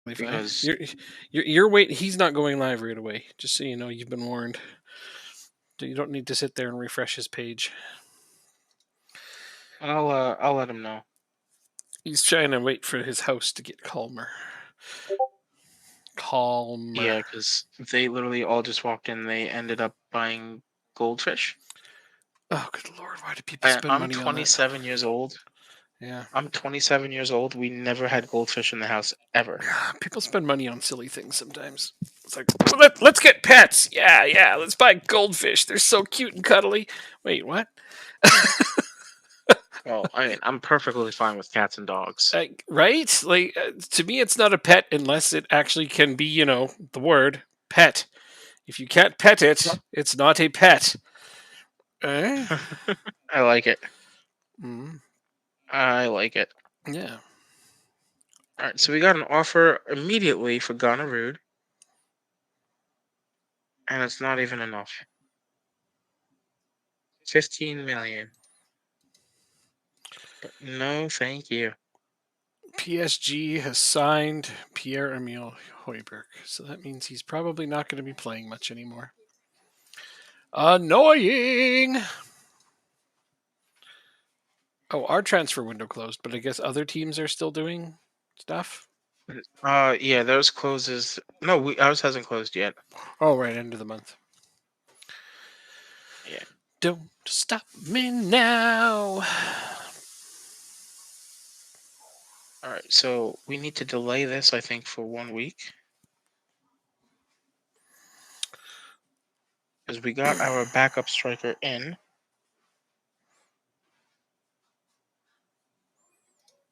Fine. because You're wait. He's not going live right away. Just so you know, you've been warned. You don't need to sit there and refresh his page. I'll let him know. He's trying to wait for his house to get calmer. Calmer. Yeah, because they literally all just walked in. They ended up buying goldfish. Oh, good lord! Why do people spend I'm money on that? 27 years old. Yeah, I'm 27 years old. We never had goldfish in the house ever. people spend money on silly things sometimes. It's like let's get pets. Yeah, yeah. Let's buy goldfish. They're so cute and cuddly. Wait, what? Well, I mean, I'm perfectly fine with cats and dogs. Right? Like to me, it's not a pet unless it actually can be, the word pet. If you can't pet it, it's not a pet. Eh? I like it. Mm, I like it. yeah. All right, so we got an offer immediately for Gonarude, and it's not even enough. 15 million. But no, thank you. PSG has signed Pierre-Emile Hoiberg, so that means he's probably not going to be playing much anymore. Annoying. Oh, our transfer window closed, but I guess other teams are still doing stuff. Yeah, those closes. No, ours hasn't closed yet. Oh, right, end of the month. Yeah. Don't stop me now. All right, so we need to delay this, I think, for 1 week because we got our backup striker in.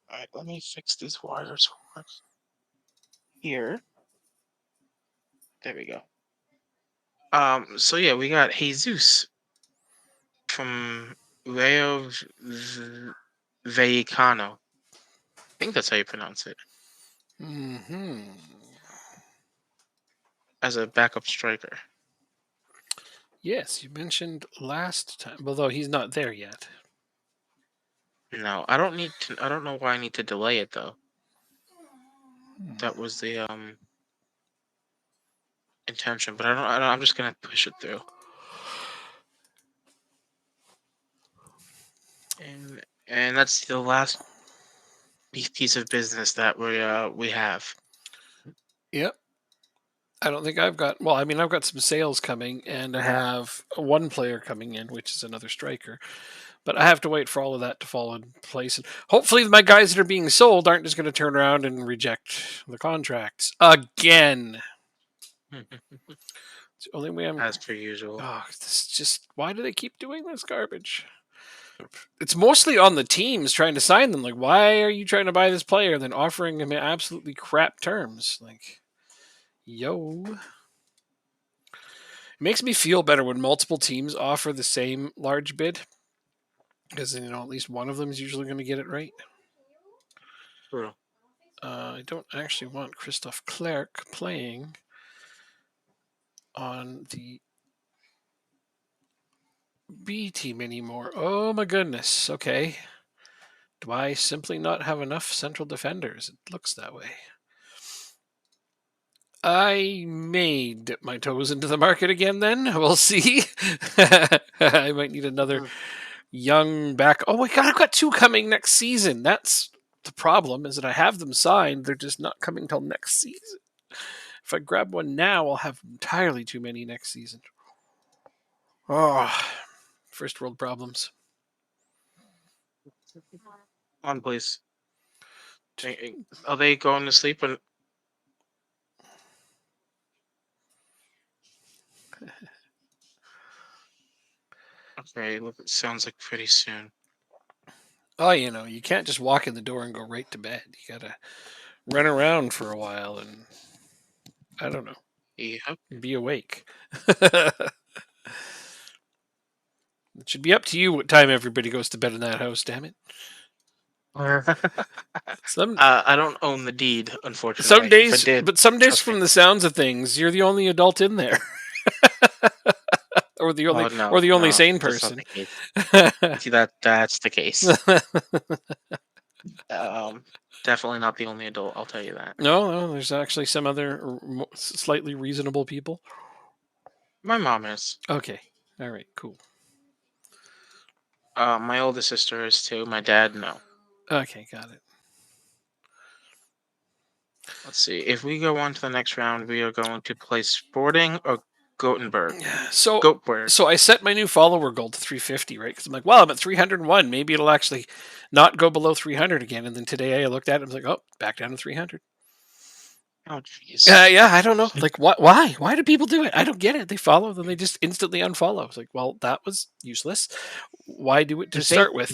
All right, let me fix these wires here. There we go. So yeah, we got Jesus from Rayo Vallecano. I think that's how you pronounce it. Hmm. As a backup striker. Yes, you mentioned last time, although he's not there yet. No, I don't need to. I don't know why I need to delay it though. That was the intention, but I'm just gonna push it through. And that's the last piece of business that we have. Yep. I don't think I've got. Well, I mean, I've got some sales coming, and I have one player coming in, which is another striker. But I have to wait for all of that to fall in place, and hopefully, my guys that are being sold aren't just going to turn around and reject the contracts again. It's the only way I'm. As per usual. Oh, this is just. Why do they keep doing this garbage? It's mostly on the teams trying to sign them. Like, why are you trying to buy this player and then offering him absolutely crap terms? Like, yo. It makes me feel better when multiple teams offer the same large bid because at least one of them is usually going to get it right. True. I don't actually want Christophe Clerc playing on the B team anymore. Oh my goodness. Okay. Do I simply not have enough central defenders? It looks that way. I may dip my toes into the market again then. We'll see. I might need another young back. Oh my god, I've got two coming next season. That's the problem, is that I have them signed. They're just not coming till next season. If I grab one now, I'll have entirely too many next season. Oh, first world problems. On, please. Are they going to sleep? Okay, look, it sounds like pretty soon. Oh, you can't just walk in the door and go right to bed. You gotta run around for a while and I don't know, Yep. be awake. It should be up to you what time everybody goes to bed in that house. Damn it. Some I don't own the deed, some unfortunately. If I days, did, but some days, trust me. from the sounds of things, you're the only adult in there, or the Oh only no, or the only no, sane that's not person. the case. See, that's the case. Definitely not the only adult. I'll tell you that. No, there's actually some other slightly reasonable people. My mom is. Okay, all right, cool. My oldest sister is too. My dad, no. Okay, got it. Let's see. If we go on to the next round, we are going to play Sporting or Gothenburg. So, Goatberg. so I set my new follower goal to 350, right? Because I'm like, well, I'm at 301. Maybe it'll actually not go below 300 again. And then today I looked at it, I was like, oh, back down to 300. Oh, jeez. Yeah, I don't know. Like, what? Why? Why do people do it? I don't get it. They follow, then they just instantly unfollow. It's like, well, that was useless. Why do it I to think start with?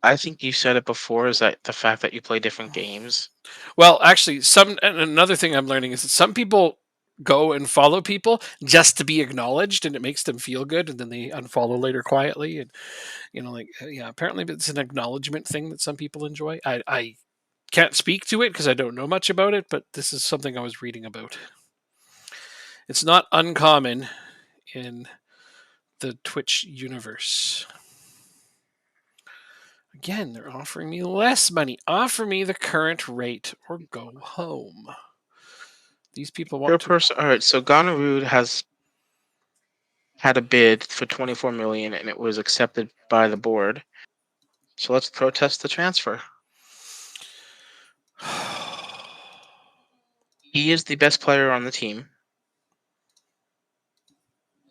I think you said it before. Is that the fact that you play different games? Well, actually, another thing I'm learning is that some people go and follow people just to be acknowledged, and it makes them feel good, and then they unfollow later quietly. And yeah, apparently it's an acknowledgement thing that some people enjoy. I can't speak to it because I don't know much about it, but this is something I was reading about. It's not uncommon in the Twitch universe. Again, they're offering me less money. Offer me the current rate or go home. These people Your want to. person. All right. So Gonorrhea has had a bid for 24 million, and it was accepted by the board. So let's protest the transfer. He is the best player on the team.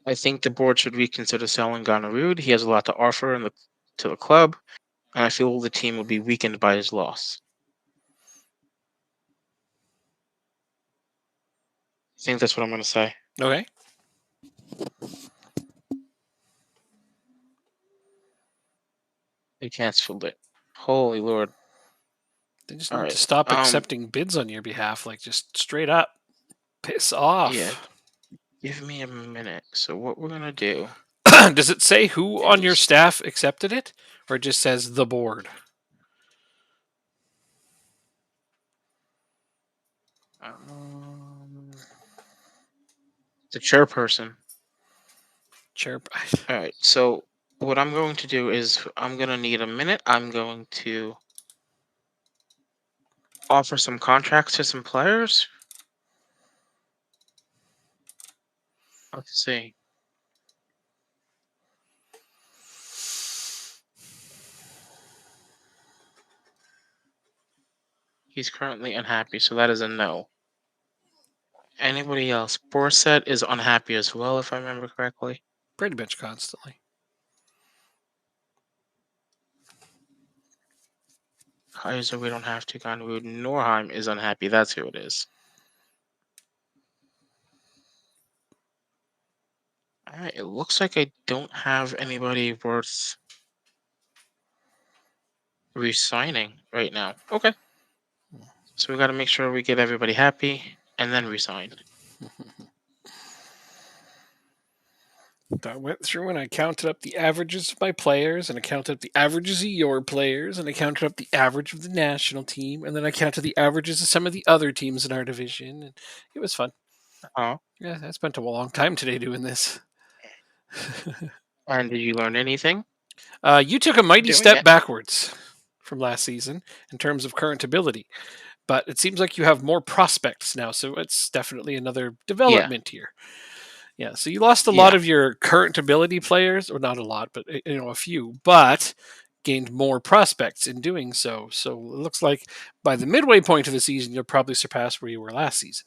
I think the board should reconsider selling Gonorrhea. He has a lot to offer to the club, and I feel the team will be weakened by his loss. I think that's what I'm going to say. Okay. They canceled it. Holy Lord. They just All need to right. stop accepting bids on your behalf, like just straight up piss off. Yeah. Give me a minute. So what we're gonna do Does it say who on your is staff accepted it, or it just says the board? um, the chairperson. Chirp. All right. So what I'm going to do is I'm gonna need a minute. I'm going to offer some contracts to some players. Let's see. He's currently unhappy, so that is a no. Anybody else? Borset is unhappy as well, if I remember correctly. Pretty much constantly. Kaiser, we don't have to. Ganwood Norheim is unhappy. That's who it is. All right. It looks like I don't have anybody worth resigning right now. Okay. So we got to make sure we get everybody happy and then resign. I went through and I counted up the averages of my players, and I counted up the averages of your players, and I counted up the average of the national team, and then I counted the averages of some of the other teams in our division, and it was fun. Oh. Yeah, I spent a long time today doing this. And did you learn anything You took a mighty doing step it? backwards from last season in terms of current ability, but it seems like you have more prospects now, so it's definitely another Yeah. development here. Yeah, so you lost a lot Yeah. of your current ability players, or not a lot, but a few, but gained more prospects in doing so. So it looks like by the midway point of the season, you'll probably surpass where you were last season.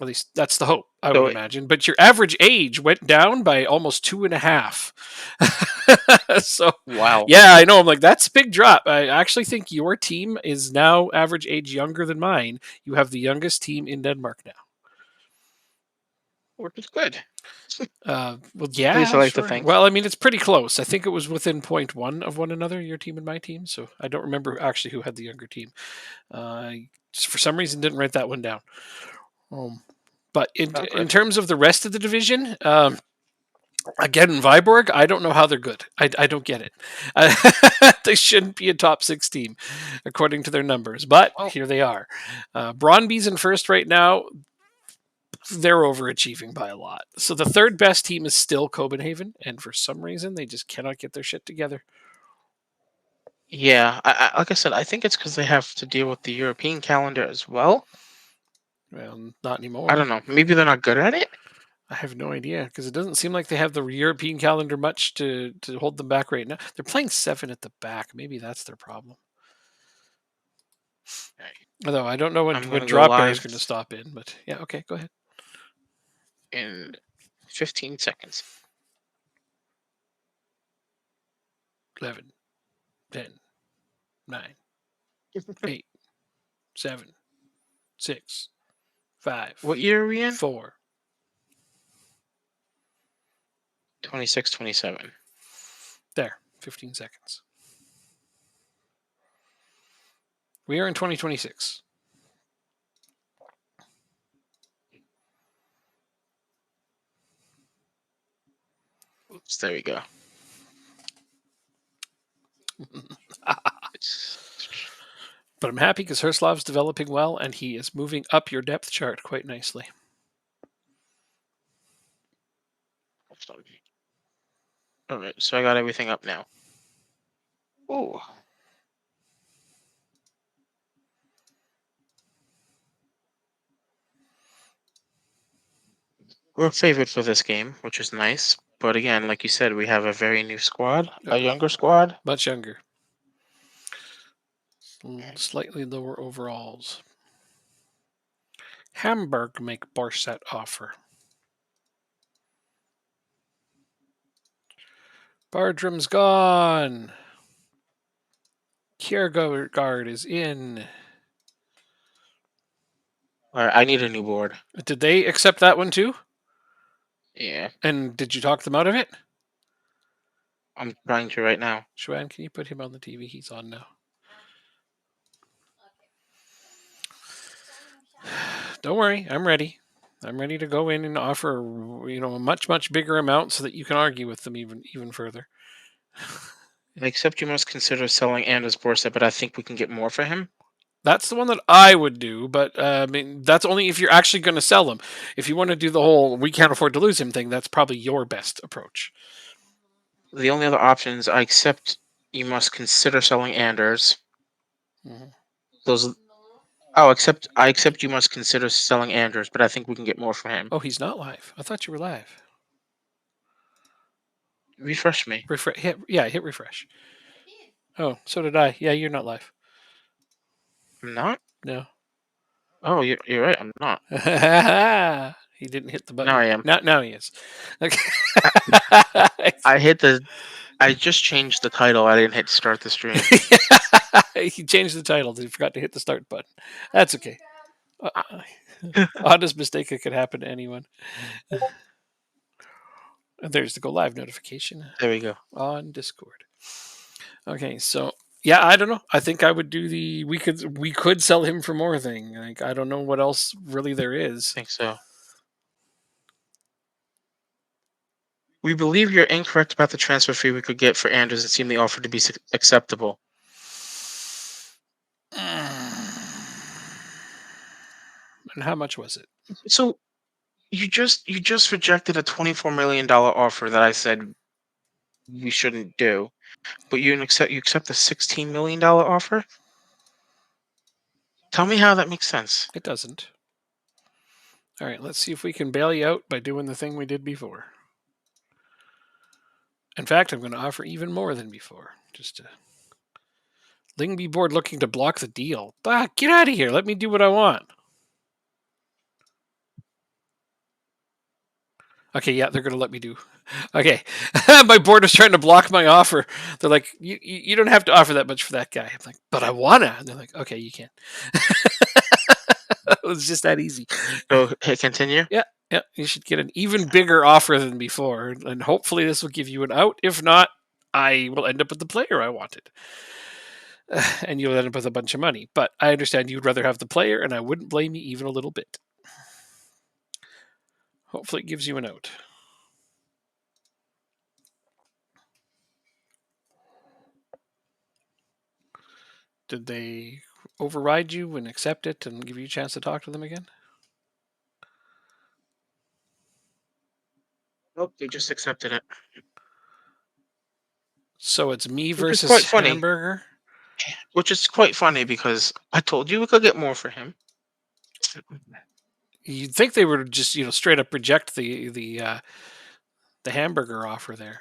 At least that's the hope, I would So imagine. But your average age went down by almost 2.5. So, wow. yeah, I know. I'm like, that's a big drop. I actually think your team is now average age younger than mine. You have the youngest team in Denmark now. Which is good. Well, At least I yeah, like to sure. think. Well, I mean, it's pretty close. I think it was within 0.1 of one another, your team and my team. So I don't remember actually who had the younger team. I just for some reason didn't write that one down. But Oh, in good. terms of the rest of the division, again, Viborg, I don't know how they're good. I don't get it. They shouldn't be a top six team, according to their numbers, but Well, here they are. Brøndby's in first right now. They're overachieving by a lot. So the third best team is still Copenhagen, and for some reason, they just cannot get their shit together. Yeah, like I said, I think it's because they have to deal with the European calendar as well. Well, not I anymore. don't know. Maybe they're not good at it. I have no idea because it doesn't seem like they have the European calendar much to hold them back right now. They're playing 7 at the back. Maybe that's their problem. Although I don't know I'm when gonna go Drop Bear is live going to stop in, but yeah, okay, go ahead. in 15 seconds. 11, 10, 9, 8, 7, 6, 5, What year are we in? 4. 26, 27. There, 15 seconds. We are in 2026. Oops, there we go. It's- But I'm happy because Herslav's developing well and he is moving up your depth chart quite nicely. All right, so I got everything up now. Oh, we're favored for this game, which is nice. But again, like you said, we have a very new squad, a younger squad. Much younger. Slightly lower overalls. Hamburg make Borset offer. Bardram's gone. Kiergaard is in. All right, I need a new board. Did they accept that one too? Yeah, And did you talk them out of it? I'm trying to right now. Schwan, can you put him on the TV? He's on now. Don't worry, I'm ready. I'm ready to go in and offer, a much bigger amount so that you can argue with them even further. Except you must consider selling Anders Borset, but I think we can get more for him. That's the one that I would do, but I mean that's only if you're actually going to sell him. If you want to do the whole "we can't afford to lose him" thing, that's probably your best approach. The only other options I accept you must consider selling Anders. Mm-hmm. Those Oh, except I accept you must consider selling Anders, but I think we can get more for him. Oh, he's not live. I thought you were live. Refresh me. Hit refresh. Oh, so did I. Yeah, you're not live. I'm not? No. Oh, you're right. I'm not. He didn't hit the Now button. I am. Now he is. Okay. I, I hit the. I just changed the title. I didn't hit start the stream. He changed the title. He forgot to hit the start button. That's okay. Ah, Honest mistake that could happen to anyone. There's the go live notification there we go. on Discord. Okay, so yeah, I don't know. I think I would do the we could sell him for more thing. Like I don't know what else really there is. I think so. We believe you're incorrect about the transfer fee we could get for Anders and seem the offer to be acceptable. And how much was it? So you just rejected a $24 million offer that I said we shouldn't do, but you accept the $16 million offer. Tell me how that makes sense. It doesn't. All right, let's see if we can bail you out by doing the thing we did before. In fact, I'm going to offer even more than before. Just to Lingby board looking to block the deal. Bah, get out of here. Let me do what I want. Okay, yeah, they're going to let me do. Okay, my board is trying to block my offer. They're like, you don't have to offer that much for that guy. I'm like, but I wanna. And they're like, okay, you can. It was just that easy. So hit continue. Yeah, yeah, you should get an even bigger offer than before, and hopefully this will give you an out. If not, I will end up with the player I wanted, and you'll end up with a bunch of money. But I understand you'd rather have the player, and I wouldn't blame you even a little bit. Hopefully, it gives you an out. Did they override you and accept it and give you a chance to talk to them again? Nope, they just accepted it. So it's me Which is versus quite funny. Hamburger. which is quite funny because I told you we could get more for him. You'd think they would just straight up reject the hamburger offer there.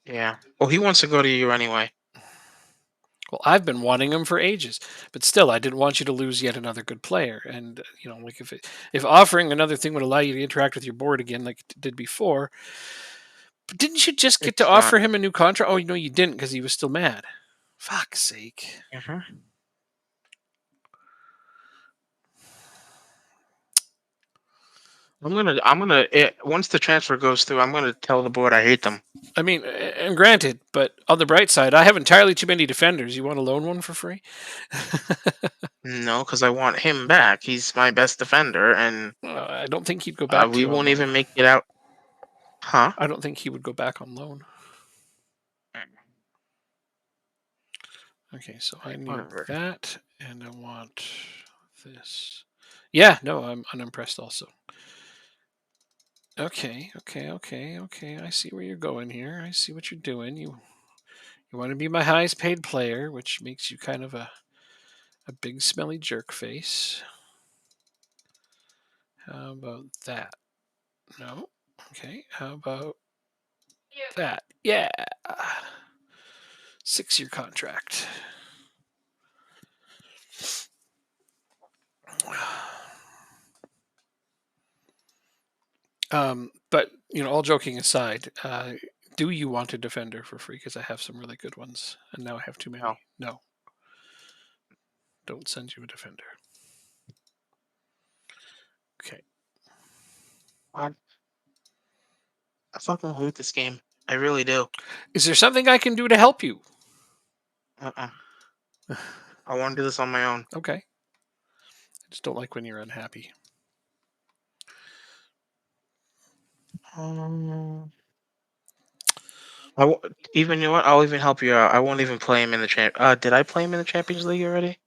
Yeah. Well, he wants to go to you anyway. Well, I've been wanting him for ages, but still, I didn't want you to lose yet another good player. And like if offering another thing would allow you to interact with your board again, like it did before, but didn't you just get to It's not. offer him a new contract? Oh, you didn't because he was still mad. Fuck's sake. Mhm. Once the transfer goes through, I'm gonna tell the board I hate them. I mean, and granted, but on the bright side, I have entirely too many defenders. You want to loan one for free? No, because I want him back. He's my best defender, and I don't think he'd go back to we you on won't loan. even make it out. Huh? I don't think he would go back on loan. Okay, so I need Whatever. that, and I want this. Yeah, no, I'm unimpressed also. Okay. I see where you're going here. I see what you're doing. You want to be my highest paid player, which makes you kind of a big smelly jerk face. How about that? No. Okay. How about that? Yeah. 6-year contract. But all joking aside, do you want a defender for free? Because I have some really good ones, and now I have too No. many. No, don't send you a defender. Okay. I fucking hate this game. I really do. Is there something I can do to help you? Uh-uh. I want to do this on my own. Okay. I just don't like when you're unhappy. Um, even you know what? I'll even help you out. I won't even play him in the champ. Did I play him in the Champions League already?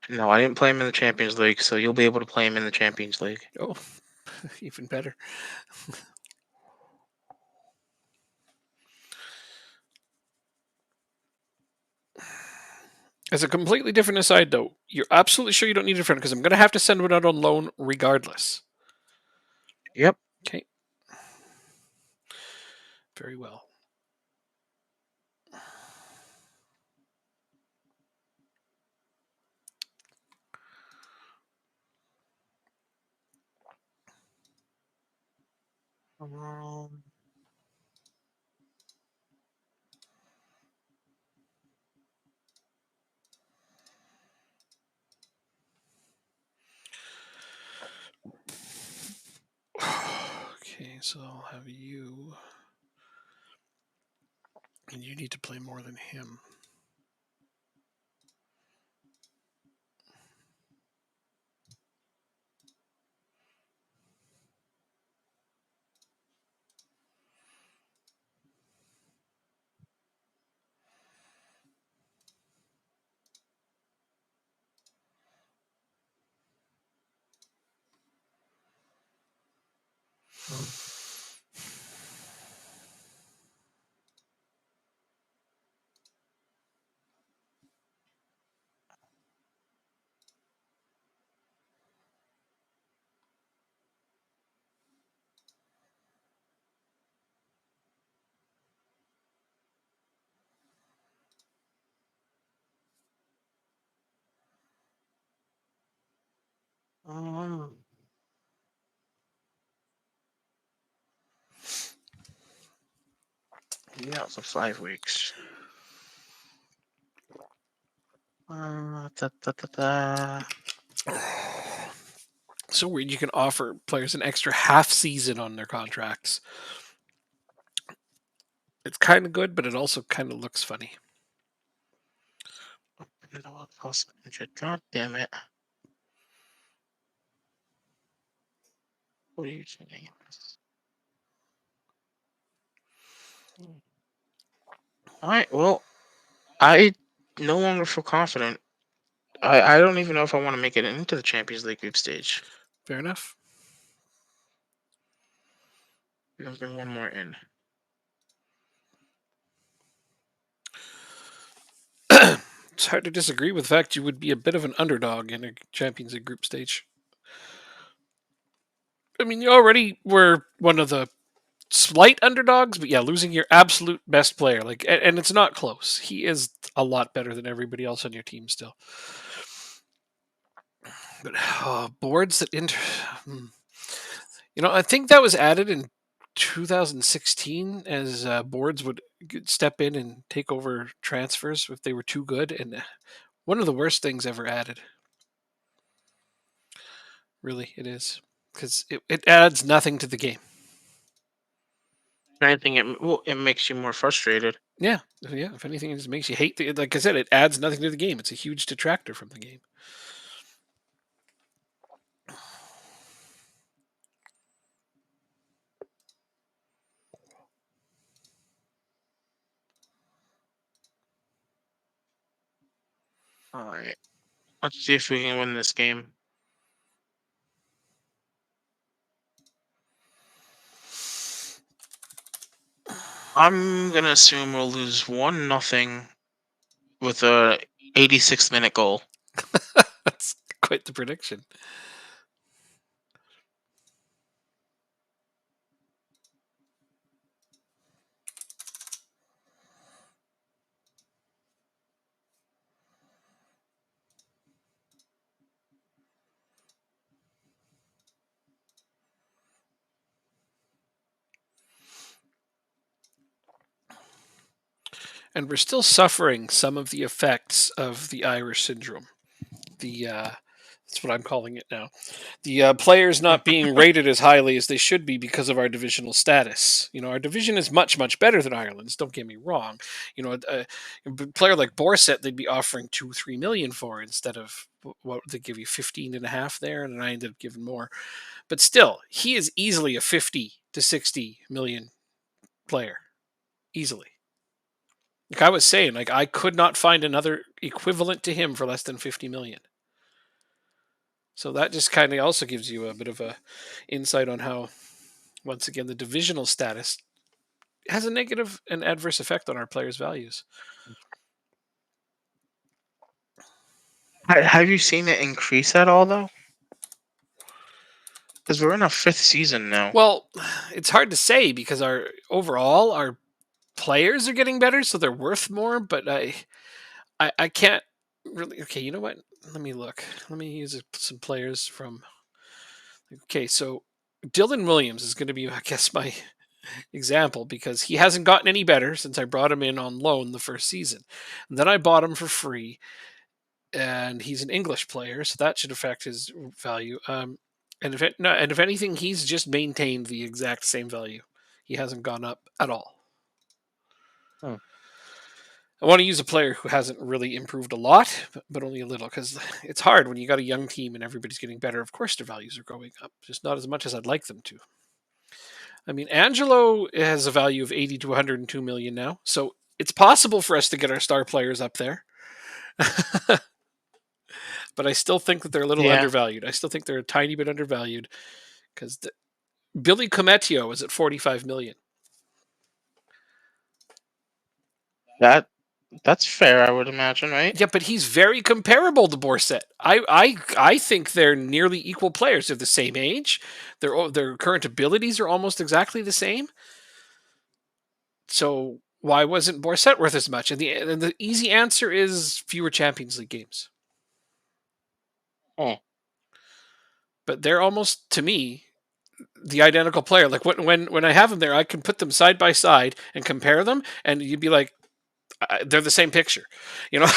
No, I didn't play him in the Champions League, so you'll be able to play him in the Champions League. Oh, even better. As a completely different aside, though, you're absolutely sure you don't need a defender because I'm going to have to send one out on loan regardless. Yep. Okay. Very well. Um, Okay, so I'll have you. And you need to play more than him. um, yeah, for 5 weeks. Da, da, da, da. So weird. You can offer players an extra half season on their contracts. It's kind of good, but it also kind of looks funny. No, God damn it. What are you saying? All right. Well, I no longer feel confident. I don't even know if I want to make it into the Champions League group stage. Fair enough. We're gonna bring one more in. It's hard to disagree with the fact you would be a bit of an underdog in a Champions League group stage. I mean, you already were one of the slight underdogs, but yeah, losing your absolute best player, like, and it's not close. He is a lot better than everybody else on your team still. But boards that I think that was added in 2016 as boards would step in and take over transfers if they were too good, and one of the worst things ever added. Really, it is because it adds nothing to the game. If anything, it makes you more frustrated. Yeah, yeah. If anything, it just makes you hate the. Like I said, it adds nothing to the game. It's a huge detractor from the game. All right, let's see if we can win this game. I'm gonna assume we'll lose 1-0 with a 86-minute goal. That's quite the prediction. And we're still suffering some of the effects of the Irish syndrome. That's what I'm calling it now. The players not being rated as highly as they should be because of our divisional status. Our division is much, much better than Ireland's. Don't get me wrong. A player like Borset, they'd be offering 2-3 million for instead of what they give you 15.5 there, and I ended up giving more. But still, he is easily a 50 to 60 million player, easily. Like I was saying, like I could not find another equivalent to him for less than 50 million. So that just kind of also gives you a bit of a insight on how, once again, the divisional status has a negative and adverse effect on our players' values. Have you seen it increase at all though? Because we're in our 5th season now. Well, it's hard to say because our players are getting better, so they're worth more. But I can't really. Okay, you know what? Let me look. Let me use some players from. Okay, so Dylan Williams is going to be, I guess, my example because he hasn't gotten any better since I brought him in on loan the first season. And then I bought him for free, and he's an English player, so that should affect his value. And if anything, he's just maintained the exact same value. He hasn't gone up at all. Hmm. I want to use a player who hasn't really improved a lot, but only a little, because it's hard when you got a young team and everybody's getting better. Of course, their values are going up, just not as much as I'd like them to. I mean, Angelo has a value of 80 to 102 million now, so it's possible for us to get our star players up there. But I still think that they're a little Yeah, undervalued. I still think they're a tiny bit undervalued because Billy Cometio is at 45 million. that that's fair. I would imagine, right? Yeah, but he's very comparable to Borset. I think they're nearly equal players. They're the same age. Their current abilities are almost exactly the same. So why wasn't Borset worth as much? And the easy answer is fewer Champions League games. Oh, But they're almost, to me, the identical player. Like when I have them there, I can put them side by side and compare them, and you'd be like, they're the same picture, you know,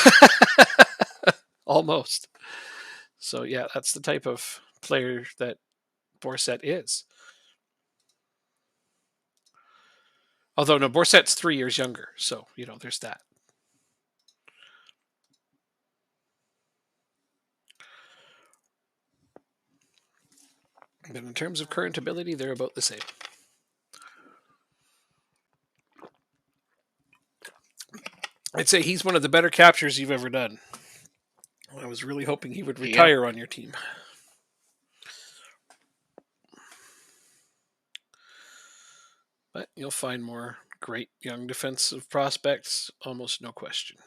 almost. So yeah, that's the type of player that Borset is. Although no, Borset's 3 years younger, so there's that. But in terms of current ability, they're about the same. I'd say he's one of the better captures you've ever done. I was really hoping he would yeah. retire on your team. But you'll find more great young defensive prospects, almost no question.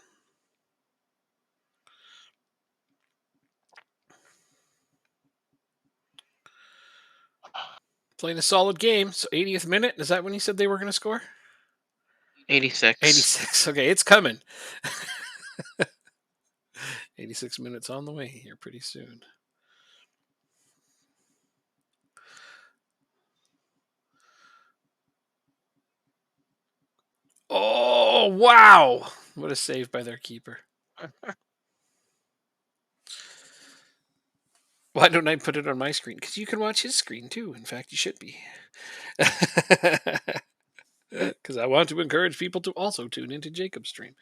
Playing a solid game. So 80th minute, is that when he said they were going to score? 86. 86. Okay, it's coming. 86 minutes on the way here pretty soon. Oh, wow. What a save by their keeper. Why don't I put it on my screen? Because you can watch his screen too. In fact, you should be. Because I want to encourage people to also tune into Jacob's stream.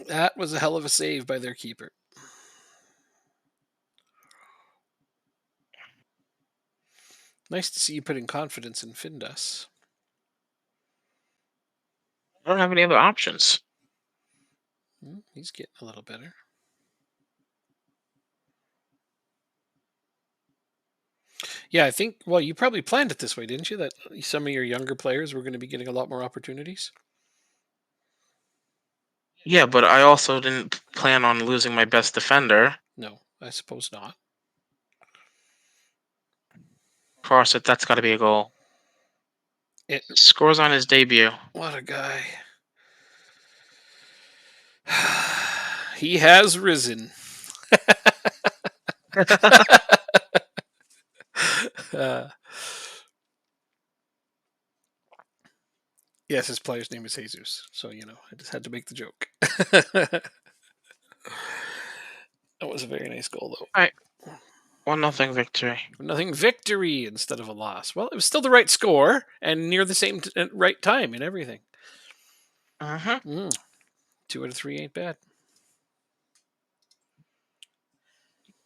That was a hell of a save by their keeper. Nice to see you putting confidence in Findus. I don't have any other options. He's getting a little better. Yeah, I think, well, you probably planned it this way, didn't you? That some of your younger players were going to be getting a lot more opportunities? Yeah, but I also didn't plan on losing my best defender. No, I suppose not. Fawcett, that's got to be a goal. It, Scores on his debut. what a guy. He has risen. Yes, his player's name is Jesus. So, I just had to make the joke. That was a very nice goal, though. All right. 1-0 victory. Nothing victory instead of a loss. Well, it was still the right score and near the same right time and everything. Uh-huh. 2 out of 3 ain't bad.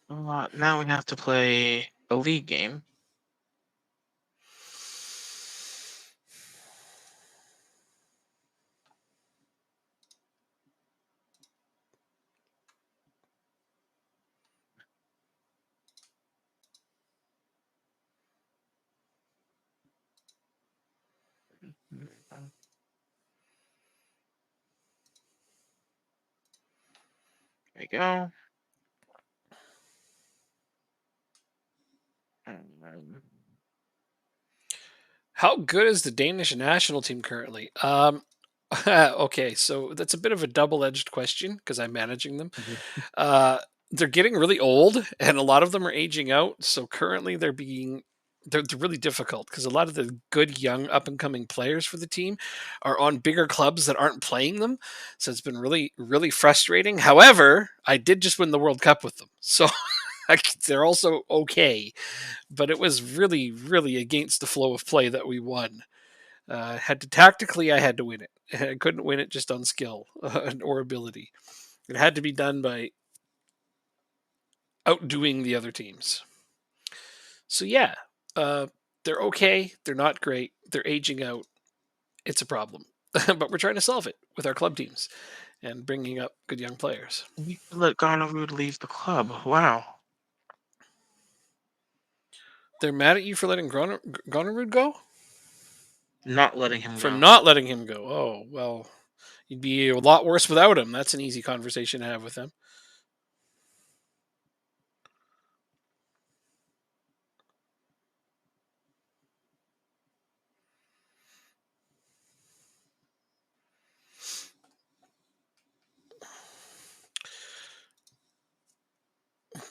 Now we have to play a league game. There you go. How good is the Danish national team currently? Okay, so that's a bit of a double-edged question because I'm managing them. They're getting really old, and a lot of them are aging out. So currently, they're really difficult because a lot of the good young up and coming players for the team are on bigger clubs that aren't playing them. So it's been really, really frustrating. However, I did just win the World Cup with them, so they're also okay. But it was really, really against the flow of play that we won. I had to win it. I couldn't win it just on skill or ability. It had to be done by outdoing the other teams. So yeah, they're okay. They're not great. They're aging out. It's a problem, but we're trying to solve it with our club teams and bringing up good young players. We let Garnerud leave the club. Wow. They're mad at you for letting Gonerud go? Not letting him For go. not letting him go. Oh, well, you'd be a lot worse without him. That's an easy conversation to have with them.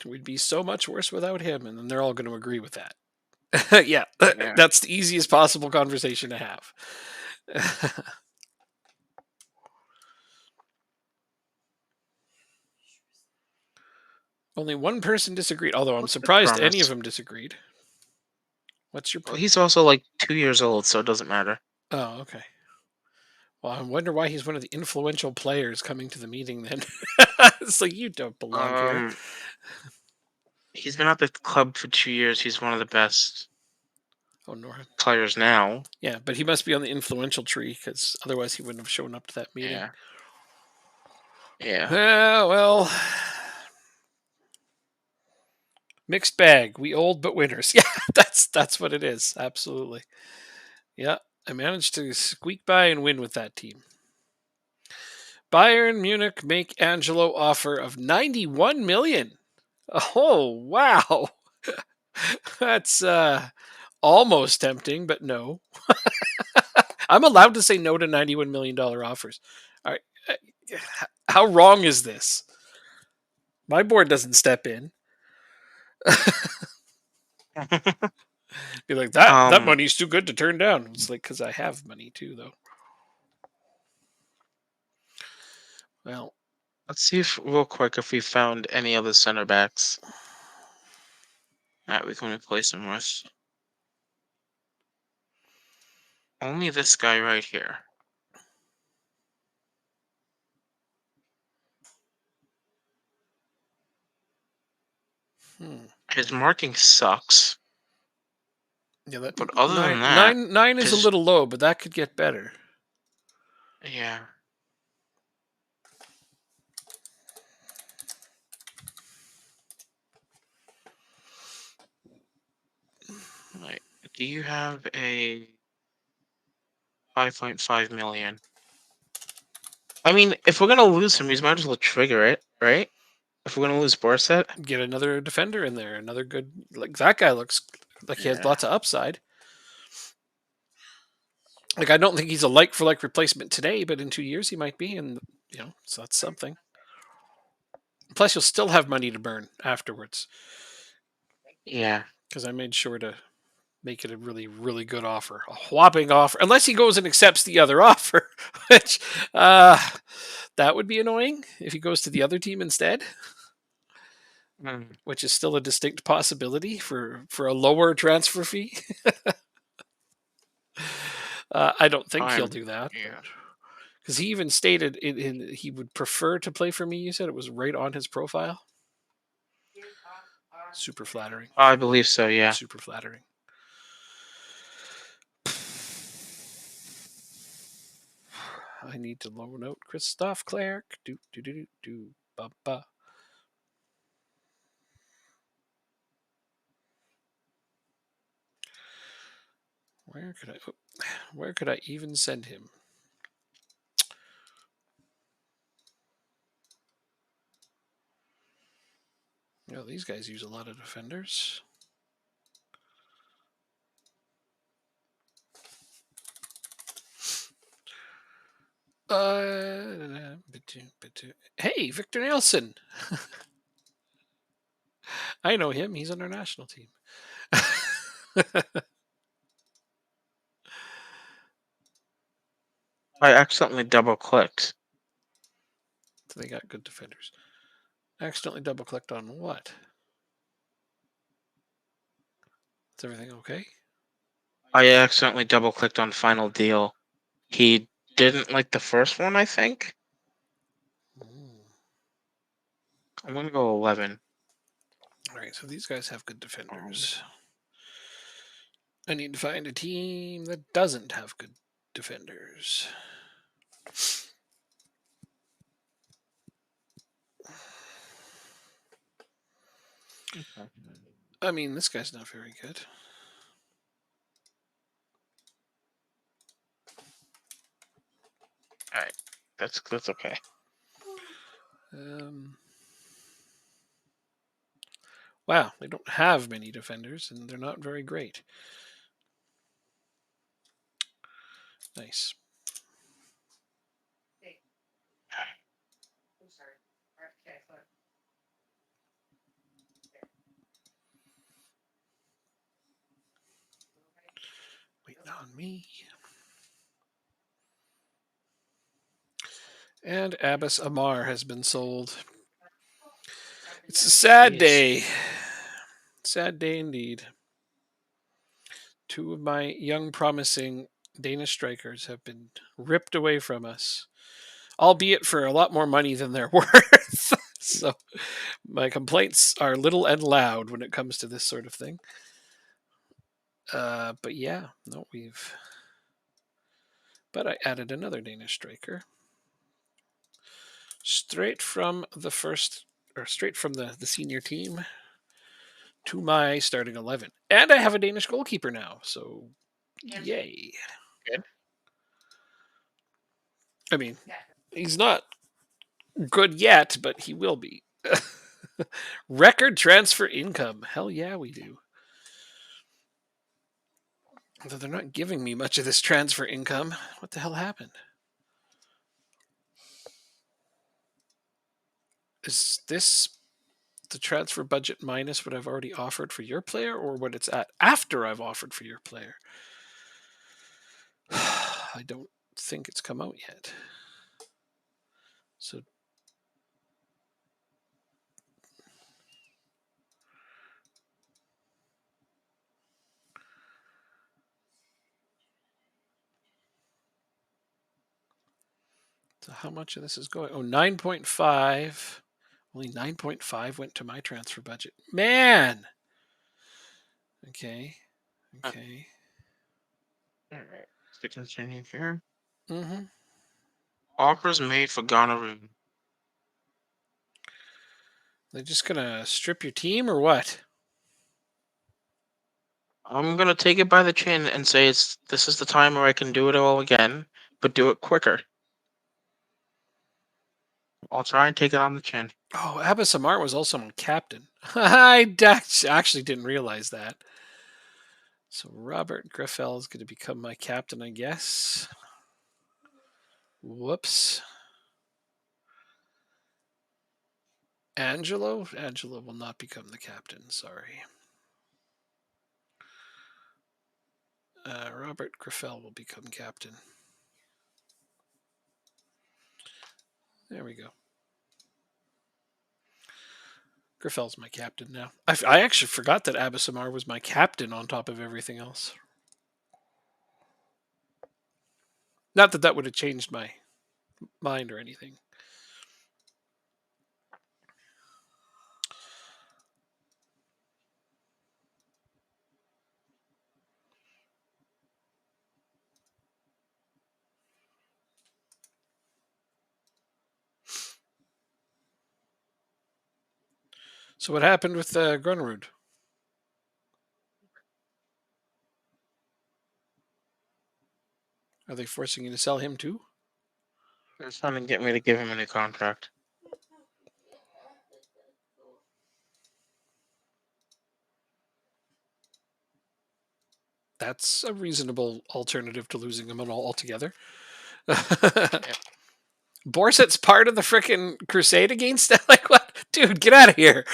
We'd be so much worse without him, and then they're all going to agree with that. Yeah, that's the easiest possible conversation to have. Only one person disagreed, although I'm surprised any of them disagreed. What's your point? Well, he's also like 2 years old, so it doesn't matter. Oh, okay. Well, I wonder why he's one of the influential players coming to the meeting then. It's like, you don't belong here. He's been at the club for 2 years. He's one of the best players now. Yeah, but he must be on the influential tree because otherwise he wouldn't have shown up to that meeting. Yeah. Well, mixed bag. We old but winners. Yeah, that's what it is. Absolutely. Yeah, I managed to squeak by and win with that team. Bayern Munich make Angelo offer of 91 million. Oh, wow. That's almost tempting, but no. I'm allowed to say no to $91 million offers. All right. How wrong is this? My board doesn't step in. Be like, that um, money's too good to turn down. It's like, because I have money too, though. Well, let's see if real quick if we found any other center backs that we can replace him with. Only this guy right here. His marking sucks. Yeah, that But other than nine, that, nine, nine is a just little low, but that could get better. yeah. Right. Do you have a 5.5 million? I mean, if we're gonna lose him, we might as well trigger it, right? If we're gonna lose Borset, Get another defender in there. Another good, like that guy looks like he has yeah, lots of upside. Like I don't think he's a like for like replacement today, but in 2 years he might be, and so that's something. Plus, you'll still have money to burn afterwards yeah. because I made sure to make it a really, really good offer, a whopping offer. Unless he goes and accepts the other offer, which that would be annoying if he goes to the other team instead. Mm, Which is still a distinct possibility for a lower transfer fee. I don't think he'll I'm do that, but yeah. because he even stated he would prefer to play for me. You said it was right on his profile. Super flattering. I believe so. Yeah. Super flattering. I need to loan out Christoph Clerc. Do do do do do ba ba. Where could I even send him? These guys use a lot of defenders. Hey, Victor Nelson. I know him. He's on our national team. I accidentally double clicked. So they got good defenders. Accidentally double clicked on what? Is everything okay? I accidentally double clicked on final deal. He didn't like the first one, I think. Mm. I'm gonna go 11. All right, so these guys have good defenders. I need to find a team that doesn't have good defenders. Okay. I mean, this guy's not very good. All right, that's okay. Wow, they don't have many defenders, and they're not very great. Nice. Waiting on me. And Abbas Amar has been sold. It's a sad day. Sad day indeed. Two of my young, promising Danish strikers have been ripped away from us, albeit for a lot more money than they're worth. So my complaints are little and loud when it comes to this sort of thing. But yeah, no, we've. But I added another Danish striker. Straight from the first, or straight from the senior team to my starting 11. And I have a Danish goalkeeper now, so yay. Good. I mean, he's not good yet, but he will be. Record transfer income. Hell yeah, we do. Although they're not giving me much of this transfer income. What the hell happened? Is this the transfer budget minus what I've already offered for your player, or what it's at after I've offered for your player? I don't think it's come out yet. So how much of this is going? Oh, 9.5. Only 9.5 went to my transfer budget. Man. Okay. Okay. All right. To continue here. Mm-hmm. Offers made for Gonorrhea. They're just gonna strip your team or what? I'm gonna take it by the chin and say this is the time where I can do it all again, but do it quicker. I'll try and take it on the chin. Oh, Abbas Amar was also my captain. I actually didn't realize that. So Robert Griffell is going to become my captain, I guess. Whoops. Angelo will not become the captain. Sorry. Robert Griffell will become captain. There we go. Griffell's my captain now. I actually forgot that Abbas Amar was my captain on top of everything else. Not that that would have changed my mind or anything. So what happened with Grunrud? Are they forcing you to sell him too? They're trying to get me to give him a new contract. That's a reasonable alternative to losing him altogether. Borset's part of the frickin' crusade against that? Like what? Dude, get out of here.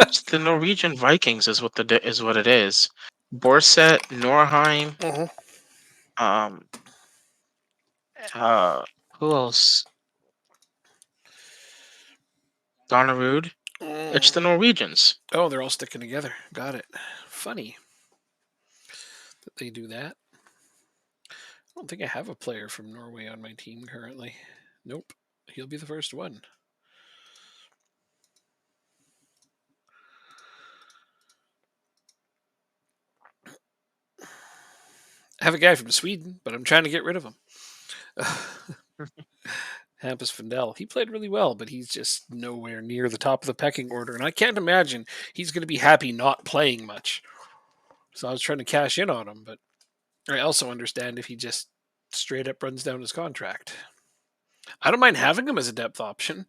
It's the Norwegian Vikings is what it is. Borset, Norheim, Uh-huh. um, uh, who else? Donnerud. It's the Norwegians. Oh, they're all sticking together. Got it. Funny that they do that. I don't think I have a player from Norway on my team currently. Nope. He'll be the first one. I have a guy from Sweden, but I'm trying to get rid of him. Hampus Findell. He played really well, but he's just nowhere near the top of the pecking order. And I can't imagine he's going to be happy not playing much. So I was trying to cash in on him, but I also understand if he just straight up runs down his contract. I don't mind having him as a depth option.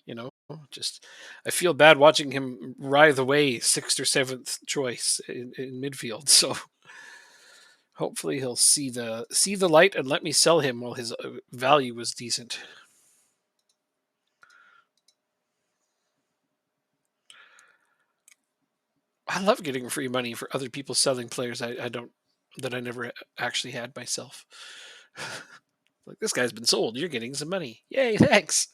You know, just I feel bad watching him writhe away sixth or seventh choice in midfield. So hopefully he'll see the light and let me sell him while his value was decent. I love getting free money for other people selling players I don't that I never actually had myself. Like this guy's been sold. You're getting some money. Yay! Thanks.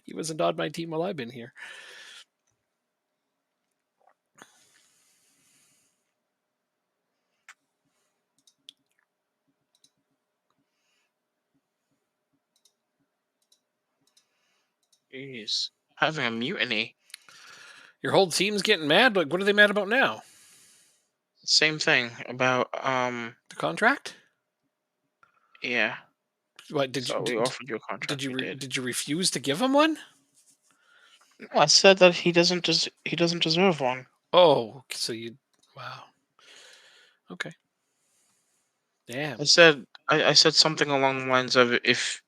He wasn't on my team while I've been here. Jeez, having a mutiny. Your whole team's getting mad. Like, what are they mad about now? Same thing about The contract? yeah. What did you So we offered you a contract. You did. did you refuse to give him one? No, I said that he doesn't deserve one. Oh, so you wow. Okay. I Damn. said I said something along the lines of if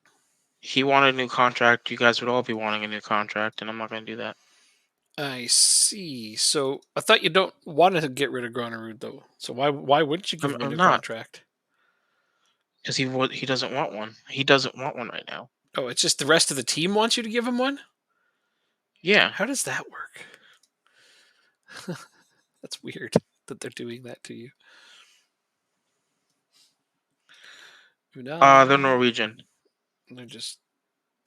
he wanted a new contract. You guys would all be wanting a new contract, and I'm not going to do that I see. So I thought you don't want to get rid of Granerud though. So why wouldn't you give I'm, him a I'm new not, contract? because he doesn't want one. He doesn't want one right now. Oh, it's just the rest of the team wants you to give him one? Yeah. How does that work? That's weird that they're doing that to you. They're Unai, Norwegian. they're just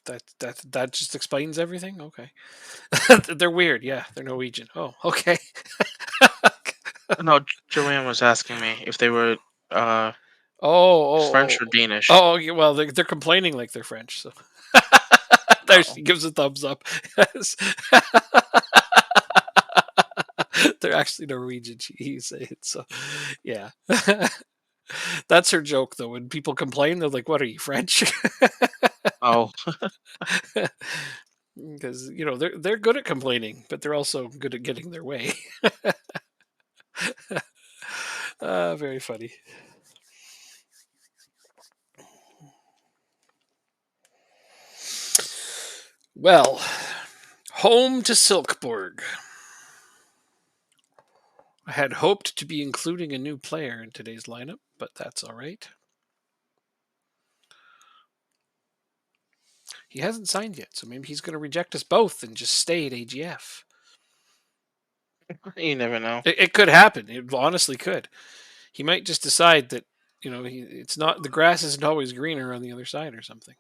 that just explains everything. Okay, they're weird. Yeah, they're Norwegian. Oh, okay. No, Joanne was asking me if they were uh Oh, French or Danish. oh, okay, well, they're complaining like they're French. So there Oh, she gives a thumbs up. Yes. They're actually Norwegian. He's saying so. Yeah, that's her joke though. When people complain, they're like, "What are you French?" oh, Because they're good at complaining, but they're also good at getting their way. Very funny. Well, home to Silkeborg. I had hoped to be including a new player in today's lineup, but that's all right. He hasn't signed yet, so maybe he's going to reject us both and just stay at AGF. you never know. It could happen. It honestly could. He might just decide that it's not the grass isn't always greener on the other side or something.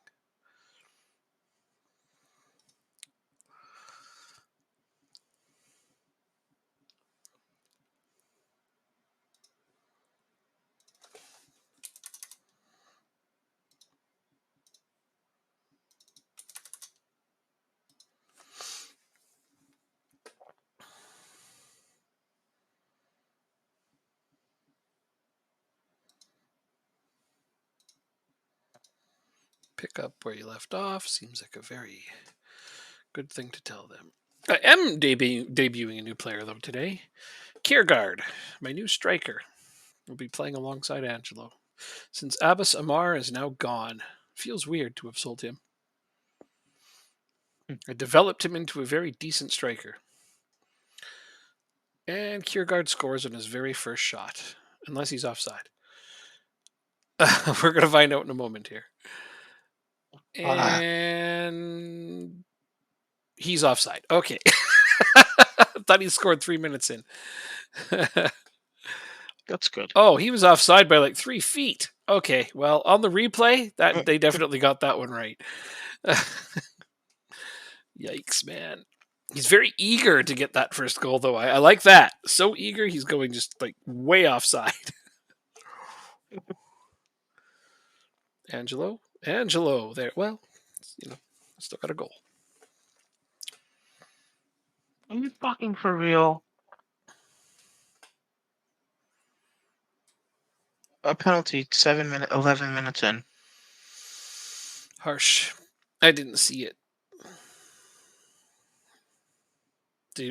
Pick up where you left off seems like a very good thing to tell them. I am debuting a new player though today. Kiergaard, my new striker, will be playing alongside Angelo. Since Abbas Amar is now gone, feels weird to have sold him. I developed him into a very decent striker. And Kiergaard scores on his very first shot, unless he's offside. We're going to find out in a moment here. And he's offside. Okay. Thought he scored 3 minutes in. That's good. Oh, he was offside by like 3 feet. Okay, well, on the replay, that they definitely got that one right. Yikes, man. He's very eager to get that first goal, though. I like that. So eager, he's going just like way offside. Angelo, there. Well, still got a goal. Are you fucking for real? A penalty, 11 minutes in. Harsh. I didn't see it.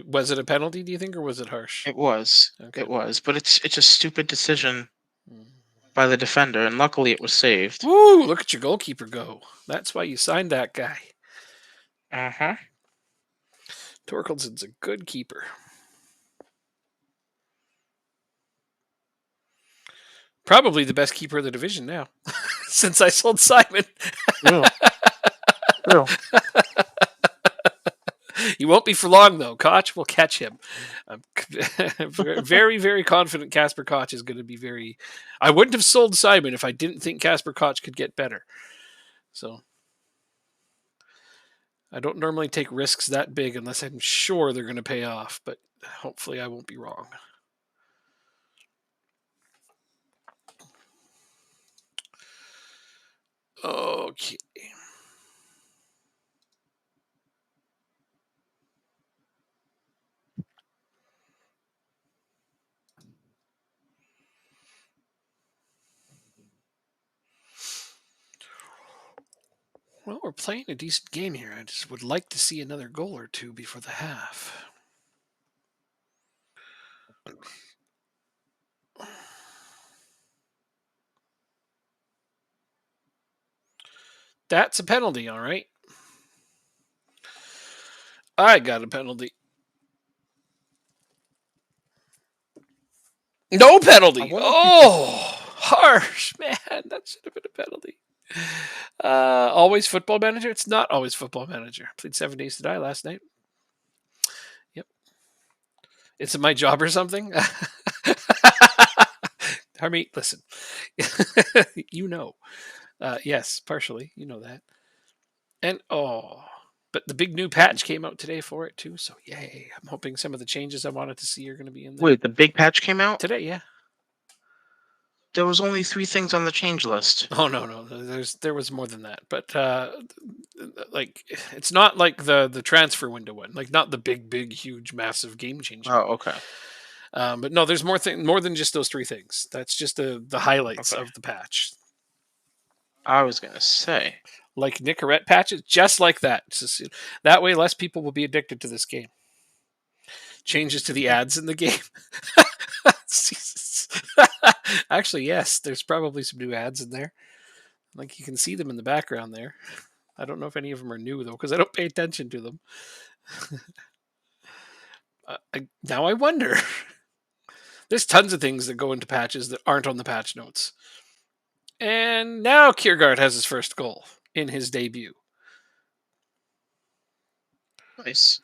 Was it a penalty, do you think, or was it harsh? It was. Okay. It was, but it's a stupid decision by the defender, and luckily it was saved. Woo! Look at your goalkeeper go. That's why you signed that guy. Uh huh. Torkelson's a good keeper. Probably the best keeper of the division now, since I sold Simon. Real. Real. He won't be for long, though. Koch will catch him. I'm very, very confident Casper Koch is going to be very. I wouldn't have sold Simon if I didn't think Casper Koch could get better. So I don't normally take risks that big unless I'm sure they're going to pay off, but hopefully I won't be wrong. Okay. Well, we're playing a decent game here. I just would like to see another goal or two before the half. That's a penalty, all right. I got a penalty. No I penalty. wonder if you could. Oh, harsh, man. That should have been a penalty. Always Football Manager. It's not always Football Manager. Played 7 Days to Die last night. Yep. Is it my job or something? Harmeet, listen. You know. Yes, partially. You know that. And but the big new patch came out today for it too. So yay! I'm hoping some of the changes I wanted to see are going to be in there Wait, the big patch came out? today. Yeah. There was only 3 things on the change list. Oh no. There was more than that. But like it's not like the transfer window one. Like not the big huge massive game changing one. Oh, okay. But no, there's more than just those 3 things. That's just the highlights Okay. of the patch. I was gonna say. Like Nicorette patches, just like that. That way, less people will be addicted to this game. Changes to the ads in the game. Actually, yes, there's probably some new ads in there. Like you can see them in the background there. I don't know if any of them are new though, because I don't pay attention to them. Now I wonder. There's tons of things that go into patches that aren't on the patch notes. And now Kiergaard has his first goal in his debut. Nice.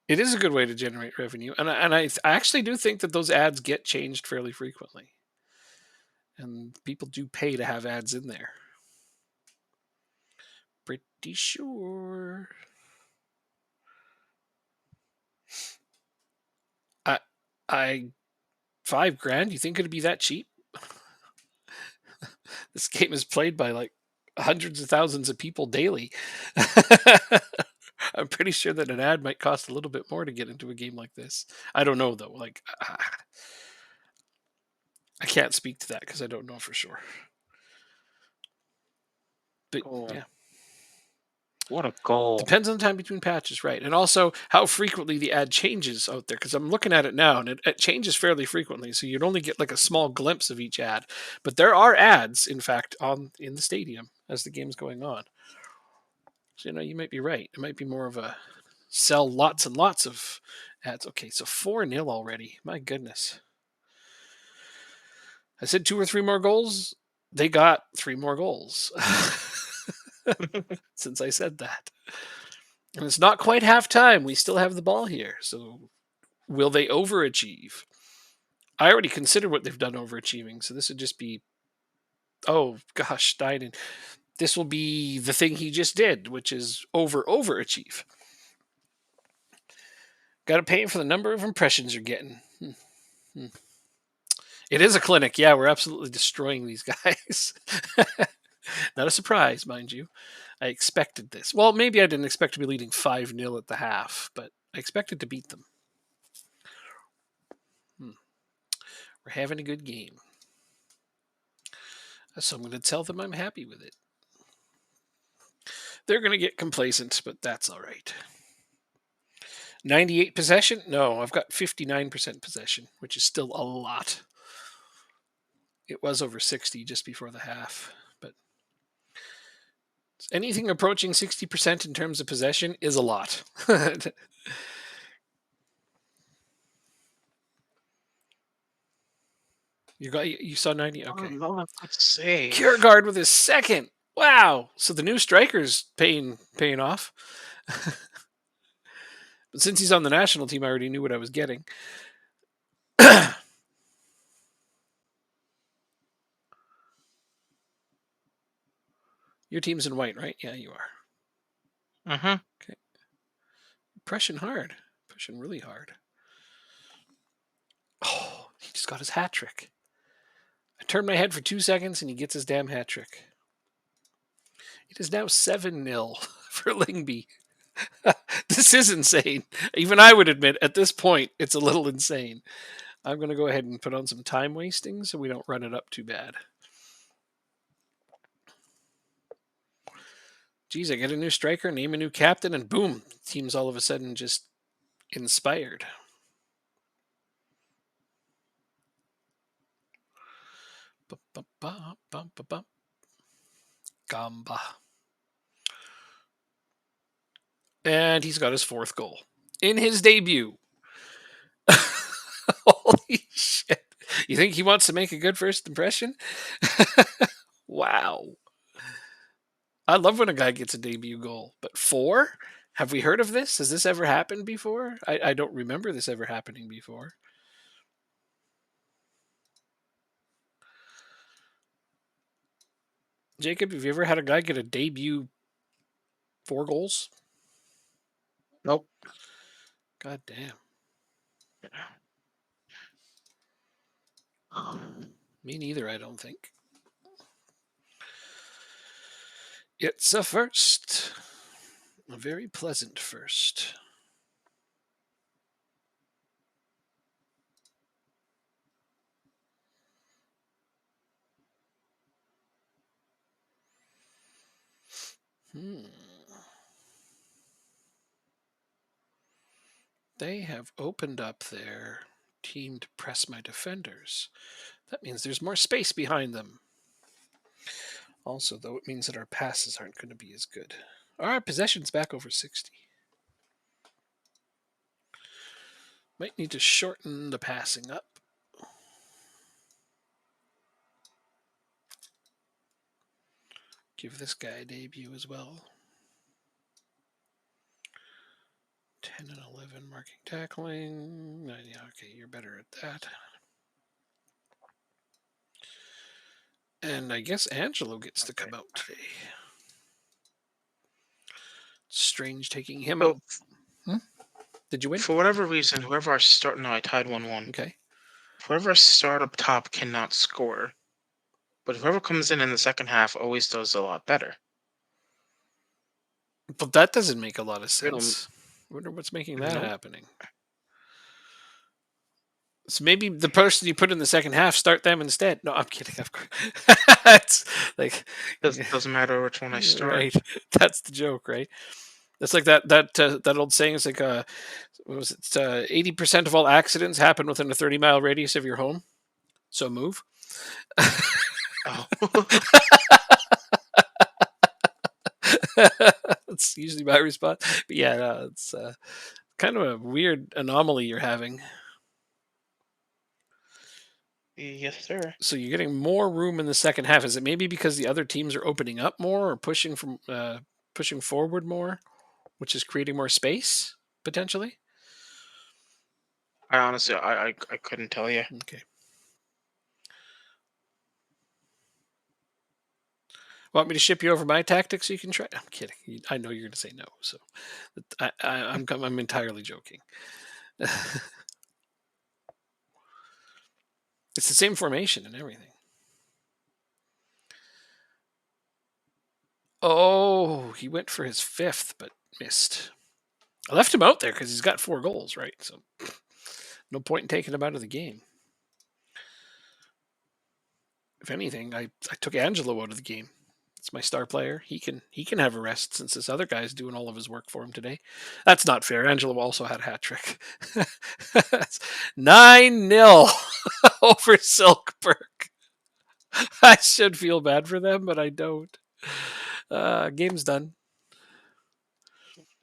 It is a good way to generate revenue, and I actually do think that those ads get changed fairly frequently, and people do pay to have ads in there. Pretty sure. I $5,000. You think it'd be that cheap? This game is played by like hundreds of thousands of people daily. I'm pretty sure that an ad might cost a little bit more to get into a game like this. I don't know though. Like, I can't speak to that because I don't know for sure. But Goal. yeah, What a goal. depends on the time between patches, right? And also how frequently the ad changes out there. Because I'm looking at it now, and it changes fairly frequently. So you'd only get like a small glimpse of each ad. But there are ads, in fact, in the stadium as the game's going on. So you might be right. It might be more of a sell lots and lots of ads. Okay, so 4-0 already. My goodness. I said 2 or 3 more goals. They got 3 more goals since I said that. And it's not quite half time. We still have the ball here. So will they overachieve? I already consider what they've done overachieving. So this would just be, oh gosh, Steinen. This will be the thing he just did, which is overachieve. Got to pay him for the number of impressions you're getting. It is a clinic. Yeah, we're absolutely destroying these guys. Not a surprise, mind you. I expected this. Well, maybe I didn't expect to be leading 5-0 at the half, but I expected to beat them. We're having a good game. So I'm going to tell them I'm happy with it. They're going to get complacent, but that's all right. 98 possession? No, I've got 59% possession, which is still a lot. It was over 60 just before the half, but anything approaching 60% in terms of possession is a lot. You saw 90? Okay. Oh, let's see. Kiergaard with his second. Wow. So the new striker's paying off. But since he's on the national team, I already knew what I was getting. Your team's in white, right? Yeah, you are. Mm-hmm. Okay. Pressing hard. Pressing really hard. Oh, he just got his hat trick. I turned my head for 2 seconds and he gets his damn hat trick. It is now 7-0 for Lingby. This is insane. Even I would admit at this point it's a little insane. I'm going to go ahead and put on some time wasting so we don't run it up too bad. Geez, I get a new striker, name a new captain, and boom, team's all of a sudden just inspired. Gamba. And he's got his 4th goal in his debut. Holy shit. You think he wants to make a good first impression? Wow. I love when a guy gets a debut goal, but 4? Have we heard of this? Has this ever happened before? I don't remember this ever happening before. Jacob, have you ever had a guy get a debut 4 goals? Nope. God damn. Me neither, I don't think. It's a first. A very pleasant first. Hmm. They have opened up their team to press my defenders. That means there's more space behind them. Also, though, it means that our passes aren't going to be as good. Our possession's back over 60. Might need to shorten the passing up. Give this guy a debut as well. 10 and 11 marking tackling. Yeah, okay, you're better at that. And I guess Angelo gets to come out today. Strange taking him So, out. Did you win? for whatever reason, whoever our start, no, I tied 1-1. Okay. Whoever our start up top cannot score, but whoever comes in the second half always does a lot better. But that doesn't make a lot of We don't sense. I wonder what's making that know. happening. So maybe the person you put in the second half, start them instead. No, I'm kidding. Of course, it's like Doesn't matter which one I start. right. That's the joke, right? That's like that old saying. It's like what was it? 80% of all accidents happen within a 30-mile radius of your home. So move. Oh, That's usually my response. But yeah, no, it's kind of a weird anomaly you're having. yes, sir. So you're getting more room in the second half. Is it maybe because the other teams are opening up more or pushing forward more, which is creating more space potentially? I honestly, I couldn't tell you. Okay. Want me to ship you over my tactics so you can try? I'm kidding. I know you're going to say no, so I'm entirely joking. It's the same formation and everything. Oh, he went for his 5th, but missed. I left him out there because he's got 4 goals, right? So no point in taking him out of the game. If anything, I took Angelo out of the game. It's my star player. He can have a rest since this other guy's doing all of his work for him today. That's not fair. Angelo also had a hat trick. 9-0 over Silkberg. I should feel bad for them, but I don't. Game's done.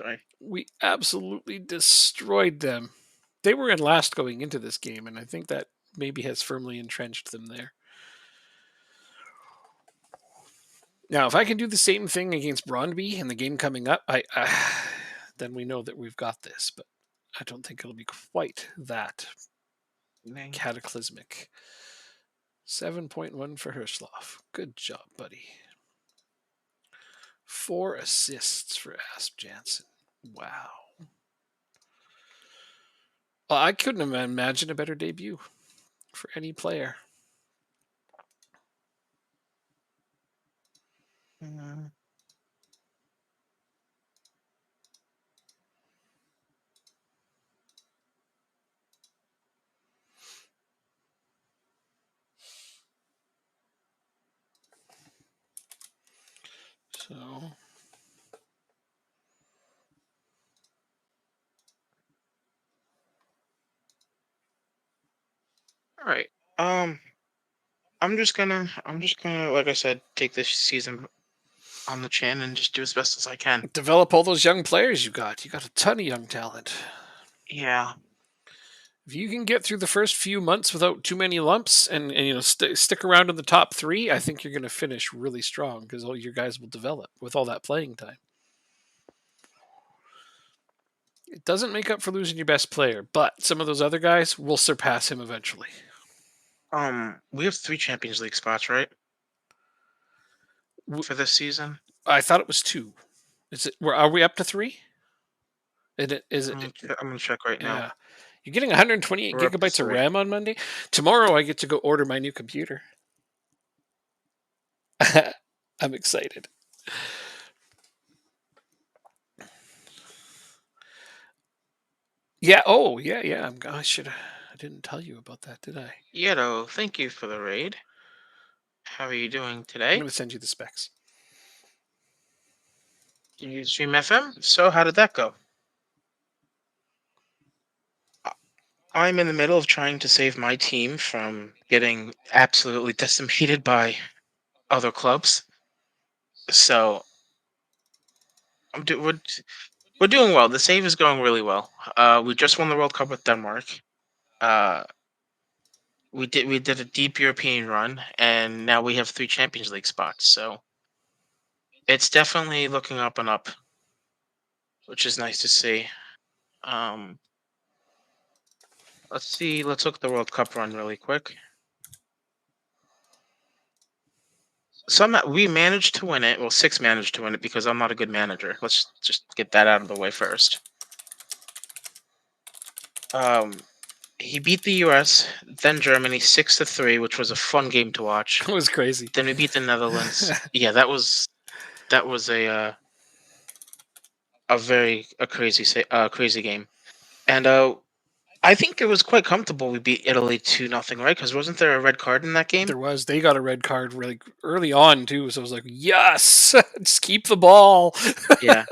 Sorry. We absolutely destroyed them. They were in last going into this game, and I think that maybe has firmly entrenched them there. Now, if I can do the same thing against Brondby in the game coming up, then we know that we've got this. But I don't think it'll be quite that cataclysmic. 7.1 for Hirschloff. Good job, buddy. 4 assists for Asp Jansen. Wow. Well, I couldn't imagine a better debut for any player. So All right. I'm just gonna, like I said, take this season on the chin and just do as best as I can. Develop all those young players you got. You got a ton of young talent. Yeah. If you can get through the first few months without too many lumps and stick around in the top three, I think you're going to finish really strong because all your guys will develop with all that playing time. It doesn't make up for losing your best player, but some of those other guys will surpass him eventually. We have 3 Champions League spots, right, W- for this season? I thought it was two. Is it? Are we up to three? Is it? I'm gonna check right now. Yeah. You're getting 128 We're up to gigabytes of 3. RAM on Monday. Tomorrow, I get to go order my new computer. I'm excited. Yeah. Oh, yeah, yeah. I should. I didn't tell you about that, did I? Yeto, thank you for the raid. How are you doing I'm today? going to send you the specs. Did you stream FM? So how did that go? I- I'm in the middle of trying to save my team from getting absolutely decimated by other clubs. So we're doing well. The save is going really well. We just won the World Cup with Denmark. Uh, we did a deep European run, and now we have 3 Champions League spots. So it's definitely looking up and up, which is nice to see. Um, let's see. Let's look at the World Cup run really quick. We managed to win it. Well, 6 managed to win it because I'm not a good manager. Let's just get that out of the way first. Um, he beat the U.S., then Germany 6-3, which was a fun game to watch. It was crazy. Then we beat the Netherlands. Yeah, that was a crazy game. And I think it was quite comfortable. We beat Italy 2-0, right? Because wasn't there a red card in that game? There was. They got a red card really early on too, so I was like, "Yes, just keep the ball." Yeah.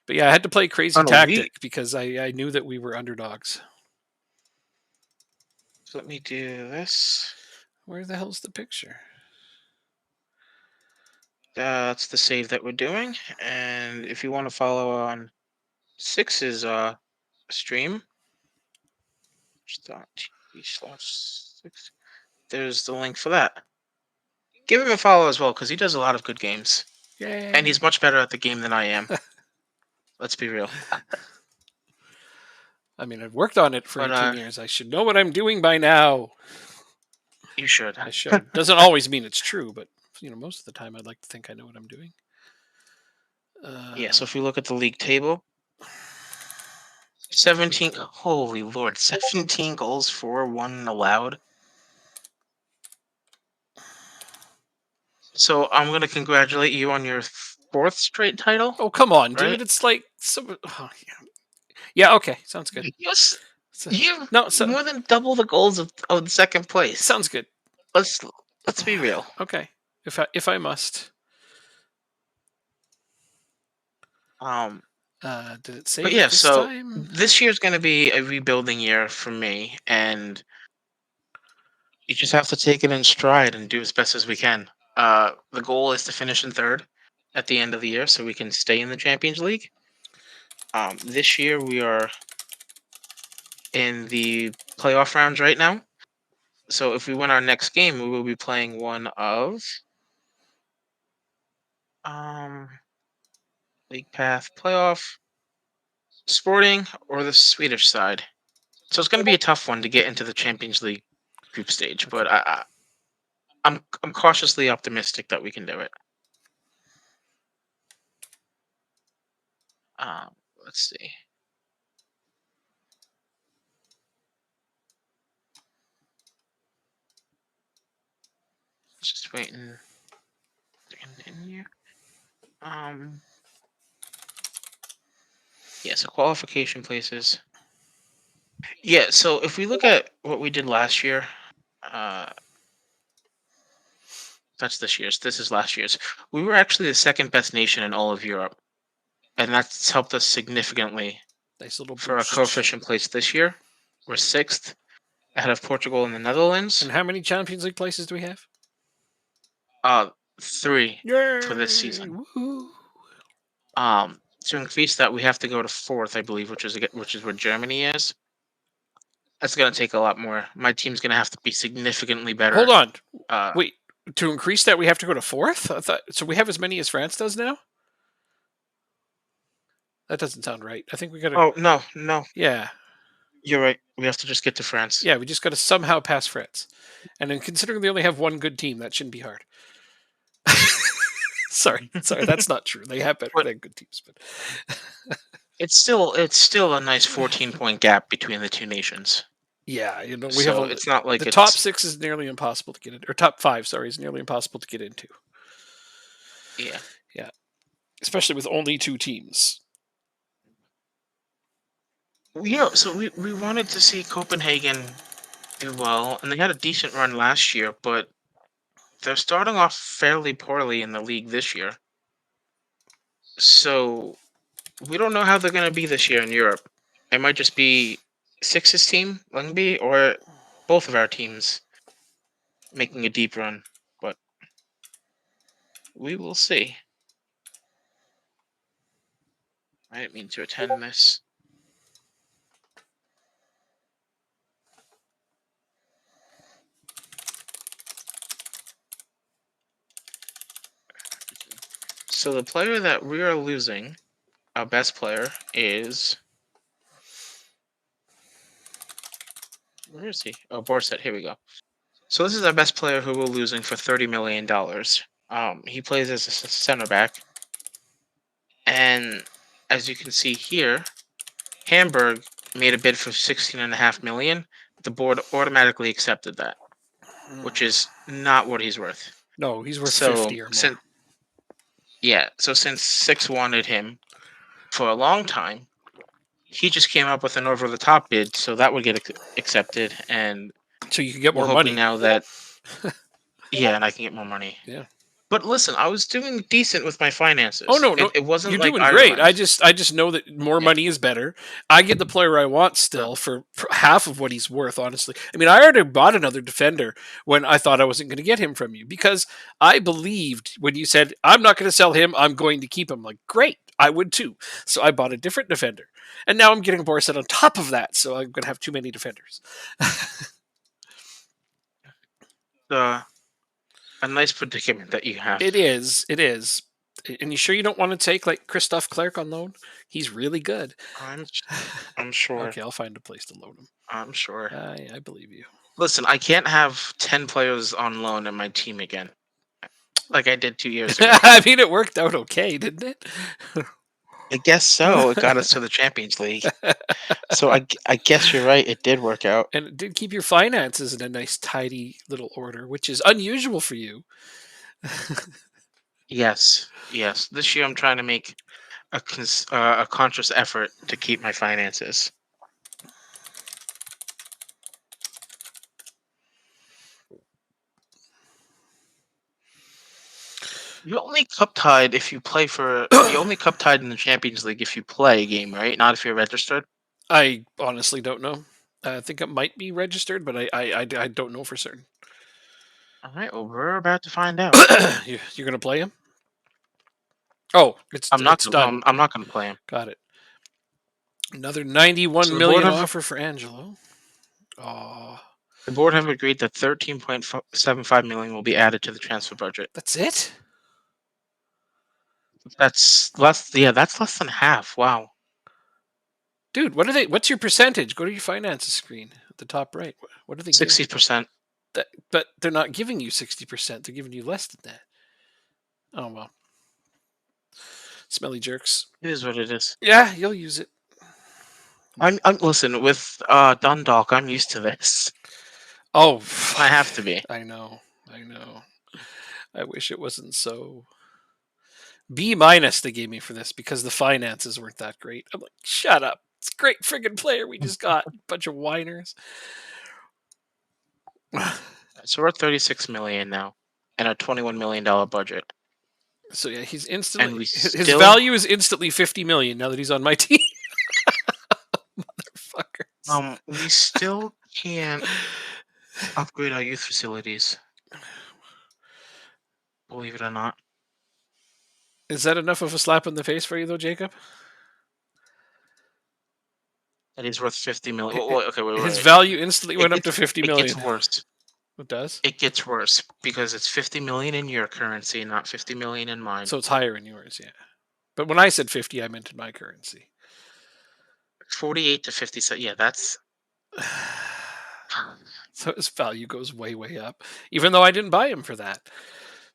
But yeah, I had to play crazy Oh no, we. tactic because I knew that we were underdogs. So let me do this. Where the hell's the picture? That's the save that we're doing. And if you want to follow on Six's stream, .tv/6, there's the link for that. Give him a follow as well because he does a lot of good games, Yeah. and he's much better at the game than I am. Let's be real. I mean, I've worked on it for But 18 years. I should know what I'm doing by now. you should. I should. Doesn't always mean it's true, but most of the time, I'd like to think I know what I'm doing. Yeah. So if you look at the league table, 17. Holy Lord, 17 goals for 1 allowed. So I'm gonna congratulate you on your 4th straight title. Oh, come on, Right? dude! It's like so. Oh, yeah. Yeah. Okay. Sounds good. Yes, So, you no. more than double the goals of the second place. Sounds good. Let's let's be real. Okay. If I must. Um, Did it but save yeah, this so time? this year's gonna be a rebuilding year for me, and you just have to take it in stride and do as best as we can. The goal is to finish in 3rd at the end of the year, so we can stay in the Champions League. This year we are in the playoff rounds right now. So if we win our next game, we will be playing one of um League Path playoff, Sporting, or the Swedish side. So it's going to be a tough one to get into the Champions League group stage, but Okay. I'm cautiously optimistic that we can do it. Um, let's see. Just waiting to continue. Yeah, so qualification places. Yeah, so if we look at what we did last year, uh, that's this year's. This is last year's. We were actually the second best nation in all of Europe, and that's helped us significantly Nice little for our boost. coefficient place this year. We're 6th, ahead of Portugal and the Netherlands. And how many Champions League places do we have? 3 for this Yay! season. Woohoo! To increase that, we have to go to fourth, I believe, which is where Germany is. That's gonna take a lot more. My team's gonna have to be significantly Hold better. on. Uh, Wait. To increase that, we have to go to fourth. I thought so. We have as many as France does now. That doesn't sound right. I think we got to. oh no, no, Yeah, you're right. We have to just get to France. yeah. We just got to somehow pass France. And then considering they only have one good team, that shouldn't be hard. Sorry, that's not true. They have better, But they have good teams, but it's still a nice 14-point gap between the two nations. yeah, we have So it's not like the top it's six is nearly impossible to get in, or top five, sorry, is nearly impossible to get into. yeah. Yeah, especially with only two teams. Yeah, so we wanted to see Copenhagen do well, and they had a decent run last year, but they're starting off fairly poorly in the league this year. So we don't know how they're going to be this year in Europe. It might just be Six's team, Lungby, or both of our teams making a deep run, but we will see. I didn't mean to attend this. So the player that we are losing, our best player, is where is he? Oh, Borset. Here we go. So this is our best player who we're losing for $30 million. He plays as a center back, and as you can see here, Hamburg made a bid for 16.5 million. The board automatically accepted that, which is not what he's worth. No, he's worth So 50 or more. since so since Six wanted him for a long time, he just came up with an over the top bid, so that would get accepted, and So you can get we're more hoping money. now that and I can get more money. Yeah. But listen, I was doing decent with my finances. Oh no, no, It wasn't you're like doing great. Ireland. I just know that more Yeah. money is better. I get the player I want Uh, still for half of what he's worth. Honestly, I mean, I already bought another defender when I thought I wasn't going to get him from you because I believed when you said I'm not going to sell him, I'm going to keep him. Like, great, I would too. So I bought a different defender, and now I'm getting Borset on top of that. So I'm going to have too many defenders. uh, a nice predicament that you have. It is. It is. And you sure you don't want to take like Christoph Clerc on loan? He's really good. I'm I'm sure. Okay, I'll find a place to loan him. I'm sure. I believe you. Listen, I can't have 10 players on loan in my team again, like I did 2 years ago. I mean, it worked out okay, didn't it? I guess so. It got us to the Champions League. So I guess you're right. It did work out. And it did keep your finances in a nice, tidy little order, which is unusual for you. Yes, yes. This year I'm trying to make a conscious effort to keep my finances. You only cup tied if you play for. You only cup tied in the Champions League if you play a game, right? Not if you're registered. I honestly don't know. I think it might be registered, but I don't know for certain. All right. Well, we're about to find out. You're going to play him? Oh, it's done. I'm not gonna play him. Got it. Another 91 So the board million have offer for Angelo. Oh, the board have agreed that 13.75 million will be added to the transfer budget. that's it? That's less. Yeah, that's less than half. Wow. Dude, what's your percentage? Go to your finances screen at the top right. What are they giving? 60%. But they're not giving you 60%. They're giving you less than that. Oh well. Smelly jerks. It is what it is. Yeah, you'll use it. I'm listen with Dundalk. I'm used to this. Oh, I have to be. I know. I know. I wish it wasn't so. B minus they gave me for this because the finances weren't that great. I'm like, shut up. It's a great friggin' player we just got. Bunch of whiners. So we're at 36 million now, and a $21 million budget, So yeah, he's and instantly we his still value is instantly 50 million now that he's on my team. Motherfuckers. we still can't upgrade our youth facilities. believe it or not. Is that enough of a slap in the face for you, though, Jacob? That he's worth 50 million. Hi- hi- Okay, wait, His wait. value instantly It went up to gets 50 it gets million. worse. It does. It gets worse because it's 50 million in your currency, not 50 million in mine. So it's higher in yours, yeah. But when I said 50, I meant in my currency. 48 to 50. So yeah, that's So his value goes way, way up, even though I didn't buy him for that.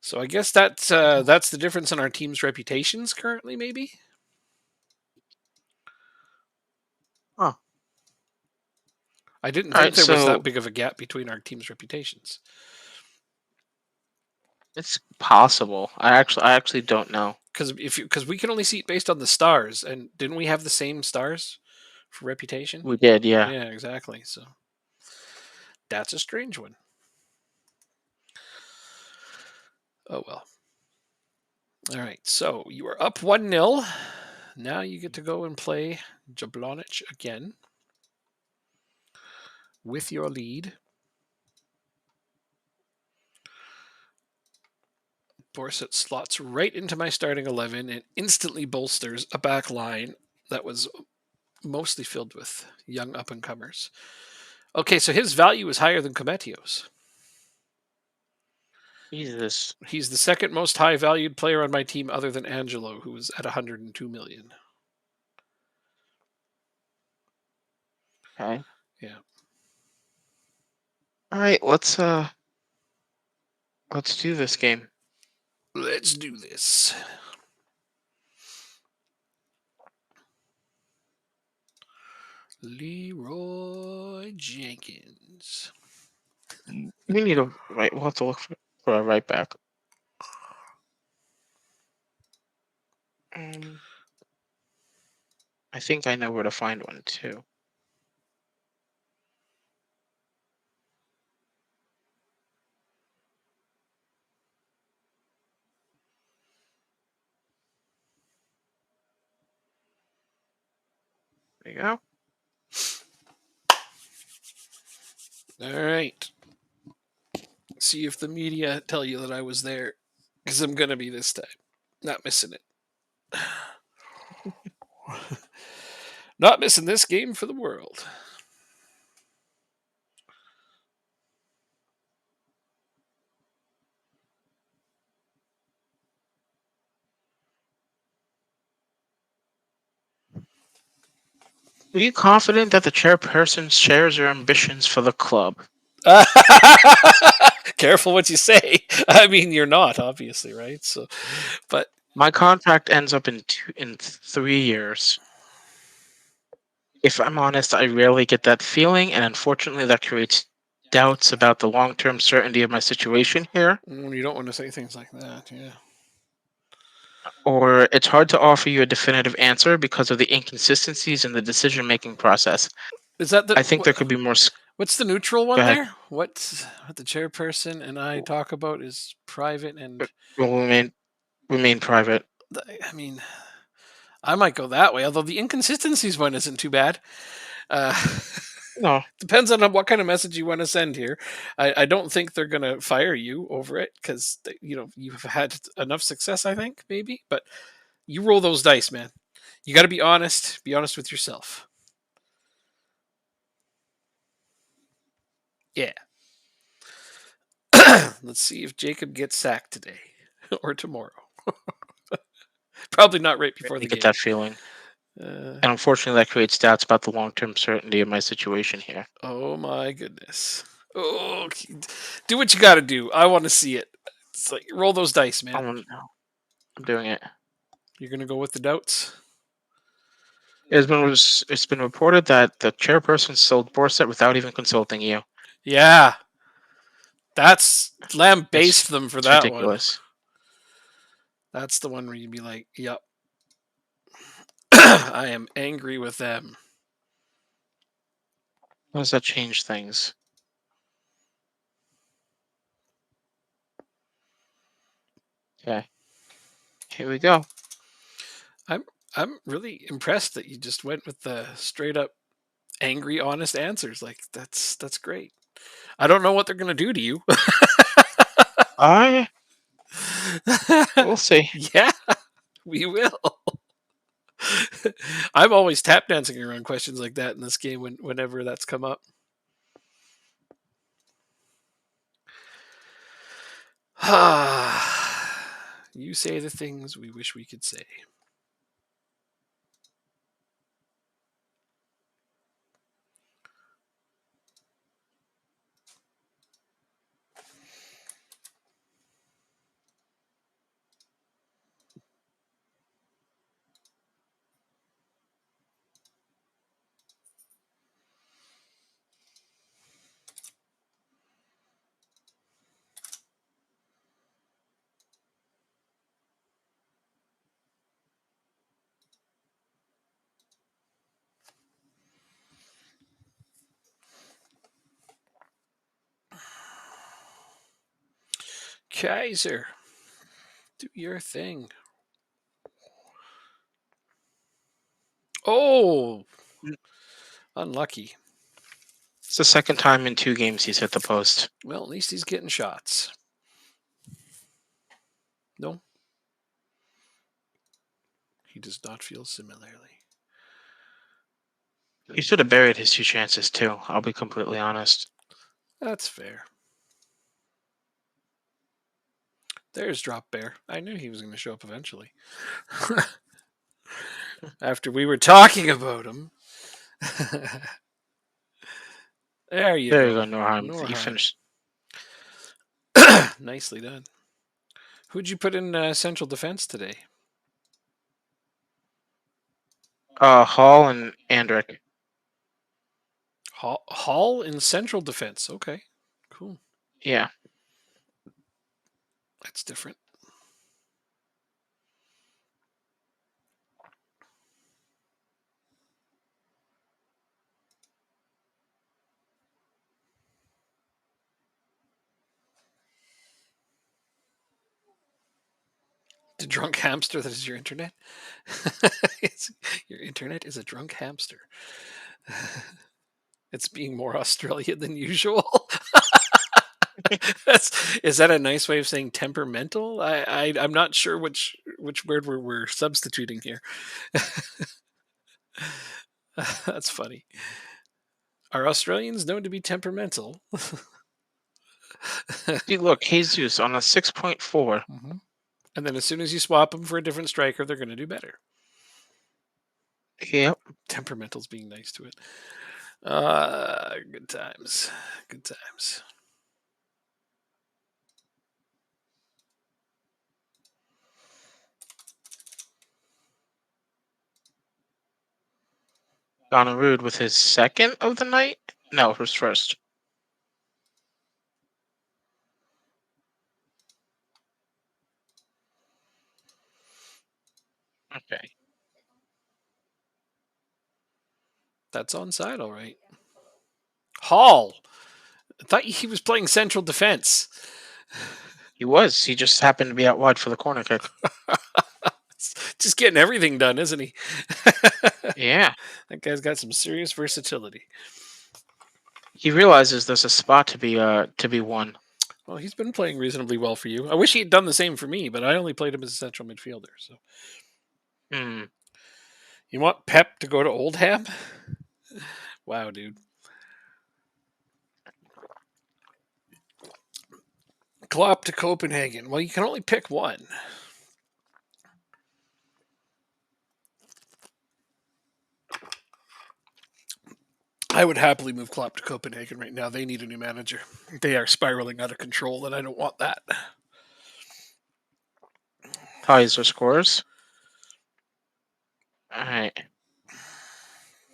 So I guess that's the difference in our team's reputations currently, maybe. huh. I didn't All think right. there was that So big of a gap between our team's reputations. it's possible. I actually don't know. Because we can only see it based on the stars, and didn't we have the same stars for reputation? We did, yeah. Yeah, exactly. So that's a strange one. Oh well. All right. So you are up 1-0. Now you get to go and play Jablonich again with your lead. Borset slots right into my starting 11 and instantly bolsters a back line that was mostly filled with young up and comers. Okay, so his value is higher than Kometio's. Jesus. He's the second most high valued player on my team other than Angelo, who was at 102 million. Okay. Yeah. All right. Let's do this game. Let's do this. Leroy Jenkins. We need a right. We'll have to look for a right back. Um, I think I know where to find one too. There you go. All right. See if the media tell you that I was there, because I'm gonna be this time. Not missing it. Not missing this game for the world. Are you confident that the chairperson shares your ambitions for the club? Careful what you say. I mean, you're not obviously, right? So, but My contract ends up in 3 years. If I'm honest, I rarely get that feeling, and unfortunately, that creates doubts about the long-term certainty of my situation here. you don't want to say things like that. Yeah. Or it's hard to offer you a definitive answer because of the inconsistencies in the decision-making process. Is that I think there could be more. what's the neutral Go one ahead. there? What the chairperson and I talk about is private, and Will remain private. I mean, I might go that way. Although the inconsistencies one isn't too bad. Uh, No, depends on what kind of message you want to send here. I don't think they're going to fire you over it because you've had enough success. I think maybe, but you roll those dice, man. You got to be honest. Be honest with yourself. Yeah. Let's see if Jacob gets sacked today or tomorrow. Probably not right before really the get game. that feeling. Uh, And unfortunately, that creates doubts about the long-term certainty of my situation here. oh my goodness. Oh, do what you got to do. I want to see it. It's like roll those dice, man. I'm doing it. You're gonna go with the doubts. It's been reported that the chairperson sold Borset without even consulting you. Yeah, that's Lamb It's based them for it's that one. ridiculous. That's the one where you'd be like, "Yep, I am angry with them." How does that change things? Okay, here we go. I'm I'm really impressed that you just went with the straight up angry, honest answers. Like that's great. I don't know what they're gonna do to you. I We'll see. Yeah, we will. I'm always tap dancing around questions like that in this game whenever that's come up. You say the things we wish we could say. Kaiser, do your thing. Oh, Mm. unlucky. It's the second time in 2 games he's hit the post. Well, at least he's getting shots. No, he does not feel similarly. He should have buried his 2 chances too. I'll be completely honest. That's fair. There's Drop Bear. I knew he was going to show up eventually. After we were talking about him. There you There you go. go, Norheim. You Norheim. finished. Nicely done. Who'd you put in central defense today? Hall and Andrick. Hall in central defense. Okay, cool. Yeah. That's different. The drunk hamster that is your internet? Your internet is a drunk hamster. It's being more Australian than usual. Is that a nice way of saying temperamental? I'm not sure which word we're substituting here. That's funny. Are Australians known to be temperamental? See, look, Jesus on a 6.4. Mm-hmm. And then as soon as you swap them for a different striker, they're going to do better. Yep. Temperamental's being nice to it. Good times. Good times. Gonarude with his second of the night? No, his first. Okay. That's onside, all right. Hall. I thought he was playing central defense. He was. He just happened to be out wide for the corner kick. Just getting everything done, isn't he? Yeah. That guy's got some serious versatility. He realizes there's a spot to be won. Well, he's been playing reasonably well for you. I wish he'd done the same for me, but I only played him as a central midfielder. So, Hmm. you want Pep to go to Oldham? Wow, dude. Klopp to Copenhagen. Well, you can only pick one. I would happily move Klopp to Copenhagen right now. They need a new manager. They are spiraling out of control, and I don't want that. Ties or scores. All right.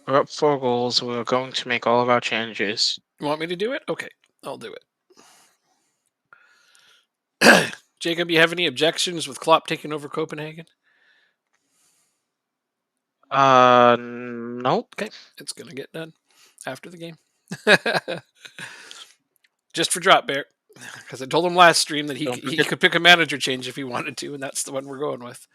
We're up 4 goals. We're going to make all of our changes. You want me to do it? Okay, I'll do it. Jacob, you have any objections with Klopp taking over Copenhagen? Nope. Okay, it's gonna get done after the game. Just for Drop Bear, because I told him last stream that he Don't he forget. could pick a manager change if he wanted to, and that's the one we're going with.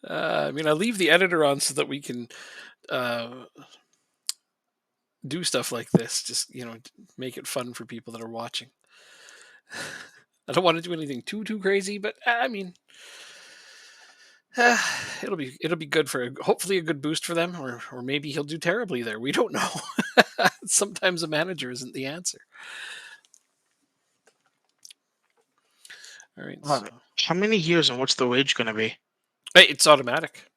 I mean, I leave the editor on so that we can uh, do stuff like this. Just make it fun for people that are watching. I don't want to do anything too crazy, but I mean, it'll be good for hopefully a good boost for them, or maybe he'll do terribly there. We don't know. Sometimes a manager isn't the answer. All right, so How many years and what's the wage going to be? hey, it's automatic.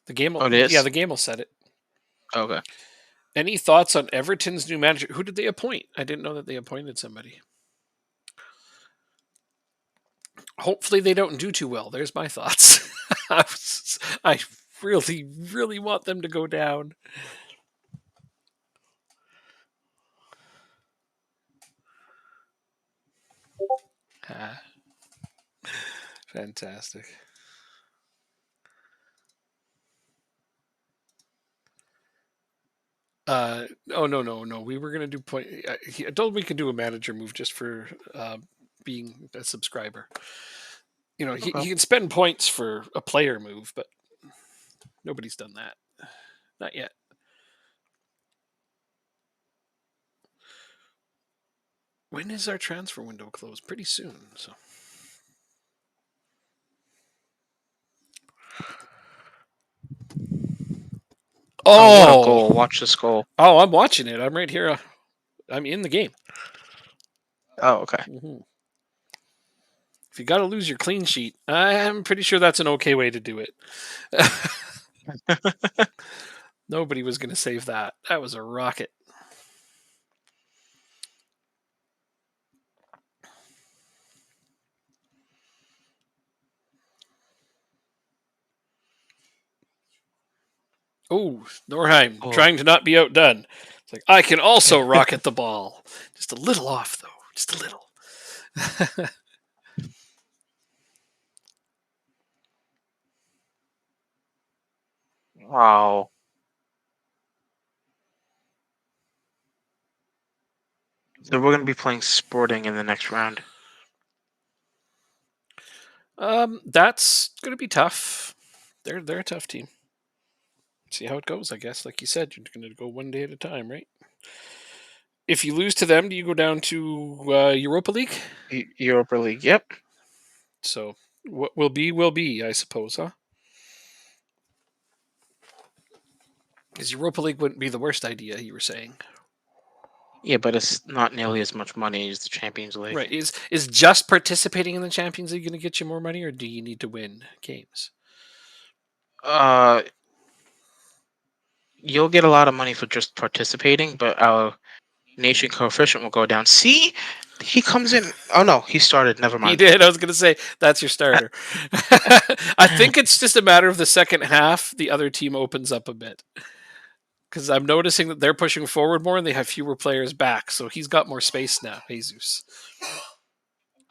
The game will, Oh, it yeah, is? the game will set it. Okay. Any thoughts on Everton's new manager? Who did they appoint? I didn't know that they appointed somebody. Hopefully they don't do too well. There's my thoughts. I really want them to go down. Ah, fantastic. Oh no. We were gonna do point. I told him we could do a manager move just for being a subscriber. Okay. He can spend points for a player move, but nobody's done that. Not yet. When is our transfer window closed? Pretty soon. So. Oh, what a Oh, goal. Watch this goal. oh! I'm watching it. I'm right here. I'm in the game. Oh, okay. Mm-hmm. If you got to lose your clean sheet, I'm pretty sure that's an okay way to do it. Nobody was going to save that. That was a rocket. Oh, Norheim Oh. trying to not be outdone. It's like, I can also rocket the ball. Just a little off, though. Just a little. Wow. So we're going to be playing Sporting in the next round. That's going to be tough. They're a tough team. See how it goes, I guess. Like you said, you're going to go one day at a time, right? If you lose to them, do you go down to Europa League? Europa League, yep. So what will be, I suppose, huh? Because Europa League wouldn't be the worst idea, you were saying. Yeah, but it's not nearly as much money as the Champions League. Right. Is just participating in the Champions League going to get you more money, or do you need to win games? Uh, you'll get a lot of money for just participating, but our nation coefficient will go down. See, he comes in. Oh no, he started. Never He mind. did. I was going to say that's your starter. I think it's just a matter of the second half. The other team opens up a bit because I'm noticing that they're pushing forward more and they have fewer players back. So he's got more space now, Jesus.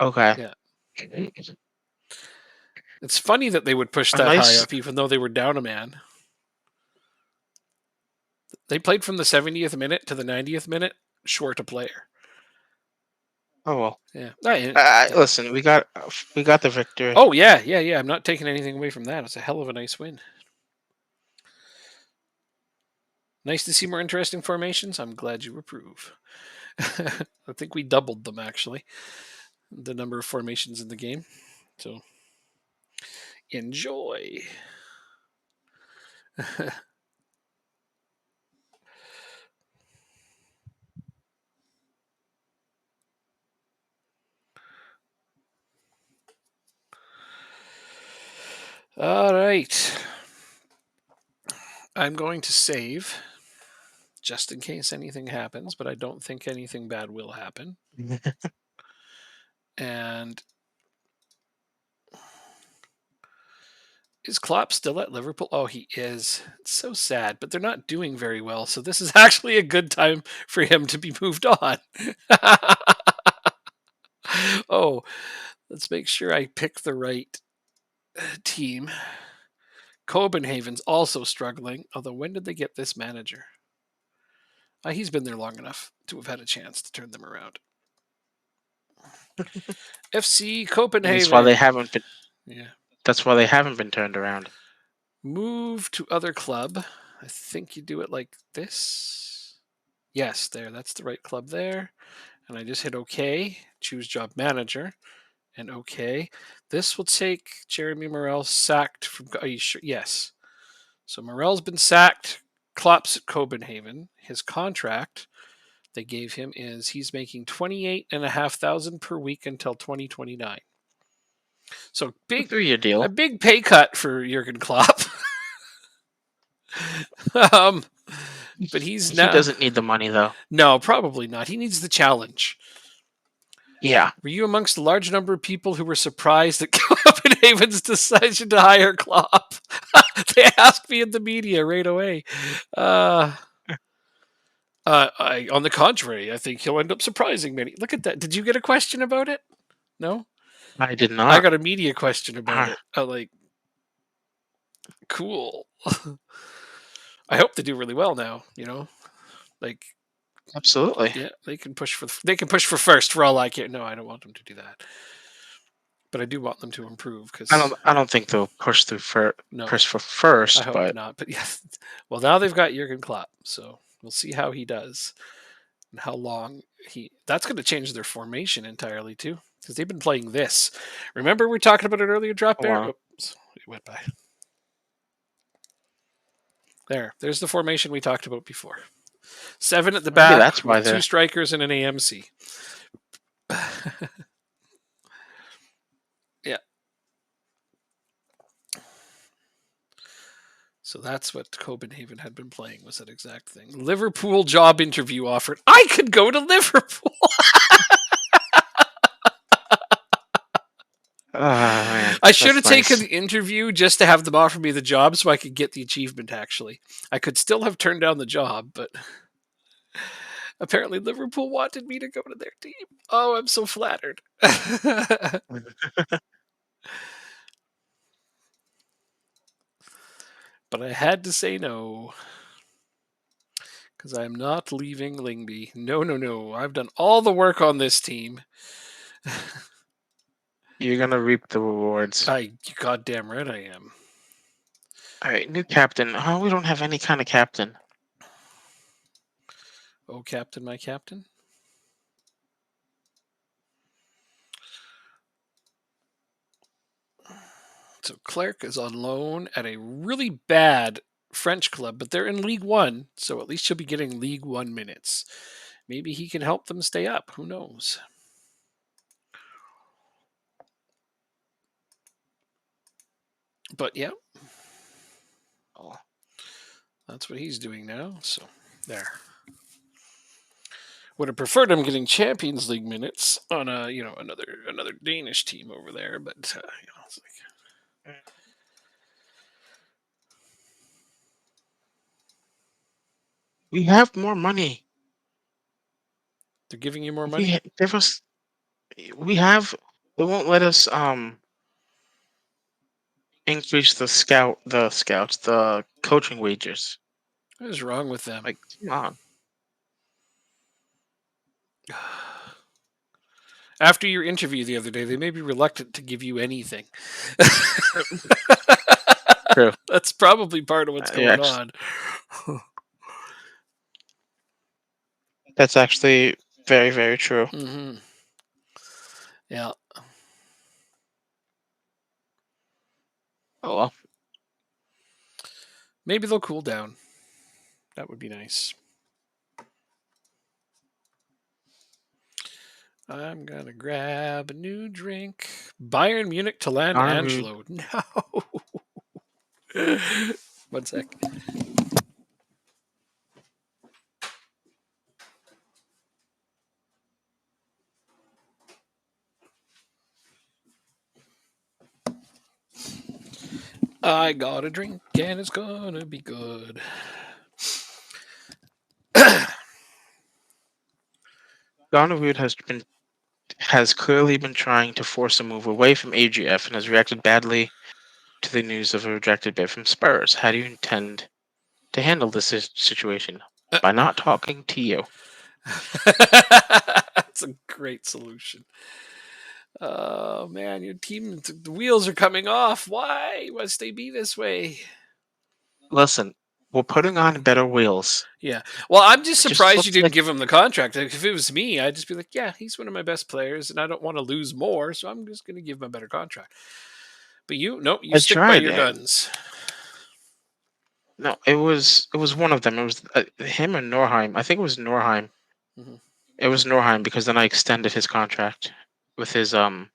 Okay. Yeah. It's funny that they would push A that high nice. up, even though they were down a man. They played from the 70th minute to the 90th minute, short a player. Oh well. Yeah. Listen, we got the victory. Oh yeah. I'm not taking anything away from that. It's a hell of a nice win. Nice to see more interesting formations. I'm glad you approve. I think we doubled them actually, the number of formations in the game. So enjoy. All right. I'm going to save just in case anything happens, but I don't think anything bad will happen. And is Klopp still at Liverpool? Oh, he is. It's so sad, but they're not doing very well. So this is actually a good time for him to be moved on. Oh, let's make sure I pick the right team. Copenhagen's also struggling. Although, when did they get this manager? He's been there long enough to have had a chance to turn them around. FC That's why they Copenhagen. haven't been. Yeah. That's why they haven't been turned around. Move to other club. I think you do it like this. Yes, there. That's the right club there. And I just hit OK. Choose job manager. And OK. This will take Jeremy Morel sacked from. Are you sure? Yes. So Morel's been sacked. Klopp's at Copenhagen. His contract they gave him is he's making 28,500 per week until 2029. So A 3-year a deal. big pay cut for Jurgen Klopp. um, but he's He now doesn't need the money though. no, probably not. He needs the challenge. Yeah. Were you amongst the large number of people who were surprised at Copenhagen's decision to hire Klopp? They asked me in the media right away. On the contrary, I think he'll end up surprising many. Look at that. Did you get a question about it? No, I did I not. got a media question about Uh, it. Like, cool. I hope they do really well now. Like, Absolutely. yeah, they can push for first for all I care. No, I don't want them to do that, but I do want them to improve because I don't think they'll no, push for I first, hope but not. But yes, well now they've got Jurgen Klopp, so we'll see how he does and how long he. That's going to change their formation entirely too because they've been playing this. Remember we were talking about it earlier, Drop Bear. well, Oops, it went by. There's the formation we talked about before. 7 at the maybe back that's why with 2 they're strikers and an AMC. Yeah. So that's what Copenhagen had been playing was that exact thing. Liverpool job interview offered. I could go to Liverpool. man, I should have that's taken nice. the interview just to have them offer me the job so I could get the achievement, actually. I could still have turned down the job, but apparently Liverpool wanted me to go to their team. Oh, I'm so flattered. But I had to say no because I'm not leaving Lingby. No, no, no. I've done all the work on this team. You're gonna reap the rewards. You goddamn right I am. All right, new captain. Oh, we don't have any kind of captain. Oh, Captain, my Captain. So Clerc is on loan at a really bad French club, but they're in League One, so at least he'll be getting League One minutes. Maybe he can help them stay up. Who knows? But yeah, Oh, that's what he's doing now. So there. Would have preferred him getting Champions League minutes on another Danish team over there, but it's like we have more money. they're giving you more If money. give us, we have. They won't let us increase the coaching wages. What is wrong with them? Like, come on. After your interview the other day, they may be reluctant to give you anything. True. That's probably part of what's Yeah, going on. that's actually very, very true. Hmm. Yeah. Oh well. Maybe they'll cool down. That would be nice. I'm gonna grab a new drink. Bayern Munich to land Darn. Angelo. No. 1 sec. I got a drink and it's gonna be good. Garnerwood has clearly been trying to force a move away from AGF and has reacted badly to the news of a rejected bid from Spurs. How do you intend to handle this situation? By not talking to you. That's a great solution. Oh man, your team, the wheels are coming off. Why must they be this way? Listen, We're putting on better wheels. Yeah. Well, I'm just It just surprised you looks didn't like give him the contract. Like, if it was me, I'd just be like, yeah, he's one of my best players, and I don't want to lose more, so I'm just going to give him a better contract. But you, nope, you I stick by tried. your guns. No, it was one of them. It was him or Norheim. I think it was Norheim. Mhm. It was Norheim because then I extended his contract with his Mhm.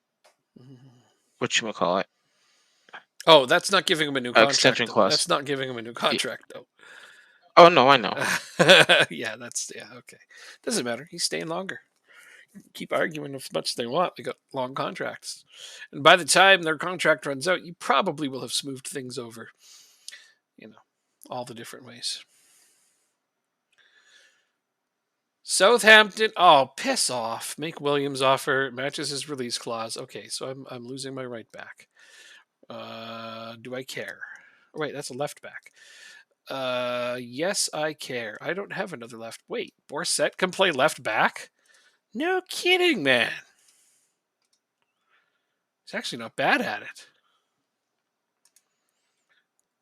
what you call it, Oh, that's not giving him a new contract, extension though. clause. That's not giving him a new Y- contract, though. Oh no, I know. Yeah, okay. Doesn't matter. He's staying longer. Keep arguing as much as they want. They got long contracts, and by the time their contract runs out, you probably will have smoothed things over. You know, all the different ways. Southampton. Oh, piss off! Make Williams offer matches his release clause. Okay, so I'm losing my right back. Do I care? Oh, wait, that's a left back. Yes, I care. I don't have another left. Wait, Borset can play left back? No kidding, man. He's actually not bad at it.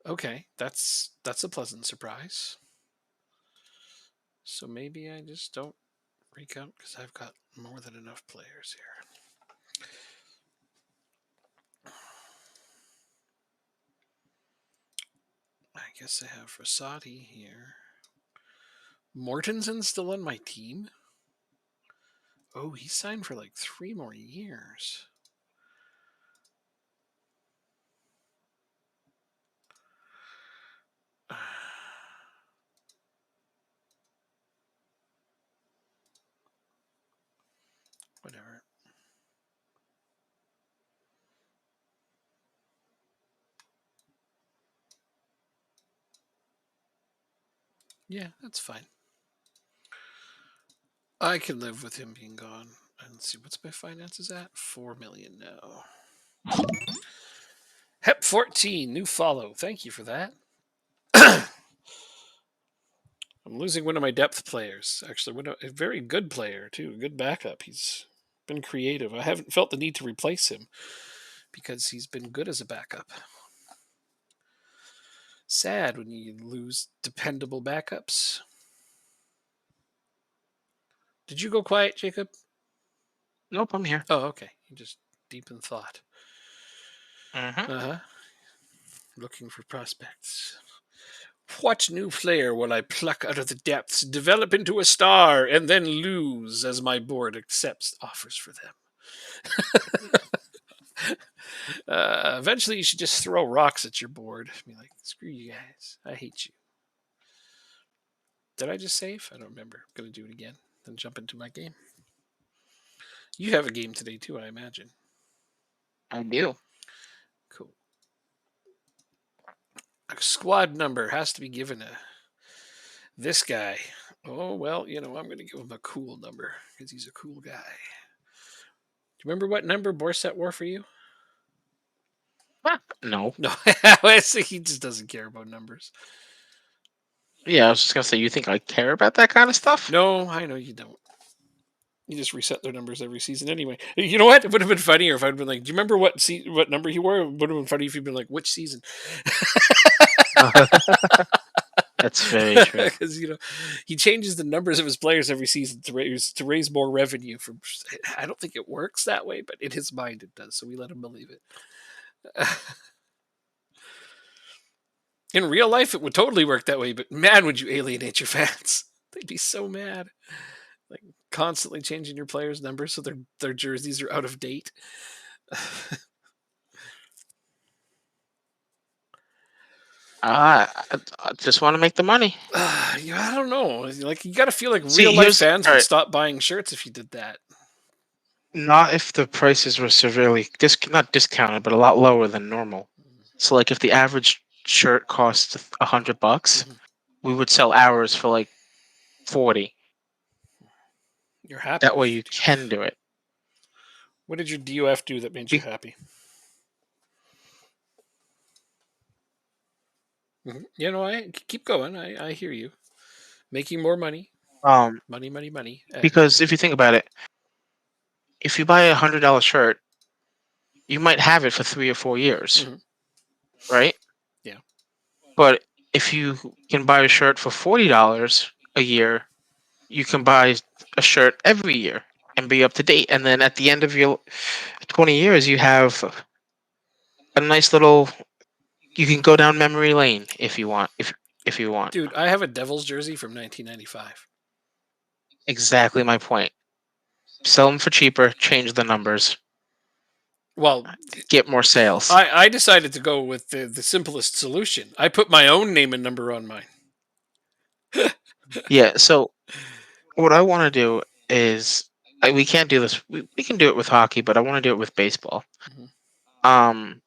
Okay, that's a pleasant surprise. So maybe I just don't freak out because I've got more than enough players here. I guess I have Rosati here. Mortensen's still on my team? Oh, he signed for like 3 more years. Whatever. Yeah, that's fine. I can live with him being gone. And let's see, what's my finances at? 4 million now. Hep 14, new follow. Thank you for that. I'm losing one of my depth players. Actually, a very good player too. A good backup. He's been creative. I haven't felt the need to replace him because he's been good as a backup. Sad when you lose dependable backups. Did you go quiet, Jacob? Nope, I'm here. Oh, okay. You just deep in thought. Hmm. Uh huh. Looking for prospects. What new player will I pluck out of the depths, develop into a star, and then lose as my board accepts offers for them? Eventually, you should just throw rocks at your board. Be like, screw you guys. I hate you. Did I just save? I don't remember. I'm going to do it again. Then jump into my game. You have a game today, too, I imagine. I do. Cool. A squad number has to be given to this guy. Oh, well, I'm going to give him a cool number because he's a cool guy. Do you remember what number Borset wore for you? No. No, he just doesn't care about numbers. Yeah, I was just gonna say, you think I care about that kind of stuff? No, I know you don't. You just reset their numbers every season anyway. You know what? It would have been funnier if I'd been like, "Do you remember what number he wore?" It would have been funny if you'd been like, "Which season?" That's very true. Because he changes the numbers of his players every season to raise more revenue. From I don't think it works that way, but in his mind it does. So we let him believe it. In real life, it would totally work that way, but man, would you alienate your fans? They'd be so mad. Like constantly changing your players' numbers so their jerseys are out of date. I just want to make the money. Yeah, I don't know. Like you got to feel like real See, life here's fans all would right. stop buying shirts if you did that. Not if the prices were severely not discounted, but a lot lower than normal. So, like, if the average shirt costs $100, Mhm. we would sell ours for like 40. You're happy That way, if you you do. can do it. What did your DOF do that made you Be- happy? I keep going. I hear you. Making more money, Um, money, money, money. because if you think about it, if you buy $100 shirt, you might have it for 3 or 4 years, Mhm. right? Yeah. But if you can buy a shirt for $40 a year, you can buy a shirt every year and be up to date. And then at the end of your 20 years, you have a nice little. You can go down memory lane if you want. If you want. Dude, I have a Devils jersey from 1995. Exactly my point. Sell them for cheaper. Change the numbers. Well, Get more sales. I decided to go with the simplest solution. I put my own name and number on mine. Yeah. So what I want to do is we can't do this. We can do it with hockey, but I want to do it with baseball. Mhm. Um,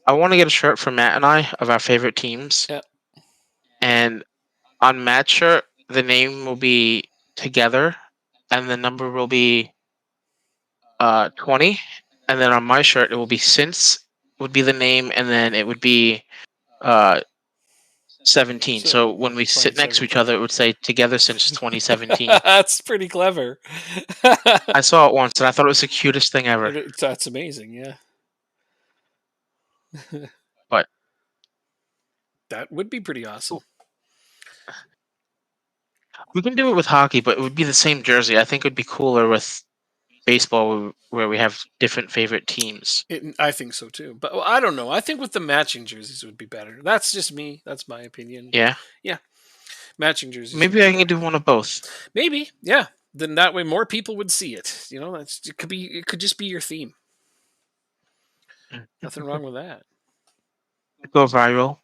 I want to get a shirt for Matt and I of our favorite teams, Yeah. and on Matt's shirt, the name will be together, and the number will be 20, and then on my shirt it will be since would be the name, and then it would be uh 17. So So when we sit next to each 2017. other, it would say together since 2017. That's pretty clever. I saw it once and I thought it was the cutest thing ever. That's amazing. Yeah. But That would be pretty awesome. we can do it with hockey, but it would be the same jersey. I think it would be cooler with baseball where we have different favorite teams. I think so too. But well, I don't know. I think with the matching jerseys would be better. That's just me. That's my opinion. Yeah. Yeah. Matching jerseys would Maybe be I can better. do one of both. Maybe. Yeah. Then that way more people would see it. You know, it could just be your theme. Nothing wrong with that. Go viral.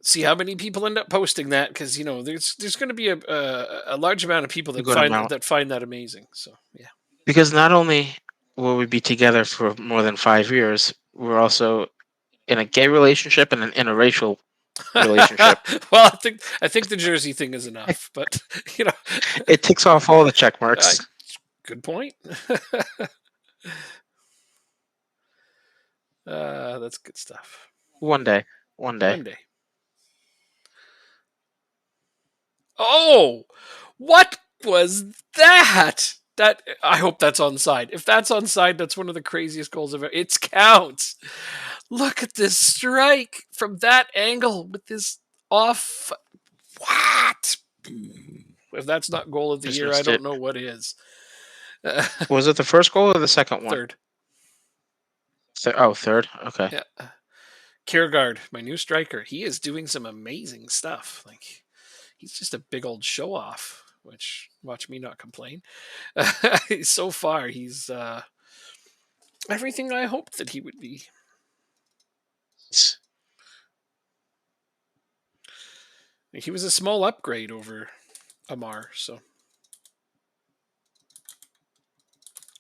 See how many people end up posting that, because there's going to be a large amount of people A that good amount. find that amazing. So yeah. Because not only will we be together for more than 5 years, we're also in a gay relationship and an interracial relationship. Well, I think the jersey thing is enough, but you know, It ticks off all the check uh, marks. good point. That's good stuff. One day. One day. One day. Oh, what was that? That I hope that's onside. If that's onside, that's one of the craziest goals I've ever. It counts. Look at this strike from that angle with this off. What? If that's not goal of the Just year, I missed don't it. know what is. Was it the first goal or the second one? Third. Oh, third. Okay. Yeah. Kiergaard, my new striker, he is doing some amazing stuff. Like he's just a big old show off. Which watch me not complain. So far, he's everything I hoped that he would be. He was a small upgrade over Amar, so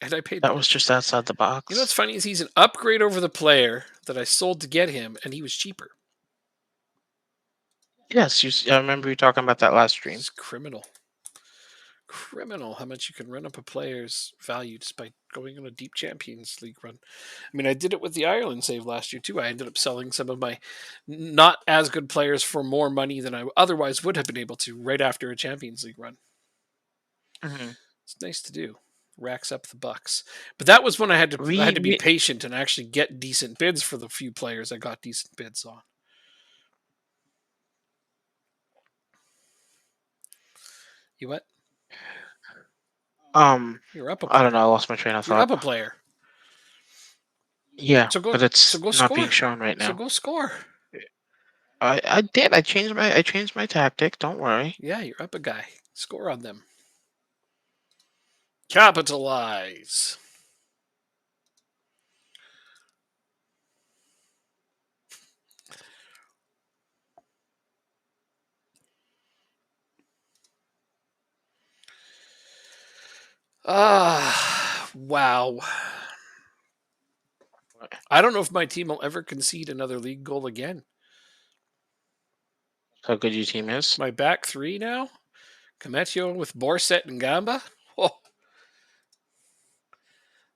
and I paid That more was for him. just outside the You know what's box. funny is he's an upgrade over the player that I sold to get him, and he was cheaper. Yes, I remember you talking about that last stream. It's criminal. Criminal how much you can run up a player's value just by going on a deep Champions League run. I mean, I did it with the Ireland save last year too. I ended up selling some of my not as good players for more money than I otherwise would have been able to right after a Champions League run. Hmm. It's nice to do. Racks up the bucks. But that was when I had to be We patient and actually get decent bids for the few players I got decent bids on. You what? You're up a I don't player. know. I lost my train of You're thought. up a player. Yeah, So go but so it's go not being score. shown right So now. go score. I did. I changed my tactic. Don't worry. Yeah, you're up a guy. Score on them. Capitalize. Wow. I don't know if my team will ever concede another league goal again. How good your team is. My back three now? Cometio with Borset and Gamba? Oh,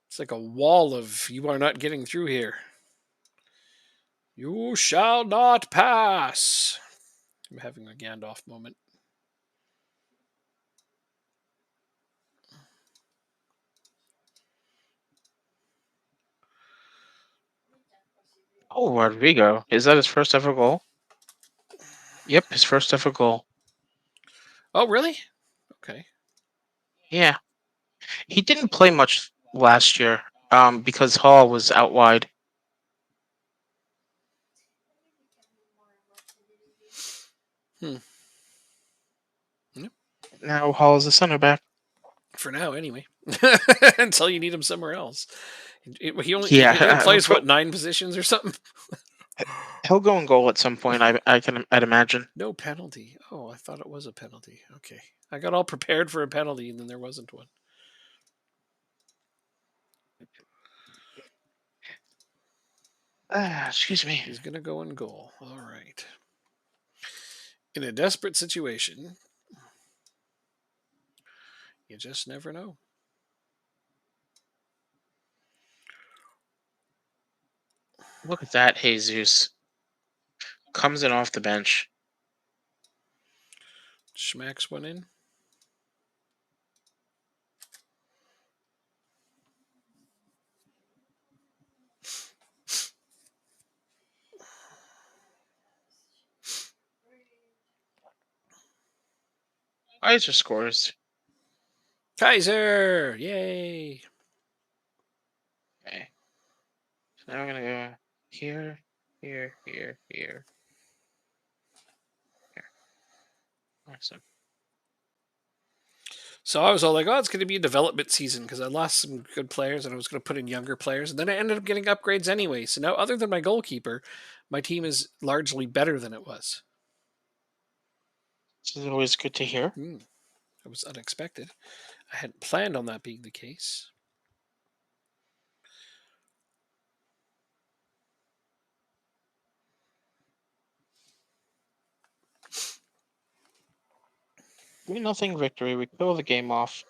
it's like a wall of you are not getting through here. You shall not pass. I'm having a Gandalf moment. Oh, Rodrigo. Is that his first ever goal? Yep, his first ever goal. Oh, really? Okay. Yeah, he didn't play much last year. Because Hall was out wide. Hmm. Yep. Now Hall is a center back. For now, anyway. Until you need him somewhere else. He only Yeah, plays what, 9 positions or something. he'll go and goal at some point. I'd imagine. No penalty. Oh, I thought it was a penalty. Okay, I got all prepared for a penalty, and then there wasn't one. Excuse me. He's gonna go in goal. All right. In a desperate situation, you just never know. Look at that, Jesus comes in off the bench. Smacks one in. Kaiser scores. Kaiser! Yay! Okay, so now we're gonna go here, here, here, here, here. Awesome. So I was all like, "Oh, it's going to be a development season because I lost some good players and I was going to put in younger players." And then I ended up getting upgrades anyway. So now, other than my goalkeeper, my team is largely better than it was. This is always good to hear. Hmm, it was unexpected. I hadn't planned on that being the case. Nothing victory. We kill the game off.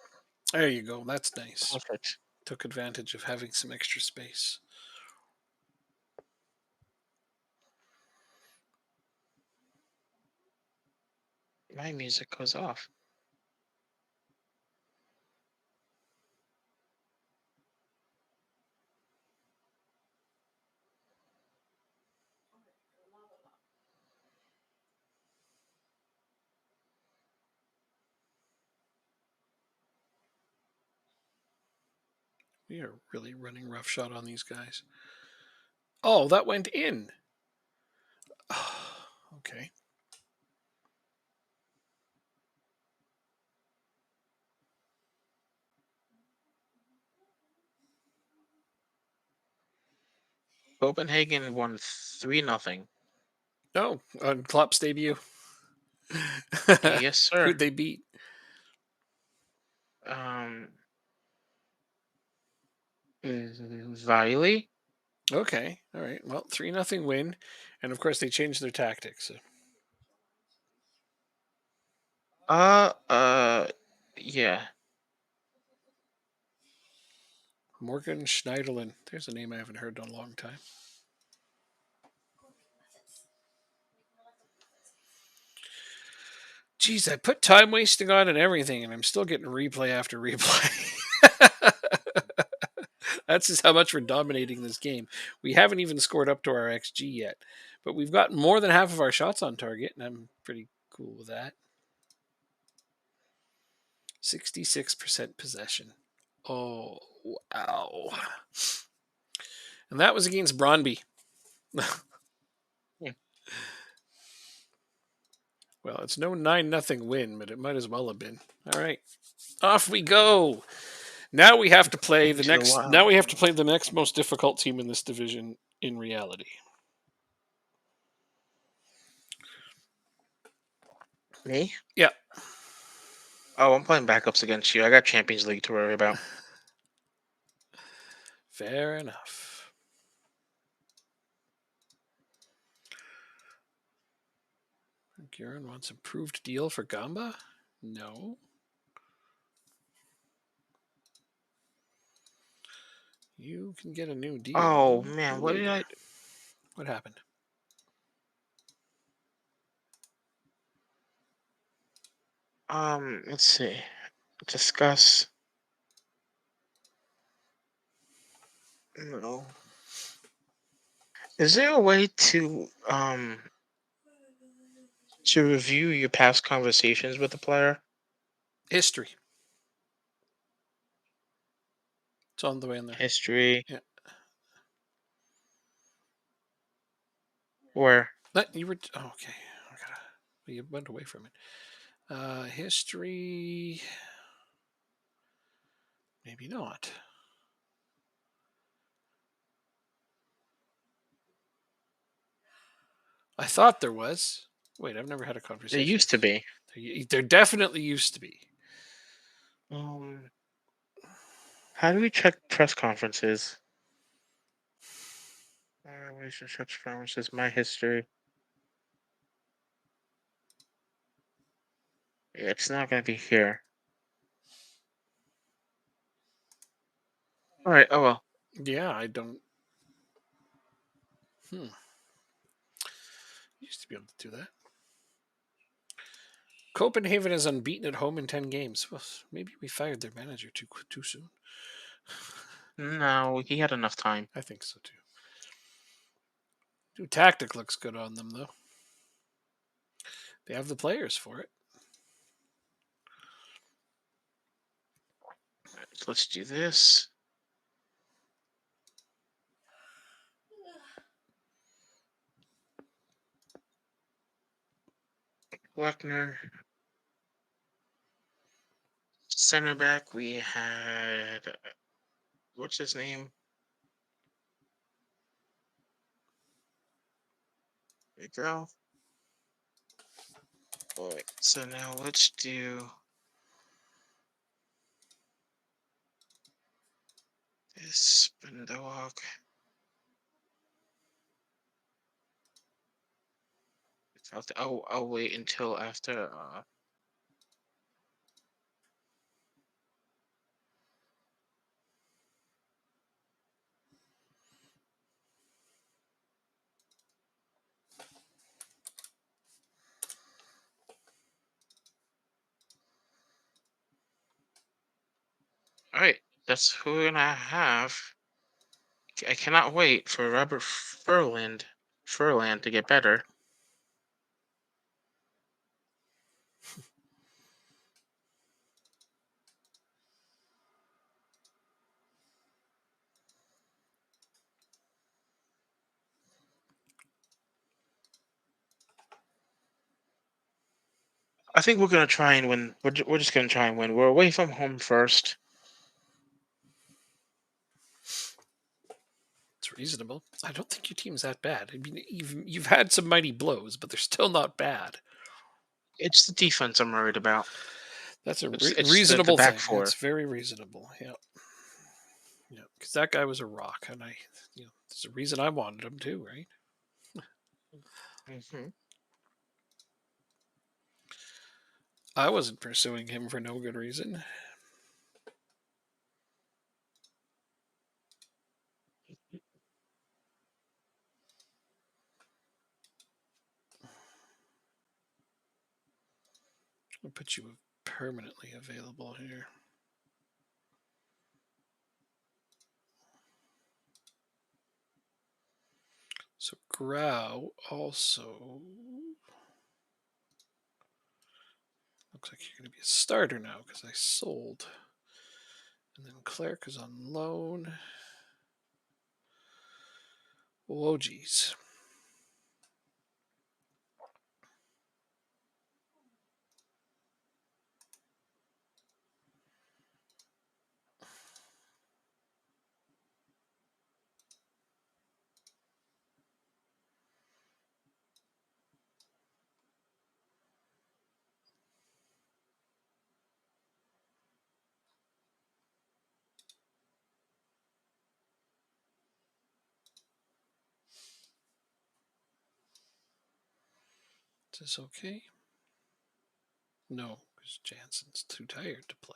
There you go. That's nice. Perfect. Took advantage of having some extra space. My music goes off. We are really running roughshod on these guys. Oh, that went in. Okay. Copenhagen won 3-0. Oh, on Klopp's debut. Yes, sir. Who'd they beat? Um, Viley. Okay. All right. Well, 3-0 win. And of course, they changed their tactics. So Uh, uh, yeah. Morgan Schneiderlin. There's a name I haven't heard in a long time. Geez, I put time wasting on and everything, and I'm still getting replay after replay. That's just how much we're dominating this game. We haven't even scored up to our XG yet, but we've got more than half of our shots on target, and I'm pretty cool with that. 66% possession. Oh, wow. And that was against Brondby. Hmm. Well, it's no 9-0 win, but it might as well have been. All right. Off we go. Now we have to play the Into the next now wild. we have to play the next most difficult team in this division in reality. Me? Yeah. Oh, I'm playing backups against you. I got Champions League to worry about. Fair enough. Garen wants improved deal for Gamba? No. You can get a new Oh deal man, what did later. I? What happened? Let's see. Discuss. No. Is there a way to To review your past conversations with the player. History. It's on the way in there. History. Yeah. Where? You were okay. You went away from it. History. Maybe not. I thought there was. Wait, I've never had a There conversation. used to be. There definitely used to be. Um, how do we check press conferences? Relationships, conferences, my history. Yeah, it's not gonna be here. All right. Oh well. Yeah, I don't. Used to be able to do that. Copenhagen is unbeaten at home in 10 games. Well, maybe we fired their manager too soon. No, he had enough time. I think so too. New tactic looks good on them though. They have the players for it. So let's do this. Wagner. Center back, we had what's his name? There you go. Boy. So now let's do this Spindog. I'll wait until after. All right, that's who we're gonna have. I cannot wait for Robert Furland to get better. I think we're gonna try and win. We're just gonna try and win. We're away from home first. It's reasonable. I don't think your team's that bad. I mean, you've had some mighty blows, but they're still not bad. It's the defense I'm worried about. That's a It's the reasonable back thing. four. That's very reasonable. Yeah. Yeah. Because that guy was a rock, and there's a reason I wanted him too, right? Hmm. I wasn't pursuing him for no good reason. I'll put you permanently available here. So Grau also looks like you're going to be a starter now because I sold. And then Clerc is on loan. Oh, geez. Is this okay? No, because Jansen's too tired to play.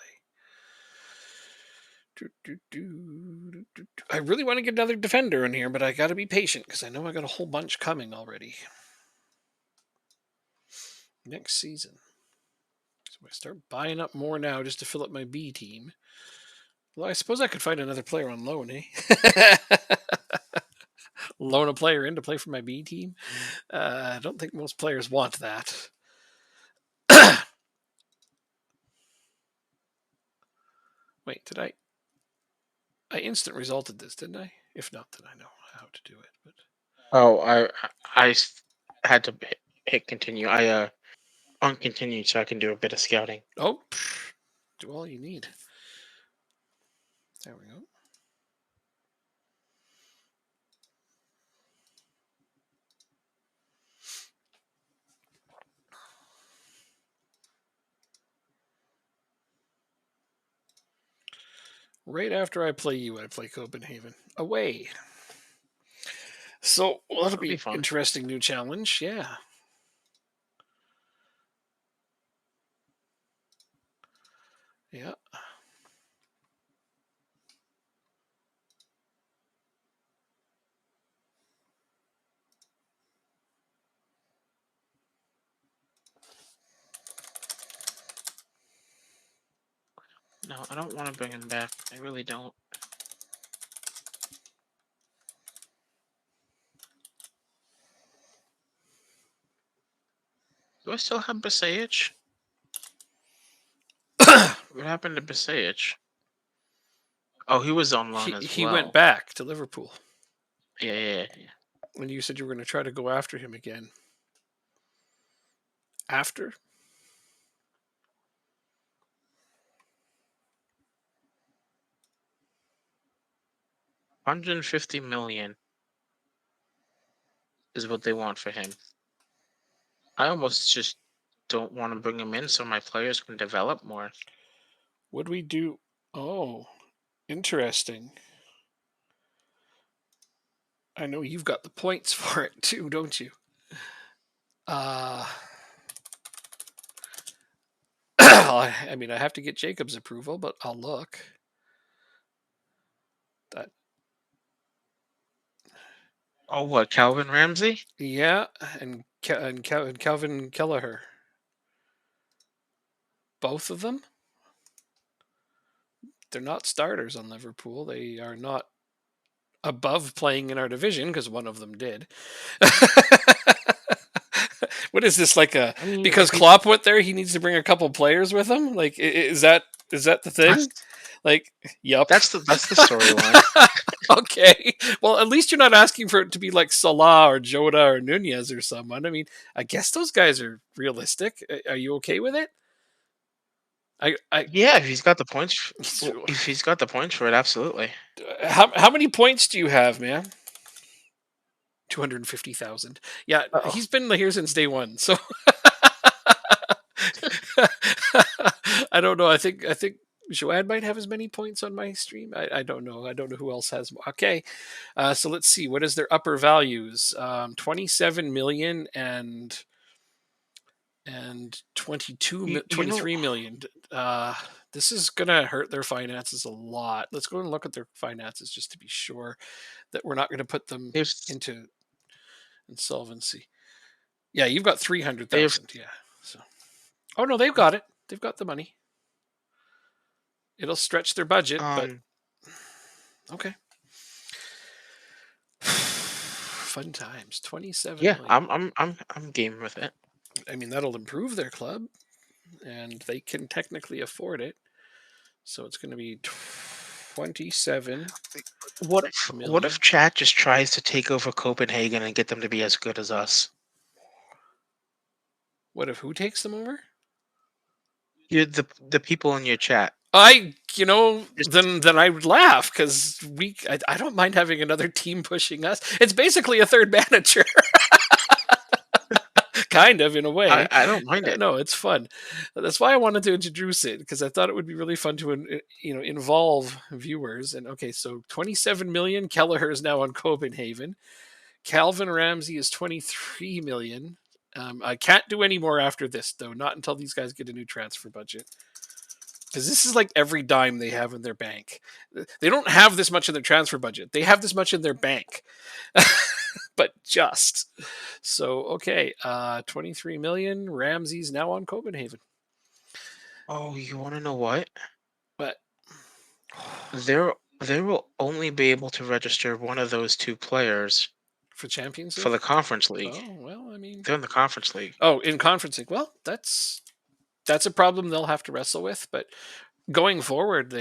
I really want to get another defender in here, but I got to be patient because I know I got a whole bunch coming already next season. So I start buying up more now just to fill up my B team. Well, I suppose I could find another player on loan, eh? Loan a player in to play for my B team. I don't think most players want that. Wait, did I instant resulted this, didn't I? If not, then I know how to do it. But Oh, had to hit continue. I uncontinued so I can do a bit of scouting. oh, do all you need. There we go. Right after I play you, I play Copenhagen away. So well, that'll That'll be be fun. interesting new challenge. Yeah. Yeah. No, I don't want to bring him back. I really don't. Do I still have Basage? What happened to Basage? Oh, he was on loan as He went well. back to Liverpool. Yeah. And you said you were going to try to go after him again. After? 150 million is what they want for him. I almost just don't want to bring him in so my players can develop more. Would we do? Oh, interesting. I know you've got the points for it too, don't you? I mean, I have to get Jacob's approval, but I'll look. That Oh, what, Calvin Ramsey? yeah, and Calvin Kelleher, both of them. They're not starters on Liverpool. They are not above playing in our division because one of them did. What is this like a I mean, because if he Klopp went there, he needs to bring a couple players with him? Like is that the that's thing? Like, yup. that's the storyline. Okay. Well, at least you're not asking for it to be like Salah or Jota or Nunez or someone. I mean, I guess those guys are realistic. Are you okay with it? I Yeah, if he's got the points, if he's got the points for it, absolutely. how many points do you have, man? 250,000. Yeah, Oh, he's been here since day one. So I don't know. I think Joanne might have as many points on my stream. I don't know. I don't know who else has more. Okay, so let's see. What is their upper values? 27 million and you, you know, 23 million. This is gonna hurt their finances a lot. Let's go and look at their finances just to be sure that we're not going to put them they've into insolvency. Yeah, you've got three hundred they've thousand. Yeah. So, oh no, they've got it. They've got the money. It'll stretch their budget, but um okay. Fun times. 27 yeah, million. I'm game with it. I mean, that'll improve their club, and they can technically afford it. So it's going to be 27 What million. if chat just tries to take over Copenhagen and get them to be as good as us? What if who takes them over? You the people in your chat. Just Then I would laugh because I don't mind having another team pushing us. It's basically a third manager, kind of in a way. I don't mind it. No, it's fun. That's why I wanted to introduce it because I thought it would be really fun to involve viewers. And okay, so 27 million. Kelleher is now on Copenhagen. Calvin Ramsey is 23 million. I can't do any more after this though. Not until these guys get a new transfer budget. Because this is like every dime they have in their bank. They don't have this much in their transfer budget. They have this much in their bank, but just so okay. 23 million. Ramsey's now on Copenhagen, Oh, you want to know what? but They will only be able to register one of those two players for Champions for League. the conference league. Oh well, I mean, They're in the conference league. oh, in Conference League. Well, that's a problem they'll have to wrestle with, but going forward,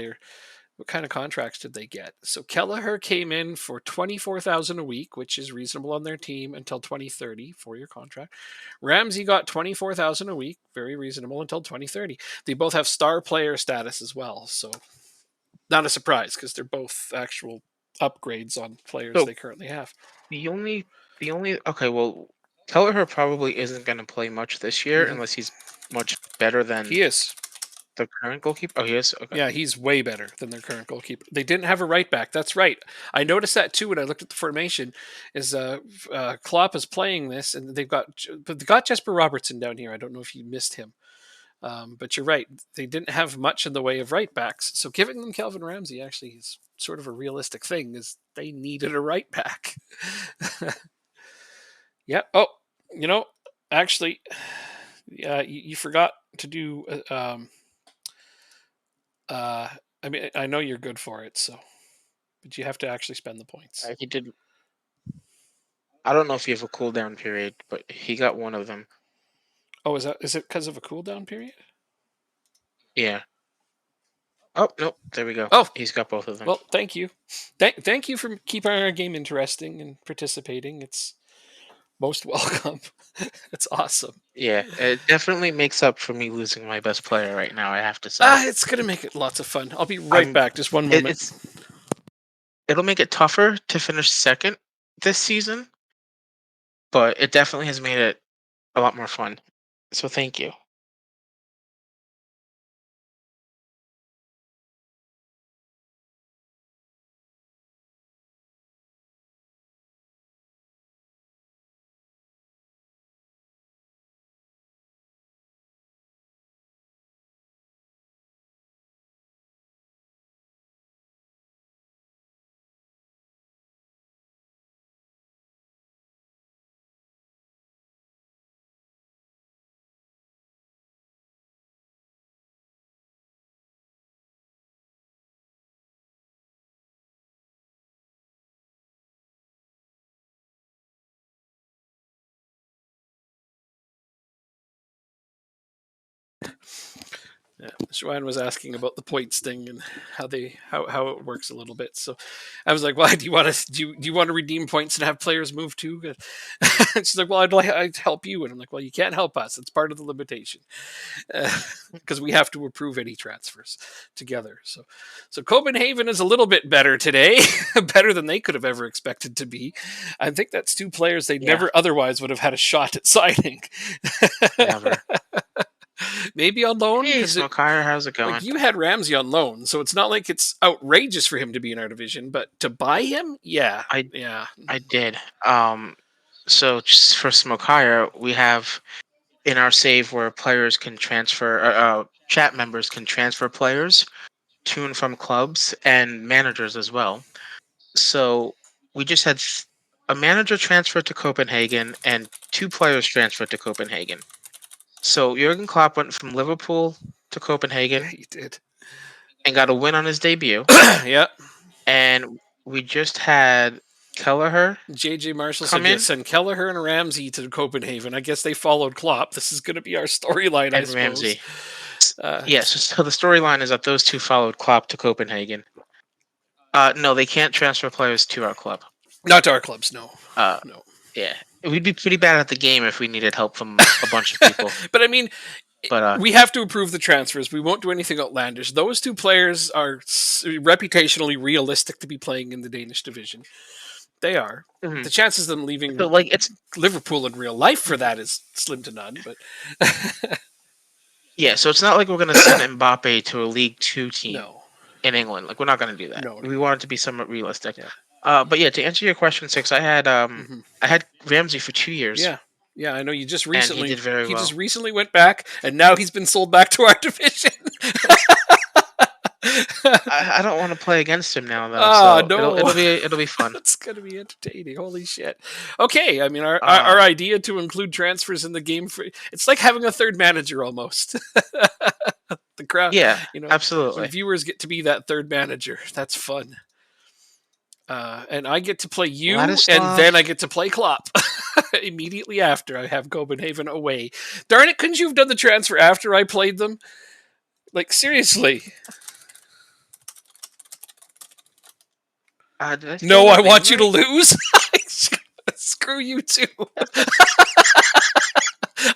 what kind of contracts did they get? So Kelleher came in for 24,000 a week, which is reasonable on their team until 2030, 4-year contract. Ramsey got 24,000 a week, very reasonable until 2030. They both have star player status as well, so not a surprise because they're both actual upgrades on players So they currently have. the only okay, well, Kelleher probably isn't going to play much this year Mm-hmm. unless he's much better than He is. the current goalkeeper. Oh, he is. Okay. Yeah, he's way better than their current goalkeeper. They didn't have a right back. That's right. I noticed that too when I looked at the formation. Is Klopp is playing this, and they got Jesper Robertson down here. I don't know if you missed him, but you're right. They didn't have much in the way of right backs. So giving them Kelvin Ramsey actually is sort of a realistic thing. Is they needed a right back. Yeah. Oh, actually, yeah, you forgot to do. I mean, I know you're good for it, but you have to actually spend the points. He did. I don't know if you have a cooldown period, but he got one of them. Oh, is it because of a cooldown period? Yeah. Oh no, there we go. Oh, he's got both of them. Well, thank you. Thank you for keeping our game interesting and participating. It's most welcome. It's awesome. Yeah, it definitely makes up for me losing my best player right now. I have to say. It's gonna make it lots of fun. I'll be right back. Just one moment. It'll make it tougher to finish second this season, but it definitely has made it a lot more fun. So thank you. Yeah, Joanne was asking about the points thing and how it works a little bit. So I was like, "Why do you want to do you want to redeem points and have players move too?" And she's like, "Well, I'd help you," and I'm like, "Well, you can't help us. It's part of the limitation because we have to approve any transfers together." So Copenhagen is a little bit better today, better than they could have ever expected to be. I think that's two players they never otherwise would have had a shot at signing. Never. Maybe on loan. Hey, Smokire, how's it going? Like you had Ramsey on loan, so it's not like it's outrageous for him to be in our division. But to buy him, yeah, I did. So just for Smokire, we have in our save where players can transfer, chat members can transfer players to and from clubs and managers as well. So we just had a manager transferred to Copenhagen and two players transferred to Copenhagen. So Jurgen Klopp went from Liverpool to Copenhagen. Yeah, he did, and got a win on his debut. Yeah, and we just had Kelleher. JJ Marshall said, "Yes, send Kelleher and Ramsey to Copenhagen." I guess they followed Klopp. This is going to be our storyline, I suppose. Ramsey. Yes, so the storyline is that those two followed Klopp to Copenhagen. No, they can't transfer players to our club. Not to our clubs, no. No. Yeah, we'd be pretty bad at the game if we needed help from a bunch of people. But I mean, we have to approve the transfers. We won't do anything outlandish. Those two players are reputationally realistic to be playing in the Danish division. They are. Mm-hmm. The chances of them leaving it's Liverpool in real life for that is slim to none. But yeah, so it's not like we're going to send Mbappe to a League Two team in England. Like we're not going to do that. No. We want it to be somewhat realistic. Yeah. But yeah, to answer your question, Six, I had Ramsey for 2 years. Yeah, I know you just recently. And he did very well. He just recently went back, and now he's been sold back to our division. I don't want to play against him now, though. Oh, so no. It'll be fun. It's gonna be entertaining. Holy shit! Okay, I mean our idea to include transfers in the game it's like having a third manager almost. The crowd, absolutely. Viewers get to be that third manager. That's fun. And I get to play you, and then I get to play Klopp. Immediately after I have Copenhagen away. Darn it, couldn't you have done the transfer after I played them? Like, seriously. Did I say No, that I name want you to right? lose. Screw you too.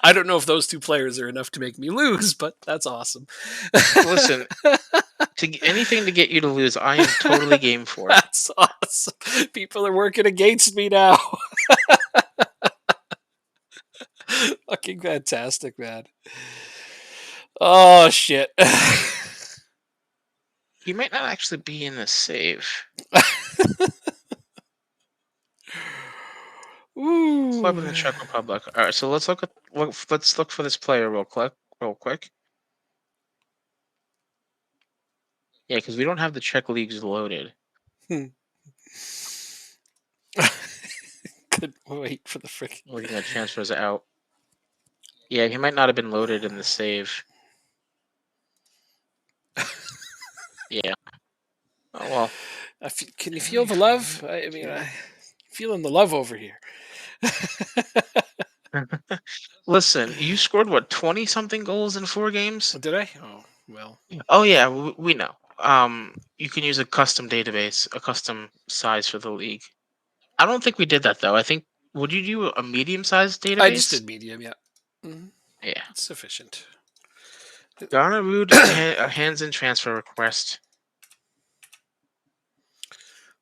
I don't know if those two players are enough to make me lose, but that's awesome. Listen, anything to get you to lose, I am totally game for. That's awesome. People are working against me now. Fucking fantastic, man. Oh shit. He might not actually be in the save. Club in Ooh. the Czech Republic. All right, so let's look for this player real quick. Real quick. Yeah, because we don't have the Czech leagues loaded. Hmm. Couldn't wait for the freaking. Looking at transfers out. Yeah, he might not have been loaded in the save. Yeah. Oh well. Can you feel the love? I mean, I'm feeling the love over here. Listen, you scored what 20 something goals in 4 games? Did I? Oh well. Oh yeah, we know. You can use a custom database, a custom size for the league. I don't think we did that though. I think would you do a medium-sized I just database? did medium. Yeah, Yeah. it's sufficient. Garnerud hands in transfer request.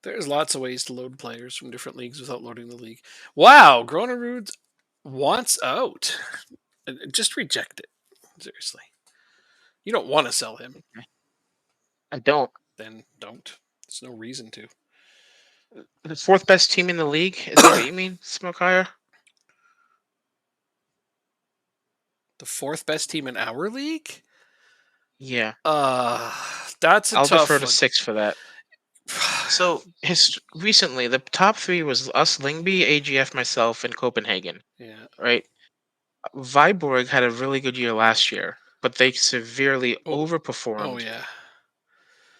There's lots of ways to load players from different leagues without loading the league. Wow, Gronerud wants out. Just reject it. Seriously. You don't want to sell him, I don't. then don't. There's no reason to. The fourth best team in the league? Is that what you mean, Smokehire? The fourth best team in our league? Yeah. Uh that's a I'll defer tough to one. 6 for that. So recently, the top 3 was us, Lingby, AGF, myself, and Copenhagen. Yeah. Right? Viborg had a really good year last year, but they severely Oh, oh overperformed yeah.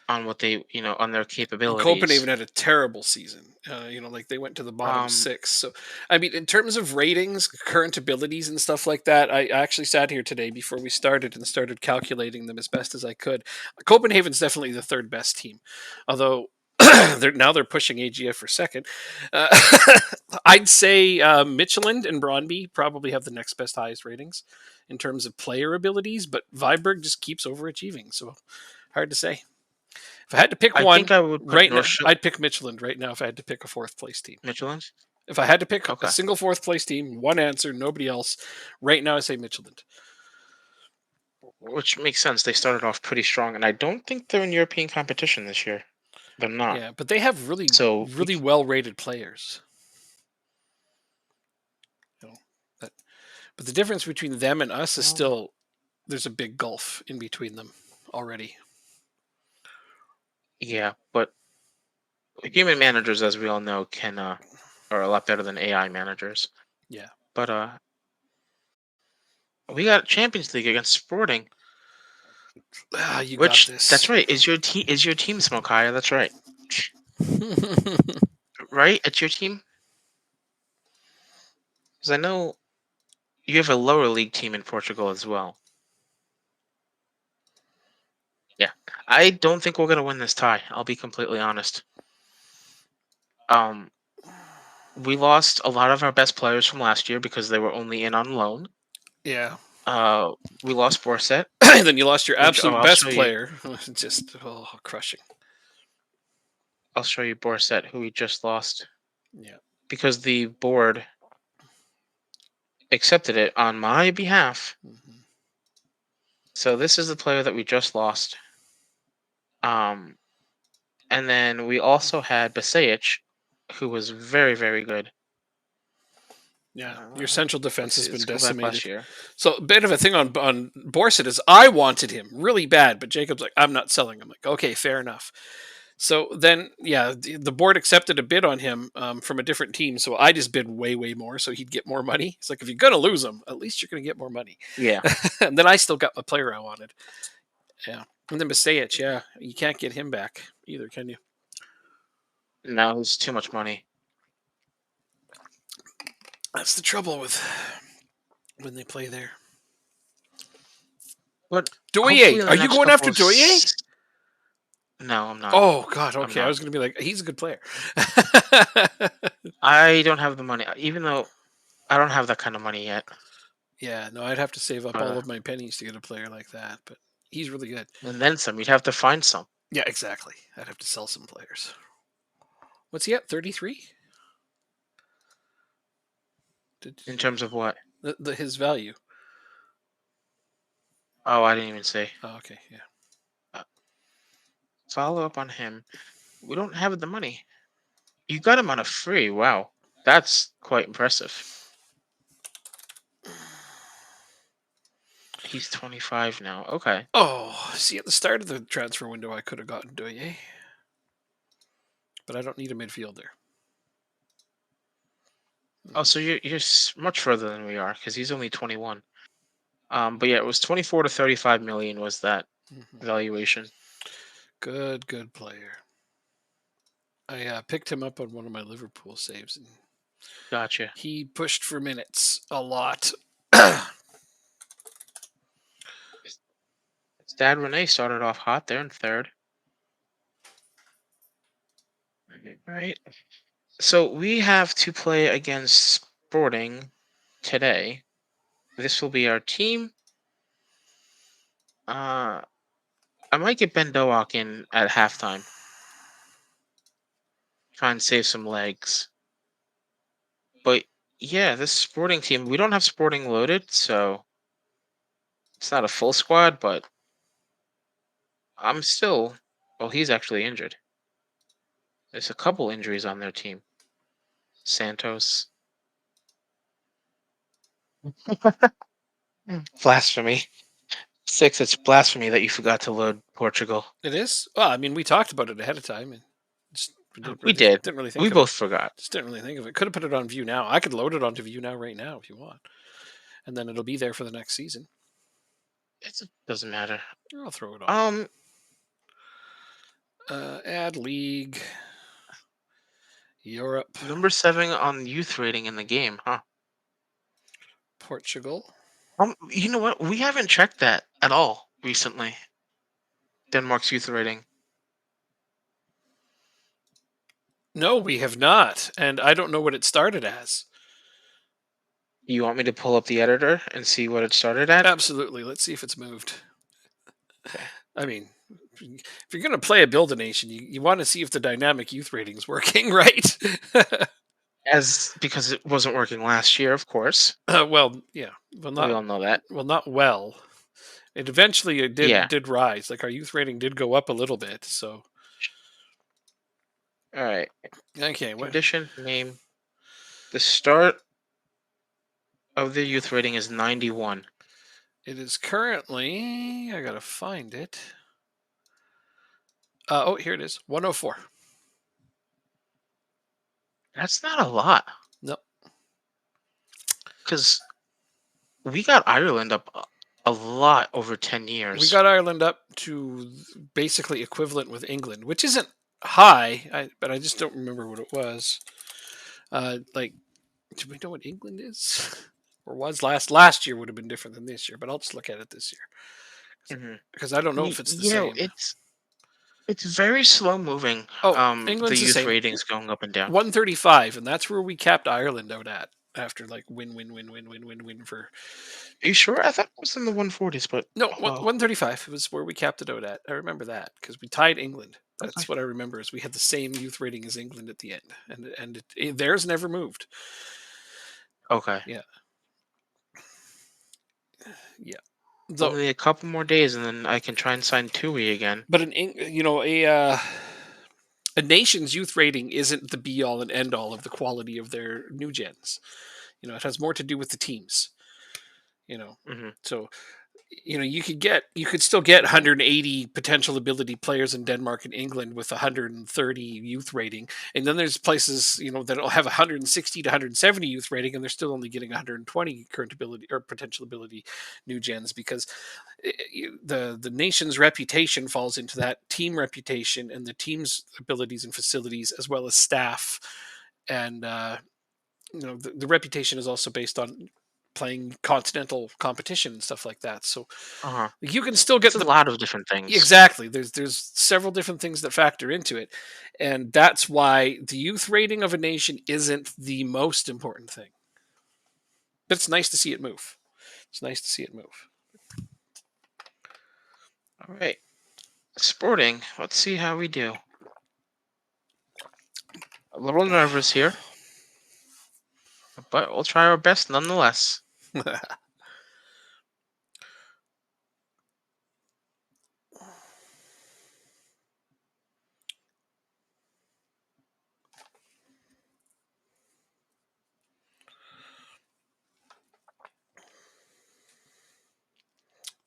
on what they, on their And capabilities. Copenhagen had a terrible season. Like they went to the bottom Um, six. So, I mean, in terms of ratings, current abilities, and stuff like that, I actually sat here today before we started and started calculating them as best as I could. Copenhagen's definitely the third best team, although they're pushing AGF for second. Uh, I'd say Michelin and Brondby probably have the next best highest ratings in terms of player abilities, but Viborg just keeps overachieving. So hard to say. If I had to pick I think one I would put right now, North I'd pick Michelin right now if I had to pick a fourth place team. Michelin. If I had to pick a Okay. single fourth place team, one answer, nobody else, right now I say Michelin. Which makes sense. They started off pretty strong, and I don't think they're in European competition this year. They're not. Yeah, but they have really, So really well rated players. You know, that, but the difference between them and us is well, still there's a big gulf in between them already. yeah, but human managers, as we all know, can are a lot better than AI managers. Yeah. But we got Champions League against Sporting, You got which that's this. right is your team Smoke Higher. That's right, right. It's your team because I know you have a lower league team in Portugal as well. Yeah, I don't think we're gonna win this tie. I'll be completely honest. Um, we lost a lot of our best players from last year because they were only in on loan. Yeah. Uh, we lost Borset, Then you lost your which absolute I'll show best you. player. Just crushing. I'll show you Borset, who we just lost Yeah. because the board accepted it on my behalf. Mm-hmm. So this is the player that we just lost. Um, and then we also had Basayic, who was very, very good. Yeah, your central defense Let's has see. been Let's go back last decimated. year. So a bit of a thing on Borset is I wanted him really bad, but Jacob's like, I'm not selling him. Like, okay, fair enough. So then, yeah, the board accepted a bid on him from a different team. So I just bid way, way more, so he'd get more money. It's like if you're gonna lose him, at least you're gonna get more money. Yeah. And then I still got the player I wanted. Yeah, and then Basayic, yeah, you can't get him back either, can you? No, it's too much money. That's the trouble with when they play there. But Doye, hopefully in are the you next going couple after of Doye? No, I'm not. Oh God, I'm okay. I not. was gonna be like, he's a good player. I don't have the money, even though I don't have that kind of money yet. Yeah, no, I'd have to save up But all of my pennies to get a player like that, but he's really good. and then some. You'd have to find some. Yeah, exactly. I'd have to sell some players. What's he at? 33? Did In terms of what? his value? Oh, I didn't even say. Oh, okay, yeah. Uh, Follow up on him. We don't have the money. You got him on a free. Wow, that's quite impressive. He's 25 now. Okay. Oh, see, at the start of the transfer window, I could have gotten Doye, but I don't need a midfielder. Oh, so you're much further than we are because he's only 21. But yeah, it was 24 to 35 million was that Mhm. valuation. Good player. I picked him up on one of my Liverpool saves, and Gotcha. he pushed for minutes a lot. Dad Renee started off hot there in third. Right. So we have to play against Sporting today. This will be our team. Uh, I might get Ben Doak in at halftime. Try and save some legs. But yeah, this Sporting team, we don't have Sporting loaded, so it's not a full squad, but I'm still. Well, he's actually injured. There's a couple injuries on their team. Santos. Blasphemy. Six, it's blasphemy that you forgot to load Portugal. It is. Well, I mean, we talked about it ahead of time, and just We did. didn't really We think of it. both forgot. Just didn't really think of it. Could have put it on view now. I could load it onto view now right now if you want, and then it'll be there for the next season. It doesn't matter. I'll throw it on. Um, Add league, Europe, number 7 on youth rating in the game, huh? Portugal. You know what? We haven't checked that at all recently. Denmark's youth rating. No, we have not, and I don't know what it started as. You want me to pull up the editor and see what it started at? Absolutely. Let's see if it's moved. Okay. I mean, if you're going to play a build a nation, you want to see if the dynamic youth rating is working, right? As because it wasn't working last year, of course. Well, yeah. Well, We not all know that. well. It eventually it Yeah. did rise. Like our youth rating did go up a little bit. So All right. okay, Condition name. The start of the youth rating is 91. it is currently. I gotta find it. Oh, here it is. 104. That's not a lot No, because we got Ireland up a lot over 10 we years. got Ireland up to basically equivalent with England, which isn't high, but I just don't remember what it was. Like, do we know what England is? Or was last year would have been different than this year, but I'll just look at it this year Mhm. because I don't know if it's the You know, same. it's very slow moving. Oh, The England's the youth same. ratings going up and down. 135, and that's where we capped Ireland out at after like win for Are you sure? I thought it was in the 140s, but no well, 135 was where we capped it out at. I remember that because we tied England. okay, That's what I remember is we had the same youth rating as England at the end, and theirs never moved. okay. Yeah, yeah. Though, Only a couple more days, and then I can try and sign Tui again. but a nation's youth rating isn't the be all and end all of the quality of their new gens. It has more to do with the teams. Hmm. So you could still get 180 potential ability players in Denmark and England with 130 youth rating, and then there's places that'll have 160 to 170 youth rating, and they're still only getting 120 current ability or potential ability new gens because the nation's reputation falls into that team reputation and the team's abilities and facilities as well as staff, and the reputation is also based on playing continental competition and stuff like that. So Uh-huh. you can still It's get a the lot of different things. exactly. There's several different things that factor into it, and that's why the youth rating of a nation isn't the most important thing. But it's nice to see it move. It's nice to see it move. All right. Sporting. Let's see how we do. A little nervous here, but we'll try our best nonetheless.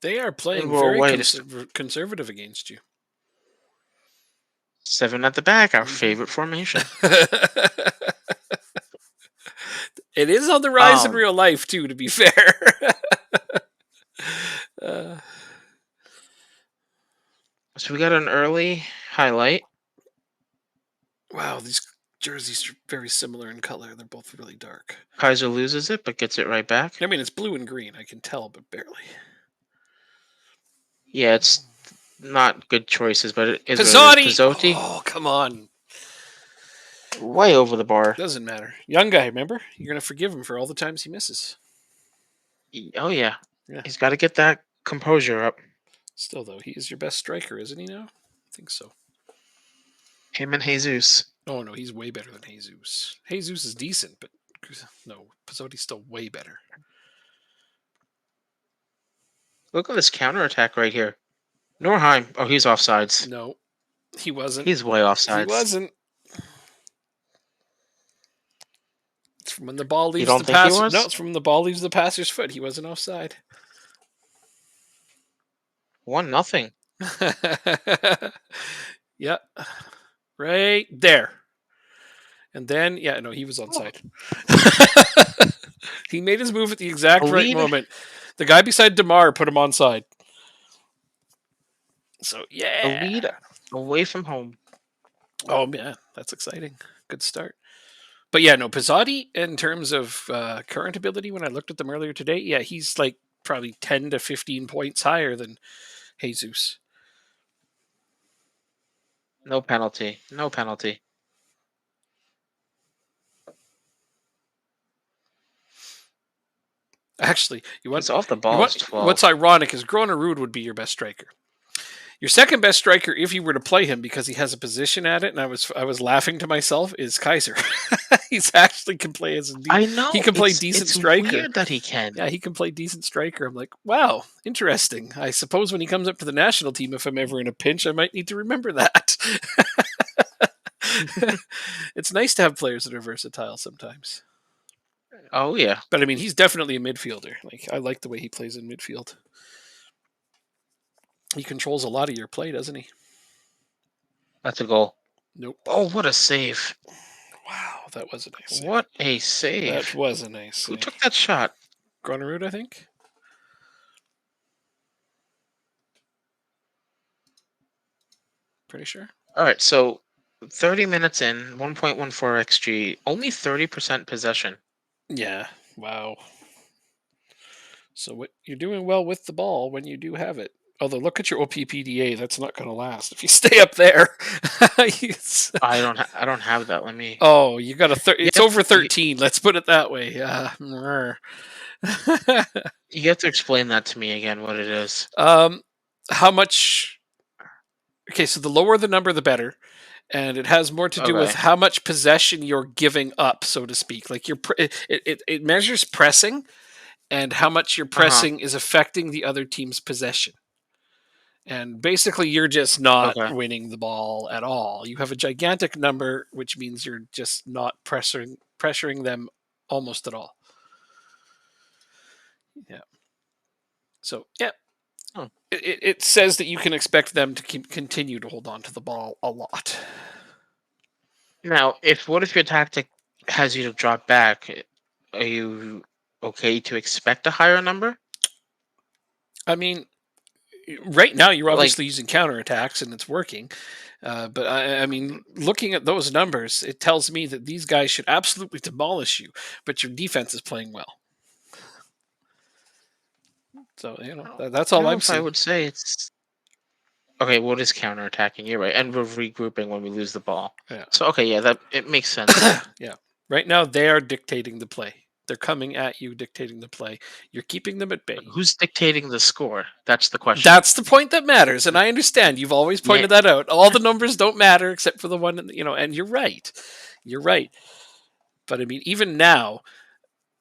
They are And playing we're very away to conservative against you. 7 at the back, our Mhm. favorite formation. It is on the rise in Um, real life too, to be fair. uh, so we got an early highlight. wow, these jerseys are very similar in color. They're both really dark. Kaiser loses it, but gets it right back. I mean, it's blue and green. I can tell, but barely. Yeah, it's not good choices, but it is what it is. Pizzotti! Pizzotti, Oh, come on. way over the bar. Doesn't matter. Young guy, remember? You're going to forgive him for all the times he misses. Oh yeah, Yeah. he's got to get that composure up. Still, though, he is your best striker, isn't he now? I think so. Him and Jesus. Oh, no, he's way better than Jesus. Jesus is decent, but no, Pizzotti's still way better. Look at this counterattack right here. Norheim. Oh, he's offsides. No, he wasn't. He's way He offsides. wasn't. It's from when the ball You leaves the don't think he passer. No, was? it's from the ball leaves the passer's foot. He wasn't offside. 1-0. Yeah, right there. And then, yeah, no, he was Oh, onside. He made his move at the exact a right lead. moment. The guy beside Demar put him onside. So A yeah. lead away from home. Oh man, that's exciting. Good start. But yeah, no, Pizzotti in terms of current ability. When I looked at them earlier today, yeah, he's like probably 10 to 15 points higher than Jesus. No penalty. No penalty. Actually, He's off the ball. It's what's 12. ironic is Groner Ruud would be your best striker. Your second best striker, if you were to play him because he has a position at it, and I was laughing to myself, is Kaiser. He's actually can play as I he know. can play decent It's striker. weird that he can. Yeah, he can play decent striker. I'm like, wow, interesting. I suppose when he comes up to the national team, if I'm ever in a pinch, I might need to remember that. It's nice to have players that are versatile sometimes. Oh yeah. But I mean, he's definitely a midfielder. Like I like the way he plays in midfield. He controls a lot of your play, doesn't he? That's a goal. Nope. Oh, what a save. Wow, that was a nice save. What a That save. was a nice Who save. took that shot? Gronerud, I think. Pretty sure. All right, so 30 minutes in, 1.14 XG, only 30% possession. Yeah. Wow. So what you're doing well with the ball when you do have it. Although look at your OPPDA, that's not going to last if you stay up there. I don't have that. Let me. Oh, you got a You it's have, over you, 13. Let's put it that way. you have to explain that to me again. What it is. How much? Okay, so the lower the number, the better, and it has more to do with Okay. how much possession you're giving up, so to speak. Like it measures pressing and how much your Uh huh. pressing is affecting the other team's possession. And basically, you're just not Okay. winning the ball at all. You have a gigantic number, which means you're just not pressuring them almost at all. Yeah. So yeah, Hmm. it says that you can expect them to continue to hold on to the ball a lot. Now, what if your tactic has you to drop back? Are you okay to expect a higher number? I mean, right now you're Like, obviously using counterattacks and it's working. But I mean, looking at those numbers, it tells me that these guys should absolutely demolish you, but your defense is playing well. So I that's I all don't know I'm if I seeing. would say it's okay. What is counterattacking? You're right, and we're regrouping when we lose the ball. Yeah. So okay, yeah, that it makes sense. Yeah. Right now they are dictating the play. They're coming at you, dictating the play. You're keeping them at bay. Who's dictating the score? That's the question. That's the point that matters, and I understand. You've always Yeah, pointed that out. All the numbers don't matter except for the one, and you're right. You're right. But I mean, even now,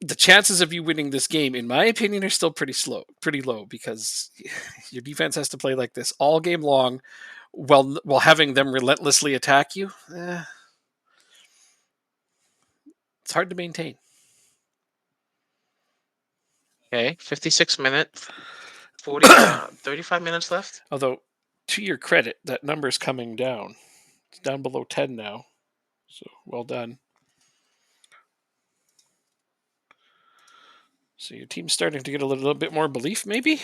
the chances of you winning this game, in my opinion, are still pretty low, because your defense has to play like this all game long, while having them relentlessly attack you. It's hard to maintain. okay, 56 minutes, 35 minutes left. Although, to your credit, that number's coming down. It's down below 10 now. So well done. So your team's starting to get a little bit more belief, maybe?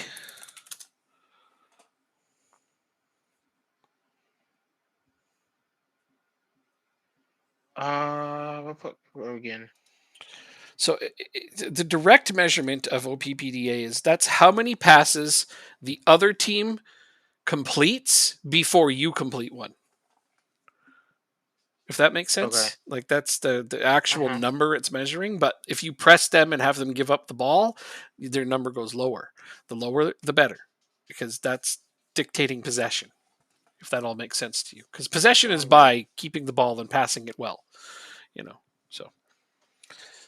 We'll put Rogan. So the direct measurement of OPPDA is that's how many passes the other team completes before you complete one. If that makes Okay. sense, like that's the actual Uh-huh. number it's measuring. But if you press them and have them give up the ball, their number goes lower. The lower, the better, because that's dictating possession. If that all makes sense to you, because possession is Okay. by keeping the ball and passing it well. You know,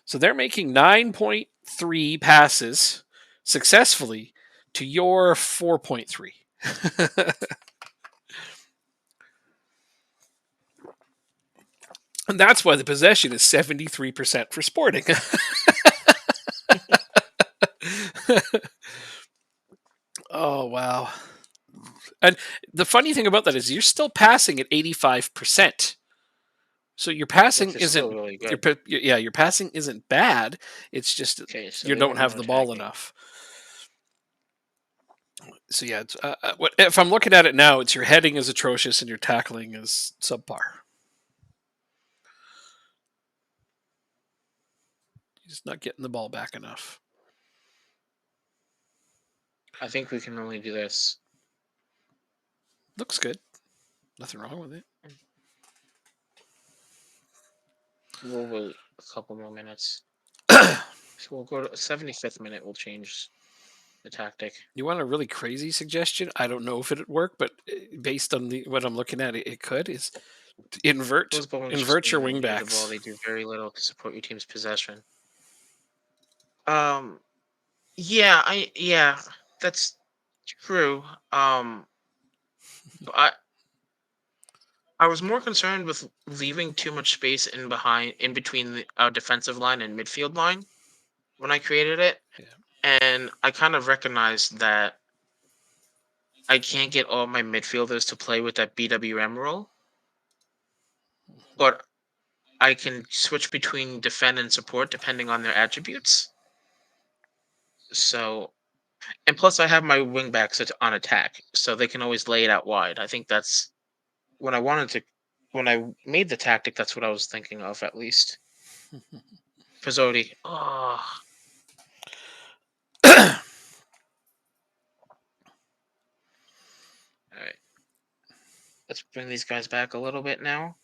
so they're making 9.3 passes successfully to your 4.3. And that's why the possession is 73% for Sporting. Oh, wow. And the funny thing about that is you're still passing at 85%. So your passing Which is still isn't really your good. yeah, your passing isn't bad. It's just Okay, so you they don't want have more the ball attacking. enough. So yeah, if I'm looking at it now, it's your heading is atrocious and your tackling is subpar. You're just not getting the ball back enough. I think we can only do this. Looks good. Nothing wrong with it. We'll wait a couple more minutes. So we'll go to 75th minute. We'll change the tactic. You want a really crazy suggestion? I don't know if it'd work, but based on what I'm looking at, it could is invert Those Bowman's just invert your near the ball. wingbacks. They do very little to support your team's possession. Um, yeah, that's true. But I was more concerned with leaving too much space in between our defensive line and midfield line when I created it, Yeah. and I kind of recognized that I can't get all my midfielders to play with that BWM role, but I can switch between defend and support depending on their attributes. So, and plus I have my wingbacks on attack, so they can always lay it out wide. I think that's when I wanted to when I made the tactic. That's what I was thinking of at least. Pizzotti. Oh, all right. Let's bring these guys back a little bit now.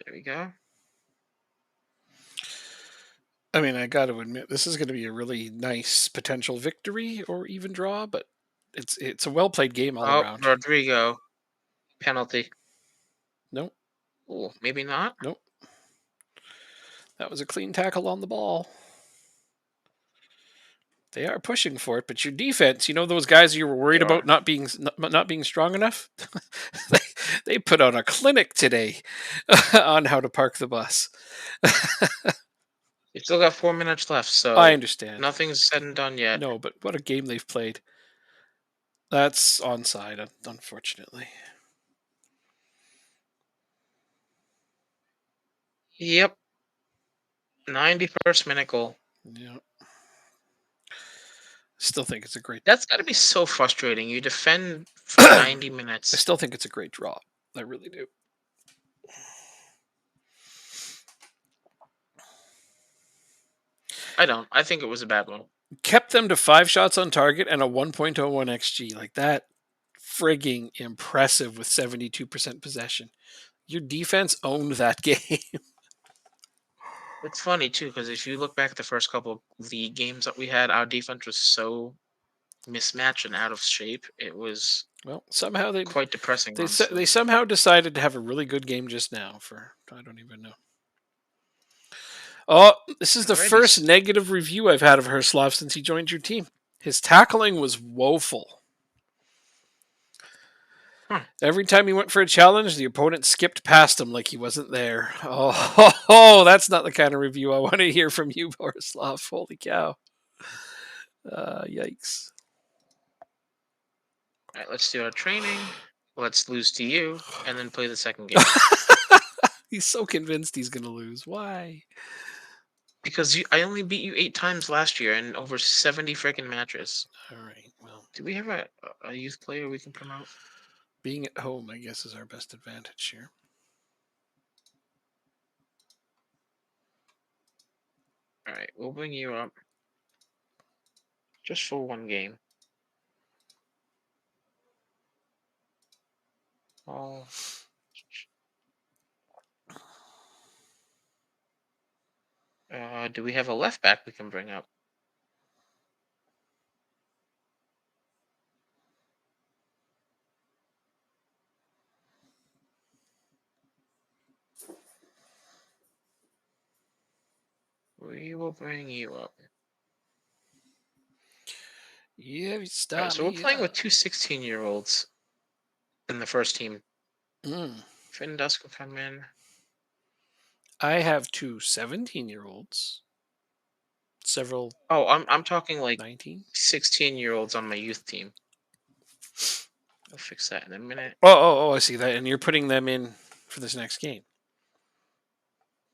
There we go. I mean, I got to admit, this is going to be a really nice potential victory or even draw, but it's a well played game all Oh, around. Rodrigo penalty. Nope, Oh, maybe not. nope. That was a clean tackle on the ball. They are pushing for it, but your defense, those guys you were They worried are. about not being strong enough, they, they put on a clinic today on how to park the bus. We still got 4 minutes left, I so understand. nothing's said and done yet. No, but what a game they've played. That's onside, unfortunately. Yep. 91st minute goal. Yeah. Still think it's a great. That's got to be so frustrating. You defend for 90 I minutes. still think it's a great draw. I really do. I don't. I think it was a bad one. Kept them to 5 shots on target and a 1.01 xG. Like that, frigging impressive with 72% possession. Your defense owned that game. It's funny too because if you look back at the first couple league games that we had, our defense was so mismatched and out of shape. It was Well, somehow quite depressing, they honestly. somehow decided to have a really good game just now. For I don't even know. Oh, this is the Alrighty. first negative review I've had of Herslov since he joined your team. His tackling was woeful. Huh. Every time he went for a challenge, the opponent skipped past him like he wasn't there. Oh, that's not the kind of review I want to hear from you, Borislav. Holy cow. Yikes. All right, let's do our training. Let's lose to you, and then play the second game. He's so convinced he's going to lose. Why? Because I only beat you 8 times last year in over 70 freaking matches. All right. Well, Do we have a youth player we can promote? being at home, I guess, is our best advantage here. All right, we'll bring you up just for one game. Oh. Do we have a left back we can bring up? We will bring you up. Yeah, All stop right, so we're me playing with up. two 16-year-olds in the first team. Mm. Finn Dusk will come in. I have two 17-year-olds. Several Oh, I'm talking like 19. 16-year-olds on my youth team. I'll fix that in a minute. Oh, I see that. And you're putting them in for this next game.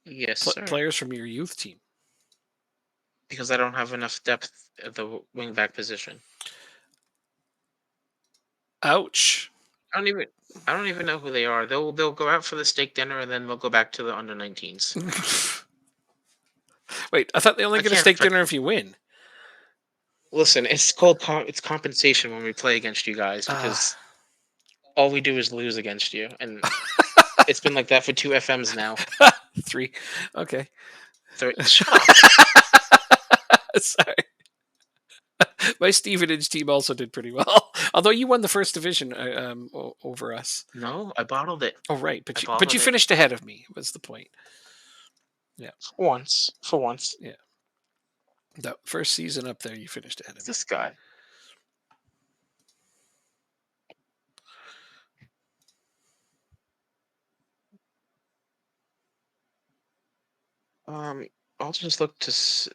Yes, sir. Players from your youth team. Because I don't have enough depth at the wingback position. Ouch. I don't even know who they are. They'll go out for the steak dinner and then they'll go back to the under 19s. Wait, I thought they only I get a can't steak dinner if you win. listen. It's called it's compensation when we play against you guys because all we do is lose against you, and it's been like that for 2 FMs now. 3. Okay. Shut up. Sorry. My Stevenage team also did pretty well, although you won the first division over us. No, I bottled it. Oh, right, I but you bottled it finished ahead of me. Was the point? Yeah, once. For once. yeah. That first season up there, you finished ahead of It's me. this guy. I'll just look to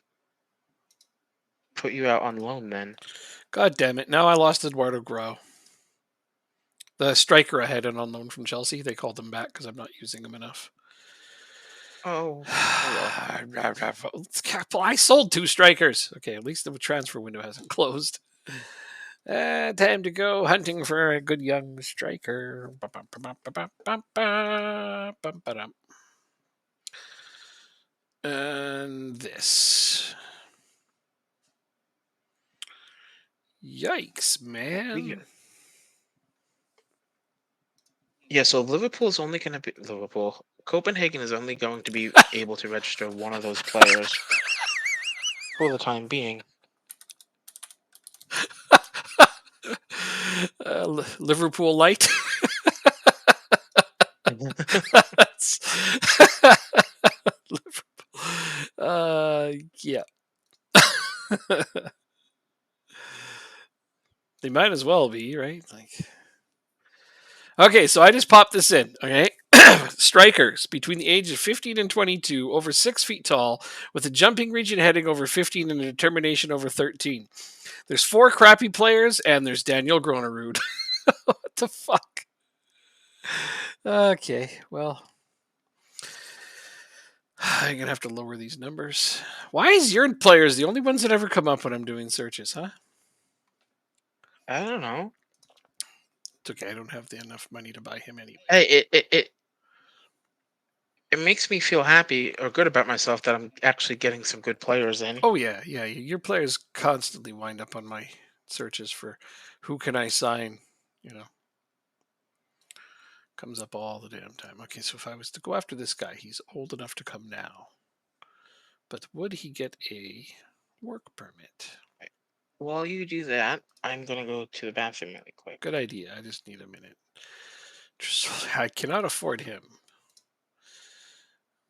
put you out on loan then. God damn it! Now I lost Eduardo Grau, the striker I had on loan from Chelsea. They called him back because I'm not using him enough. Oh, well. I sold 2 strikers. Okay, at least the transfer window hasn't closed. Time to go hunting for a good young striker. And this. Yikes, man. Yeah, so Liverpool's only going to be Liverpool. Copenhagen is only going to be able to register one of those players for the time being. Liverpool light. That's Liverpool. Yeah. They might as well be, right? Like, okay, so I just popped this in. Okay, strikers between the age of 15 and 22, over 6 feet tall, with a jumping region heading over 15 and a determination over 13. There's 4 crappy players, and there's Daniel Gronerud. What the fuck? Okay, well, I'm gonna have to lower these numbers. Why is your players the only ones that ever come up when I'm doing searches, huh? I don't know. It's okay. I don't have enough money to buy him anyway. Hey, it makes me feel happy or good about myself that I'm actually getting some good players in. Oh yeah, yeah. Your players constantly wind up on my searches for who can I sign. You know, comes up all the damn time. Okay, so if I was to go after this guy, he's old enough to come now. But would he get a work permit? While you do that, I'm gonna go to the bathroom really quick. Good idea. I just need a minute. I cannot afford him.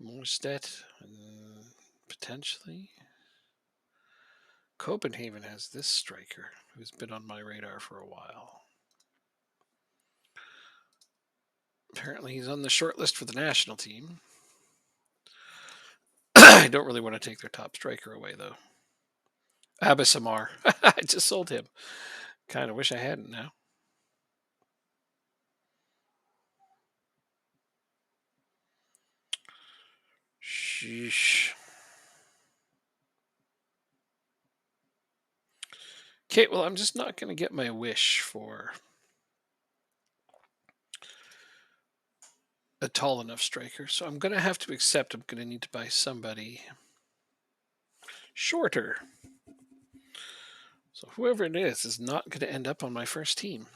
Morstedt, potentially. Copenhagen has this striker who's been on my radar for a while. Apparently, he's on the short list for the national team. I don't really want to take their top striker away, though. Abisamar. I just sold him. Kind of wish I hadn't now. Sheesh. Okay, well, I'm just not going to get my wish for a tall enough striker, so I'm going to have to accept I'm going to need to buy somebody shorter. So whoever it is not going to end up on my first team.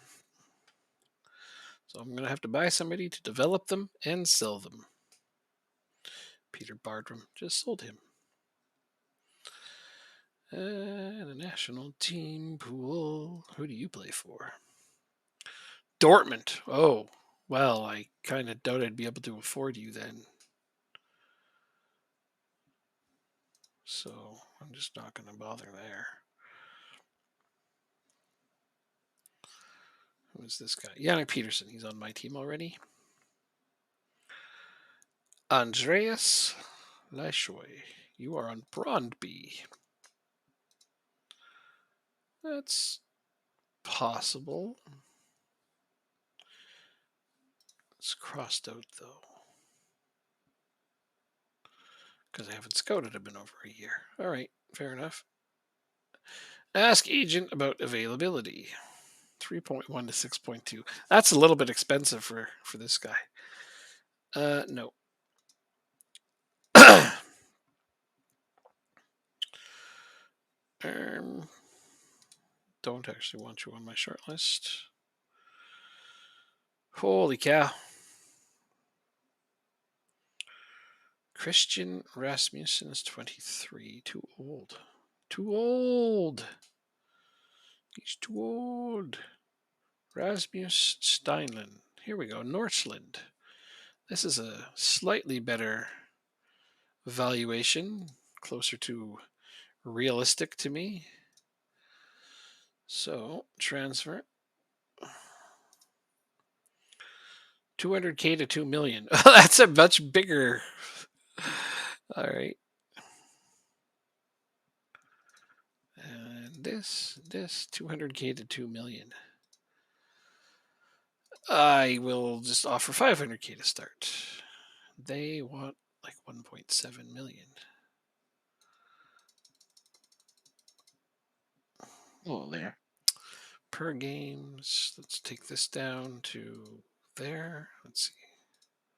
So I'm going to have to buy somebody to develop them and sell them. Peter Bardram, just sold him. And a national team pool. Who do you play for? Dortmund. Oh, well, I kind of doubt I'd be able to afford you then. So I'm just not going to bother there. Who is this guy? Yannick Peterson. He's on my team already. Andreas Leishoy. You are on Brondby. That's possible. It's crossed out, though. Because I haven't scouted him in over a year. All right, fair enough. Ask agent about availability. 3.1 to 6.2. That's a little bit expensive for this guy. No. Don't actually want you on my short list. Holy cow. Christian Rasmussen is 23. Too old. Too old. He's too old. Rasmus Steinlen. Here we go. Northland. This is a slightly better valuation, closer to realistic to me. So, transfer. 200K to 2 million. That's a much bigger. All right. And this 200K to 2 million. I will just offer 500K to start. They want like 1.7 million. Oh, there. Per games. Let's take this down to there. Let's see.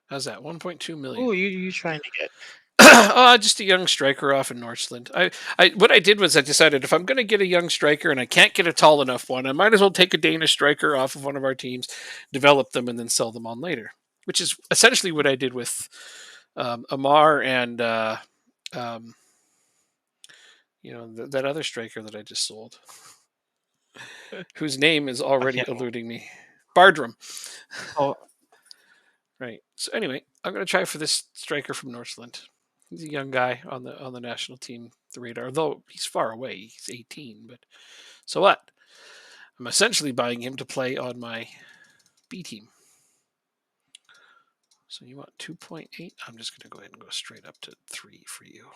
How's that? 1.2 million. Oh, you trying to get? Just a young striker off in Northland. What I did was I decided if I'm going to get a young striker and I can't get a tall enough one, I might as well take a Danish striker off of one of our teams, develop them, and then sell them on later. Which is essentially what I did with Amar and that other striker that I just sold, whose name is already eluding me, Bardram. Oh, right. So anyway, I'm going to try for this striker from Northland. He's a young guy on the national team, the radar. Though he's far away, he's 18. But so what? I'm essentially buying him to play on my B team. So you want 2.8? I'm just going to go ahead and go straight up to 3 for you.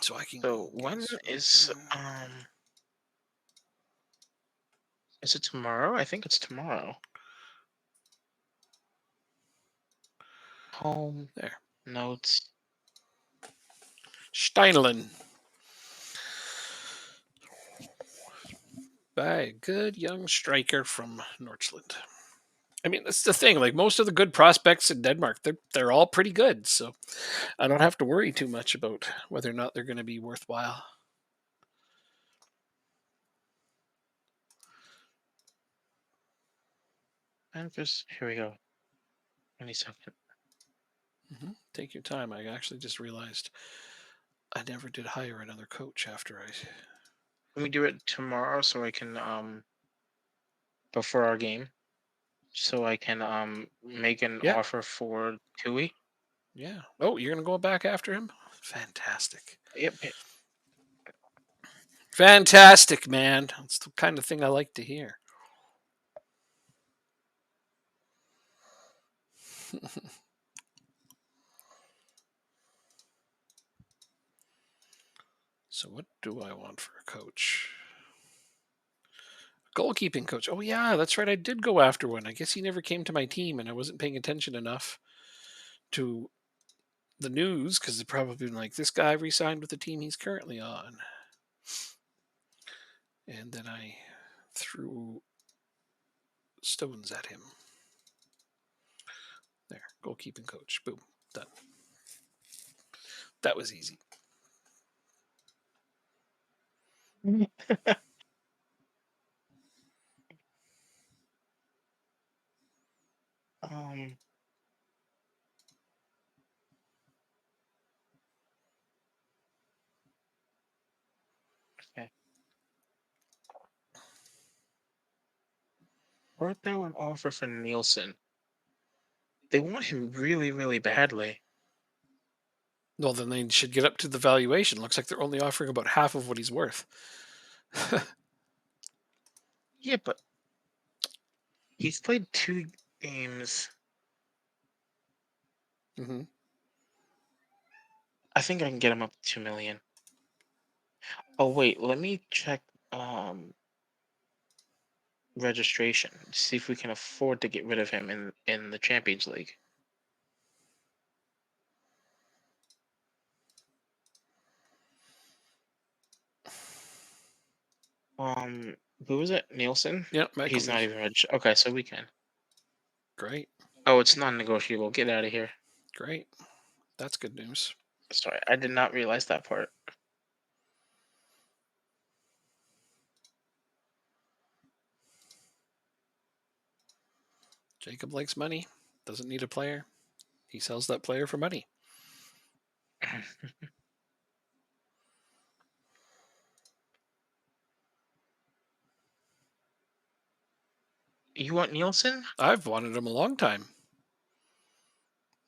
So I can. So when is it tomorrow? I think it's tomorrow. Home there. Notes. Steinlen. By a good young striker from Northland. I mean, that's the thing. Like most of the good prospects in Denmark, they're all pretty good. So I don't have to worry too much about whether or not they're going to be worthwhile. And just here we go. Any second. Take your time. I actually just realized I never did hire another coach after I. Can we do it tomorrow so I can before our game, so I can make an Yeah, offer for Tui? yeah. Oh, you're gonna go back after him? Fantastic. Yep. Fantastic, man. That's the kind of thing I like to hear. So what do I want for a coach? Goalkeeping coach. Oh yeah, that's right. I did go after one. I guess he never came to my team, and I wasn't paying attention enough to the news because they're probably been like, this guy resigned with the team he's currently on. And then I threw stones at him. There, goalkeeping coach. Boom, done. That was easy. um. Okay. Weren't there an offer for Nielsen? They want him really, really badly. Well, then they should get up to the valuation. Looks like they're only offering about half of what he's worth. Yeah, but he's played 2 games. Mm-hmm. I think I can get him up to 2 million. Oh wait, let me check registration. See if we can afford to get rid of him in the Champions League. Who was it? Nielsen? Yeah, Michael. He's not even registered. Okay, so we can. Great, Oh, it's non-negotiable. Get out of here. great. That's good news. Sorry, I did not realize that part. Jacob likes money. Doesn't need a player. He sells that player for money. You want Nielsen? I've wanted him a long time.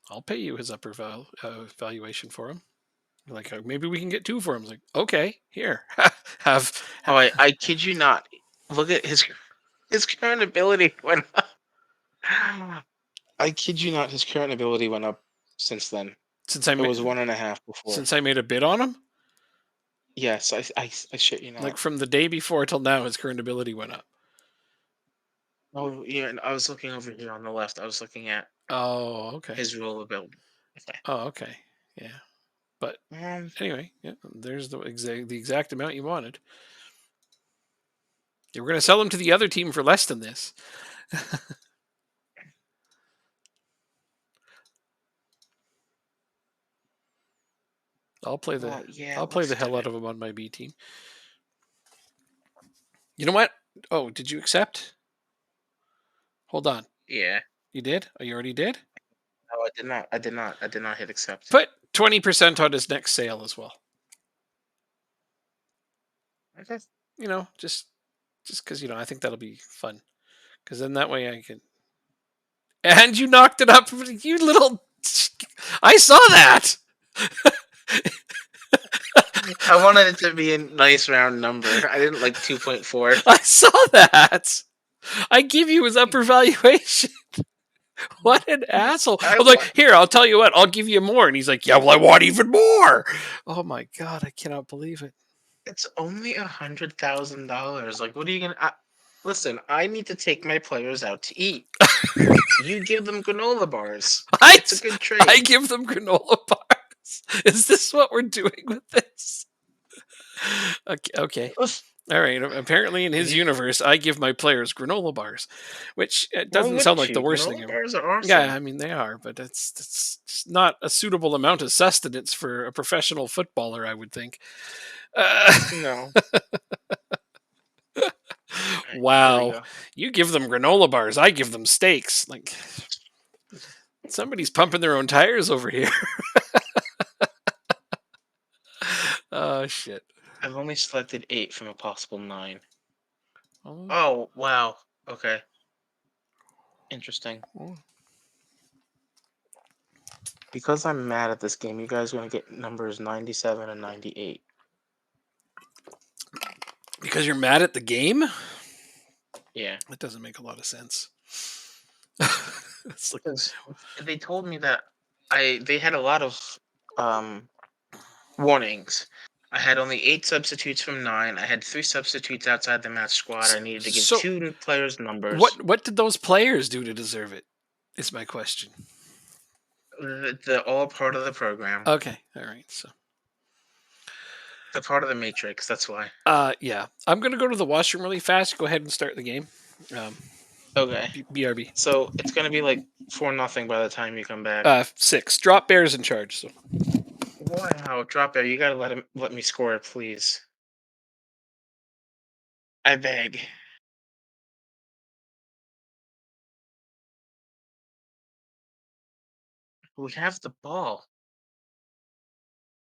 I'll pay you his upper valuation for him. Like maybe we can get 2 for him. Like okay, here have. Oh, I kid you not. Look at his current ability went up. I kid you not. His current ability went up since then. Since I It made was 1.5 before. since I made a bid on him, Yes, I shit you like not. from the day before till now, his current ability went up. Oh yeah, and I was looking over here on the left. I was looking at Oh, okay. his role ability. Okay. Oh, okay. Yeah. But anyway, yeah, there's the exact amount you wanted. You were going to sell him to the other team for less than this. I'll play the yeah, I'll play let's the do hell out it. of him on my B team. You know what? Oh, did you accept? Hold on. Yeah. You did? Oh, you already did? No, I did not. I did not. I did not hit accept. Put 20% on his next sale as well. Okay. You know, just because I think that'll be fun. Because then that way I can. And you knocked it up, you little. I saw that. I wanted it to be a nice round number. I didn't like 2.4. I saw that. I give you his upper valuation. What an asshole. I'm like, here, I'll tell you what, I'll give you more. And he's like, yeah, well, I want even more. Oh my God, I cannot believe it. It's only $100,000. Like, what are you gonna? Listen, I need to take my players out to eat. You give them granola bars. It's a good trade. I give them granola bars. Is this what we're doing with this? Okay. All right. Apparently, in his You, universe, I give my players granola bars, which why doesn't sound wouldn't like the you? worst thing Granola ever. bars are Yeah, awesome. I mean they are, but it's not a suitable amount of sustenance for a professional footballer, I would think. Uh, No. All right, here we wow, go. you give them granola bars, I give them steaks. Like somebody's pumping their own tires over here. Oh shit. I've only selected 8 from a possible 9. Oh, Oh, wow. Okay. Interesting. oh. Because I'm mad at this game, you guys are going to get numbers 97 and 98. Because you're mad at the game? Yeah. That doesn't make a lot of sense. It's like, Because they told me that they had a lot of um warnings. I had only 8 substitutes from 9. I had 3 substitutes outside the match squad. I needed to give so 2 new players numbers. what did those players do to deserve it? Is my question. They're all part of the program. Okay, all right. So They're part of the matrix. That's why. yeah, I'm gonna go to the washroom really fast. Go ahead and start the game. Um, Okay. BRB. So it's gonna be like 4-0 by the time you come back. 6. Drop bears in charge. So Wow, drop there. You gotta let me score, please. I beg. We have the ball.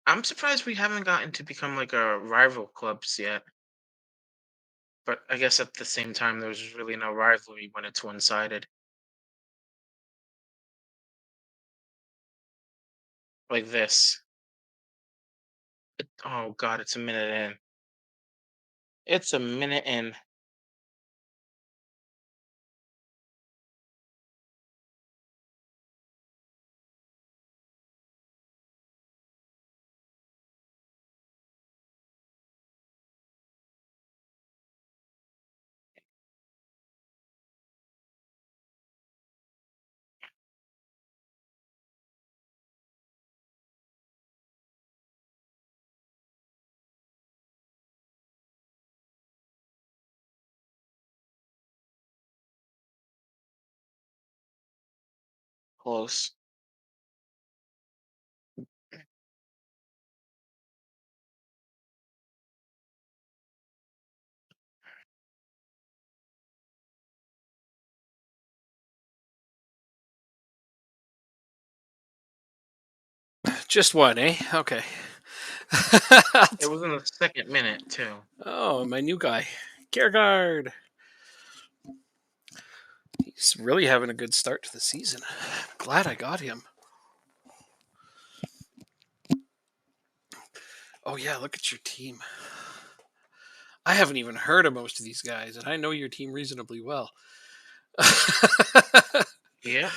I'm surprised we haven't gotten to become like a rival clubs yet. But I guess at the same time, there's really no rivalry when it's one-sided. Like this. Oh God, it's a minute in. It's a minute in. Close. just one, eh? Okay. It was in the second minute too. Oh, my new guy, Kierkegaard. He's really having a good start to the season. Glad I got him. Oh yeah, look at your team. I haven't even heard of most of these guys, and I know your team reasonably well. Yeah,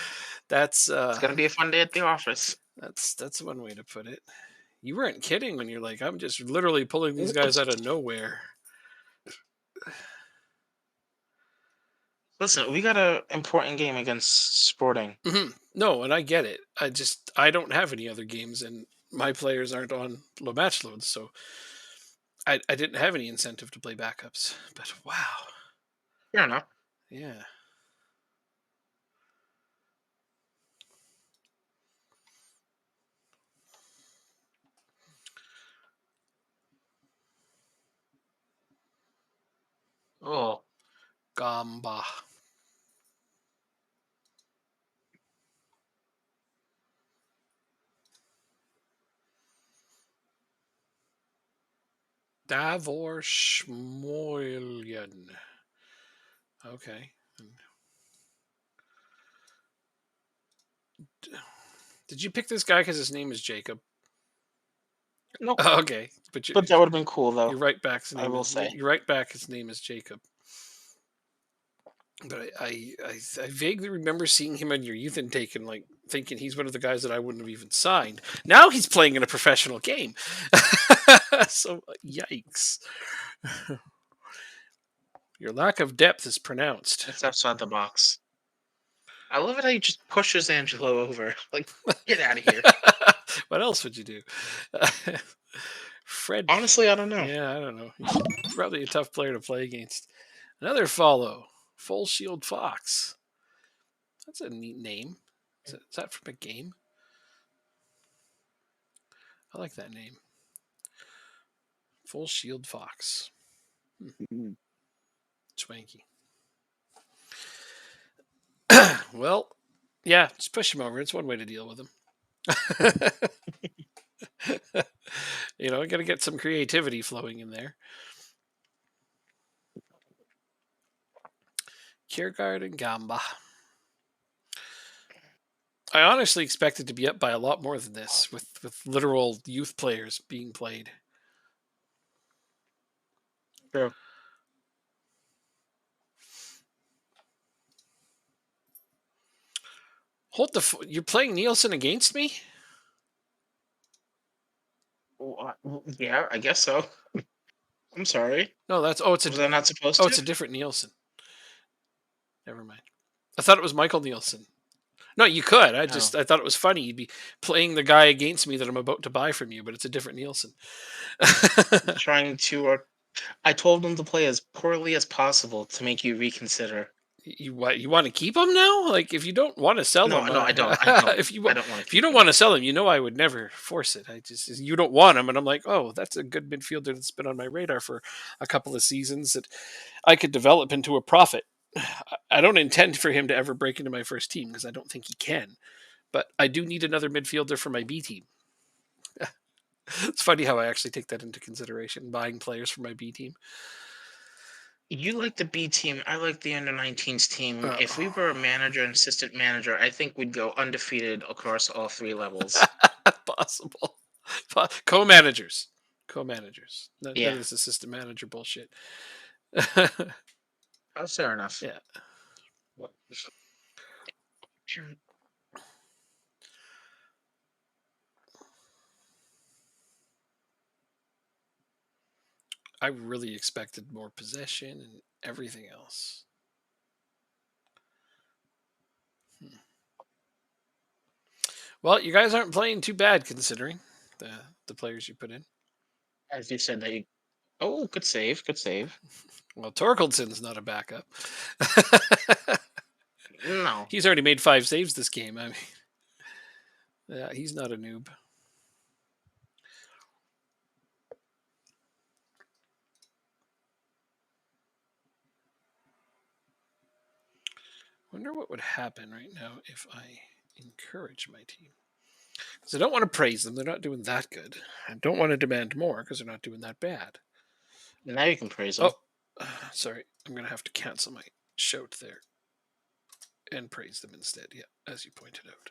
that's it's uh, gonna be a fun day at the office. that's one way to put it. You weren't kidding when you're like, I'm just literally pulling these guys out of nowhere. Listen, we got a important game against Sporting. No, and I get it. I don't have any other games, and my players aren't on low match loads, so I didn't have any incentive to play backups. But wow, Fair enough. yeah, Oh, Gamba. Davor Schmoilian. Okay. Did you pick this guy because his name is Jacob? nope. Okay, but But that would have been cool, though. your right back's I name will is say. your right back. His name is Jacob. But I vaguely remember seeing him in your youth intake and like thinking he's one of the guys that I wouldn't have even signed. Now he's playing in a professional game. So yikes! Your lack of depth is pronounced. It's outside the box. I love it how he just pushes Angelo over. Like, get out of here. What else would you do? Fred. Honestly, I don't know. Yeah, I don't know. He's probably a tough player to play against. Another follow. Full Shield Fox. That's a neat name. Is that from a game? I like that name. Full Shield Fox. Mhm. Swanky. Well, yeah, just push him over. It's one way to deal with him. You know, got to get some creativity flowing in there. Kiergaard and Gamba. I honestly expected to be up by a lot more than this, with literal youth players being played. True. You're playing Nielsen against me? Yeah, I guess so. I'm sorry. No, Was I not supposed it's to? a different Nielsen. Never mind. I thought it was Michael Nielsen. No, you could. I No. thought it was funny. You'd be playing the guy against me that I'm about to buy from you, but it's a different Nielsen. Trying to. I told them to play as poorly as possible to make you reconsider. You what? You want to keep him now? Like, if you don't want to sell No, him, no, I don't. I don't. I don't want to if you keep don't him. want to sell him, you know I would never force it. You don't want him, and I'm like, oh, that's a good midfielder that's been on my radar for a couple of seasons that I could develop into a profit. I don't intend for him to ever break into my first team because I don't think he can. But I do need another midfielder for my B team. It's funny how I actually take that into consideration, buying players for my B team. You like the B team. I like the under 19s team. Uh, If we were a manager and assistant manager, I think we'd go undefeated across all three levels. Possible. Co-managers. Co-managers. None Yeah, of this assistant manager bullshit. that's fair enough. Yeah. What- I really expected more possession and everything else. Well, you guys aren't playing too bad considering the players you put in. As you said, that you. Oh, good save. Good save. Well, Torkeldson's not a backup. No. He's already made 5 saves this game. I mean, yeah, he's not a noob. Wonder what would happen right now if I encourage my team. Because I don't want to praise them; they're not doing that good. I don't want to demand more because they're not doing that bad. Now you can praise Oh, him. sorry, I'm gonna have to cancel my shout there and praise them instead. Yeah, as you pointed out.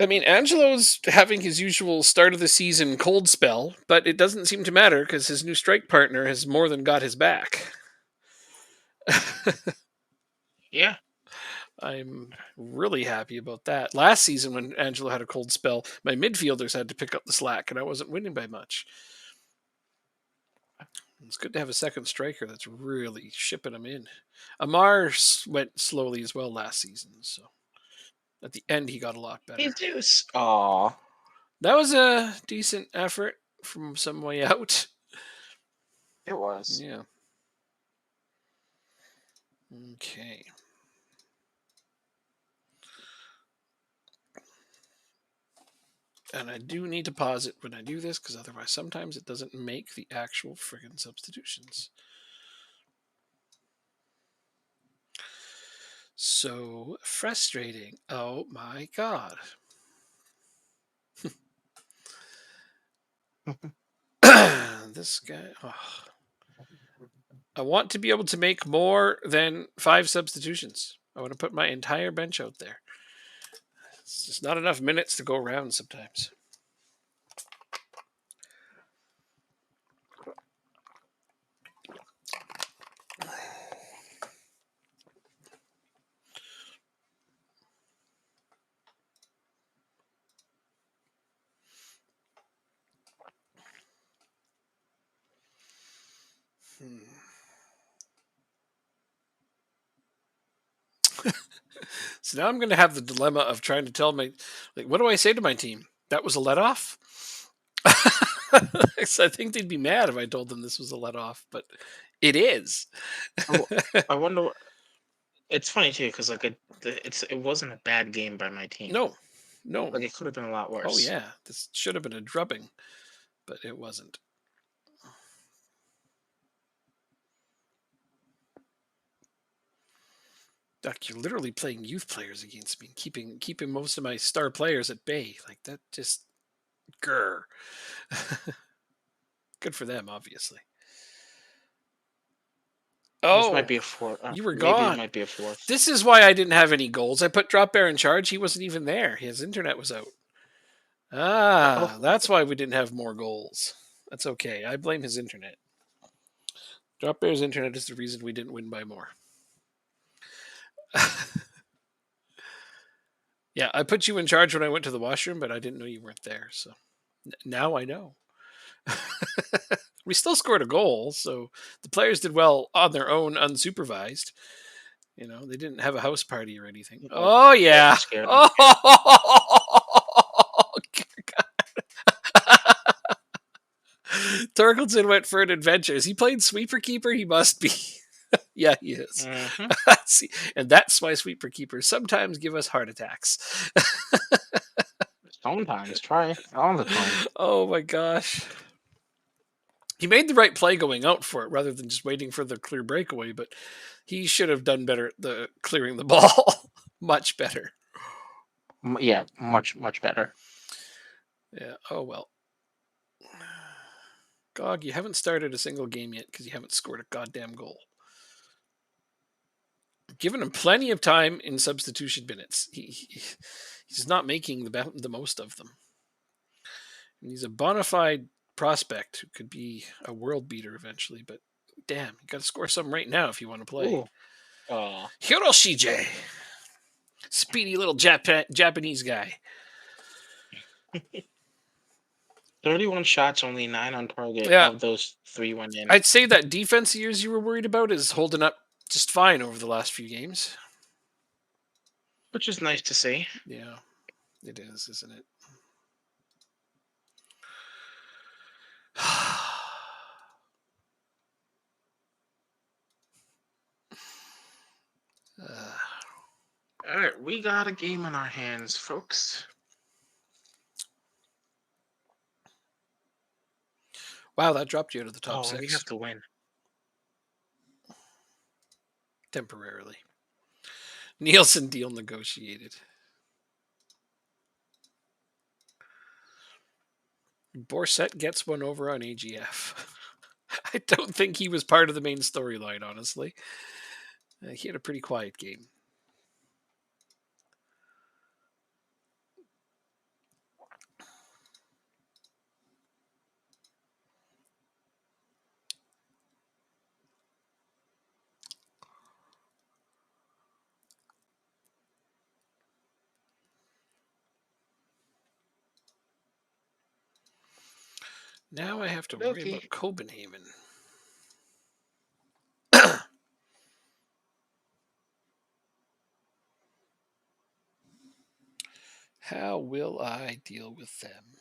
I mean, Angelo's having his usual start of the season cold spell, but it doesn't seem to matter because his new strike partner has more than got his back. Yeah. I'm really happy about that. Last season, when Angelo had a cold spell, my midfielders had to pick up the slack, and I wasn't winning by much. It's good to have a second striker that's really shipping them in. Amar went slowly as well last season, so at the end he got a lot better. Jesus. Aw. That was a decent effort from some way out. It was. Yeah. Okay. And I do need to pause it when I do this because otherwise sometimes it doesn't make the actual friggin' substitutions. So frustrating. Oh my god. This guy. Oh. I want to be able to make more than 5 substitutions. I want to put my entire bench out there. It's just not enough minutes to go around sometimes. So now I'm going to have the dilemma of trying to tell my, like, what do I say to my team? That was a let off? So I think they'd be mad if I told them this was a let off, but it is. I, w- I wonder. It's funny too because like it wasn't a bad game by my team. No, no. Like it could have been a lot Oh worse. yeah, this should have been a drubbing, but it wasn't. Doc, you're literally playing youth players against me, keeping most of my star players at bay. Like that, just grr. Good for them, obviously. This might Oh, be a fourth. you were Maybe it gone. might be a fourth. This is why I didn't have any goals. I put Drop Bear in charge. He wasn't even there. His internet was out. Ah, Oh, that's why we didn't have more goals. That's okay. I blame his internet. Drop Bear's internet is the reason we didn't win by more. Yeah, I put you in charge when I went to the washroom, but I didn't know you weren't there. So now I know. We still scored a goal, so the players did well on their own, unsupervised. You know, they didn't have a house party or anything. oh, Oh oh, I'm yeah. scared. I'm scared. Oh, Torkelson went for an adventure. Is he playing sweeper keeper? He must be. Yeah, he is. Hmm. See, and that's why sweeper keepers sometimes give us heart attacks. Sometimes try all the time. Oh my gosh. He made the right play going out for it rather than just waiting for the clear breakaway, but he should have done better at the clearing the ball. Much better. Yeah, much better. Yeah. Oh well. Gog, you haven't started a single game yet because you haven't scored a goddamn goal. Given him plenty of time in substitution minutes. He's not making the most of them. And he's a bona fide prospect who could be a world beater eventually, but damn, you got to score some right now if you want to play. Ooh. Oh. Hiroshige, speedy little Japanese guy. 31 shots, only 9 on target. Yeah, Of those, 3 went in. I'd say that defense of yours you were worried about is holding up just fine over the last few games. Which is nice to see. Yeah, it is, isn't it? Uh, All right, we got a game in our hands, folks. wow, that dropped you out of the top Oh, we have six to win. temporarily. Nielsen deal negotiated. Borset gets one over on AGF. I don't think he was part of the main storyline, honestly. He had a pretty quiet game. Now I have to worry Okay. about Copenhagen. How will I deal with them?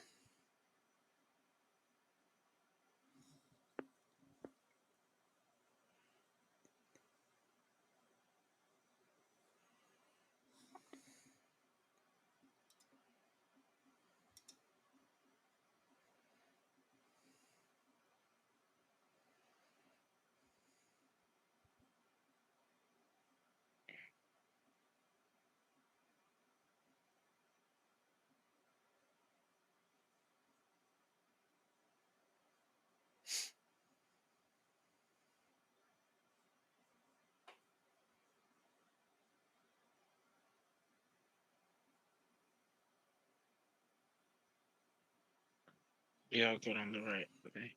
Yeah, I'll get on the right. Okay.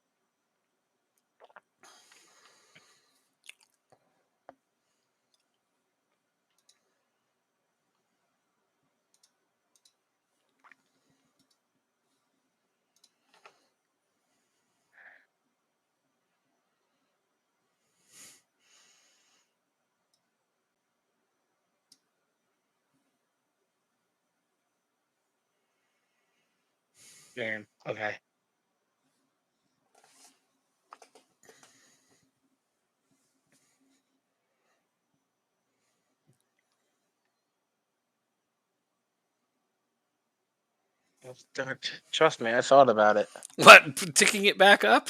Damn. Okay. Trust me, I thought about it. What, ticking it back up?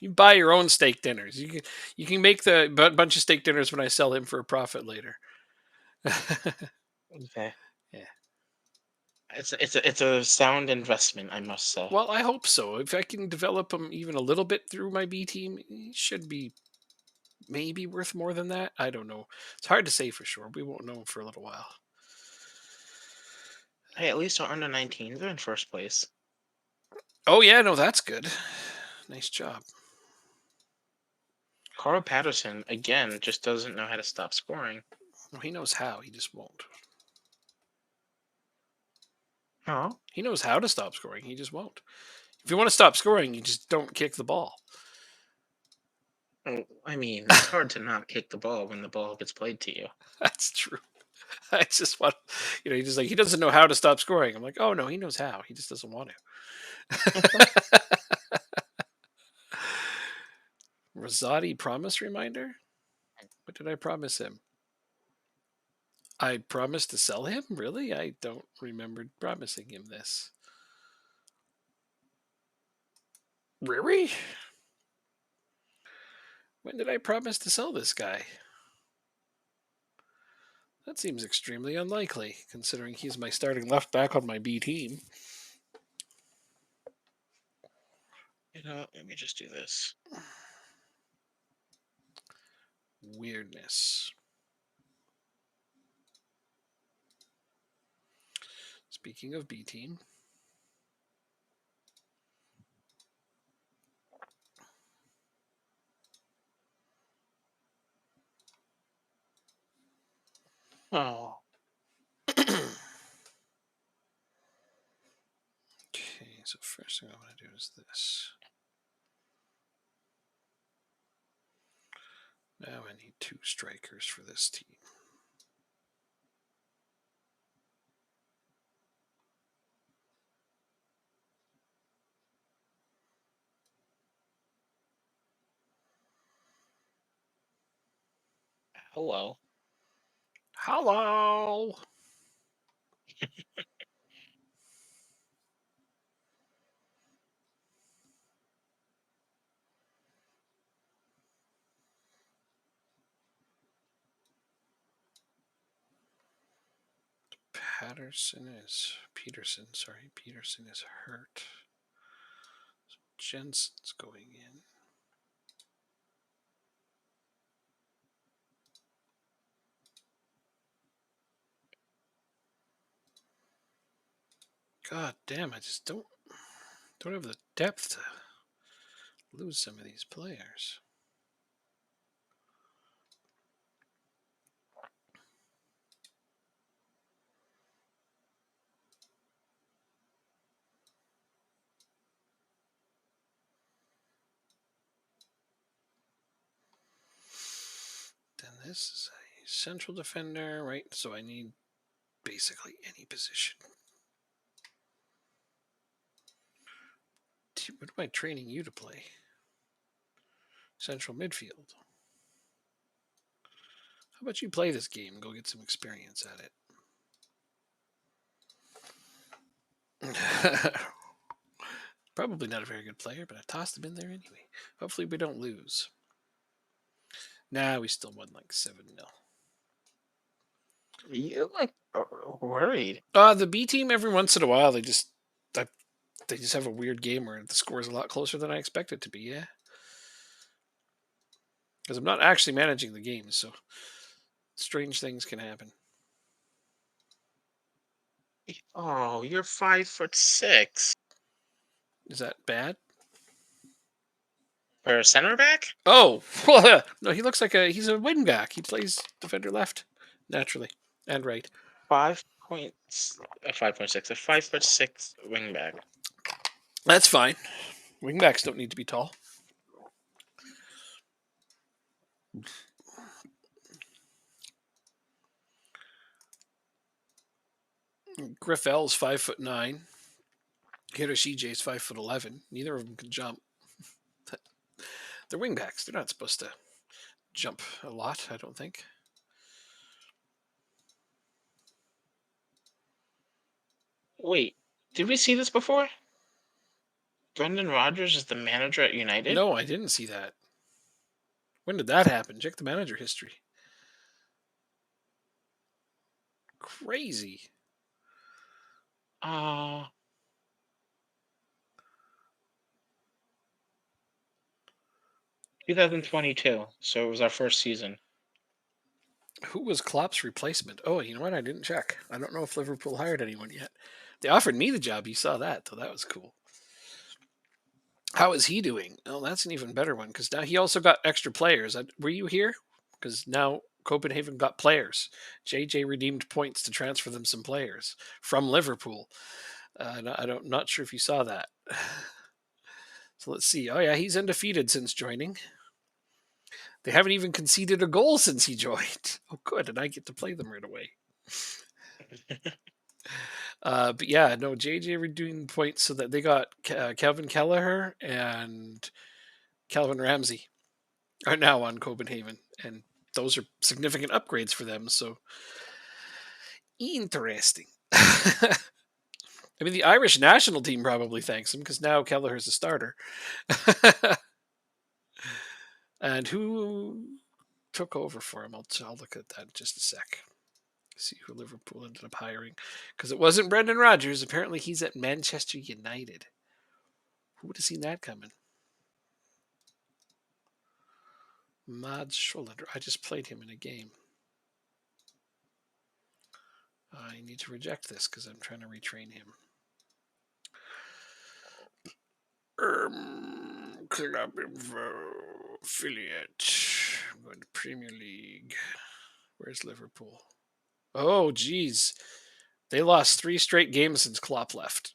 You buy your own steak dinners. You can make the bunch of steak dinners when I sell him for a profit later. Okay. Yeah. It's a sound investment, I must say. Well, I hope so. If I can develop him even a little bit through my B team, he should be maybe worth more than that. I don't know. It's hard to say for sure. We won't know for a little while. Hey, at least our under 19s are in first place. Oh yeah, no, that's good. Nice job. Carl Patterson again just doesn't know how to stop scoring. Well, he knows how. He just won't. Oh, He knows how to stop scoring. He just won't. If you want to stop scoring, you just don't kick the ball. I mean, it's hard to not kick the ball when the ball gets played to you. That's true. I just want, he's just like, he doesn't know how to stop scoring. I'm like, oh no, he knows how. He just doesn't want to. Rosati promise reminder? What did I promise him? I promised to sell him? Really? I don't remember promising him this. Really? When did I promise to sell this guy? That seems extremely unlikely, considering he's my starting left back on my B team. Let me just do this. Weirdness. Speaking of B team. Oh, Okay, so first thing I want to do is this. Now I need 2 strikers for this team. hello. Hello. Peterson is hurt. So Jensen's going in. God damn, I just don't have the depth to lose some of these players. Then this is a central defender, right? So I need basically any position. What am I training you to play? Central midfield. How about you play this game and go get some experience at it? Probably not a very good player, but I tossed him in there anyway. Hopefully we don't lose. Nah, we still won like 7-0. You worried? The B team every once in a while they just have a weird game where the score is a lot closer than I expect it to be. Yeah, because I'm not actually managing the game, so strange things can happen. Oh, you're 5'6" Is that bad? for a center back. Oh, no, he looks like he's a wing back. He plays defender left naturally and right. 5.6, a 5'6" wingback. That's fine. Wingbacks don't need to be tall. Griffel's 5'9". Hiroshij's 5'11". Neither of them can jump. They're wingbacks. They're not supposed to jump a lot, I don't think. Wait, did we see this before? Brendan Rodgers is the manager at United? No, I didn't see that. When did that happen? Check the manager history. Crazy. Uh 2022. So it was our first season. Who was Klopp's replacement? Oh, you know what? I didn't check. I don't know if Liverpool hired anyone yet. They offered me the job. You saw that, though. That was cool. How is he doing? Oh, that's an even better one because now he also got extra players. Were you here? Because now Copenhagen got players. JJ redeemed points to transfer them some players from Liverpool. I don't not sure if you saw that. So let's see. Oh yeah, he's undefeated since joining. They haven't even conceded a goal since he joined. Oh, good, and I get to play them right away. But yeah, no, JJ redoing points so that they got Calvin Kelleher and Calvin Ramsey are now on Copenhagen, and those are significant upgrades for them. So interesting. I mean, the Irish national team probably thanks him because now Kelleher's a starter. And who took over for him? I'll look at that in just a sec. See who Liverpool ended up hiring because it wasn't Brendan Rodgers. Apparently, he's at Manchester United. Who would have seen that coming? Mads Schollander. I just played him in a game. I need to reject this because I'm trying to retrain him. Club info, affiliate. I'm going to Premier League. Where's Liverpool? Oh, geez. They lost 3 straight games since Klopp left.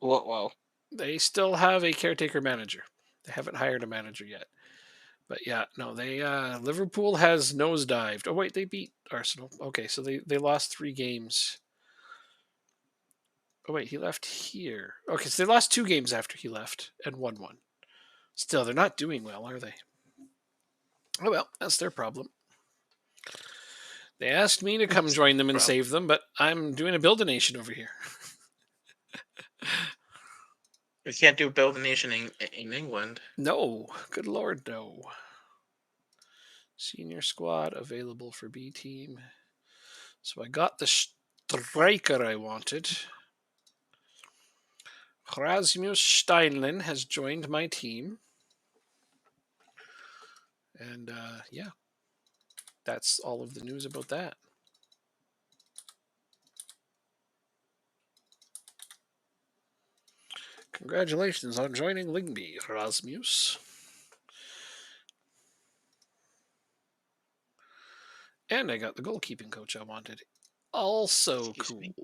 Well, They still have a caretaker manager. They haven't hired a manager yet. But yeah, no, they Liverpool has nosedived. Oh wait, they beat Arsenal. Okay, so they lost 3 games. Oh wait, he left here. Okay, so they lost 2 games after he left and won one. Still, they're not doing well, are they? Oh well, that's their problem. They asked me to come that's join them and problem. save them, but I'm doing a build a nation over here. We can't do build a nation in England. No, good lord, no. Senior squad available for B team. So I got the striker I wanted. Rasmus Steinlen has joined my team. And yeah, that's all of the news about that. Congratulations on joining Lyngby, Rasmus. And I got the goalkeeping coach I wanted. Also Excuse cool. me.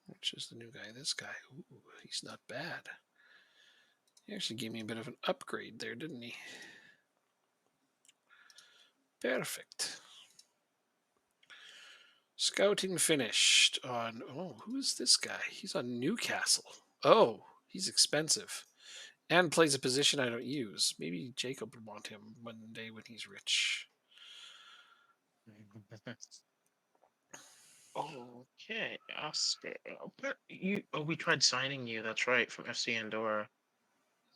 Which is the new guy? This guy. Ooh, he's not bad. He actually gave me a bit of an upgrade there, didn't he? Perfect. Scouting finished on. Oh, who is this guy? He's on Newcastle. Oh, he's expensive. And plays a position I don't use. Maybe Jacob would want him one day when he's rich. Okay, Oscar. But you, oh, we tried signing you. That's right, from FC Andorra.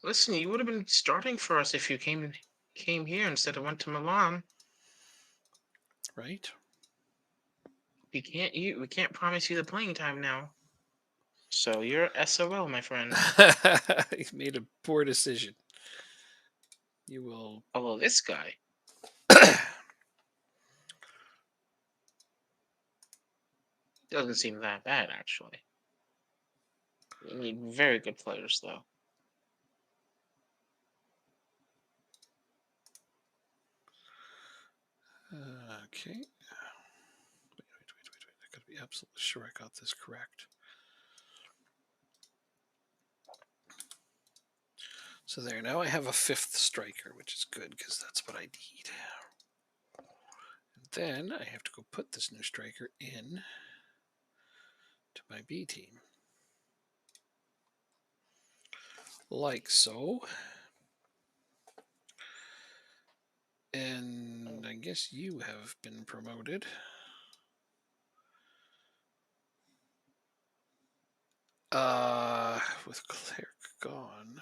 Listen, you would have been starting for us if you came here instead of went to Milan. Right? We can't promise you the playing time now. So you're SOL, my friend. He made a poor decision. You will. Although this guy doesn't seem that bad, actually. We need very good players, though. Okay. Wait. I gotta be absolutely sure I got this correct. So there, now I have a 5th striker, which is good because that's what I need. And then I have to go put this new striker in to my B team. Like so. And I guess you have been promoted. With Clerk gone.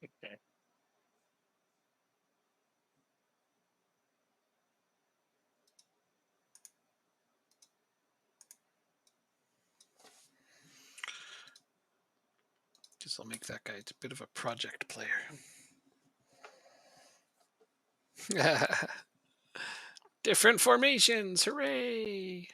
Okay. Guess I'll make that guy a bit of a project player. Different formations, hooray!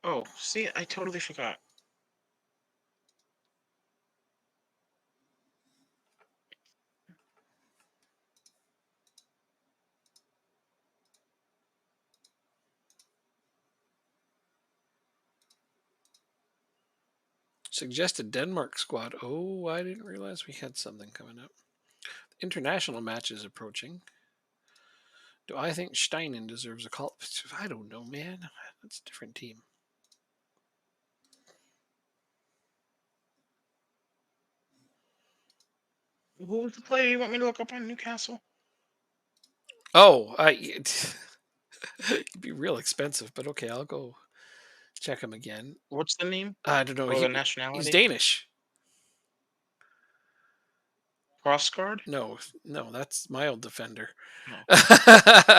Oh, see, I totally forgot. Suggested Denmark squad. Oh, I didn't realize we had something coming up. International match is approaching. Do I think Steinen deserves a call? I don't know, man. That's a different team. Who was the player you want me to look up on Newcastle? Oh, it'd be real expensive, but okay, I'll go check him again. What's the name I don't know. or the He's nationality? Danish. Crossguard? No, that's my old defender. No.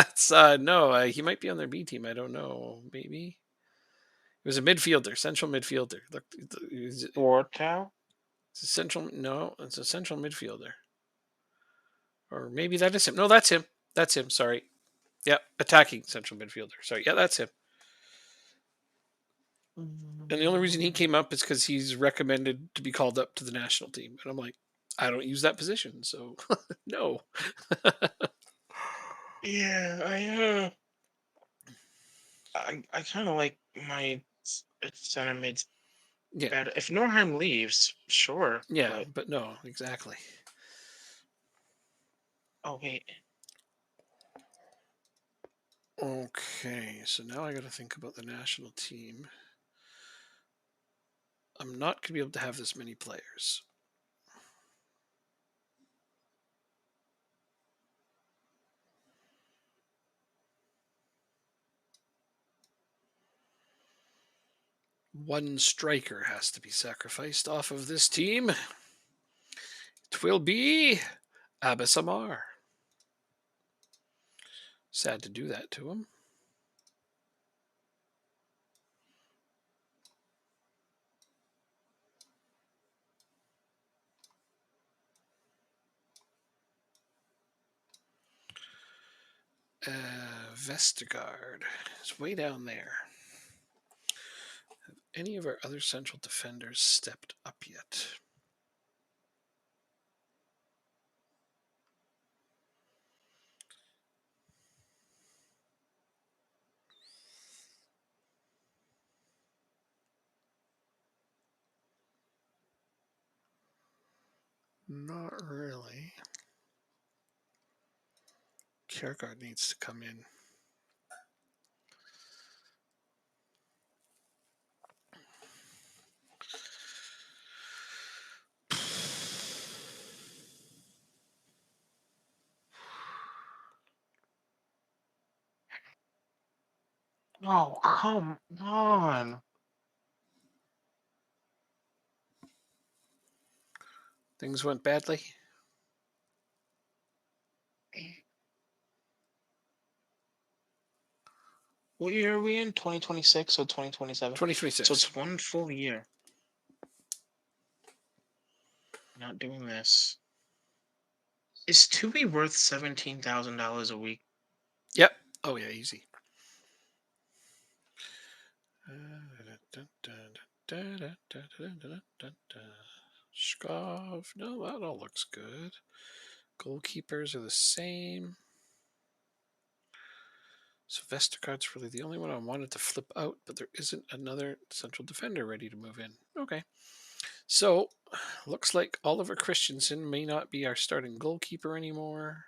It's, no, he might be on their B team. I don't know. Maybe he was a midfielder, central midfielder. Look, it's Wartow? a central. No, it's a central midfielder. Or maybe that is him. No, that's him. That's him. Sorry. Yeah, attacking central midfielder. Sorry. Yeah, that's him. And the only reason he came up is because he's recommended to be called up to the national team. And I'm like, I don't use that position, so no. Yeah, I kind of like my center mids Yeah, better. If Norheim leaves, sure, yeah, but but no, exactly. oh wait, Okay, so now I got to think about the national team. I'm not going to be able to have this many players. One striker has to be sacrificed off of this team. It will be Abbas Amar. Sad to do that to him. Vestergaard is way down there. Have any of our other central defenders stepped up yet? Not really. Kierkegaard needs to come in. oh come on. Things went badly. What year are we in? 2026 or 2027? So 2026. it's one full year. Not doing this. Is Tubi worth $17,000 a week? Yep. Oh, yeah, easy. Shkov. No, that all looks good. Goalkeepers are the same. So Vestergaard's really the only one I wanted to flip out, but there isn't another central defender ready to move in. Okay. So looks like Oliver Christensen may not be our starting goalkeeper anymore.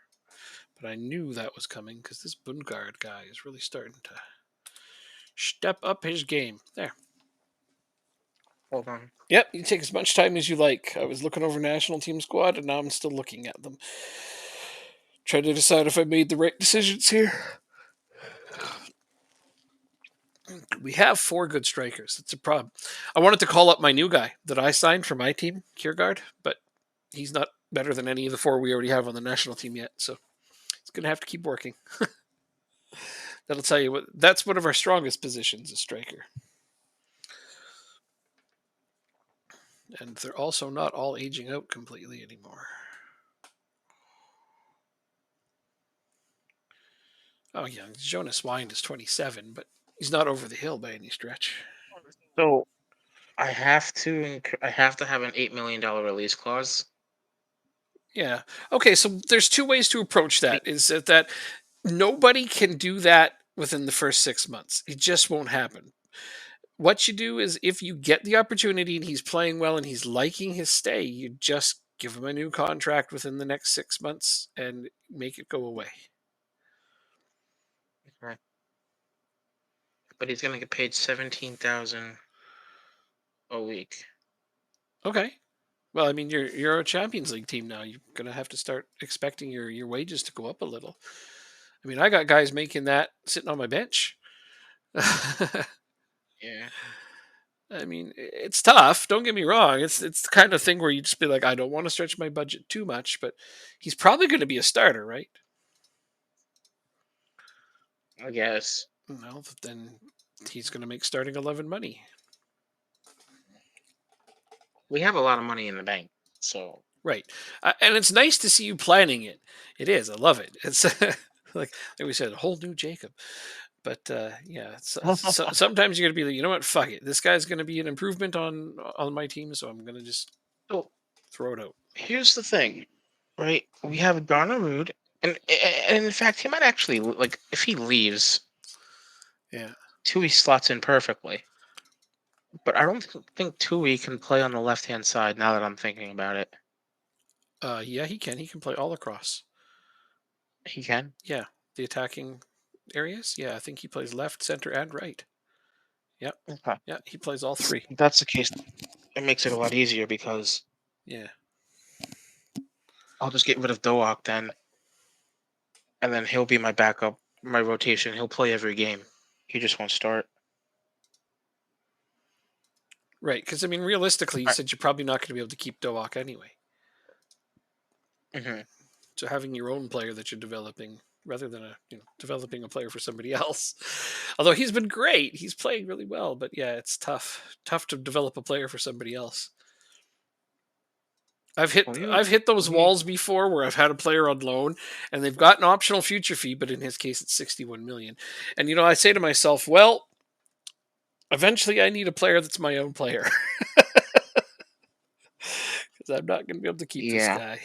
But I knew that was coming because this Bungard guy is really starting to step up his game. There. Hold on. Yep, you take as much time as you like. I was looking over national team squad, and now I'm still looking at them. Trying to decide if I made the right decisions here. We have 4 good strikers. That's a problem. I wanted to call up my new guy that I signed for my team, Kiergaard, but he's not better than any of the 4 we already have on the national team yet. So it's going to have to keep working. That'll tell you what. That's one of our strongest positions, a striker. And they're also not all aging out completely anymore. Oh yeah, Jonas Wind is 27, but he's not over the hill by any stretch. So I have to have an $8 million release clause. Yeah. Okay, so there's 2 ways to approach Me- that. Is that nobody can do that within the first 6 months. It just won't happen. What you do is if you get the opportunity and he's playing well and he's liking his stay, you just give him a new contract within the next 6 months and make it go away. Okay. But he's gonna get paid 17,000 a week. Okay. Well, I mean, you're a Champions League team now. You're gonna have to start expecting your wages to go up a little. I mean, I got guys making that sitting on my bench. Yeah. I mean, it's tough. Don't get me wrong. It's the kind of thing where you just be like, I don't want to stretch my budget too much, but he's probably going to be a starter, right? I guess. Well, then he's going to make starting 11 money, We have a lot of money in the bank, so right? And it's nice to see you planning it. It is. I love it. It's like we said, a whole new Jacob. But yeah, sometimes you're going to be like, you know what? Fuck it. This guy's going to be an improvement on my team, so I'm going to just so throw it out. here's the thing, right? We have Garner Rood, and in fact, he might actually like if he leaves, Yeah. Tui slots in perfectly. But I don't think Tui can play on the left hand side now that I'm thinking about it. Yeah, he can. He can play all across. He can. Yeah, the attacking areas. Yeah, I think he plays left, center, and right. Yep. Okay. Yeah, he plays all 3. If that's the case, it makes it a lot easier because Yeah. I'll just get rid of Doak then, and then he'll be my backup, my rotation. He'll play every game. He just won't start. Right. Because I mean, realistically, you All said you're probably not going to be able to keep Doak anyway. right. So having your own player that you're developing rather than developing a player for somebody else. Although he's been great, he's playing really well. But yeah, it's tough to develop a player for somebody else. Well, I've hit those we, walls before where I've had a player on loan and they've got an optional future fee, but in his case it's 61 million. And I say to myself, well, eventually I need a player that's my own player because I'm not going to be able to keep this yeah. guy.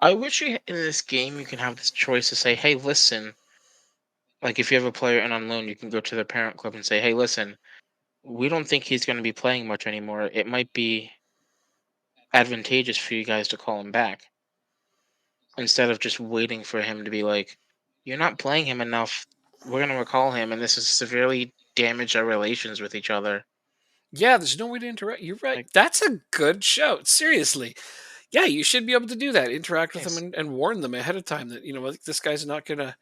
I wish in this game you can have this choice to say, "Hey, listen." Like if you have a player in on loan, you can go to the parent club and say, "Hey, listen, we don't think he's going to be playing much anymore. It might be advantageous for you guys to call him back instead of just waiting for him to be like, you're not playing him enough. We're going to recall him, and this has severely damaged our relations with each other." Yeah, there's no way to interact. You're right. Like, That's a good shout. Seriously. Yeah, you should be able to do that. Interact with them yes, and warn them ahead of time that, like, this guy's not going to.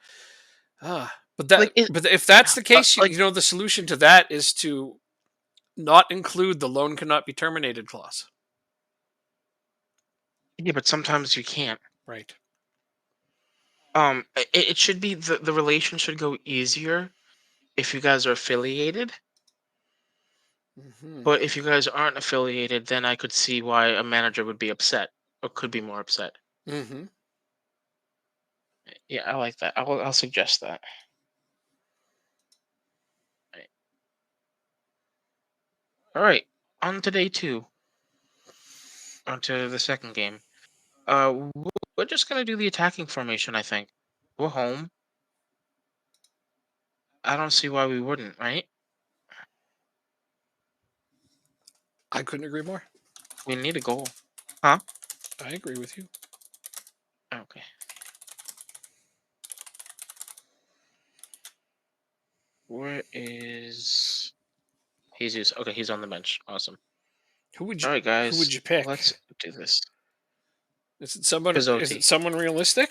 like it, But if that's the case, like the solution to that is to not include the loan cannot be terminated clause. yeah, but sometimes you can't. Right. It should be the relation should go easier if you guys are affiliated. Hmm. But if you guys aren't affiliated, then I could see why a manager would be upset or could be more upset. Hmm. Yeah, I like that. I'll suggest that. Right. All right, on to day two. On to the second game. We're just gonna do the attacking formation. I think we're home. I don't see why we wouldn't. Right? I couldn't agree more. We need a goal. Huh? I agree with you. Okay. Where is Jesus? Okay, he's on the bench. Awesome. Who would you All right, who would guys, you pick? let's do this. Is it someone? Is it Pizzotti. someone realistic?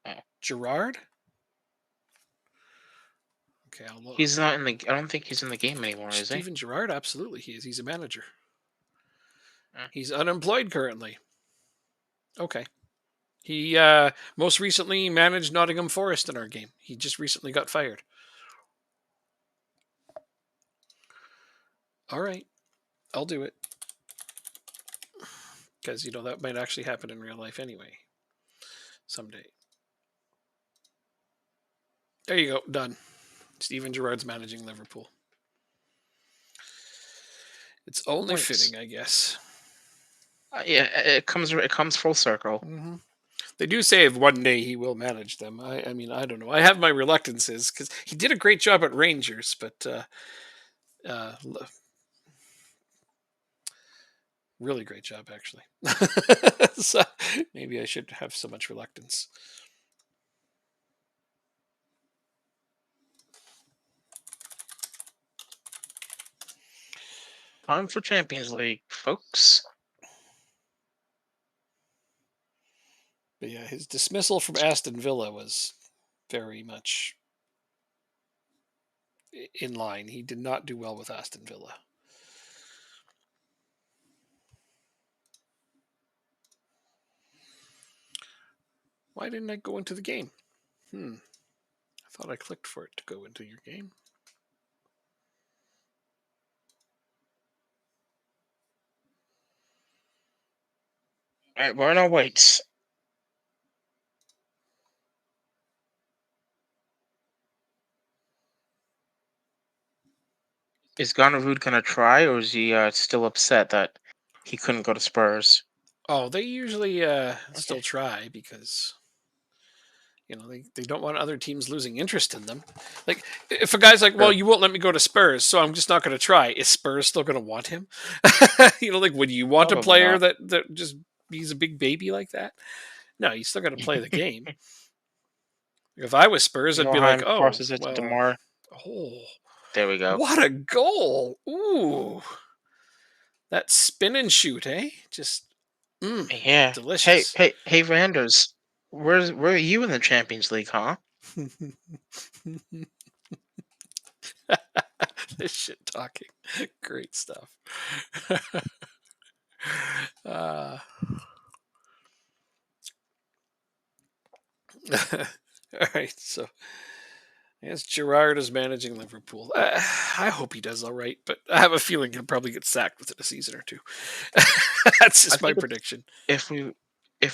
Oh, Gerard? Okay, I'll look. he's not in the. I don't think he's in the game anymore, is he? Steven Gerrard, absolutely he is. He's a manager. Uh, He's unemployed currently. Okay. He most recently managed Nottingham Forest in our game. He just recently got fired. All right, I'll do it because that might actually happen in real life anyway, someday. There you go, done. Steven Gerrard's managing Liverpool. It's only Points. fitting, I guess. Yeah, it comes full circle. Mm-hmm. They do say if one day he will manage them. I mean, I don't know. I have my reluctances because he did a great job at Rangers, but uh, really great job actually. So maybe I should have so much reluctance. Time for Champions League, folks. But yeah, his dismissal from Aston Villa was very much in line. He did not do well with Aston Villa. Why didn't I go into the game? I thought I clicked for it to go into your game. All right, we're in our weights. Is Gonarud gonna try, or is he still upset that he couldn't go to Spurs? Oh, they usually Okay, still try because they don't want other teams losing interest in them. Like if a guy's like, well, sure. you won't let me go to Spurs, so I'm just not going to try. Is Spurs still going to want him? Like would you want a Probably player not. that just he's a big baby like that? No, you still got to play the game. If I was Spurs, I'd be like, Johan oh crosses it to well, Demar. oh There we go. what a goal! Ooh, that spin and shoot, eh? Just Yeah. Hey, delicious. hey, hey, Randers. Where are you in the Champions League, huh? This shit talking, great stuff. uh, all right, so I guess Gerard is managing Liverpool. I hope he does all right, but I have a feeling he'll probably get sacked within a season or two. That's I just my think prediction. if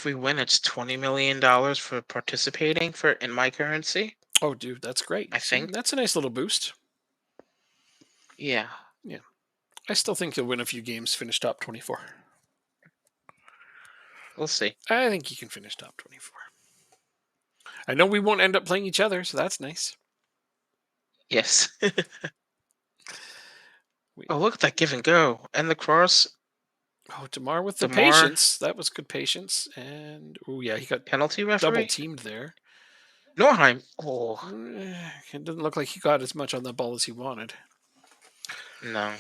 we win, it's $20 million for participating for in my currency. Oh, dude, that's great. I See, think. that's a nice little boost. Yeah. Yeah, I still think he'll win a few games, finish top 24. We'll see. I think he can finish top 24. I know we won't end up playing each other, so that's nice. Yes. We, Oh, look at that give and go and the cross. oh, Demar with the Demar patience. That was good patience. And, oh, yeah, he got penalty double referee. teamed there. Norheim. Oh It didn't look like he got as much on that ball as he wanted. no.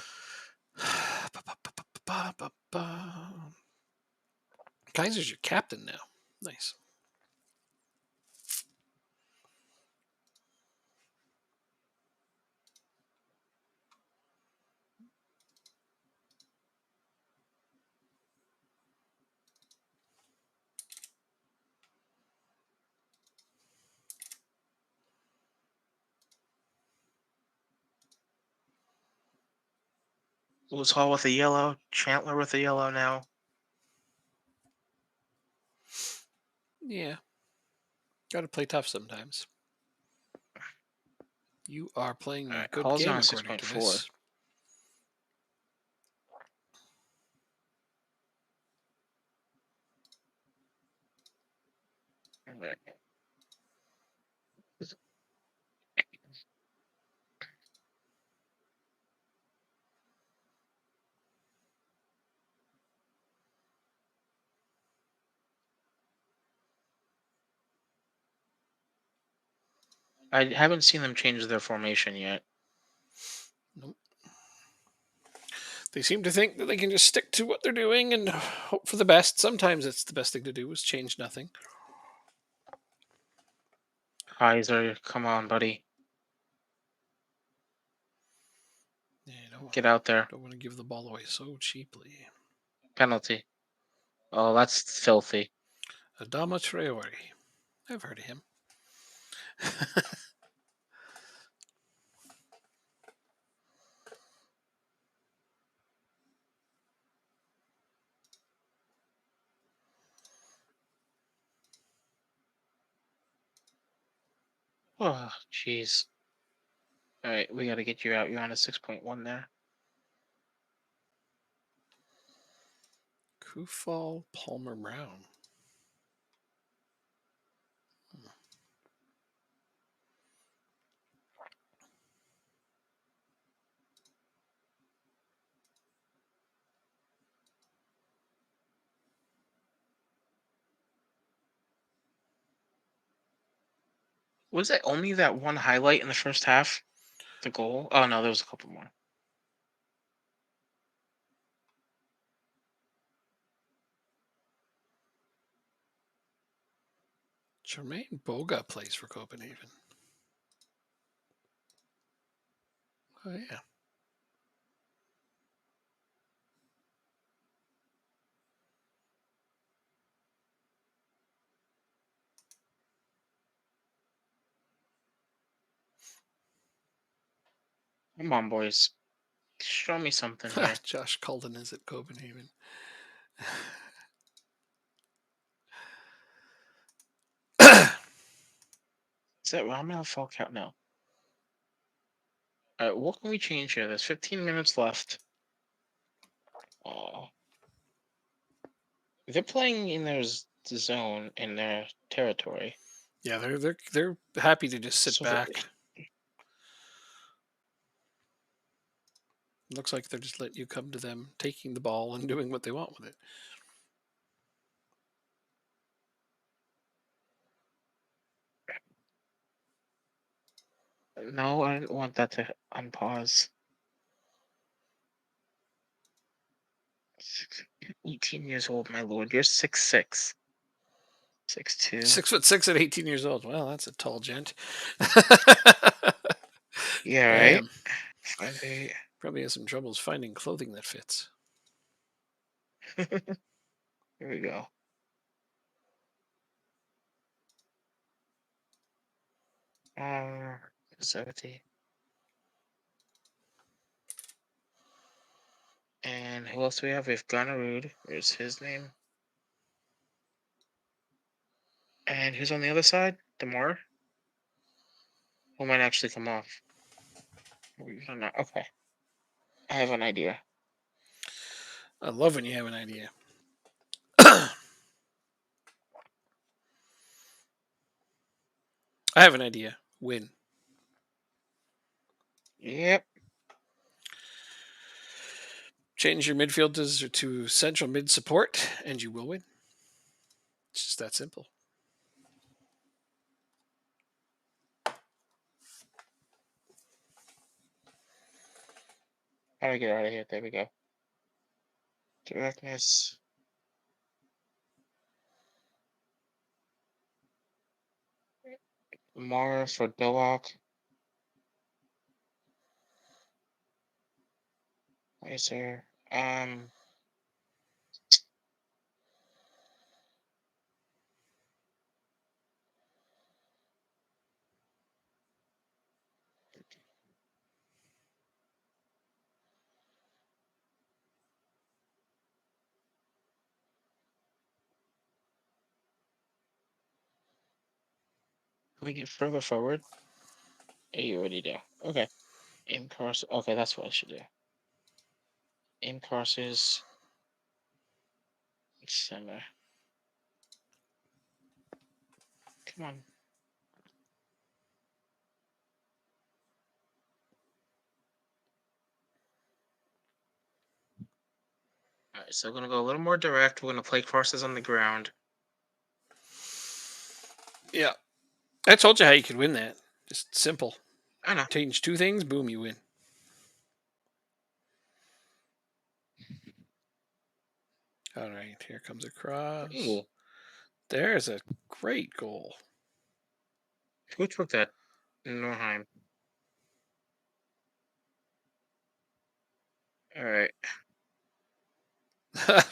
Kaiser's your captain now. Nice. Lewis Hall with a yellow. Chandler with a yellow now. Yeah. Got to play tough sometimes. You are playing All a right, good Hall's game on according to 6.4. this. I haven't seen them change their formation yet. Nope. They seem to think that they can just stick to what they're doing and hope for the best. Sometimes it's the best thing to do is change nothing. Kaiser, come on, buddy. Yeah, Get out there. don't want to give the ball away so cheaply. Penalty. Oh, that's filthy. Adama Traore. I've heard of him. Oh, jeez. All right, we got to get you out. You're on a 6.1 there. Kufal Palmer Brown. Was it only that one highlight in the first half? The goal? Oh no, there was a couple more. Jermaine Boga plays for Copenhagen. Oh, yeah. Come on, boys. Show me something here. Josh Cullen is at Copenhagen. Is that Ramel Falcao? No. All right, what can we change here? There's 15 minutes left. Oh, they're playing in their zone in their territory. Yeah, they're happy to just sit So back. Looks like they're just letting you come to them, taking the ball and doing what they want with it. No, I don't want that to unpause. 18 years old, my lord. You're 6'6". 6'2". 6'6" at 18 years old. Well, that's a tall gent. Yeah, right. 5'8". Probably has some troubles finding clothing that fits. Here we go. Zoti. And who else do we have? We have Gunnerud. Where's his name? And who's on the other side? Demar? Who might actually come off? We don't know. Okay. I have an idea. I love when you have an idea. I have an idea. Win. Yep. Change your midfielders to central mid support, and you will win. It's just that simple. How do I get out of here? There we go. Directness. Mara for Doak. Is there? Can we get further forward? Yeah, you already do. Okay. Aim course. Okay, that's what I should do. Aim courses. Center. Come on. Alright, so we're gonna go a little more direct. We're gonna play crosses on the ground. Yeah. I told you how you could win that. Just simple. I know. Change two things, boom, you win. All right, here comes a cross. Ooh. There's a great goal. Who took that? Norheim. All right.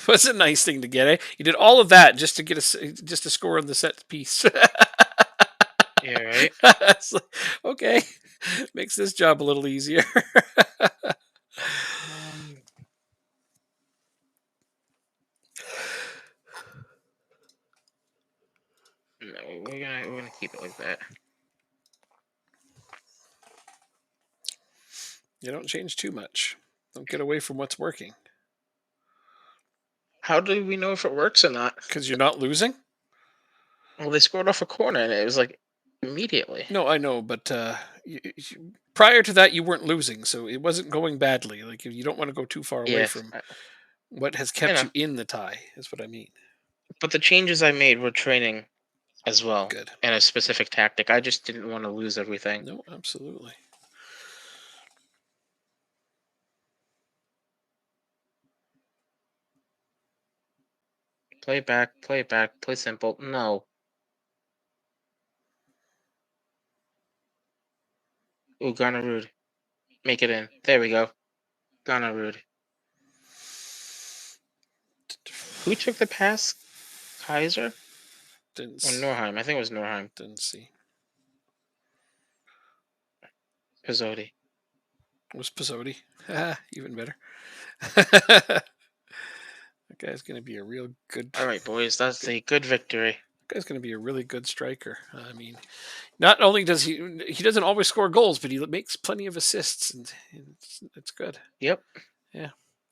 Was a nice thing to get. Eh? You did all of that just to get just to score on the set piece. Yeah, right. Okay, makes this job a little easier. Um, no, we're gonna keep it like that. You don't change too much. Don't get away from what's working. How do we know if it works or not? Because you're not losing. Well, they scored off a corner, and it was like immediately. No, I know, but prior to that, you weren't losing, so it wasn't going badly. Like you don't want to go too far away Yeah, from what has I kept know. you in the tie. Is what I mean. But the changes I made were training as well, Good. and a specific tactic. I just didn't want to lose everything. No, absolutely. Play back, play back, play simple. No. Ooh, Rude. Make it in. There we go. Rude. Who took the pass? Kaiser Didn't or Norheim? I think it was Norheim. didn't see. Pizzotti. It was Pizzotti. Even better. That guy's going to be a real good. All right, boys. That's a good victory. That guy's going to be a really good striker. I mean, not only does he doesn't always score goals, but he makes plenty of assists, and it's good. Yep. Yeah,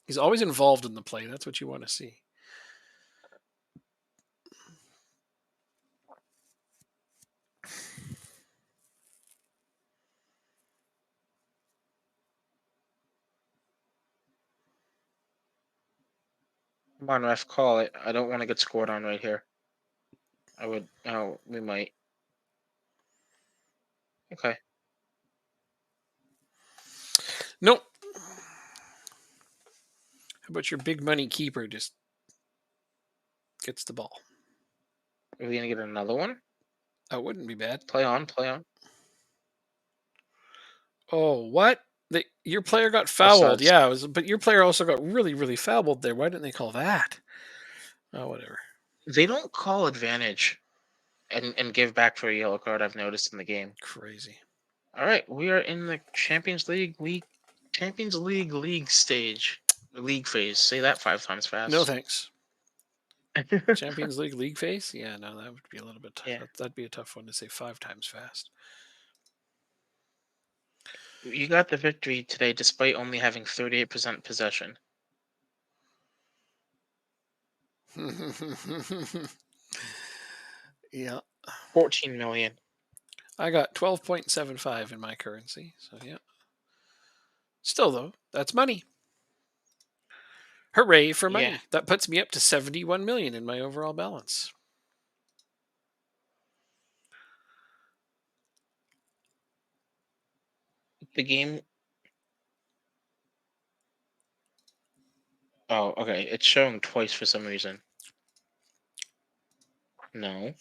he's always involved in the play. That's what you want to see. Come on, ref, call it. I don't want to get scored on right here. I would. Oh, we might. Okay. Nope. How about your big money keeper just gets the ball? Are we gonna get another one? That wouldn't be bad. Play on, play on. Oh, what? Your player got fouled. Offsides. Yeah, but your player also got really, really fouled there. Why didn't they call that? Oh, whatever. They don't call advantage and give back for a yellow card. I've noticed in the game. Crazy. All right, we are in the Champions League stage, the league phase. Say that 5 times fast. No thanks. Champions League phase? Yeah, no, that would be a little bit tough. Yeah. That'd be a tough one to say 5 times fast. You got the victory today despite only having 38% possession. Yeah. 14 million. I got 12.75 in my currency. So, yeah. Still, though, that's money. Hooray for money. Yeah. That puts me up to 71 million in my overall balance. The game. Oh, okay. It's showing twice for some reason. No.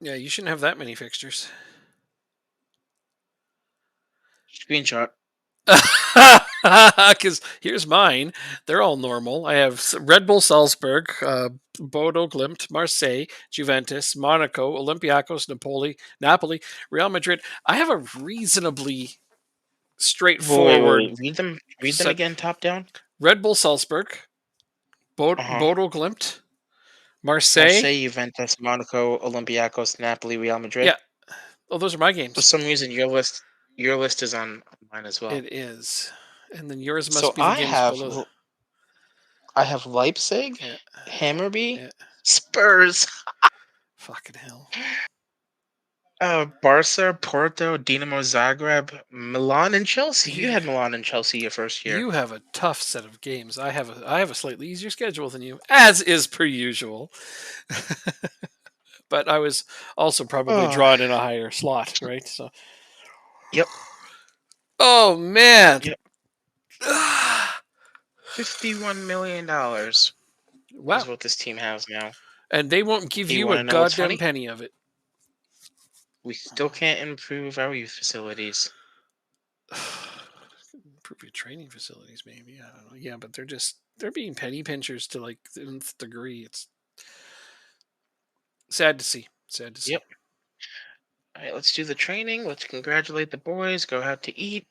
Yeah, you shouldn't have that many fixtures. Screenshot. Because here's mine. They're all normal. I have Red Bull Salzburg, Bodo Glimt, Marseille, Juventus, Monaco, Olympiacos, Napoli, Real Madrid. I have a reasonably straightforward Wait. Read them set. again, top down. Red Bull Salzburg, Bodo Glimt, Marseille, Juventus, Monaco, Olympiacos, Napoli, Real Madrid. Yeah. Oh, those are my For games. some reason, your list is on mine as well. It is. And then yours must So be the games below. I have Leipzig, Yeah. Hammarby, Spurs, Fucking hell. Barca, Porto, Dinamo Zagreb, Milan, and Chelsea. You had Milan and Chelsea your first year. You have a tough set of games. I have a slightly easier schedule than you, as is per usual. but I was also probably Oh, drawn in a higher slot, right? So, yep, oh man, yep. $51 million is wow! what this team has now. And they won't give You you want a to know what's goddamn funny? penny of it. We still can't improve our youth facilities. Improve your training facilities, maybe. I don't know. Yeah, but they're being penny pinchers to like the nth degree. It's sad to see. Sad to see. Yep. All right, let's do the training. Let's congratulate the boys. Go out to eat.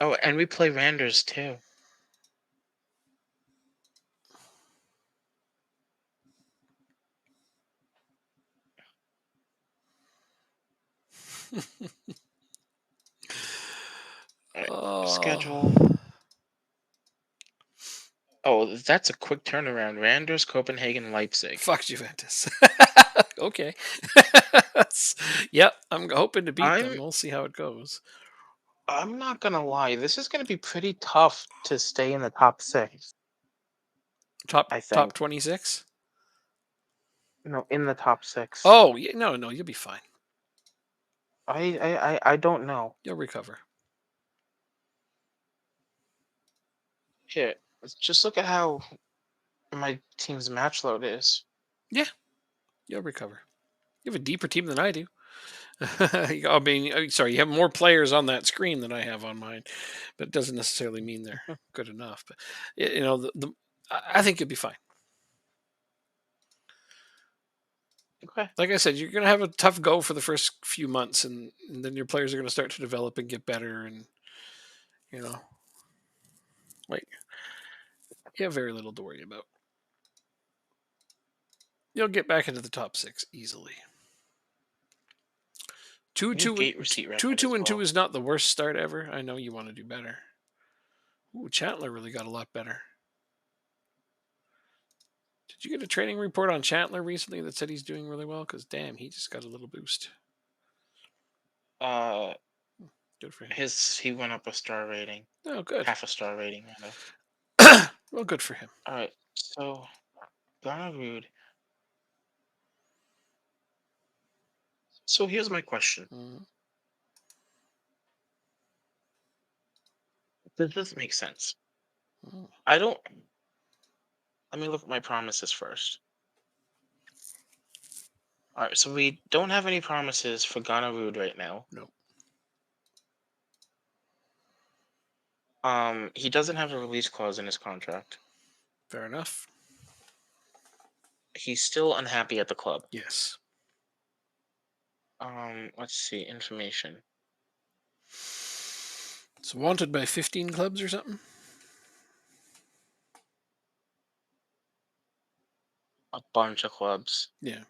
Oh, and we play Randers too. All right, Oh, schedule. Oh, that's a quick turnaround. Randers, Copenhagen, Leipzig. fuck Juventus. Okay. Yep, I'm hoping to beat them. I'm We'll see how it goes. I'm not gonna lie. This is gonna be pretty tough to stay in the top six. I Top think. 26. No, in the top six. Oh, yeah, no, you'll be fine. I don't know. You'll recover. Here, let's just look at how my team's match load is. Yeah, you'll recover. You have a deeper team than I do. I mean, sorry, you have more players on that screen than I have on mine, but it doesn't necessarily mean they're good enough. But I think you'll be fine. Okay. Like I said, you're going to have a tough go for the first few months, and then your players are going to start to develop and get better, and you know, like you have very little to worry about. You'll get back into the top six easily. Two New two and gate receipt two record two as and two well. is not the worst start ever. I know you want to do better. Ooh, Chandler really got a lot better. Did you get a training report on Chandler recently that said he's doing really well? Because damn, he just got a little boost. Uh, Good for him. he went up a star rating, Oh, good. half a star rating rather. Well, good for him. All right, so Gonarud. So here's my question: Mm, does this make sense? mm, I don't. Let me look at my promises first. All right, so we don't have any promises for Gonarud right now. no, He doesn't have a release clause in his contract. fair enough. He's still unhappy at the club. Yes. Let's see information. It's wanted by 15 clubs or something. A bunch of clubs. Yeah.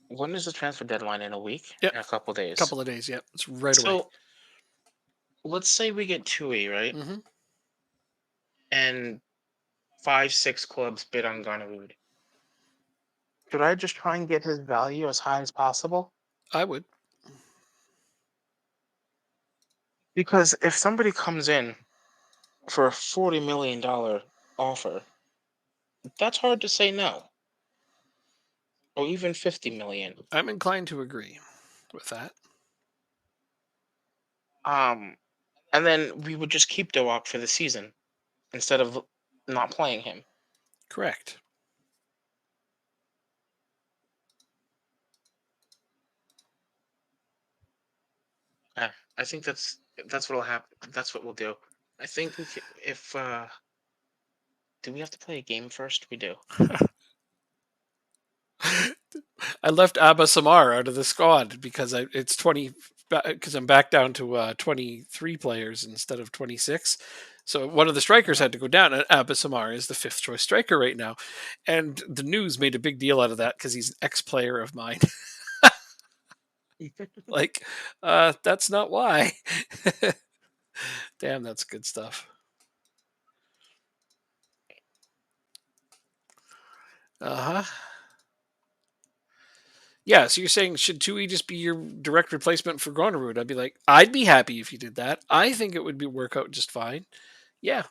When is the transfer deadline? In a week? Yep. In a couple days. Couple of days. Yep. It's right away. So let's say we get Tui, right? Mm-hmm. And 5, 6 clubs bid on Gonarud. Should I just try and get his value as high as possible? I would. Because if somebody comes in for a $40 million offer, that's hard to say no. Or even 50 million. I'm inclined to agree with that. Um, and then we would just keep Doak for the season instead of not playing him. Correct. I think that's what'll happen. That's what we'll do. I think if do we have to play a game first? We do. I left Abba Samar out of the squad because it's 20 because I'm back down to 23 players instead of 26. So one of the strikers Mhm. had to go down, and Abba Samar is the fifth choice striker right now. And the news made a big deal out of that because he's an ex-player of mine. Like, that's not why. Damn, that's good stuff. Uh huh. Yeah, so you're saying should Tui just be your direct replacement for Gonerud? I'd be like, I'd be happy if you did that. I think it would be work out just fine. Yeah,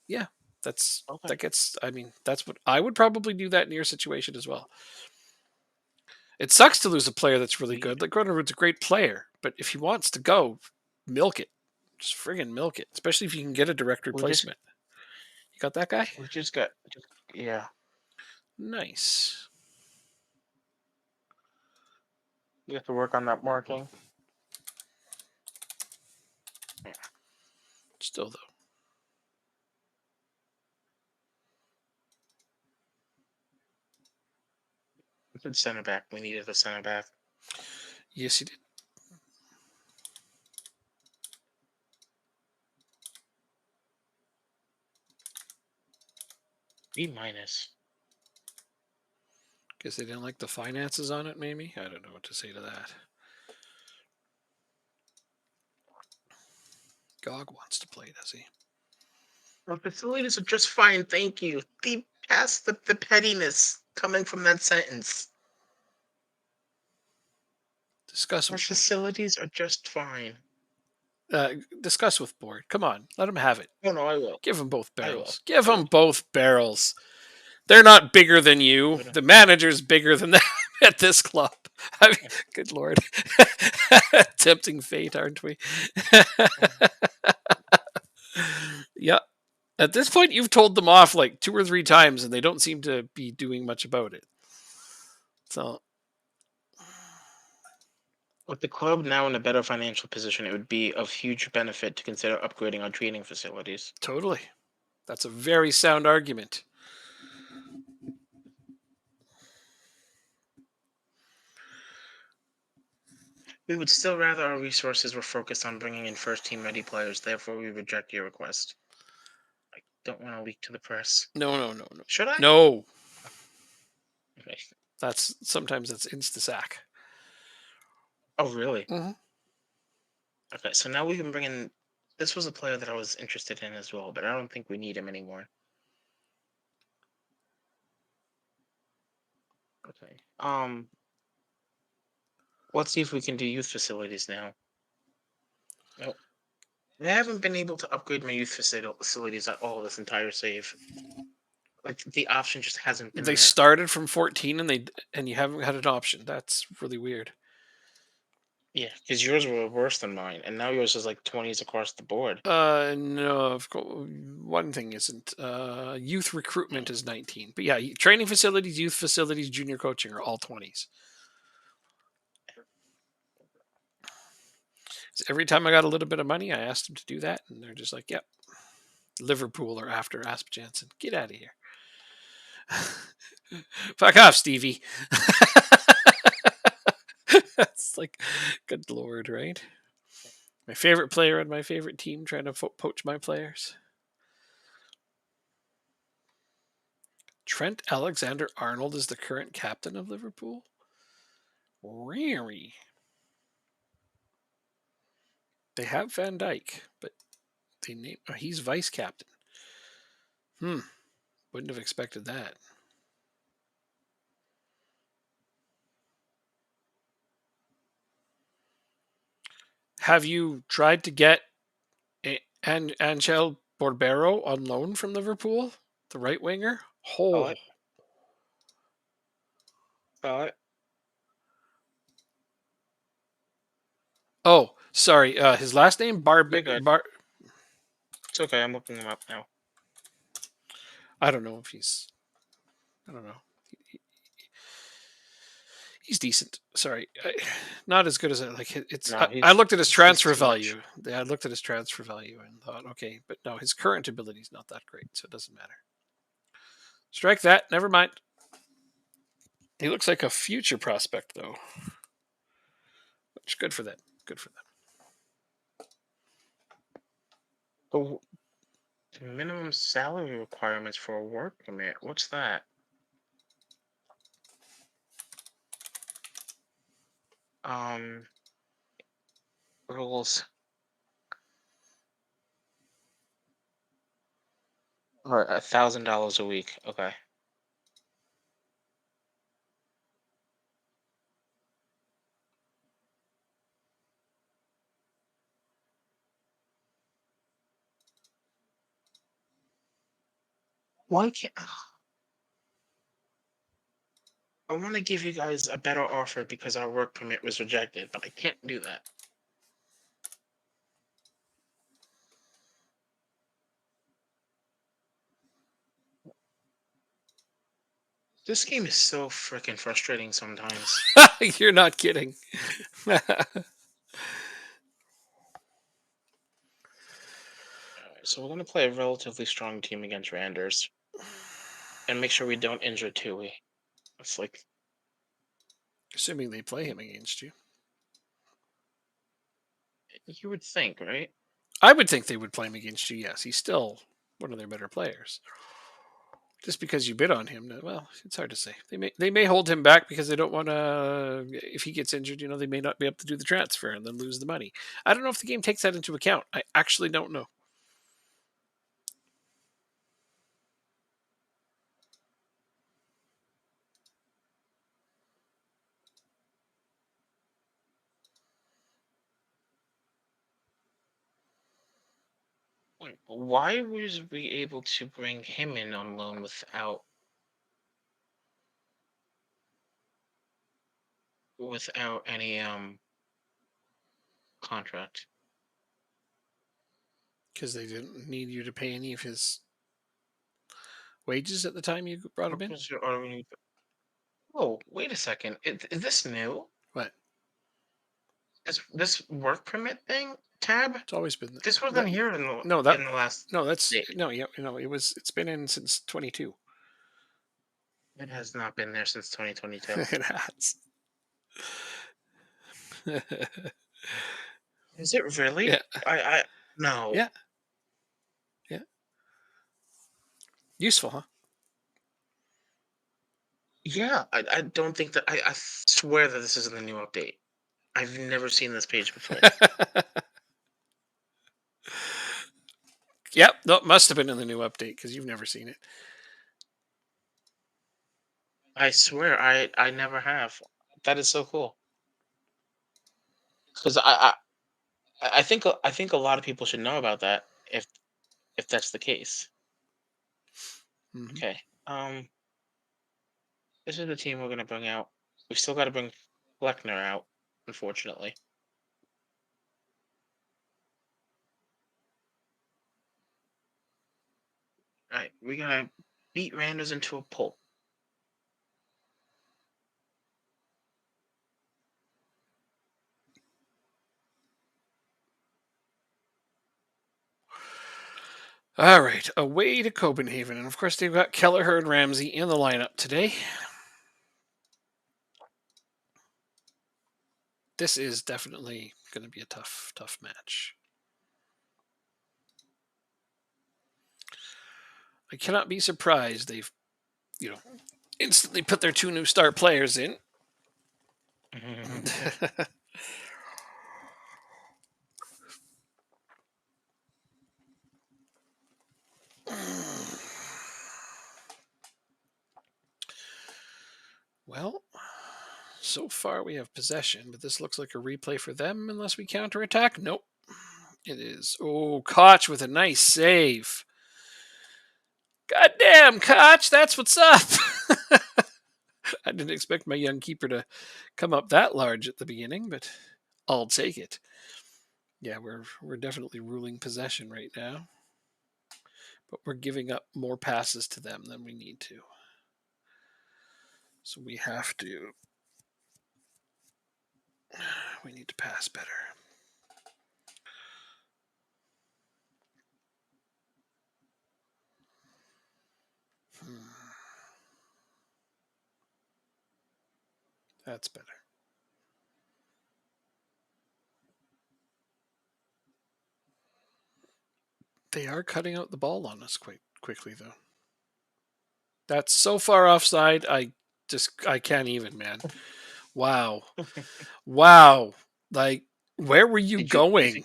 yeah. Okay. I mean, that's what I would probably do that in your situation as well. It sucks to lose a player that's really We good. Like Gronenwood's a great player, but if he wants to go, milk it. Just friggin' milk it. Especially if you can get a direct we just replacement. You got that guy? we just got just yeah. Nice. We have to work on that marking. Yeah. Still though. It's center back. We needed a center back. Yes, he did. B minus. Guess they didn't like the finances on it, maybe? I don't know what to say to that. Gog wants to play, does he? Our facilities are just fine, thank you. The past the pettiness coming from that sentence. Discuss Our with facilities are just fine. discuss with Board. Come on, let him have it. Oh no, I will. Give them both I will. barrels. Give I will. them both barrels. They're not bigger than you. But, The manager's bigger than that at this club. I mean, good lord. Tempting fate, aren't we? Yeah. At this point, you've told them off like 2 or 3 times, and they don't seem to be doing much about it. So, with the club now in a better financial position, it would be of huge benefit to consider upgrading our training facilities. totally. That's a very sound argument. We would still rather our resources were focused on bringing in first team ready players, therefore we reject your request. I don't want to leak to the press. No, no, no, no. Should I? No. Okay. Sometimes that's insta sack. Oh really? Mm-hmm. Okay, so now we can bring in. This was a player that I was interested in as well, but I don't think we need him anymore. Okay. Let's see if we can do youth facilities now. No, I haven't been able to upgrade my youth facilities at all this entire save. Like the option just hasn't been They there. started from 14 and you haven't had an option. That's really weird. Yeah, because yours were worse than mine, and now yours is like 20s across the board. No, of course, one thing isn't. Youth recruitment is 19, but yeah, training facilities, youth facilities, junior coaching are all 20s. So every time I got a little bit of money, I asked them to do that, and they're just like, "Yep, Liverpool are after Asp Jansen. Get out of here. Fuck off, Stevie." It's like, good lord, right? My favorite player on my favorite team trying to poach my players. Trent Alexander-Arnold is the current captain of Liverpool. Really? They have Van Dyke, but they name he's vice captain. Wouldn't have expected that. Have you tried to get Angel Borbero on loan from Liverpool, the right winger? Spell Oh, it. Spell it. oh, sorry. His last name You're good. Bar. It's okay. I'm looking him up now. I don't know if he's. I don't know. He's decent. Sorry, not as good as I like. It's. No, I looked at his he's transfer too much. value. Yeah, I looked at his transfer value and thought, okay, but no, his current ability is not that great, so it doesn't matter. Strike that. Never mind. He looks like a future prospect, though. Which good for them. Good for them. The minimum salary requirements for a work permit. What's that? Um, rules. Or $1,000 a week. Okay. Why can't I want to give you guys a better offer because our work permit was rejected, but I can't do that. This game is so freaking frustrating sometimes. You're not kidding. Alright, so we're gonna play a relatively strong team against Randers and make sure we don't injure Tui. It's like Assuming they play him against you. you would think, right? I would think they would play him against you, yes. He's still one of their better players. Just because you bid on him, well, it's hard to say. They may hold him back because they don't want to. If he gets injured, they may not be able to do the transfer and then lose the money. I don't know if the game takes that into account. I actually don't know. Wait, why was we able to bring him in on loan without any contract? Because they didn't need you to pay any of his wages at the time you brought him in. Oh, wait a second. Is this new? What? This work permit thing tab? It's always been This that. wasn't here in the No, that. in the last No, that's date. no. Yeah, it was. It's been in since 22. It has not been there since 2022. It has. Is it really? Yeah. I no. Yeah. Yeah. Useful, huh? Yeah, I don't think that I swear that this isn't the new update. I've never seen this page before. Yep. No, it must have been in the new update because you've never seen it. I swear I never have. That is so cool. Because I think a lot of people should know about that if that's the case. Hmm. Okay. This is the team we're gonna bring out. We still got to bring Fleckner out, unfortunately. All right, we're gonna beat Randers into a pulp. All right, away to Copenhagen, and of course they've got Kelleher and Ramsey in the lineup today. This is definitely going to be a tough match. I cannot be surprised they've, instantly put their two new star players in. Well, so far we have possession, but this looks like a replay for them unless we counterattack. Nope. It is. Oh, Koch with a nice save. Goddamn, Koch, that's what's up. I didn't expect my young keeper to come up that large at the beginning, but I'll take it. Yeah, we're definitely ruling possession right now. But we're giving up more passes to them than we need to. So we need to pass better. That's better. They are cutting out the ball on us quite quickly, though. That's so far offside. I can't even, man. Wow, wow. Like, where were you Did you going?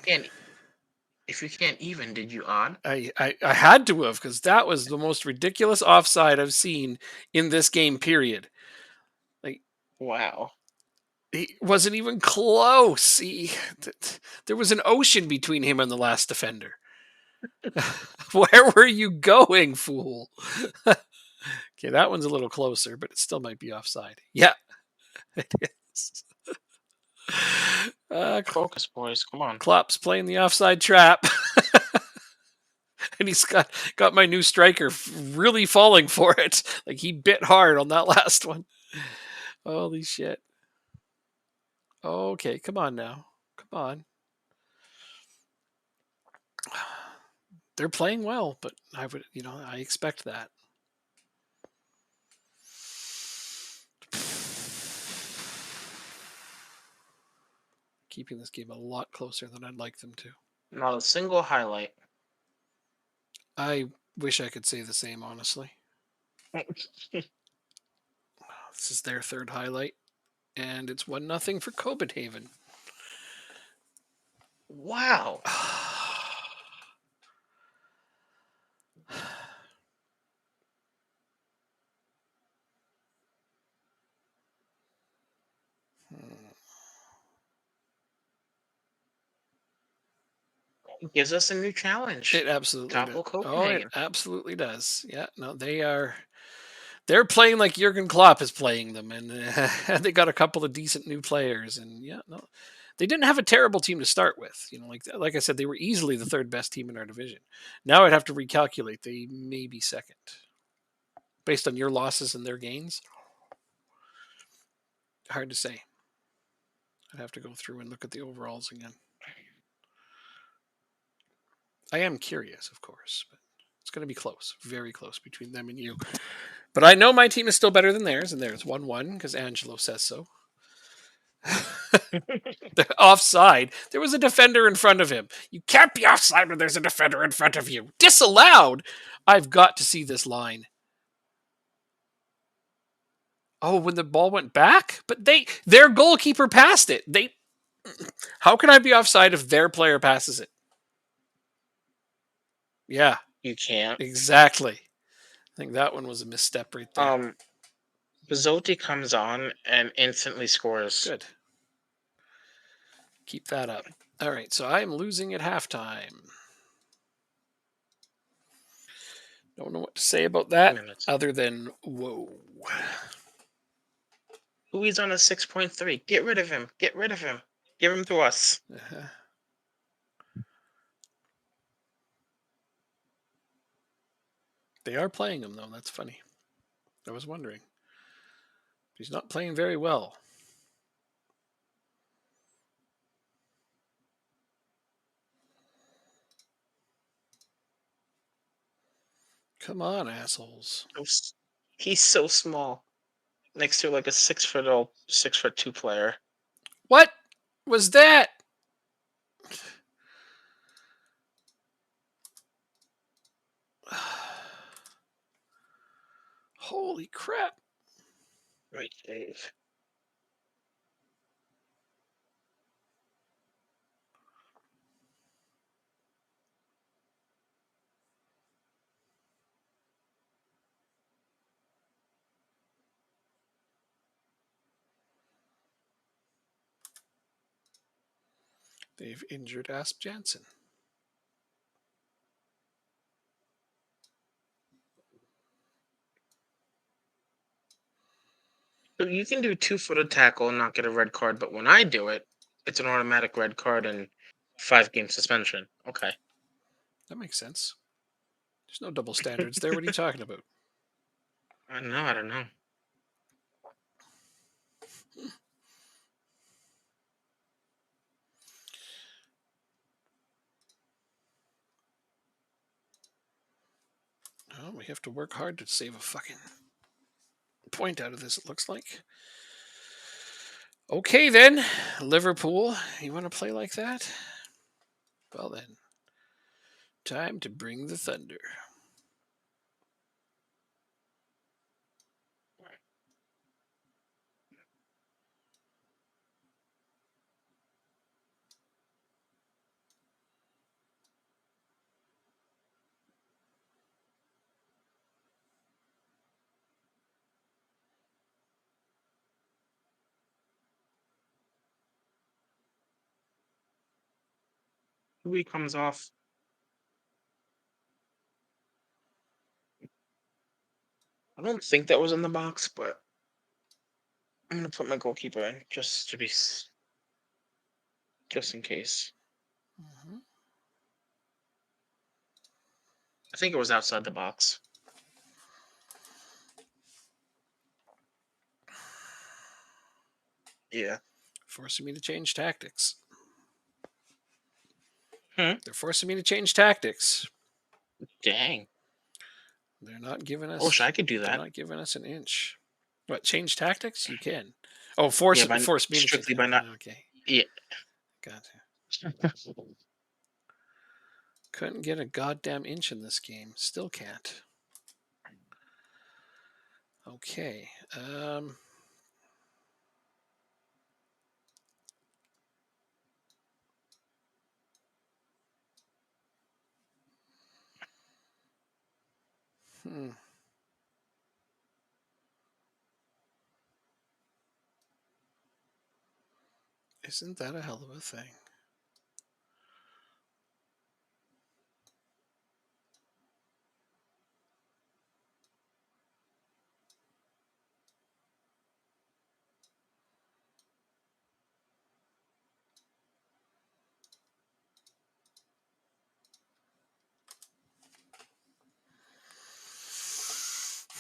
if you can't even, did you odd? I had to have because that was the most ridiculous offside I've seen in this game. Period. Like, Wow. he wasn't even close. There was an ocean between him and the last defender. Where were you going, fool? Okay, that one's a little closer, but it still might be offside. Yeah, it is. Focus, boys. Come on. Klopp's playing the offside trap. And he's got my new striker really falling for it. Like he bit hard on that last one. Holy shit. Okay, come on now. Come on. They're playing well, but I expect that. Keeping this game a lot closer than I'd like them to. Not a single highlight. I wish I could say the same, honestly. This is their third highlight, and it's 1-0 for Copenhagen. Wow. It gives us a new challenge. It absolutely does. Topple Oh, it Copenhagen. absolutely does. Yeah, no, they're playing like Jurgen Klopp is playing them, and they got a couple of decent new players, and yeah, no, they didn't have a terrible team to start with. Like I said, they were easily the third best team in our division. Now I'd have to recalculate; they may be second, based on your losses and their gains. Hard to say. I'd have to go through and look at the overalls again. I am curious, of course, but it's going to be close, very close between them and you. But I know my team is still better than theirs, and theirs 1-1 because Angelo says so. Offside. There was a defender in front of him. You can't be offside when there's a defender in front of you. Disallowed. I've got to see this line. Oh, when the ball went back? But their goalkeeper passed it. How can I be offside if their player passes it? Yeah, You can't. exactly. I think that one was a misstep right there. Bizzotti comes on and instantly scores. Good. Keep that up. All right, so I'm losing at halftime. Don't know what to say about that other than whoa. Louis on a 6.3. Get rid of him. Get rid of him. Give him to us. Uh-huh. They are playing him, though. That's funny. I was wondering. He's not playing very well. Come on, assholes. He's so small. Next to like a 6'2" player. What was that? Holy crap. Great save. They've injured Asp Jansen. So you can do 2-footed tackle and not get a red card, but when I do it, it's an automatic red card and 5-game suspension. Okay. That makes sense. There's no double standards there. What are you talking about? I don't know. Oh, we have to work hard to save a fucking point out of this, it looks like. Okay, then. Liverpool, you want to play like that? Well, then. Time to bring the thunder. Louis comes off. I don't think that was in the box, but I'm gonna put my goalkeeper in just to just in case. Mhm. I think it was outside the box. Yeah. Forcing me to change tactics. Hmm. They're forcing me to change tactics. Dang. They're not giving I wish us. I could do They're that. not giving us an inch. What, change tactics? You can. Oh, Yeah, by force me to change. strictly by not. Okay, Yeah. gotcha. Couldn't get a goddamn inch in this game. Still can't. Okay. Hmm. Isn't that a hell of a thing?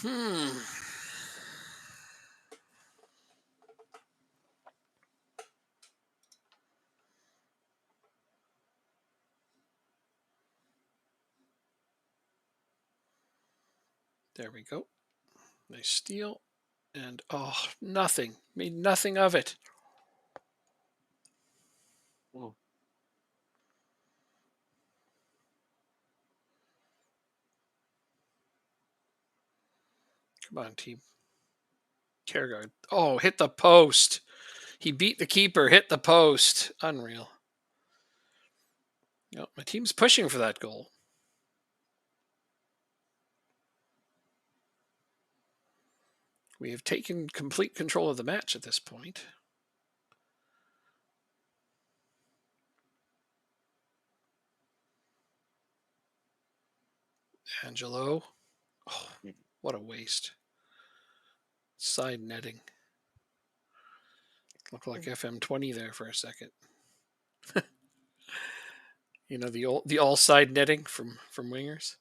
Hmm. There we go. Nice steal. And nothing. Made nothing of it. Ooh. Come on, team. Kjaergaard. Oh, hit the post. He beat the keeper, hit the post. Unreal. Yep, my team's pushing for that goal. We have taken complete control of the match at this point. Angelo. Oh, what a waste. Side netting. Looked like FM20 there for a second. You know the all side netting from wingers.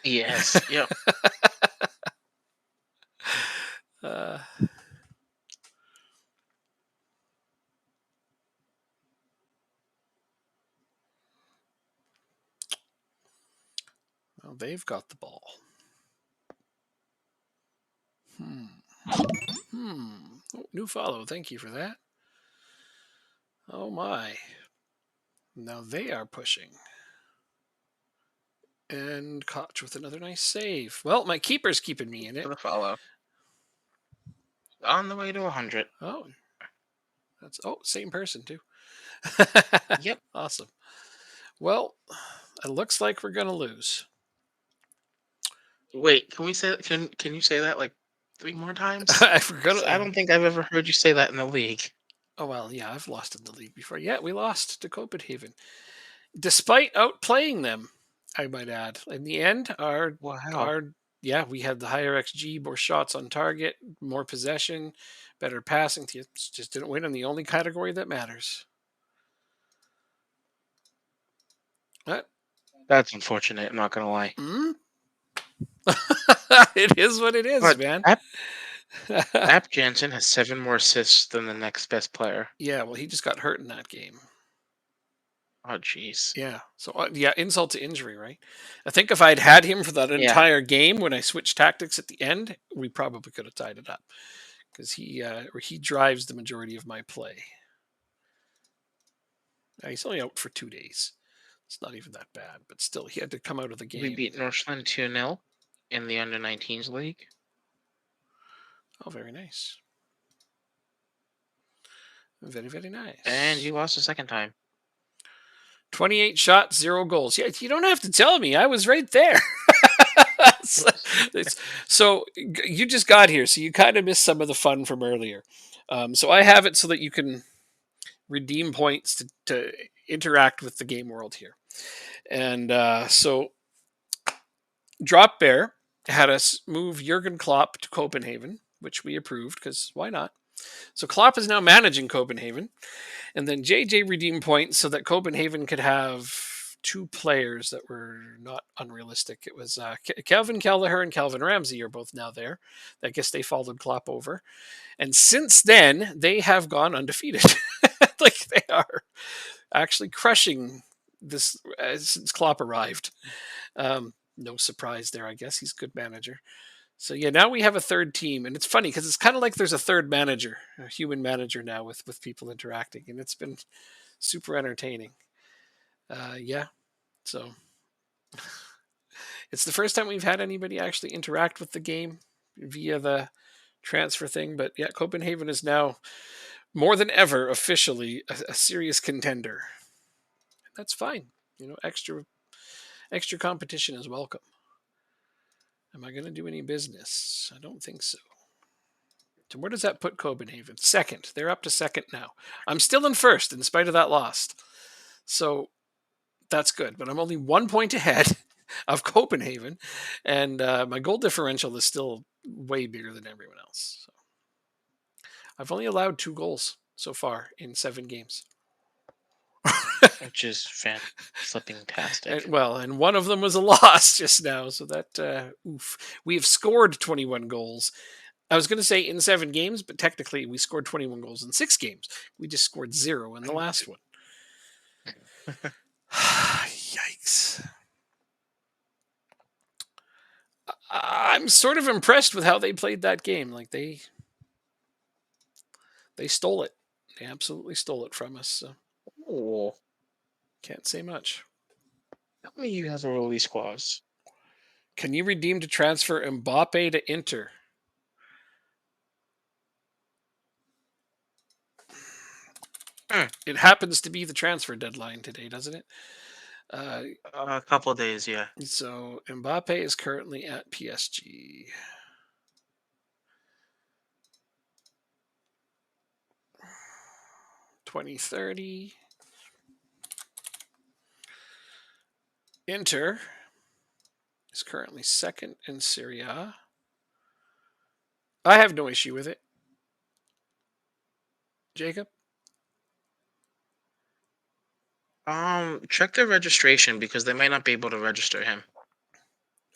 Yes. Yep. uh, well, they've got the ball. Oh, new follow. Thank you for that. Oh my. Now they are pushing. And Koch with another nice save. Well, my keeper's keeping me in For it. the follow. On the way to 100. Oh, same person too. Yep. Awesome. Well, it looks like we're gonna lose. Wait, can we say can you say that like 3 more times? I forgot. 'Cause I don't think I've ever heard you say that in the league. Oh well, yeah, I've lost in the league before. Yeah, we lost to Copenhagen, despite outplaying them. I might add. In the end, Wow. our yeah, we had the higher XG, more shots on target, more possession, better passing. Teams just didn't win in the only category that matters. What? That's unfortunate, I'm not gonna lie. Hmm? It is what it is, But man. App Jansen has 7 more assists than the next best player. Yeah, well, he just got hurt in that game. Oh, jeez. Yeah. So yeah, insult to injury, right? I think if I'd had him for that Yeah, entire game when I switched tactics at the end, we probably could have tied it up because he drives the majority of my play. He's only out for 2 days. It's not even that bad, but still, he had to come out of the we game. beat Northland 2-0 in the under-19s league. Oh, very nice. Very, very And nice. you lost the second time. 28 shots, 0 goals. Yeah, you don't have to tell me. I was right there. so, you just got here, so you kind of missed some of the fun from earlier. So I have it so that you can redeem points to interact with the game world here. And so drop bear. had us move Jurgen Klopp to Copenhagen, which we approved because why not? So Klopp is now managing Copenhagen, and then JJ redeemed points so that Copenhagen could have two players that were not unrealistic. It was Kelvin Kelleher and Calvin Ramsey are both now there. I guess they followed Klopp over, and since then they have gone undefeated. Like they are actually crushing this since Klopp arrived. No surprise there, I guess. He's a good manager. So yeah, now we have a third team, and it's funny because it's kind of like there's a third manager, a human manager now with people interacting, and it's been super entertaining. Yeah, so it's the first time we've had anybody actually interact with the game via the transfer thing. But yeah, Copenhagen is now more than ever officially a serious contender. That's fine. You know, extra competition is welcome. Am I going to do any business? I don't think so. So where does that put Copenhagen? Second. They're up to second now. I'm still in first in spite of that loss. So that's good. But I'm only 1 point ahead of Copenhagen. And my goal differential is still way bigger than everyone else. So I've only allowed 2 goals so far in 7 games. which is flipping tastic. And one of them was a loss just now. So that, oof. We have scored 21 goals. I was going to say in 7 games, but technically we scored 21 goals in 6 games. We just scored 0 in the last one. Yikes. I'm sort of impressed with how they played that game. Like they stole it. They absolutely stole it from us. So Oh, can't say much. tell me you have a release clause. Can you redeem to transfer Mbappe to Inter? It happens to be the transfer deadline today, doesn't it? A couple of days, yeah. So Mbappe is currently at PSG. $20.30. Inter is currently second in Serie A. I have no issue with it. Jacob? Check their registration because they might not be able to register him.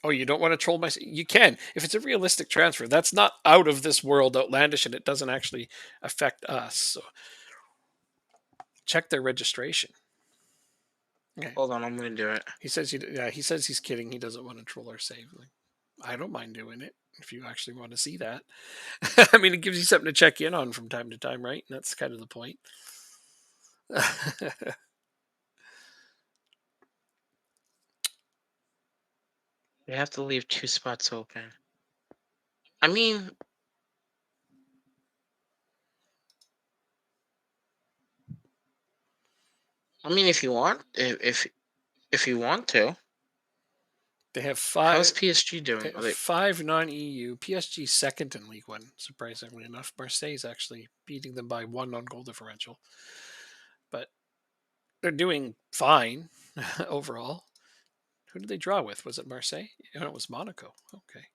Oh, you don't want to troll my. You can. If it's a realistic transfer, that's not out of this world outlandish and it doesn't actually affect us. So check their registration. Okay. Hold on, I'm gonna do it. He says he says he's kidding. He doesn't want to troll our save. Like, I don't mind doing it if you actually want to see that. I mean, it gives you something to check in on from time to time, right? And that's kind of the point. They have to leave 2 spots open. I mean, if you want, if you want to. They have How's five. PSG doing? They have 5 non-EU. PSG second in League One, surprisingly enough. Marseille is actually beating them by 1 on goal differential, but they're doing fine overall. Who did they draw with? Was it Marseille? No, it was Monaco. Okay,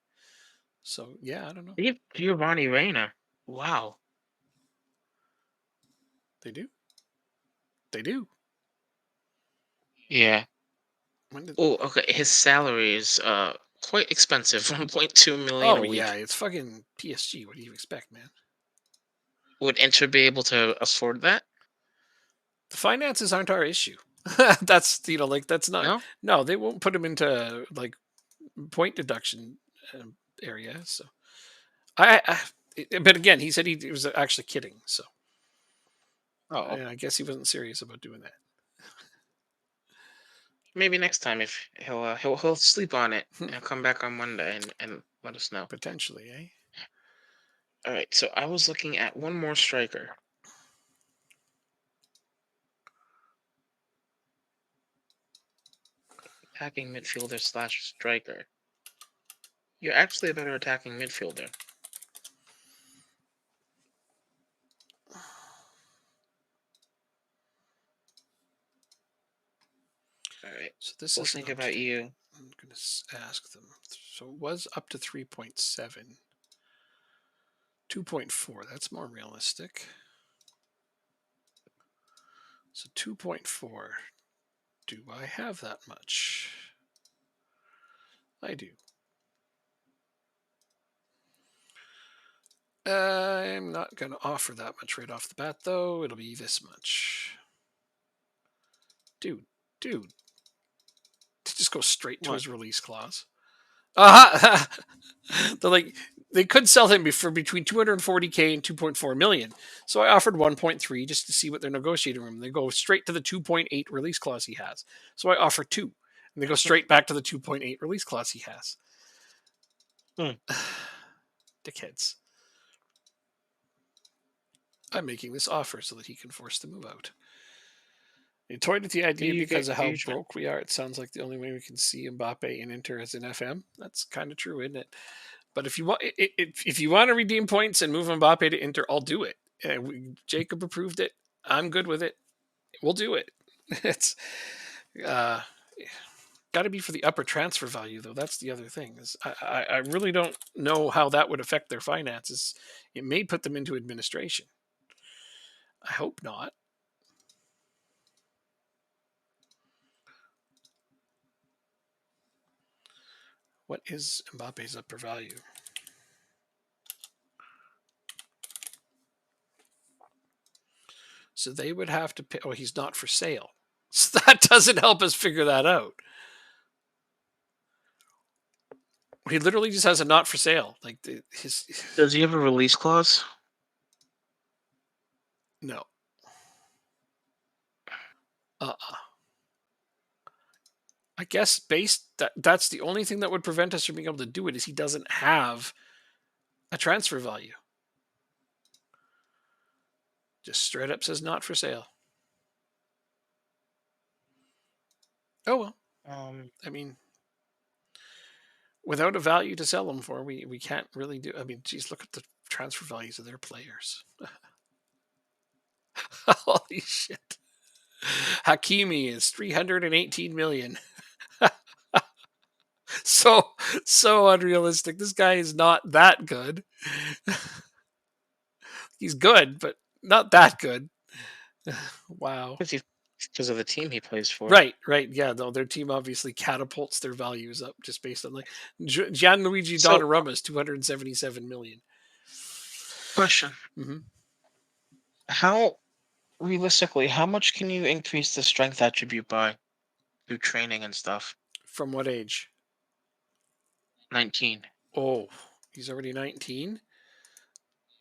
so yeah, I don't know. They have Giovanni Reina. Wow. They do. They do. Yeah. When did? Oh, okay. His salary is quite expensive, 1.2 million Oh a yeah, week. it's fucking PSG. What do you expect, man? Would Inter be able to afford that? The finances aren't our issue. That's like that's not. No. No, they won't put him into like point deduction area. So but again, he said he was actually kidding. So Oh, I guess he wasn't serious about doing that. maybe next time if he'll sleep on it and come back on Monday and let us know. Potentially, eh? All right. So I was looking at one more striker. Attacking midfielder slash striker. You're actually a better attacking midfielder. All right. So this We'll is think about you I'm going to ask them. So it was up to 3.7. 2.4, that's more realistic. So 2.4. Do I have that much? I do. I'm not going to offer that much right off the bat, though. It'll be this much. Dude. To just go straight to his release clause. They're like, they could sell him for between 240K and 2.4 million. So I offered 1.3 just to see what their negotiating room. They go straight to the 2.8 release clause he has. So I offer 2. And they go straight back to the 2.8 release clause he has. Dickheads. I'm making this offer so that he can force the move out. He toyed with the idea because of how broke we are. It sounds like the only way we can see Mbappe and Inter as an FM. That's kind of true, isn't it? But if you want to redeem points and move Mbappe to Inter, I'll do it. Jacob approved it. I'm good with it. We'll do it. It's got to be for the upper transfer value, though. That's the other thing. I really don't know how that would affect their finances. It may put them into administration. I hope not. What is Mbappe's upper value? So they would have to pay. Oh, he's not for sale. So that doesn't help us figure that out. He literally just has a not for sale. Like his. Does he have a release clause? No. I guess that's the only thing that would prevent us from being able to do it is he doesn't have a transfer value. Just straight up says not for sale. Oh well. I mean, without a value to sell them for, we can't really do. I mean, geez, look at the transfer values of their players. Holy shit! Hakimi is 318 million. So unrealistic. This guy is not that good. He's good, but not that good. Wow. Because of the team he plays for. Right. Yeah, though their team obviously catapults their values up just based on like Gianluigi Donnarumma is 277 million. Question. Mm-hmm. How realistically, how much can you increase the strength attribute by through training and stuff? From what age? 19. Oh, he's already 19?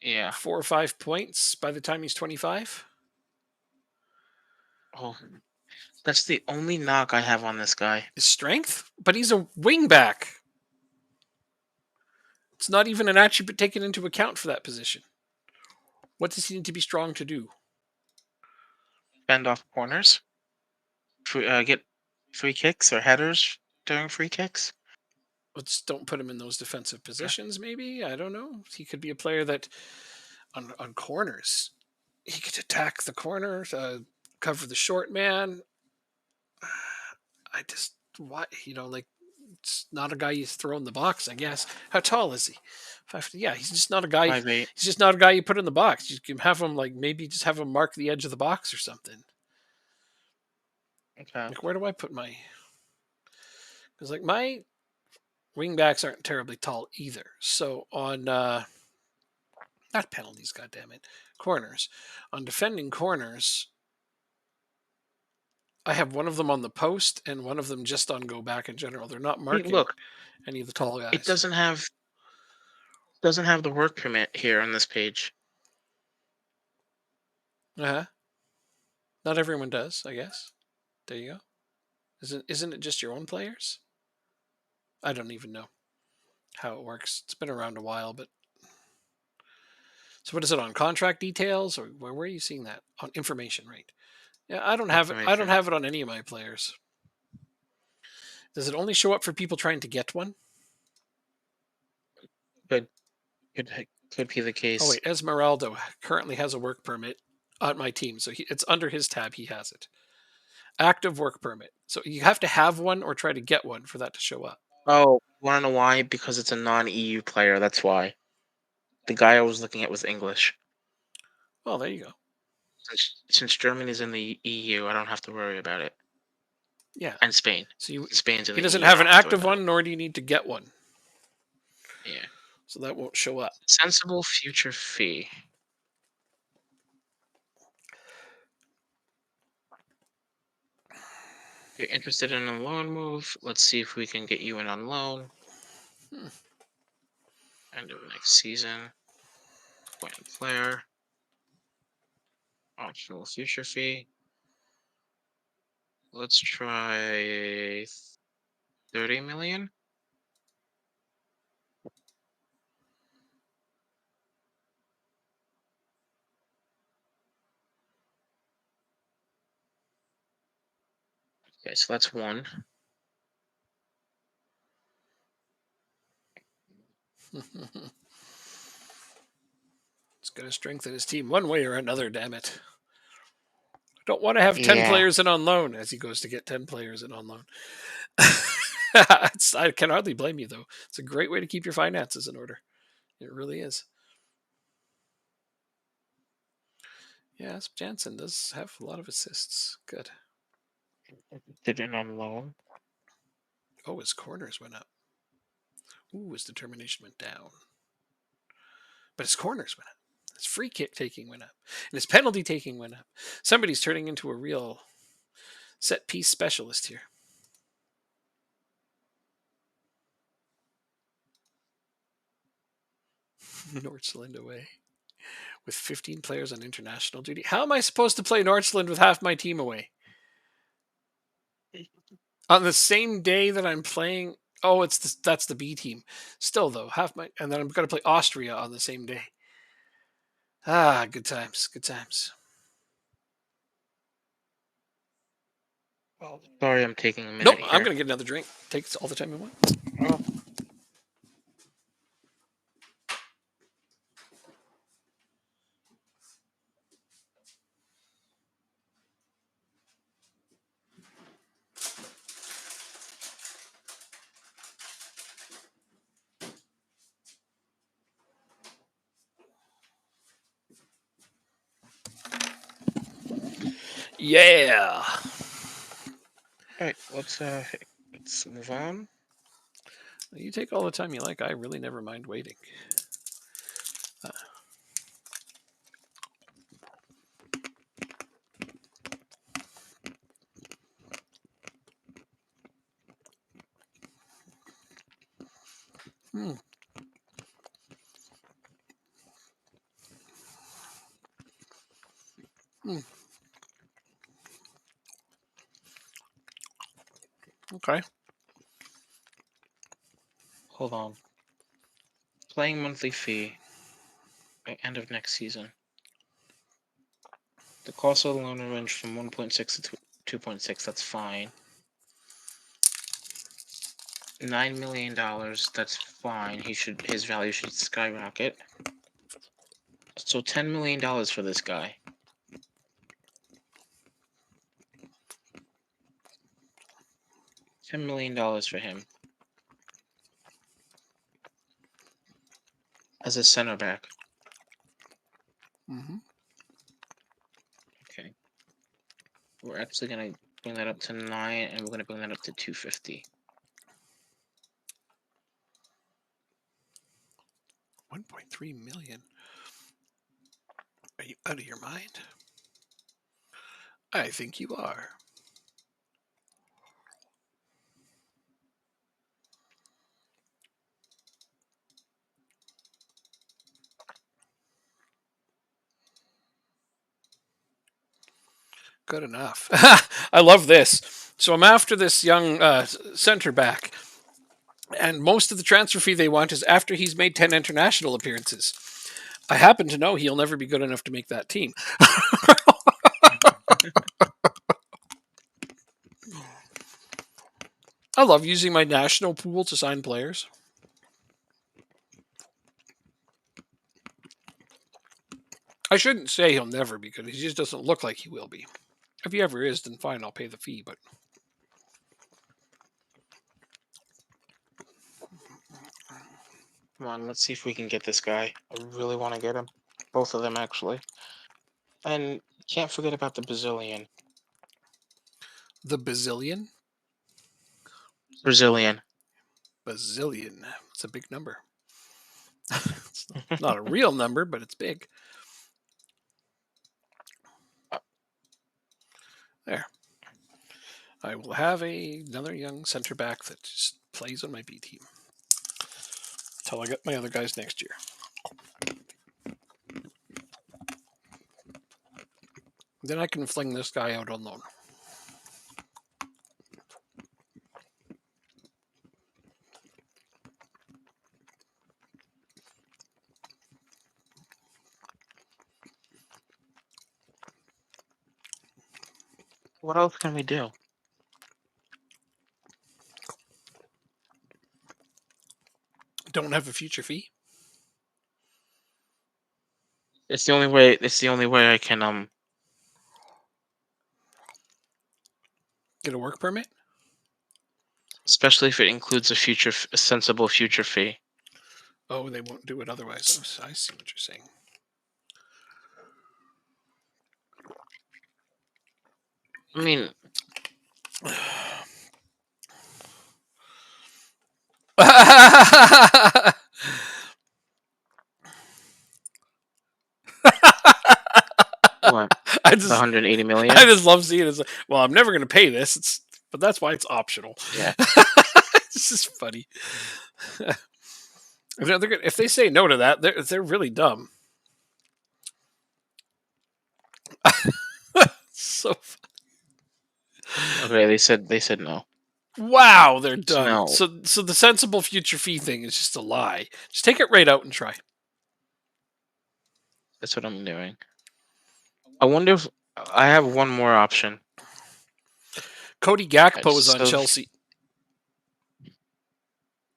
Yeah. 4 or 5 points by the time he's 25? Oh, that's the only knock I have on this guy. His strength? But he's a wingback. It's not even an attribute taken into account for that position. What does he need to be strong to do? Fend off corners. Get free kicks or headers during free kicks. Let's don't put him in those defensive positions, maybe. I don't know. He could be a player that on corners, he could attack the corner, cover the short man. I just like it's not a guy you throw in the box. I guess. How tall is he? 5'. Yeah, he's just not a guy. 5'8". He's just not a guy you put in the box. You can have him maybe just have him mark the edge of the box or something. Okay. Like where do I put my? Because my wingbacks aren't terribly tall either. So on not penalties, goddammit, corners. On defending corners, I have one of them on the post and one of them just on go back in general. They're not marking any of the tall guys. It doesn't have the work permit here on this page. Not everyone does, I guess. There you go. Isn't it just your own players? I don't even know how it works. It's been around a while, but so what is it on contract details or where are you seeing that on information? Right? Yeah, I don't have it. I don't have it on any of my players. Does it only show up for people trying to get one? Could be the case. Oh wait, Esmeralda currently has a work permit on my team, so it's under his tab. He has it. Active work permit. So you have to have one or try to get one for that to show up. Oh, wanna know why? Because it's a non-EU player, that's why. The guy I was looking at was English. Well, there you go. Since Germany's in the EU, I don't have to worry about it. Yeah. And Spain. So you, Since Spain's in he the doesn't EU, I have don't an have to worry active about it. one, nor do you need to get one. Yeah. So that won't show up. Sensible future fee. You're interested in a loan move? Let's see if we can get you in on loan. Hmm. End of next season. Appointed player. Optional future fee. Let's try 30 million. Okay, so that's one. It's going to strengthen his team one way or another, damn it. I don't want to have 10 Yeah. players in on loan as he goes to get 10 players in on loan. I can hardly blame you, though. It's a great way to keep your finances in order. It really is. Yes, Jansen does have a lot of assists. Good. Did it on loan. Oh, his corners went up. Ooh, his determination went down. But his corners went up. His free kick taking went up. And his penalty taking went up. Somebody's turning into a real set piece specialist here. Nordsland away. With 15 players on international duty. How am I supposed to play Nordsland with half my team away? On the same day that I'm playing. Oh, that's the B team. Still though, half my and then I'm going to play Austria on the same day. Ah, good times, good times. Well, sorry, I'm taking a Nope, minute I'm here. going to get another drink. Takes all the time you want. Oh. Yeah. All right, let's move on. You take all the time you like. I really never mind waiting. Uh, hmm. Hmm. Okay. Hold on. Playing monthly fee by end of next season. The cost of the loan will range from 1.6 to 2.6. That's fine. $9 million. That's fine. His value should skyrocket. So $10 million for this guy. $10 million for him as a center back. Mm-hmm. Okay. We're actually gonna bring that up to 9, and we're gonna bring that up to 250. 1.3 million. Are you out of your mind? I think you are. Good enough. I love this. So I'm after this young center back, and most of the transfer fee they want is after he's made 10 international appearances. I happen to know he'll never be good enough to make that team. I love using my national pool to sign players. I shouldn't say he'll never be good. He just doesn't look like he will be. If he ever is, then fine, I'll pay the fee. But Come on, let's see if we can get this guy. I really want to get him. Both of them, actually. And can't forget about the Brazilian. the bazillion, Brazilian. bazillion. It's a big number. It's not a real number, but it's big. There. I will have another young center back that just plays on my B team until I get my other guys next year. Then I can fling this guy out on loan. What else can we do? Don't have a future fee. It's the only way. It's the only way I can Get a work permit. especially if it includes a sensible future fee. Oh, they won't do it otherwise. Oh, I see what you're saying. I mean, what? I The just 180 million? I just love seeing it. It's like, well, I'm never going to pay this. But that's why it's optional. Yeah. This is funny. If they say no to that, they're really dumb. So Okay, they said no. wow, they're So dumb. no, So the sensible future fee thing is just a lie. Just take it right out and try. that's what I'm doing. I wonder if I have one more option. Cody I Gakpo is just on so Chelsea.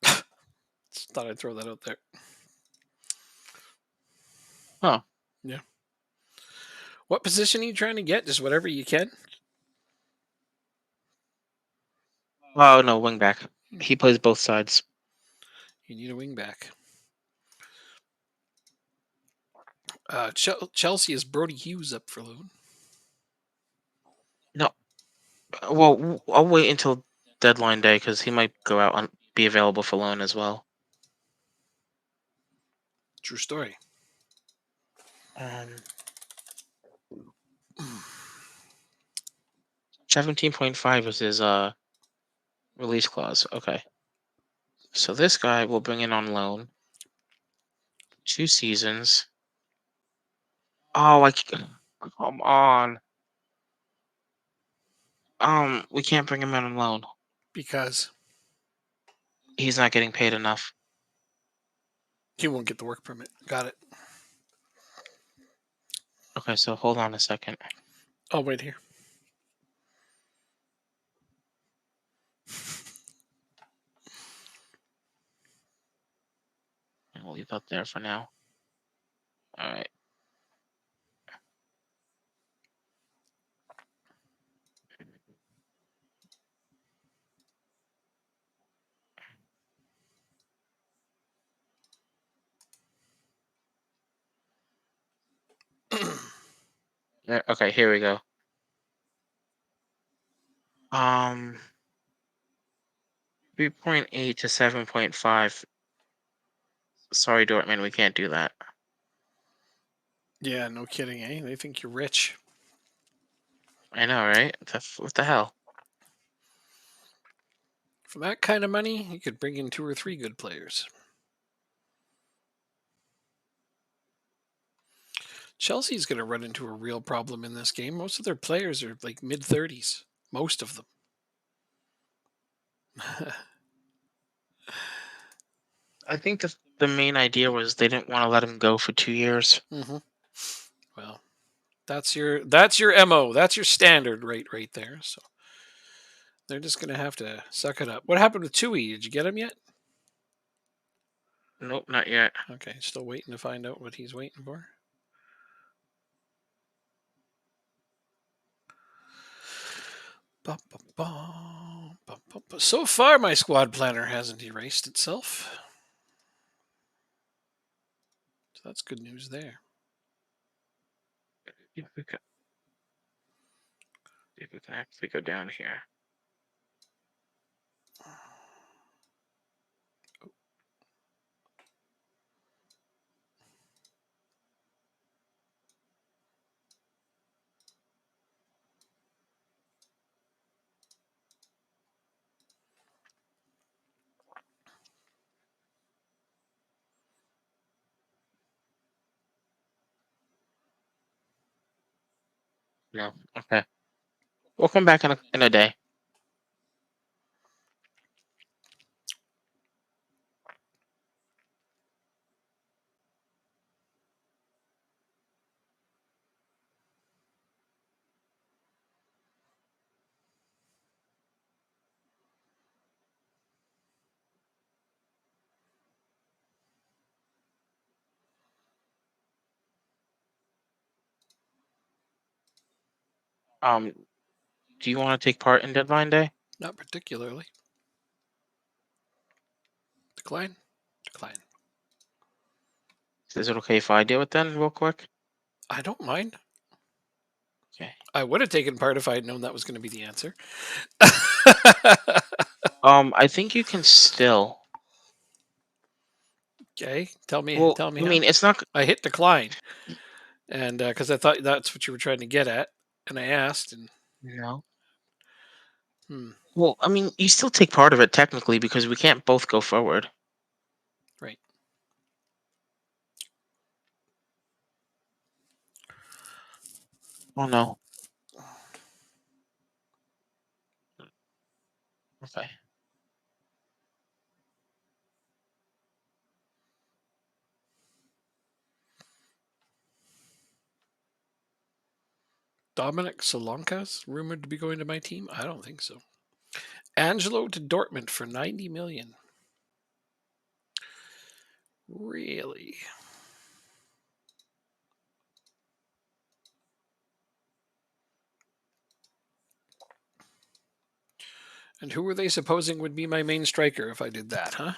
Just thought I'd throw that out there. huh. Yeah. What position are you trying to get? Just whatever you can. Oh no, wing back. He plays both sides. You need a wing back. Chelsea is Brody Hughes up for loan. No, well, I'll wait until deadline day because he might go out and be available for loan as well. True story. Um, 17.5 is his release clause. Okay, so this guy will bring in on loan 2 seasons. Oh, come on. We can't bring him in on loan. Because He's not getting paid enough. he won't get the work permit. Got it. Okay, so hold on a second. I'll wait here. I'll leave that there for now. All right. Okay, here we go. Um, 3.8 to 7.5. Sorry, Dortmund, we can't do that. Yeah, no kidding, eh? They think you're rich. I know, right? What the hell? For that kind of money, you could bring in 2 or 3 good players. Chelsea's going to run into a real problem in this game. Most of their players are like mid 30s. Most of them. I think the main idea was they didn't want to let him go for 2 years. Mm-hmm. Well, that's your mo. That's your standard rate right there. So they're just going to have to suck it up. What happened with Tui? Did you get him yet? Nope, not yet. Okay, still waiting to find out what he's waiting for. Ba, ba, ba, ba, ba, ba. So far, my squad planner hasn't erased itself. So that's good news there. If we can actually go down here. No. Okay. We'll come back in a day. Um, do you want to take part in deadline day? Not particularly. Decline. Decline. Is it okay if I do it then, real quick? I don't mind. Okay. I would have taken part if I had known that was going to be the answer. I think you can still. Okay, tell me Well, I how. mean, it's not. I hit decline, and because I thought that's what you were trying to get at, and I asked, and No. hmm, Well, I mean, you still take part of it technically because we can't both go forward. right. Oh no. Okay. Dominic Solankas rumored to be going to my team. I don't think so. Angelo to Dortmund for 90 million. Really? And who were they supposing would be my main striker if I did that, huh?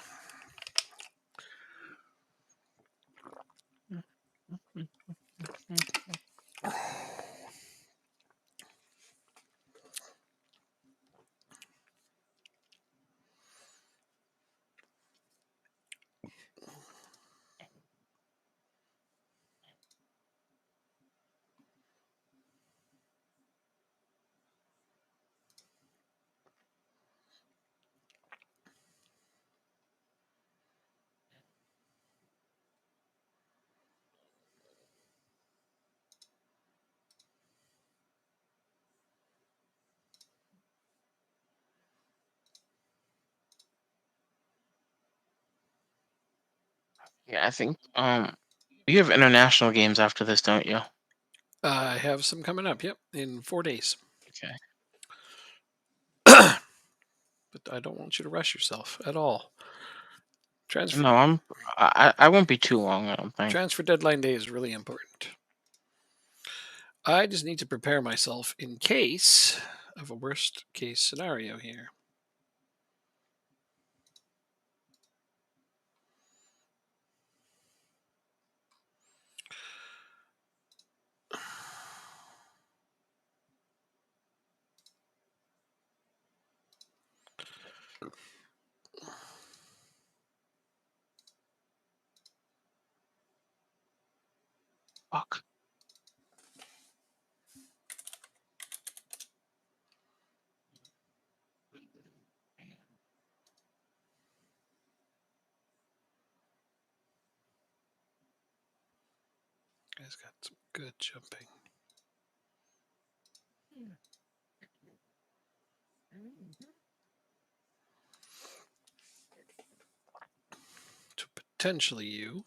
Yeah, I think. You have international games after this, don't you? I have some coming up. Yep, in 4 days. Okay. But I don't want you to rush yourself at all. Transfer No, I won't be too long. I don't think. transfer deadline day is really important. I just need to prepare myself in case of a worst case scenario here. Fuck. Guys got some good jumping. To potentially you.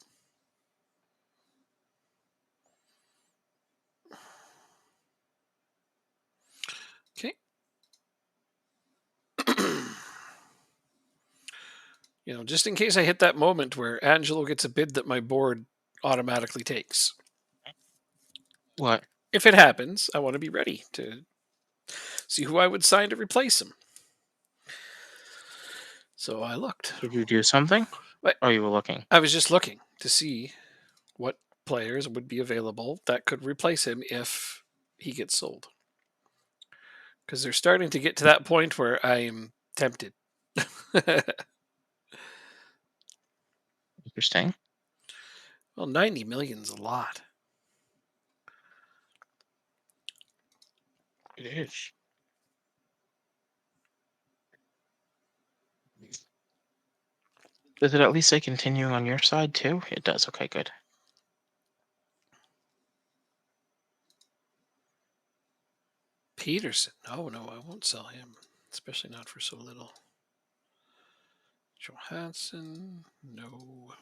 Okay. Just in case I hit that moment where Angelo gets a bid that my board automatically takes. What? If it happens, I want to be ready to see who I would sign to replace him. So I looked. Did you do something? But Oh, you were looking. I was just looking to see what players would be available that could replace him if he gets sold. Because they're starting to get to that point where I'm tempted. Interesting. Well, 90 million's a lot. It is. Does it at least say continuing on your side too? It does. Okay, good. Peterson. No, I won't sell him. Especially not for so little. Johansson. No.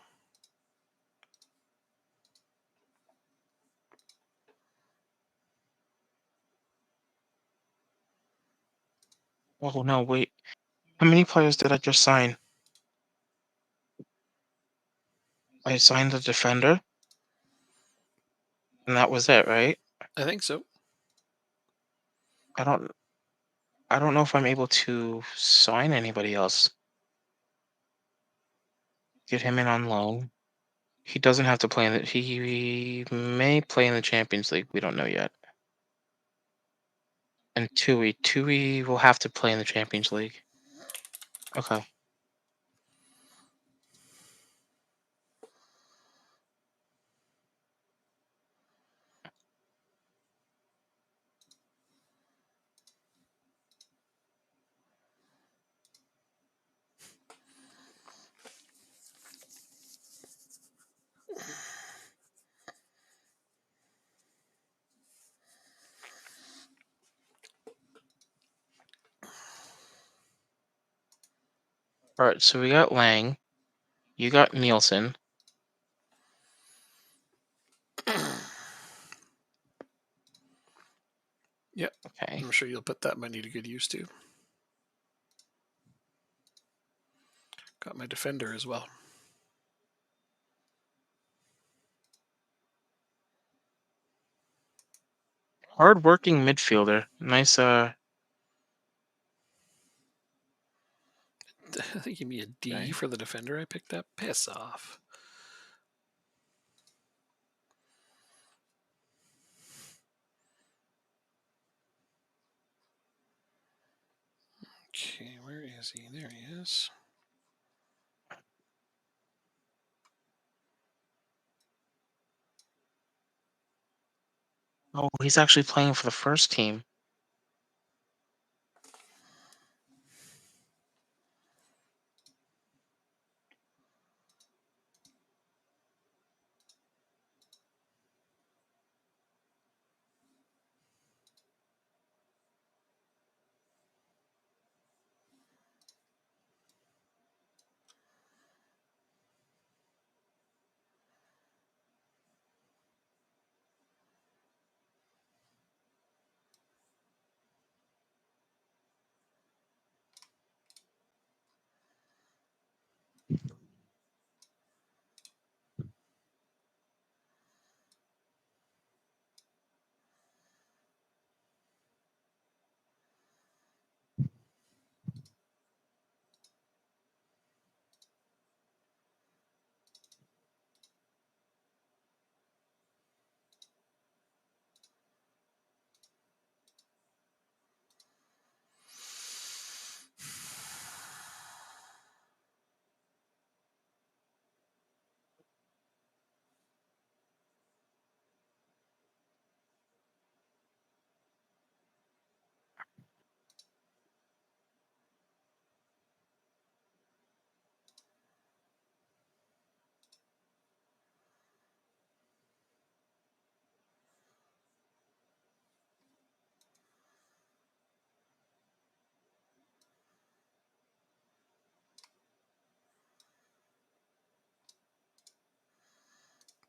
Oh no, wait. How many players did I just sign? I signed the defender, and that was it, right? I think so. I don't. I don't know if I'm able to sign anybody else. Get him in on loan. He doesn't have to play in the. He may play in the Champions League. We don't know yet. And Tui will have to play in the Champions League. Okay. All right. So we got Lang. You got Nielsen. Yep. Okay. I'm sure you'll put that money to good use too. Got my defender as well. Hard-working midfielder. Nice. They give me a D Okay. for the defender I picked up. Piss off. Okay, where is he? There he is. Oh, he's actually playing for the first team.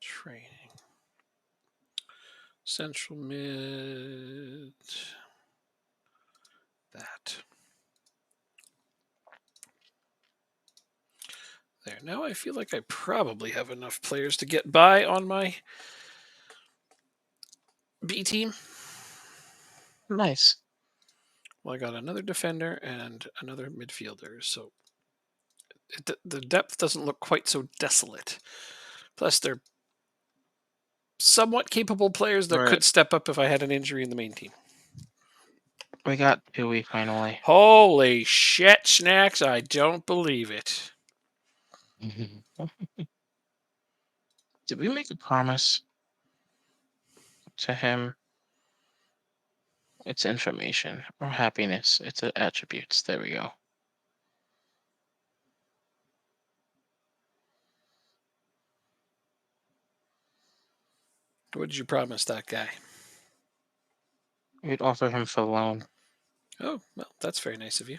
Training. Central mid. That. There. Now I feel like I probably have enough players to get by on my B team. Nice. Well, I got another defender and another midfielder, so the depth doesn't look quite so desolate. Plus, they're somewhat capable players that Right. could step up if I had an injury in the main team. We got Tui finally. Holy shit, snacks! I don't believe it. Did we make a promise to him? It's information or happiness. It's attributes. There we go. What did you promise that guy? We'd offer him for loan. Oh, well, that's very nice of you.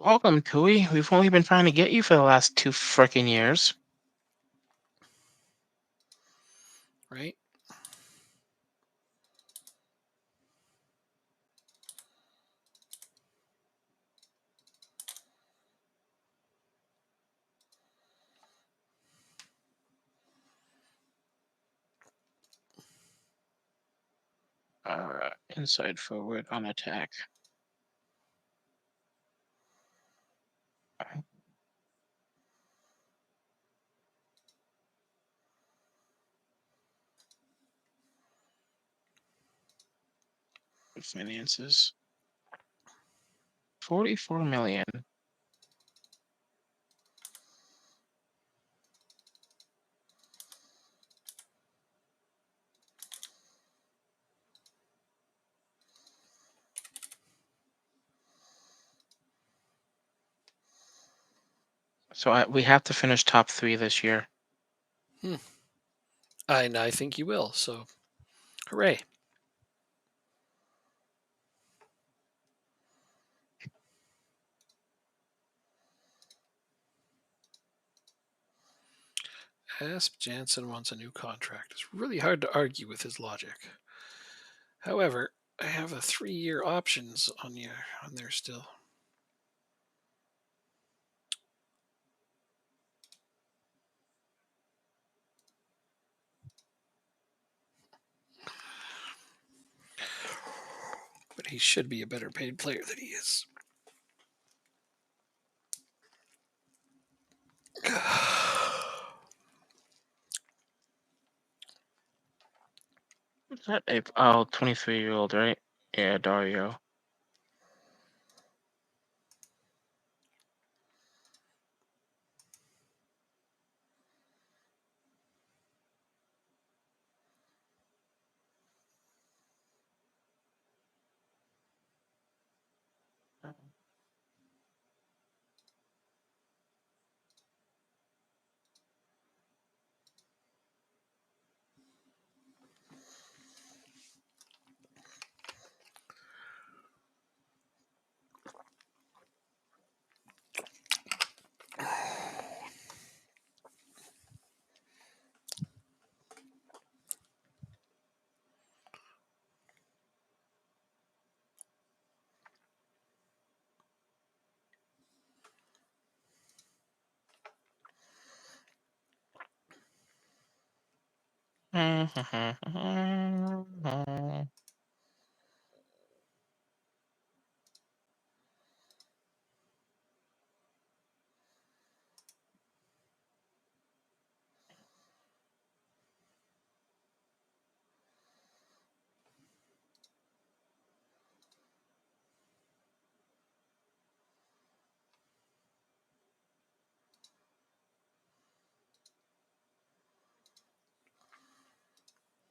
Welcome, Tui. We've only been trying to get you for the last 2 frickin' years. Right? Inside forward on attack. Finances. 44 million. So we have to finish top 3 this year. And I think you will, so hooray. Asp Jansen wants a new contract. It's really hard to argue with his logic. However, I have a 3-year options on there still. But he should be a better paid player than he is. What's that? 23-year-old, right? Yeah, Dario.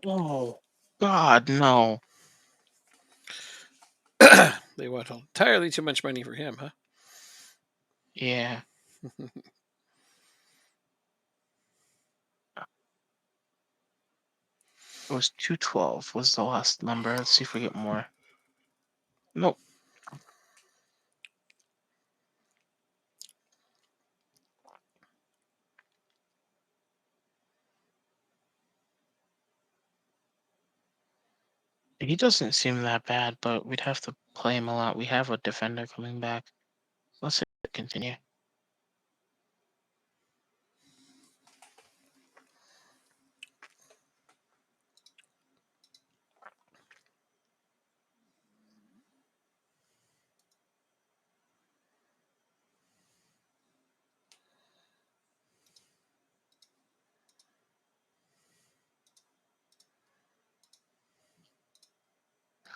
Oh, God, no. They want entirely too much money for him, huh? Yeah. It was 212 was the last number. Let's see if we get more. Nope. He doesn't seem that bad, but we'd have to play him a lot. We have a defender coming back. Let's continue.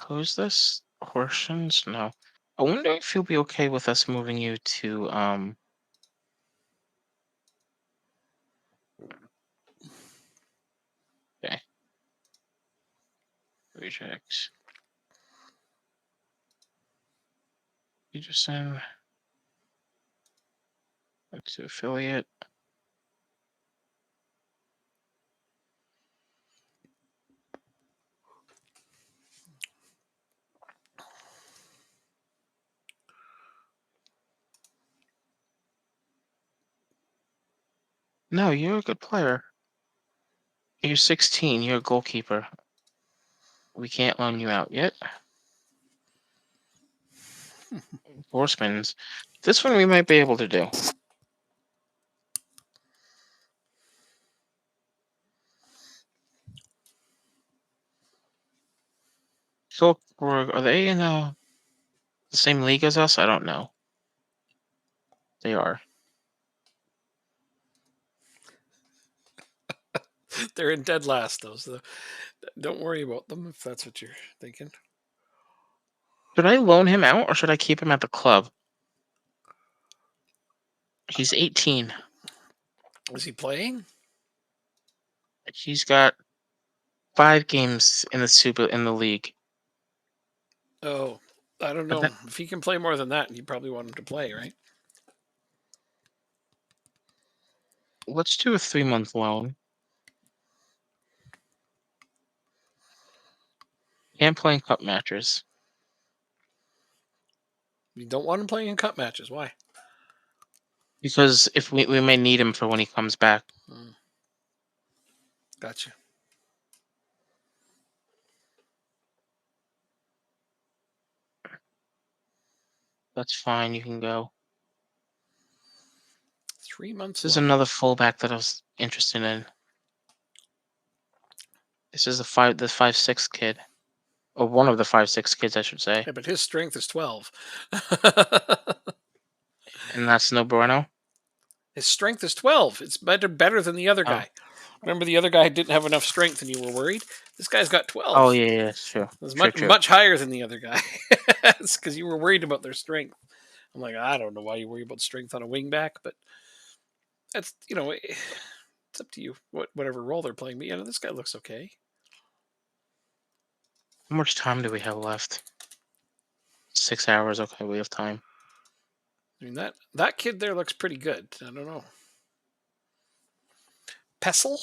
Who's this? Horshans? No. I wonder if you'll be okay with us moving you to okay. Reject. You just send to affiliate. No, you're a good player. You're 16. You're a goalkeeper. We can't loan you out yet. Horsemen's. This one we might be able to do. Silkeborg, are they in the same league as us? I don't know. They are. They're in dead last, though. So don't worry about them if that's what you're thinking. Should I loan him out or should I keep him at the club? He's 18. Is he playing? He's got 5 games in the league. Oh, I don't know. If he can play more than that, you probably want him to play, right? Let's do a 3-month loan. Can't play in cup matches You don't want him playing in cup matches. Why? because if we may need him for when he comes back. Gotcha. That's fine. You can go. 3 months This is loan. another fullback that I was interested in. This is the 5'6" kid, or one of the 5'6" kids, I should say. Yeah, but his strength is 12. And that's no bueno. His strength is 12. It's better than the other Oh, guy. Remember, the other guy didn't have enough strength, and you were worried. This guy's got oh 12. yeah, it's true, It's true, much true. much higher than the other guy. It's because you were worried about their strength. I'm like, I don't know why you worry about strength on a wingback, but that's it's up to you. Whatever role they're playing. But this guy looks okay. How much time do we have left? 6 hours. Okay, we have time. I mean that kid there looks pretty good. I don't know. Pessel.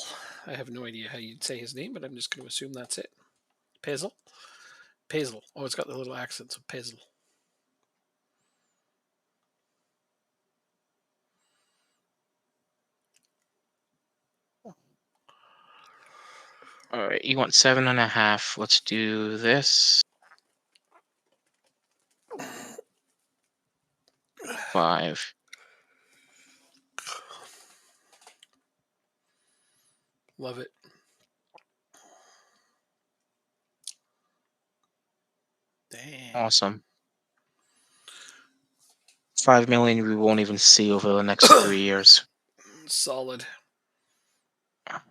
I have no idea how you'd say his name, but I'm just going to assume that's it. Pezel. Pezel. Oh, it's got the little accents of Pezel. All right, you want 7.5? Let's do this. 5. Love it. Damn. Awesome. 5 million we won't even see over the next 3 years. Solid.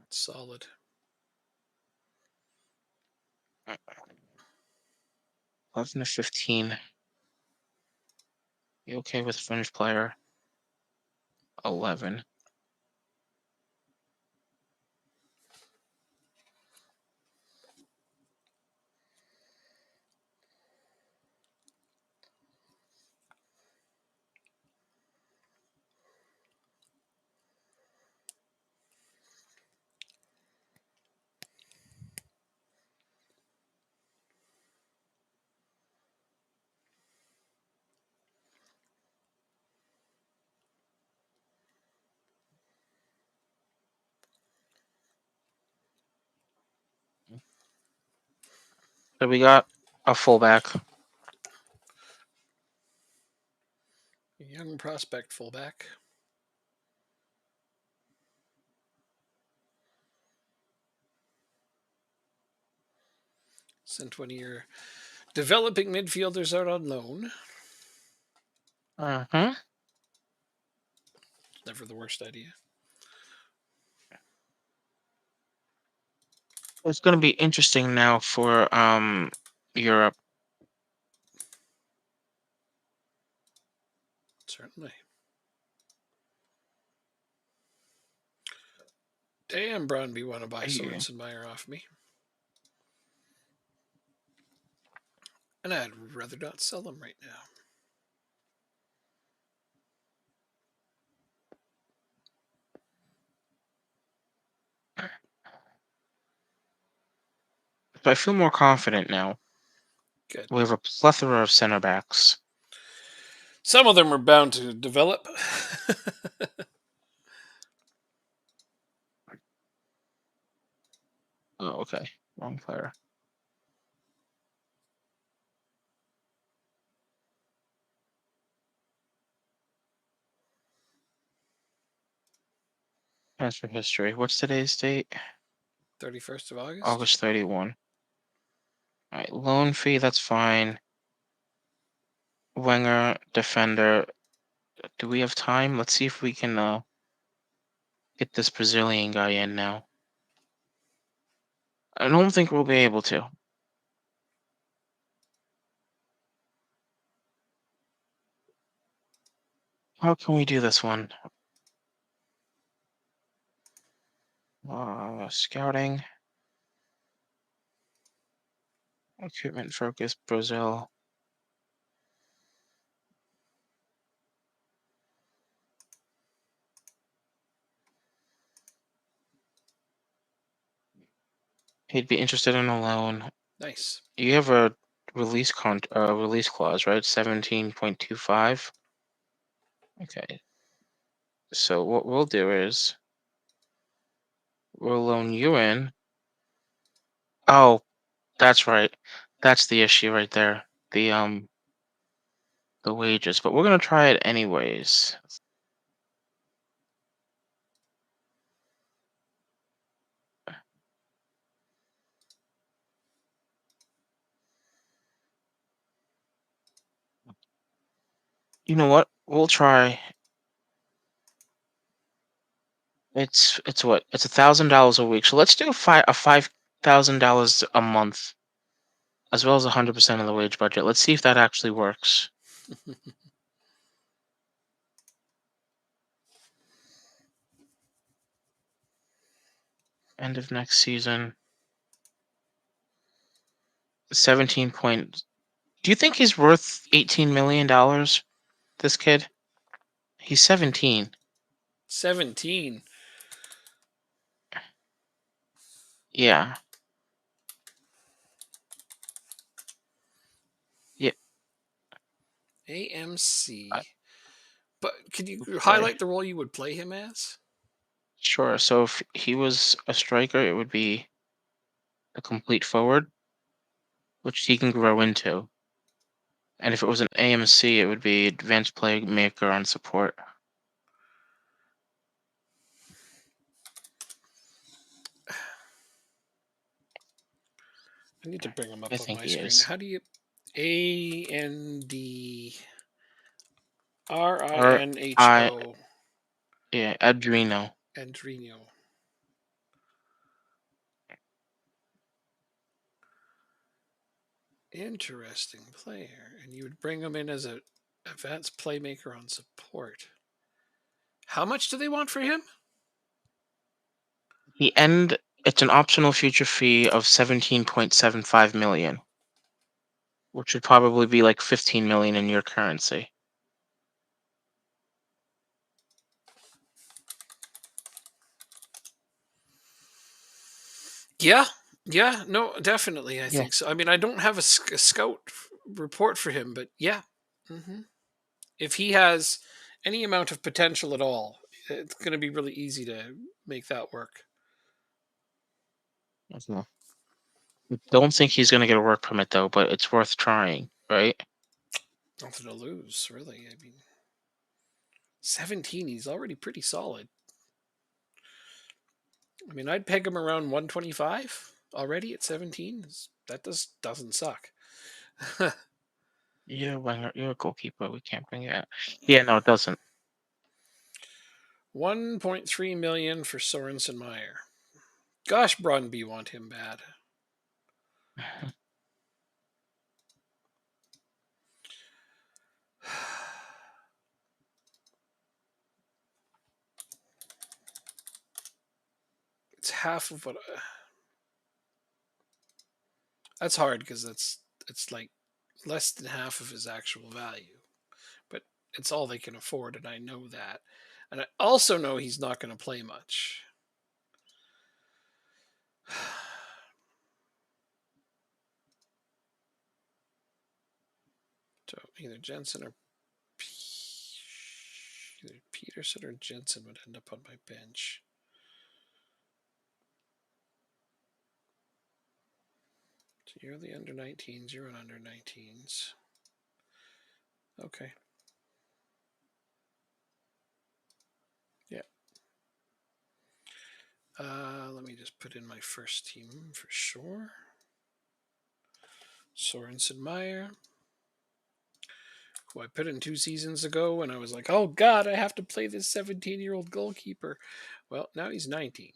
Solid. 11 to 15. You okay with fringe player? 11. So we got a fullback. Young prospect fullback. Sent one of your developing midfielders out on loan. Uh-huh. Never the worst idea. It's going to be interesting now for Europe. Certainly. Damn, Brøndby want to buy Yeah. Sorensen Meyer off me. And I'd rather not sell them right now. So I feel more confident now. Good. We have a plethora of center backs. Some of them are bound to develop. Oh, okay. Wrong player. Transfer history. What's today's date? 31st of August. August 31. All right, loan fee, that's fine. Wenger, defender. Do we have time? Let's see if we can get this Brazilian guy in now. I don't think we'll be able to. How can we do this one? Scouting. Recruitment focus, Brazil. He'd be interested in a loan. Nice. You have a release clause, right? 17.25. Okay. So what we'll do is we'll loan you in. Oh, that's right. That's the issue right there. The wages, but we're gonna try it anyways. You know what? We'll try. It's what? It's $1,000 a week. So let's do a $5,000 a month, as well as 100% of the wage budget. Let's see if that actually works. End of next season. 17 point. Do you think he's worth $18 million? This kid? He's 17. 17. Yeah. Yeah. AMC. But could you Okay. highlight the role you would play him as? Sure. So if he was a striker, it would be a complete forward, which he can grow into. And if it was an AMC, it would be advanced playmaker on support. I need to bring him I up on think my he screen. is. How do you ANDRINHO Or I, yeah, Adreno. Andrino? Interesting player. And you would bring him in as a advanced playmaker on support. How much do they want for him? The end. It's an optional future fee of 17.75 million, which would probably be like 15 million in your currency. Yeah, yeah, no, definitely. I Yeah. think so. I mean, I don't have a scout report for him, but yeah, hmm if he has any amount of potential at all, it's going to be really easy to make that work. Okay. Don't think he's gonna get a work permit though, but it's worth trying, right? Nothing to lose, really. I mean, 17, he's already pretty solid. I mean, I'd peg him around 125 already at 17. That doesn't suck. You're a goalkeeper. We can't bring it out. Yeah, no, it doesn't. 1.3 million for Sorensen Meyer. Gosh, Brunby want him bad. It's half of what. That's hard because it's like less than half of his actual value, but it's all they can afford, and I know that, and I also know he's not going to play much. So either Jensen or either Peterson or Jensen would end up on my bench. So you're the under 19s. You're an under 19s. Okay. Yeah. Let me just put in my first team for sure. Sorensen Meyer, who I put in 2 seasons ago, and I was like, oh God, I have to play this 17-year-old goalkeeper. Well, now he's 19,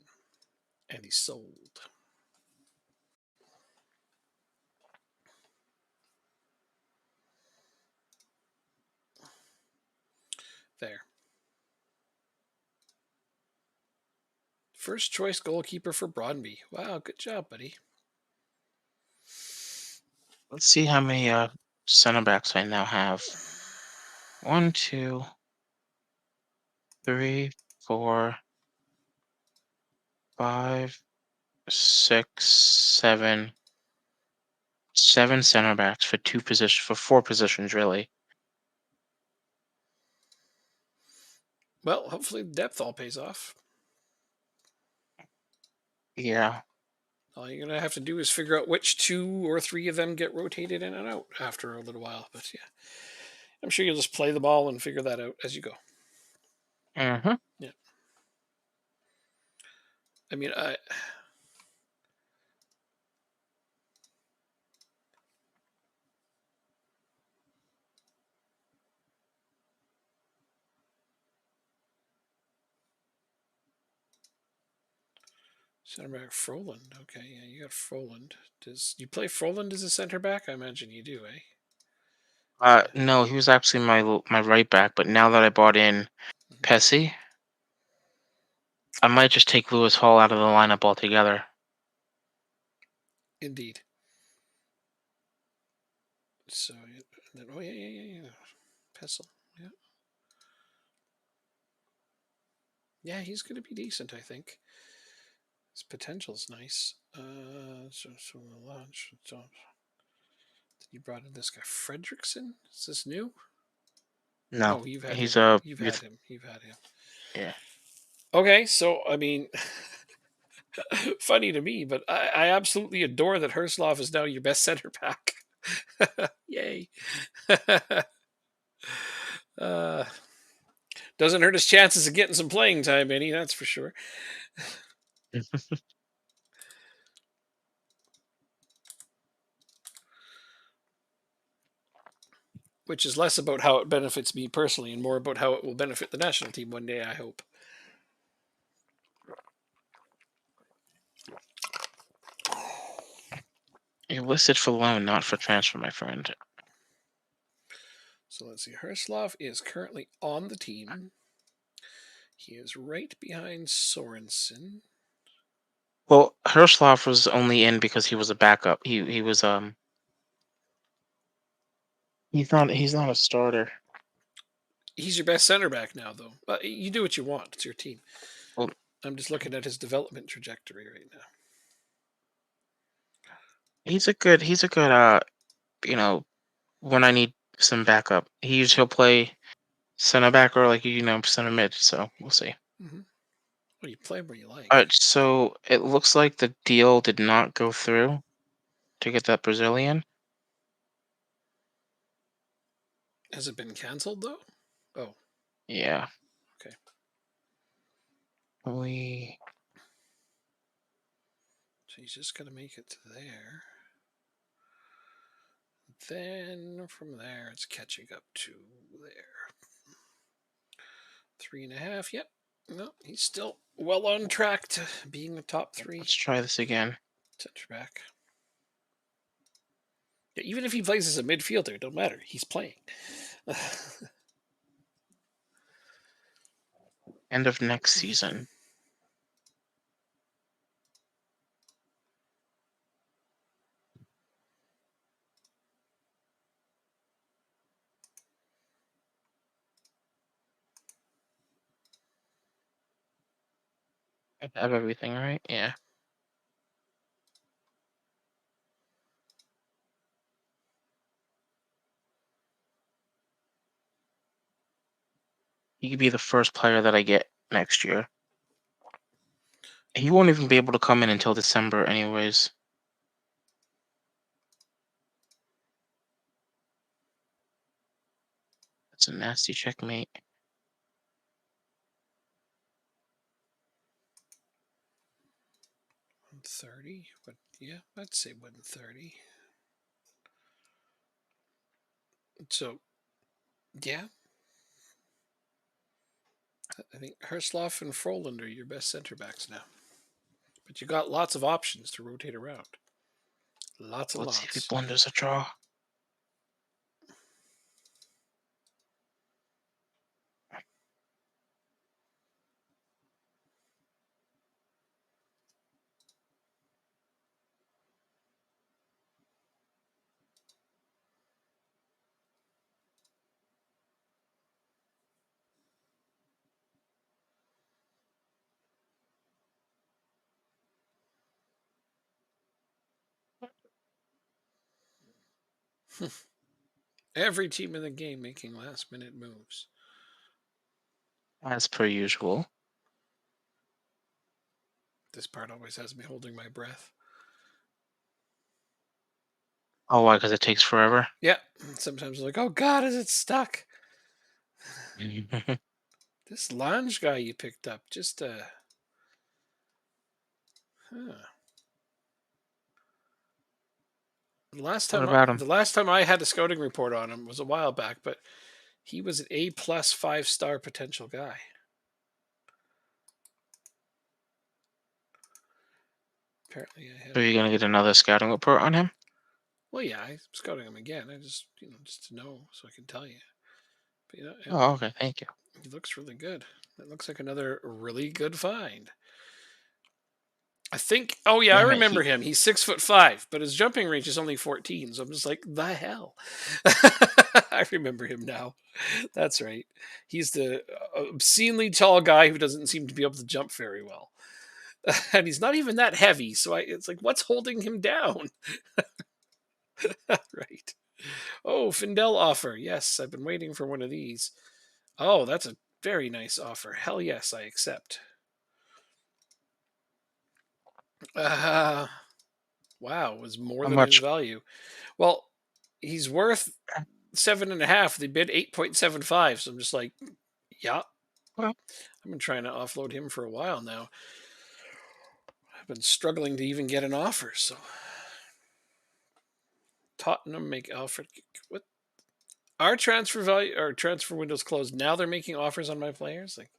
and he's sold. There. First choice goalkeeper for Broadby. Wow, good job, buddy. Let's see how many center backs I now have. 1, 2, 3, 4, 5, 6, 7. 7 center backs for 4 positions, really. Well, hopefully the depth all pays off. Yeah. All you're gonna have to do is figure out which 2 or 3 of them get rotated in and out after a little while. But yeah, I'm sure you'll just play the ball and figure that out as you go. Mm-hmm. Yeah. I mean, I center back Froland. Okay, yeah, you got Froland. Does you play Froland as a center back? I imagine you do, eh? Yeah. No, he was actually my right back, but now that I bought in Mhm. Pessy, I might just take Lewis Hall out of the lineup altogether. Indeed. So, then, oh yeah. Pessel. Yeah, yeah, he's going to be decent. I think his potential's nice. So the launch. So you brought in this guy Fredrickson. Is this new? No, Oh, you've had he's him. a You've had youth. him. You've had him. Yeah. Okay, so I mean, funny to me, but I absolutely adore that Herslov is now your best center back. Yay! uh, doesn't hurt his chances of getting some playing time, any that's for sure. Which is less about how it benefits me personally and more about how it will benefit the national team one day, I hope. You're listed for loan, not for transfer, my friend. So let's see. Herslov is currently on the team. He is right behind Sorensen. Well, Hirschloff was only in because he was a backup. He was he's not a starter. He's your best center back now, though. You do what you want. It's your team. Well, I'm just looking at his development trajectory right now. he's a good you know when I need some backup. He'll play center back or like center mid. So we'll see. Mm-hmm. Well, you play where you All like. right, so it looks like the deal did not go through. to get that Brazilian. Has it been canceled though? Oh, Yeah. okay. We So he's just got to make it to there. Then from there, it's catching up to there. 3.5. Yep. No, he's still well on track to being the top three let's try this again. center back. Yeah, even if he plays as a midfielder, it don't matter. He's playing. End of next season. I have everything right. Yeah. He could be the first player that I get next year. He won't even be able to come in until December, anyways. That's a nasty checkmate. 130. But yeah, I'd say 130. So yeah, I think Hersloff and Froland are your best center backs now. But you got lots of options to rotate around. Lots and Let's see if he lots. blunders a draw. Every team in the game making last minute moves. As per usual. This part always has me holding my breath. Oh, why? Because it takes forever. Yeah, sometimes I'm like, oh God, is it stuck? This Lange guy you picked up, just huh. What about him? The last time I had a scouting report on him was a while back, but he was an A plus 5-star potential guy. Apparently, I had. So you're gonna get another scouting report on him? Well, yeah, I'm scouting him again. I just just to know so I can tell you. But yeah, Oh, okay. Thank you. he looks really good. It looks like another really good find. I think. Oh yeah, I Yeah, remember him. He's 6'5", but his jumping range is only 14. So I'm just like, the hell. I remember him now. That's right. He's the obscenely tall guy who doesn't seem to be able to jump very well, and he's not even that heavy. So it's like, what's holding him down? Right. Oh, Findel offer. Yes, I've been waiting for one of these. Oh, that's a very nice offer. Hell yes, I accept. Uh, wow, was more How than his much? value. Well, he's worth 7.5. They bid 8.75. So I'm just like, yeah. Well, I've been trying to offload him for a while now. I've been struggling to even get an offer. So Tottenham make Alfred. What? Our transfer value or transfer windows closed. Now they're making offers on my players. Like,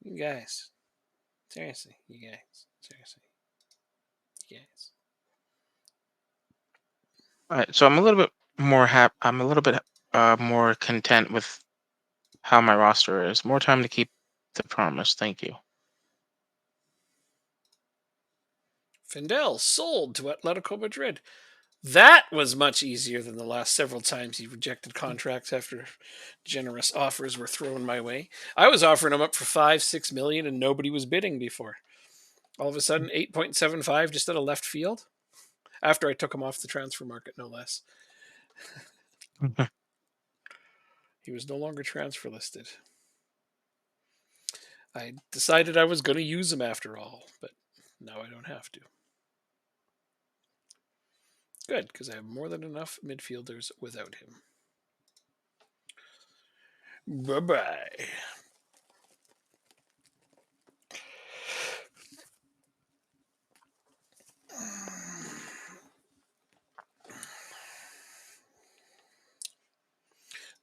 you guys, seriously, you guys, seriously, you guys. all right. So I'm a little bit more I'm a little bit more content with how my roster is. More time to keep the promise. Thank you. Findel sold to Atletico Madrid. That was much easier than the last several times he rejected contracts after generous offers were thrown my way. I was offering him up for 5-6 million and nobody was bidding before. All of a sudden, 8.75 just out of left field after I took him off the transfer market, no less. He was no longer transfer listed. I decided I was going to use him after all, but now I don't have to. Good, because I have more than enough midfielders without him. Bye bye.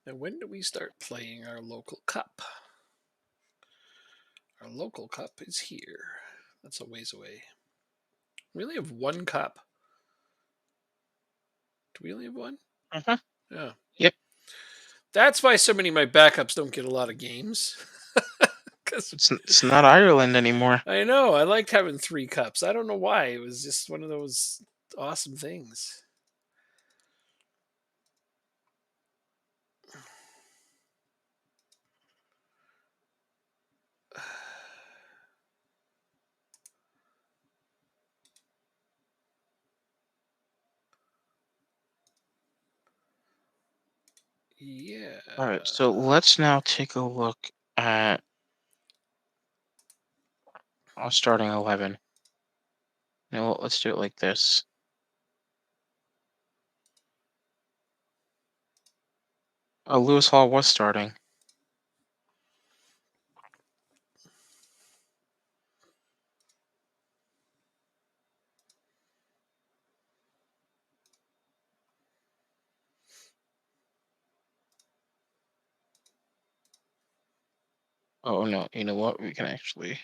Now, when do we start playing our local cup? Our local cup is here. That's a ways away. We only have one cup. Do we only have one? Uh-huh. Yeah. Yep. That's why so many of my backups don't get a lot of games. Because It's not Ireland anymore. I know I liked having 3 cups. I don't know why. It was just one of those awesome things. Yeah. All right, so let's now take a look at our starting 11. Now let's do it like this. Lewis Hall was starting. Oh no, you know what? We can actually.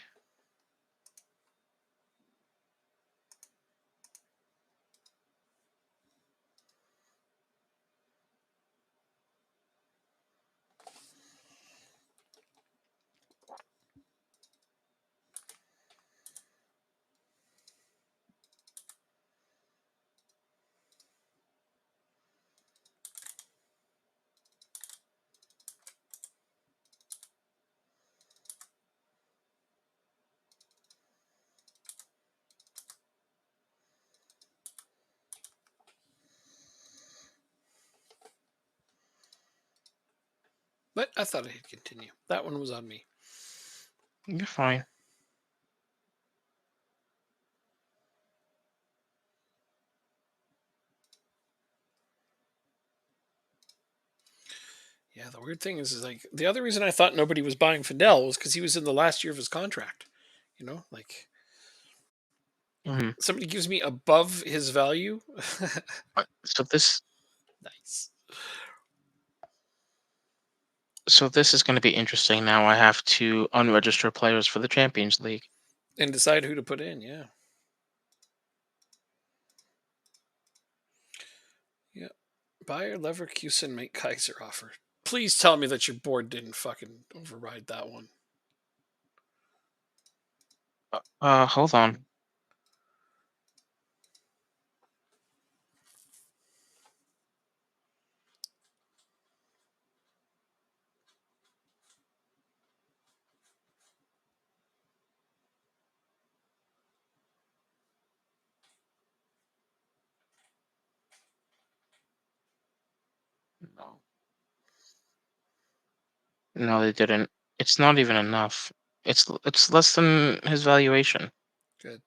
But I thought I'd continue. That one was on me. You're fine. Yeah, the weird thing is like the other reason I thought nobody was buying Fidel was because he was in the last year of his contract. Like Mhm. somebody gives me above his value. So this, Nice. this is going to be interesting. Now I have to unregister players for the Champions League. And decide who to put in. Yeah. Yeah. Bayer Leverkusen make Kaiser offer. Please tell me that your board didn't fucking override that one. Hold on. No, no, they didn't. It's not even enough. It's less than his valuation. Good.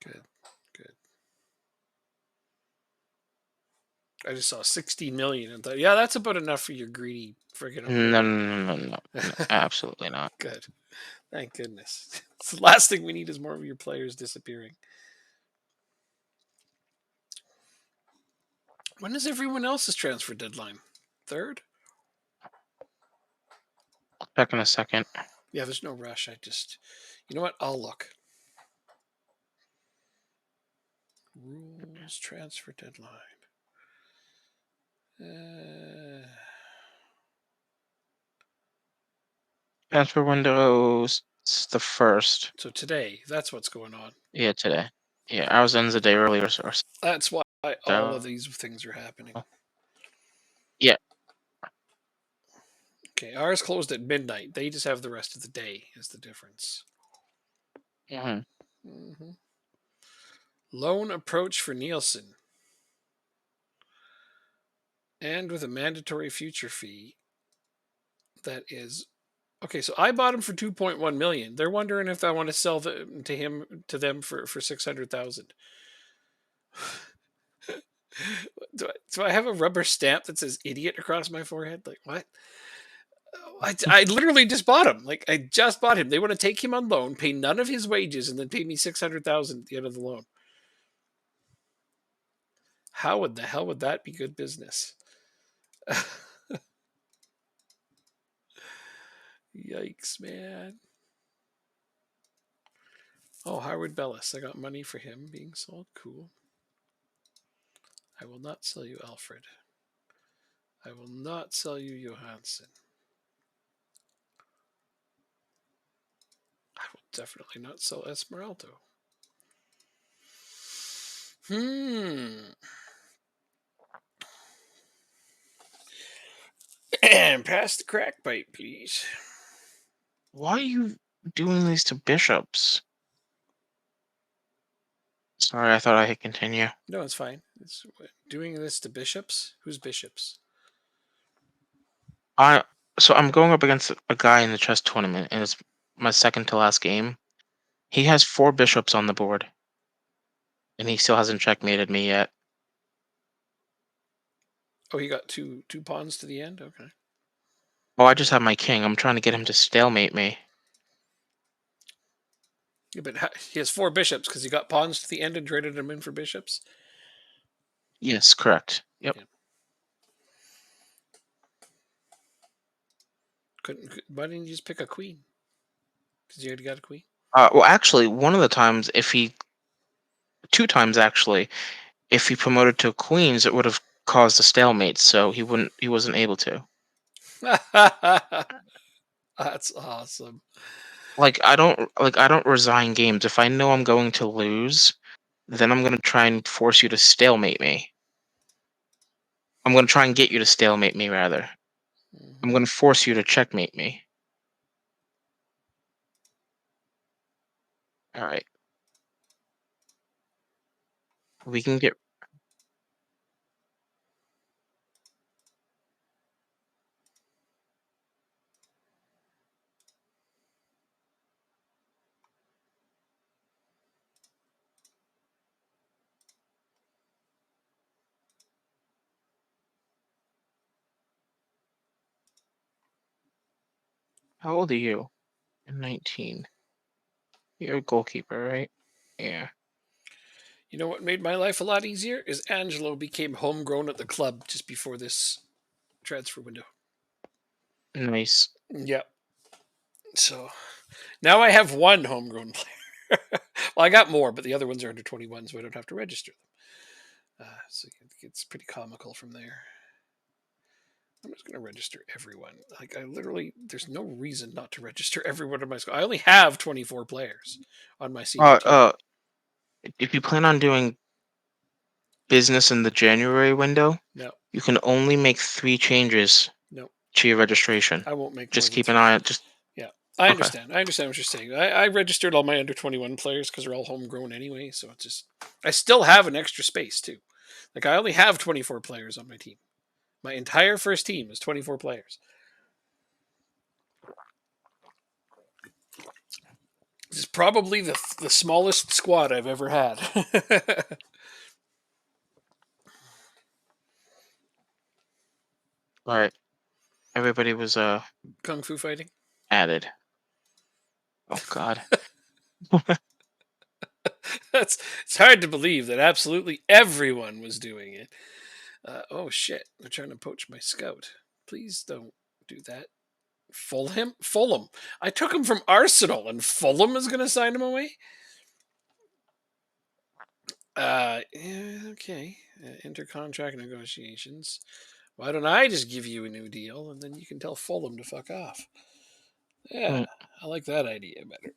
Good. Good. I just saw 16 million and thought, yeah, that's about enough for your greedy friggin' owner. No, no, no, no, no, no, absolutely not. Good. Thank goodness. It's the last thing we need is more of your players disappearing. When is everyone else's transfer deadline? 3rd? Check in a second. Yeah, there's no rush. You know what? I'll look. Rules transfer deadline. Uh, Transfer windows the first. so today, that's what's going on. Yeah, today. Yeah, ours ends a day earlier. That's why all of So these things are happening. yeah. Okay, ours closed at midnight. They just have the rest of the day, is the difference. Hmm. Mm-hmm. Loan approach for Nielsen. And with a mandatory future fee that is okay. So I bought him for 2.1 million. They're wondering if I want to sell them to them for 600,000. Do I have a rubber stamp that says idiot across my forehead? Like, what? I literally just bought him. Like, I just bought him. They want to take him on loan, pay none of his wages, and then pay me 600,000 at the end of the loan. How would the hell would that be good business? Yikes, man. Oh, Howard Bellis. I got money for him being sold. Cool. I will not sell you Alfred. I will not sell you Johansson. I will definitely not sell Esmeraldo. And pass the crack pipe, please. Why are you doing these to bishops? Sorry, I thought I hit continue. No, it's fine. It's doing this to bishops. Who's bishops? I'm going up against a guy in the chess tournament, and it's my second to last game. He has 4 bishops on the board, and he still hasn't checkmated me yet. Oh, he got two pawns to the end. Okay. Oh, I just have my king. I'm trying to get him to stalemate me. Yeah, but he has 4 bishops because he got pawns to the end and traded them in for bishops. Yes, correct. Yep. Yeah. Why didn't you just pick a queen? Because you already got a queen. Well, actually, one of the times, 2 times actually, if he promoted to queens, it would have caused a stalemate. So he wasn't able to. That's awesome. I don't resign games. If I know I'm going to lose, then I'm gonna try and force you to stalemate me. I'm gonna try and get you to stalemate me rather. I'm gonna force you to checkmate me. All right. We can get. How old are you? 19. You're a goalkeeper, right? Yeah. You know what made my life a lot easier is Angelo became homegrown at the club just before this transfer window. Nice. Yep. So now I have one homegrown player. Well, I got more, but the other ones are under 21, so I don't have to register them. So it's pretty comical from there. I'm just going to register everyone. Like, I literally, there's no reason not to register everyone on my school. I only have 24 players on my senior Uh, team. uh, if you plan on doing business in the January window, No, you can only make 3 changes no, to your registration. I won't make more Just than keep an three. eye on. Just Yeah, I okay. understand. I understand what you're saying. I registered all my under 21 players because they're all homegrown anyway. So it's just, I still have an extra space too. Like, I only have 24 players on my team. My entire first team is 24 players. This is probably the smallest squad I've ever had. All right. Everybody was Kung Fu fighting. added. Oh God. It's hard to believe that absolutely everyone was doing it. Oh shit! They're trying to poach my scout. Please don't do that. Fulham. Fulham. I took him from Arsenal, and Fulham is going to sign him away. Yeah, okay. Intercontract negotiations. Why don't I just give you a new deal, and then you can tell Fulham to fuck off? Yeah, Mm. I like that idea better.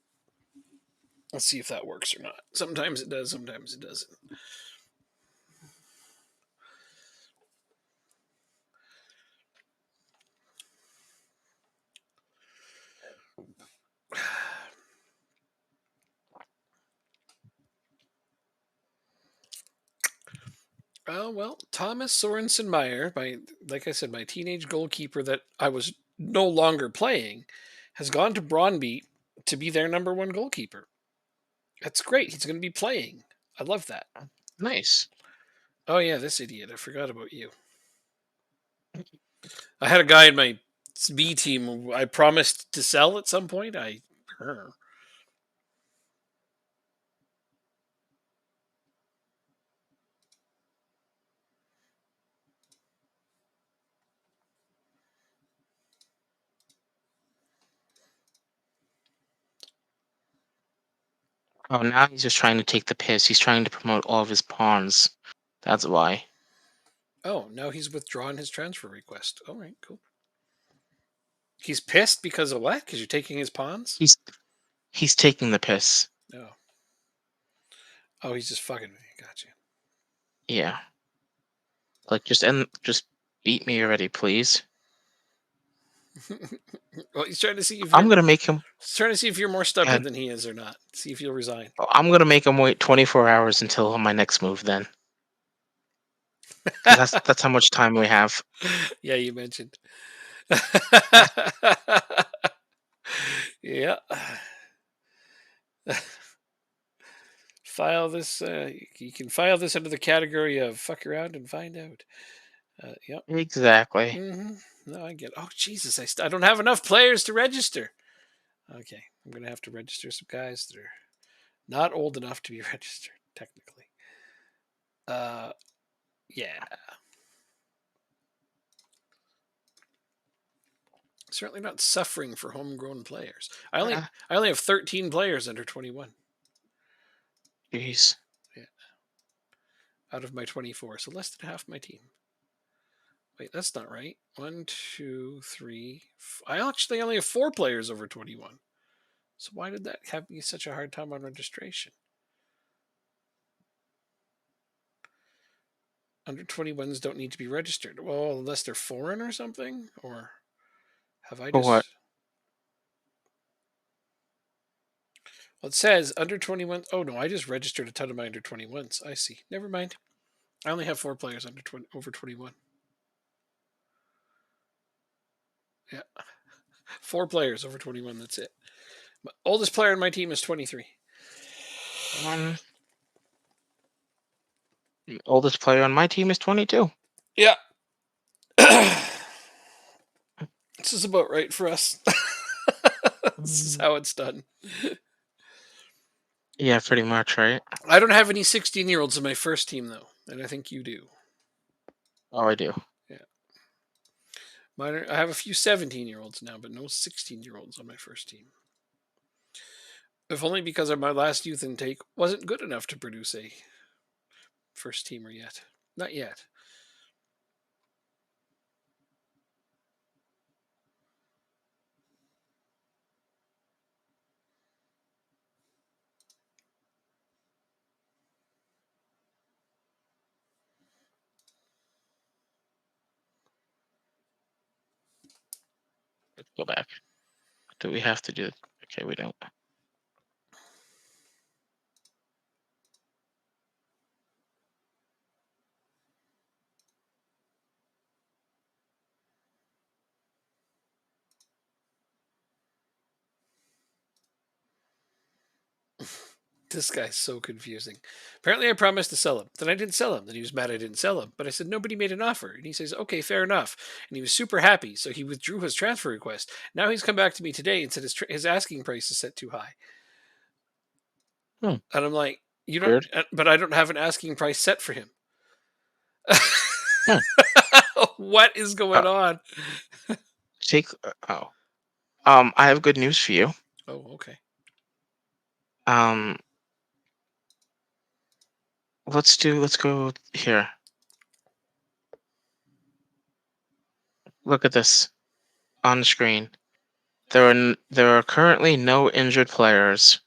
Let's see if that works or not. Sometimes it does, sometimes it doesn't. Oh well, Thomas Sorensen Meyer, like I said, my teenage goalkeeper that I was no longer playing, has gone to Brøndby to be their number one goalkeeper. That's great. He's going to be playing. I love that. Nice. Oh yeah, this idiot. I forgot about you. I had a guy in my B team who I promised to sell at some point. Oh, now he's just trying to take the piss. He's trying to promote all of his pawns. That's why. Oh, now he's withdrawn his transfer request. All right, cool. He's pissed because of what? Because you're taking his pawns? He's taking the piss. Oh. Oh, he's just fucking me. Gotcha. Yeah. Like just beat me already, please. Well, he's trying to see if I'm you're gonna make him. he's trying to see if you're more stubborn And than he is or not. See if you'll resign. I'm gonna make him wait 24 hours until my next move. Then, because that's how much time we have. Yeah, you mentioned. Yeah. File this. You can file this under the category of fuck around and find out. Yep. Exactly. No, I get. Oh Jesus, I don't have enough players to register. Okay, I'm gonna have to register some guys that are not old enough to be registered technically. Uh, yeah. Certainly not suffering for homegrown players. Ah, I only have 13 players under 21. jeez. Yeah, out of my 24, so less than half my team. Wait, that's not right. One, two, three. I actually only have 4 players over 21. So why did that have me such a hard time on registration? Under 21s don't need to be registered. Well, unless they're foreign or something, or have I For what? just? Well, it says under 21. Oh no, I just registered a ton of my under 21s. I see. Never mind. I only have 4 players under 20, over 21. Yeah, 4 players over 21. That's it. My oldest player in my team is 23. Um, the oldest player on my team is 22. Yeah. This is about right for us. This is Mm, how it's done. yeah, pretty much, right? I don't have any 16-year-olds in my first team though, and I think you do. Oh, I do. Yeah. I have a few 17-year-olds now, but no 16-year-olds on my first team. If only because my last youth intake wasn't good enough to produce a first teamer yet. Not yet. Let's go back. Do we have to do it? Okay, we don't. This guy's so confusing. Apparently, I promised to sell him. Then I didn't sell him. Then he was mad I didn't sell him. But I said nobody made an offer, and he says, "Okay, fair enough." And he was super happy, so he withdrew his transfer request. Now he's come back to me today and said his asking price is set too high. Hmm, And I'm like, "You don't," weird. but I don't have an asking price set for him. Hmm. What is going Uh, on? take. Oh. I have good news for you. Oh, okay. Um, let's go here. Look at this on the screen. There are currently no injured players.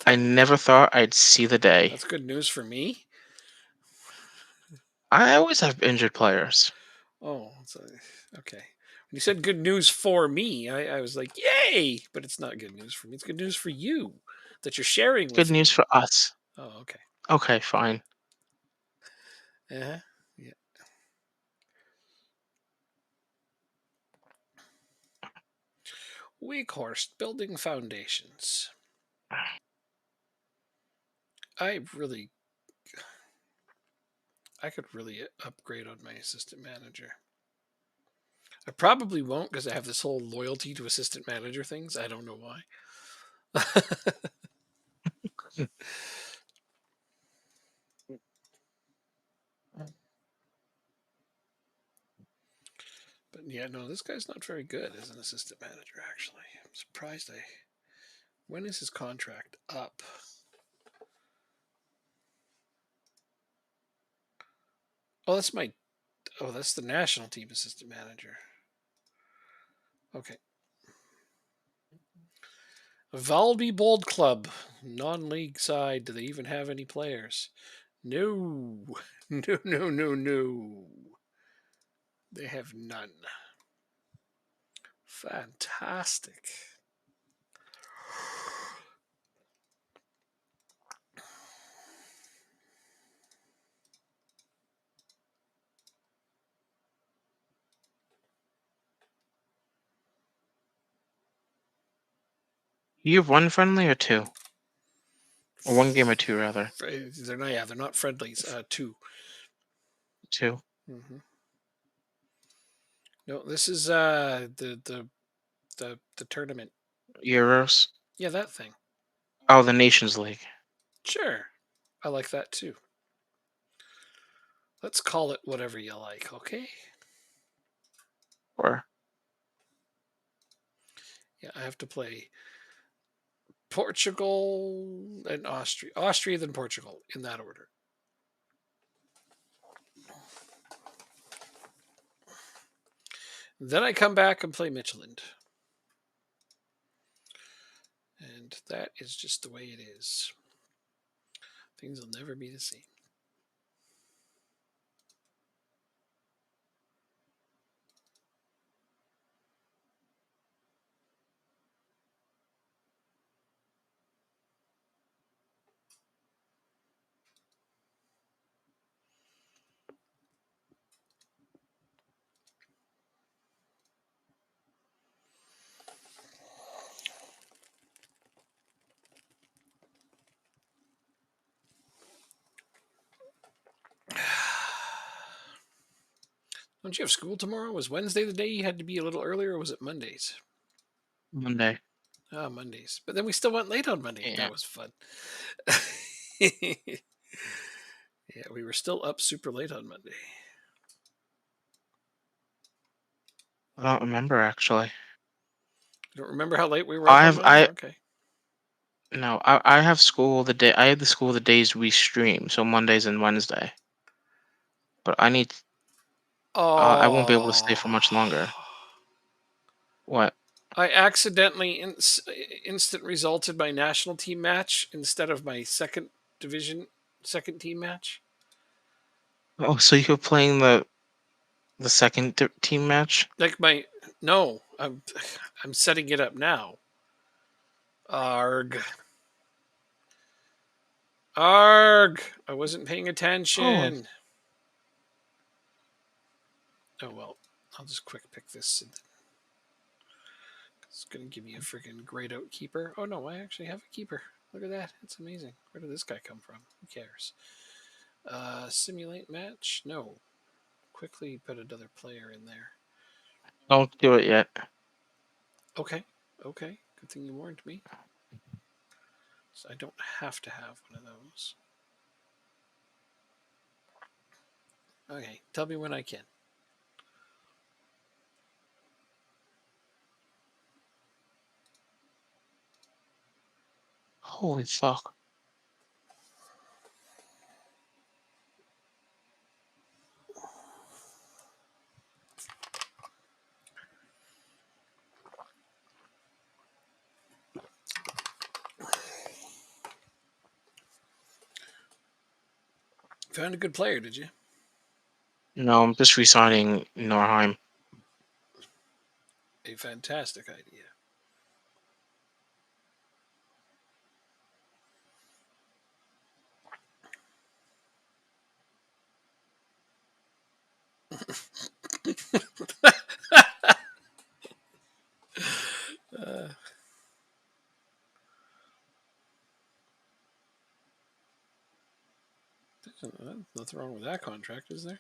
I never thought I'd see the day. That's good news for me. I always have injured players. Oh, okay. When you said good news for me, I was like, yay! But it's not good news for me. It's good news for you that you're sharing Good with news me. for us. Oh, okay. Okay, fine. Uh-huh. Yeah. Weghorst building foundations. I really. I could really upgrade on my assistant manager. I probably won't because I have this whole loyalty to assistant manager things. I don't know why. But yeah, no, this guy's not very good as an assistant manager, actually. I'm surprised I. When is his contract up? Oh, that's my. Oh, that's the national team assistant manager. Okay. Valby Bold Club, non-league side. Do they even have any players? No, no, no, no, no. They have none. Fantastic. You have one friendly or two? Or one game or two, rather? They're not. Yeah, they're not friendlies. Two. Two. Mm-hmm. No, this is the tournament. Euros? Yeah, that thing. Oh, the Nations League. Sure, I like that too. Let's call it whatever you like, okay? Or Yeah, I have to play Portugal and Austria. Austria, then Portugal, in that order. Then I come back and play Michelin. And that is just the way it is. Things will never be the same. Don't you have school tomorrow? Was Wednesday the day you had to be a little earlier, or was it Mondays? Monday. Ah, Mondays. But then we still went late on Monday. Yeah. That was fun. Yeah, we were still up super late on Monday. I don't remember actually. You don't remember how late we were up I on have Monday? I Okay. no, I have school the day I have the school the days we stream, so Mondays and Wednesday. But I won't be able to stay Oh. for much longer. What? I accidentally instant resulted my national team match instead of my second division second team match. Oh, so you're playing the second team match? Like my no, I'm setting it up now. Arg. Arg. I wasn't paying Oh, attention. Oh well. I'll just quick pick this. It's gonna give me a freaking grayed out keeper. Oh no, I actually have a keeper. Look at that. It's amazing. Where did this guy come from? Who cares? Simulate match? No. Quickly put another player in there. don't do it yet. Okay. Okay. Good thing you warned me. So I don't have to have one of those. Okay. Tell me when I can. Holy fuck. Found a good player, did you? No, I'm just resigning Norheim. A fantastic idea. Uh, Nothing wrong with that contract, is there?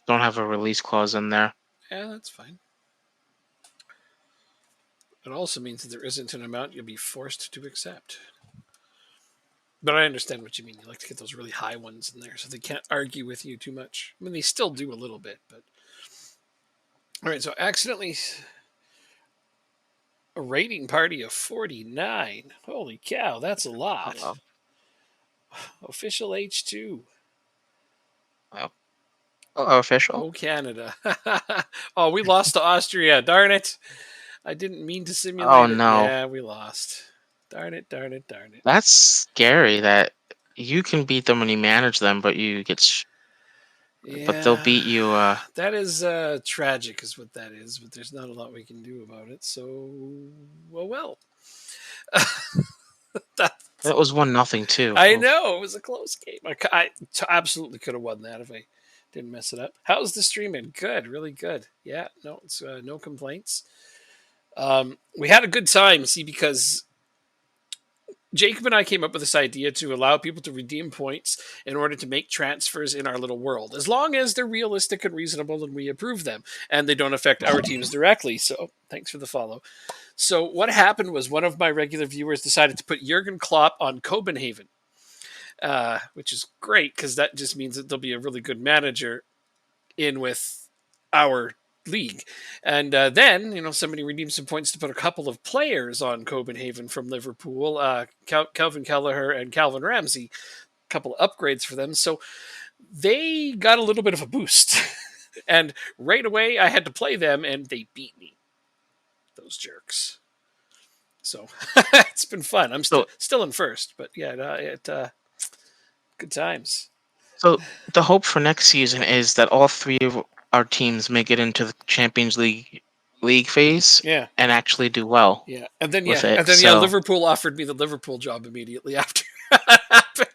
Don't have a release clause in there. Yeah, that's fine. It also means that there isn't an amount you'll be forced to accept. But I understand what you mean. You like to get those really high ones in there so they can't argue with you too much. I mean, they still do a little bit, but. All right, so accidentally a rating party of 49. Holy cow, that's a lot. Uh, Official H2. Official. Oh, Canada. Oh, we lost to Austria. Darn it. I didn't mean to Oh simulate it. no, Yeah, we lost. Darn it, darn it, darn it. that's scary. That you can beat them when you manage them, but but they'll Yeah, beat you. that is tragic, is what that is. But there's not a lot we can do about it. So, well. that, That was 1-0 too. I Oof. know it was a close game. Absolutely could have won that if I didn't mess it up. How's the streaming? Good, really good. Yeah, no, it's no complaints. We had a good time. See, because Jacob and I came up with this idea to allow people to redeem points in order to make transfers in our little world, as long as they're realistic and reasonable and we approve them and they don't affect our teams directly. So, thanks for the follow. So, what happened was one of my regular viewers decided to put Jurgen Klopp on Copenhagen, which is great because that just means that there'll be a really good manager in with our league. And then, somebody redeemed some points to put a couple of players on Copenhagen from Liverpool, Calvin Kelleher and Calvin Ramsey, a couple of upgrades for them. So they got a little bit of a boost. And right away, I had to play them, and they beat me. Those jerks. So it's been fun. I'm So still in first, but yeah, good times. so the hope for next season is that all three of our teams make it into the Champions League phase Yeah. and actually do well Yeah, with it. So Liverpool offered me the Liverpool job immediately after that happened,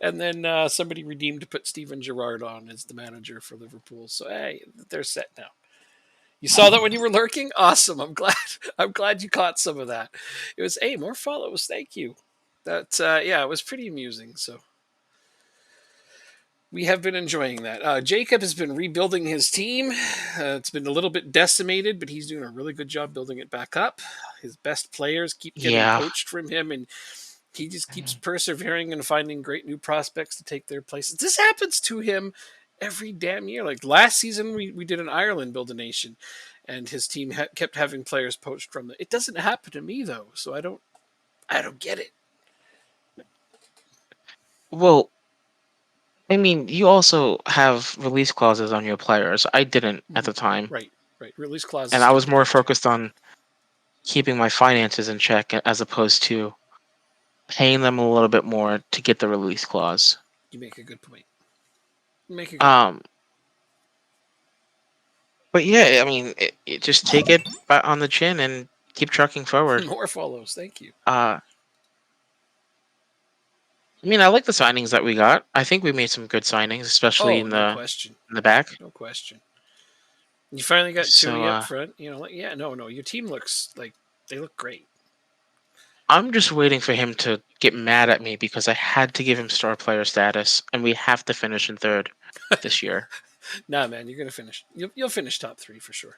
and then somebody redeemed to put Steven Gerrard on as the manager for Liverpool. So hey, they're set now. You saw that when you were lurking? Awesome. I'm glad. I'm glad you caught some of that. It was more follows. Thank you. That yeah, it was pretty amusing. So we have been enjoying that. Jacob has been rebuilding his team. It's been a little bit decimated, but he's doing a really good job building it back up. His best players keep getting yeah, poached from him, and he just keeps persevering and finding great new prospects to take their places. This happens to him every damn year. Like last season, we did an Ireland Build a Nation, and his team kept having players poached from them. It doesn't happen to me though, so I don't get it. well, I mean, you also have release clauses on your players. I didn't at the time, Right, right. Release clauses and I to was more protect you. focused on keeping my finances in check as opposed to paying them a little bit more to get the release clause. You make a good point. You make a good point. Um, but yeah, I mean, just take it on the chin and keep trucking forward. More follows. Thank you. Uh, I mean, I like the signings that we got. I think we made some good signings, especially Oh, in no question. the back. No question. You finally got So Tui up front. Yeah, no. Your team looks like they look great. I'm just waiting for him to get mad at me because I had to give him star player status, and we have to finish in third this year. Nah, man, you're gonna finish. You'll finish top 3 for sure.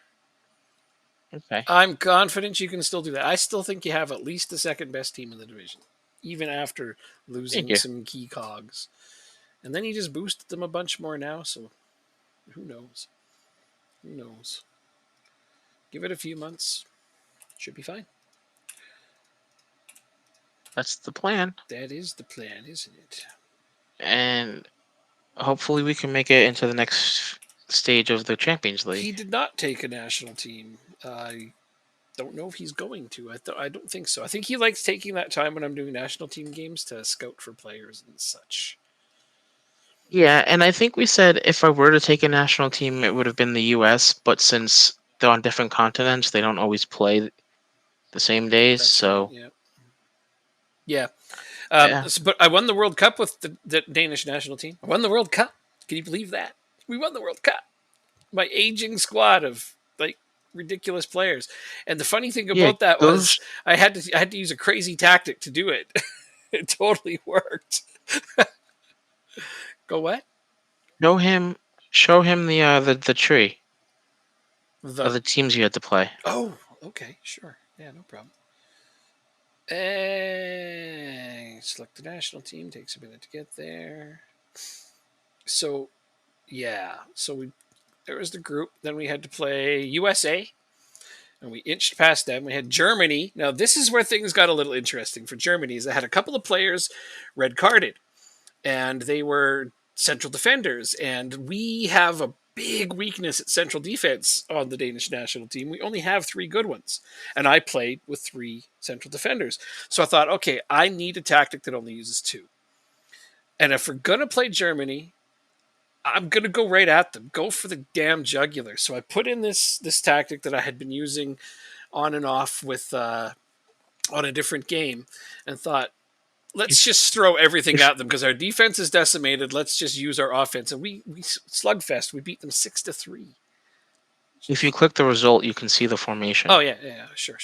Okay. I'm confident you can still do that. I still think you have at least the second best team in the division, even after Thank losing you. some key cogs. And then you just boosted them a bunch more now, so who knows? Who knows? Give it a few months. Should be fine. That's the plan. That is the plan, isn't it? And hopefully we can make it into the next stage of the Champions He League. did not take a national team. I don't know if he's going to. I don't think so. I think he likes taking that time when I'm doing national team games to scout for players and such. Yeah, and I think we said if I were to take a national team, it would have been the US, but since they're on different continents, they don't always play the same days. That's right. So, Yeah. Yeah. yeah. But I won the World Cup with the Danish national team. I won the World Cup. Can you believe that? We won the World Cup. My aging squad of like ridiculous players. And the funny thing Yeah, about that was goes I had to use a crazy tactic to do it. It totally worked. Go what? show him show him the tree The of the teams you had to play. Oh, okay, sure. Yeah, no problem. Select the national team. Takes a minute to get there. So so we there was the group. Then we had to play USA, and we inched past them. We had Germany. Now this is where things got a little interesting for Germany. Is they had a couple of players red carded, and they were central defenders. And we have a big weakness at central defense on the Danish national team. We only have three good ones, and I played with three central defenders. So I thought, okay, I need a tactic that only uses two. And if we're gonna play Germany, I'm gonna go right at them. Go for the damn jugular. So I put in this tactic that I had been using on and off with on a different game, and thought, let's If just throw everything if at them because our defense is decimated. Let's just use our offense, and we slugfest. We beat them 6-3. if you click the result, you can see the formation. Oh yeah, sure.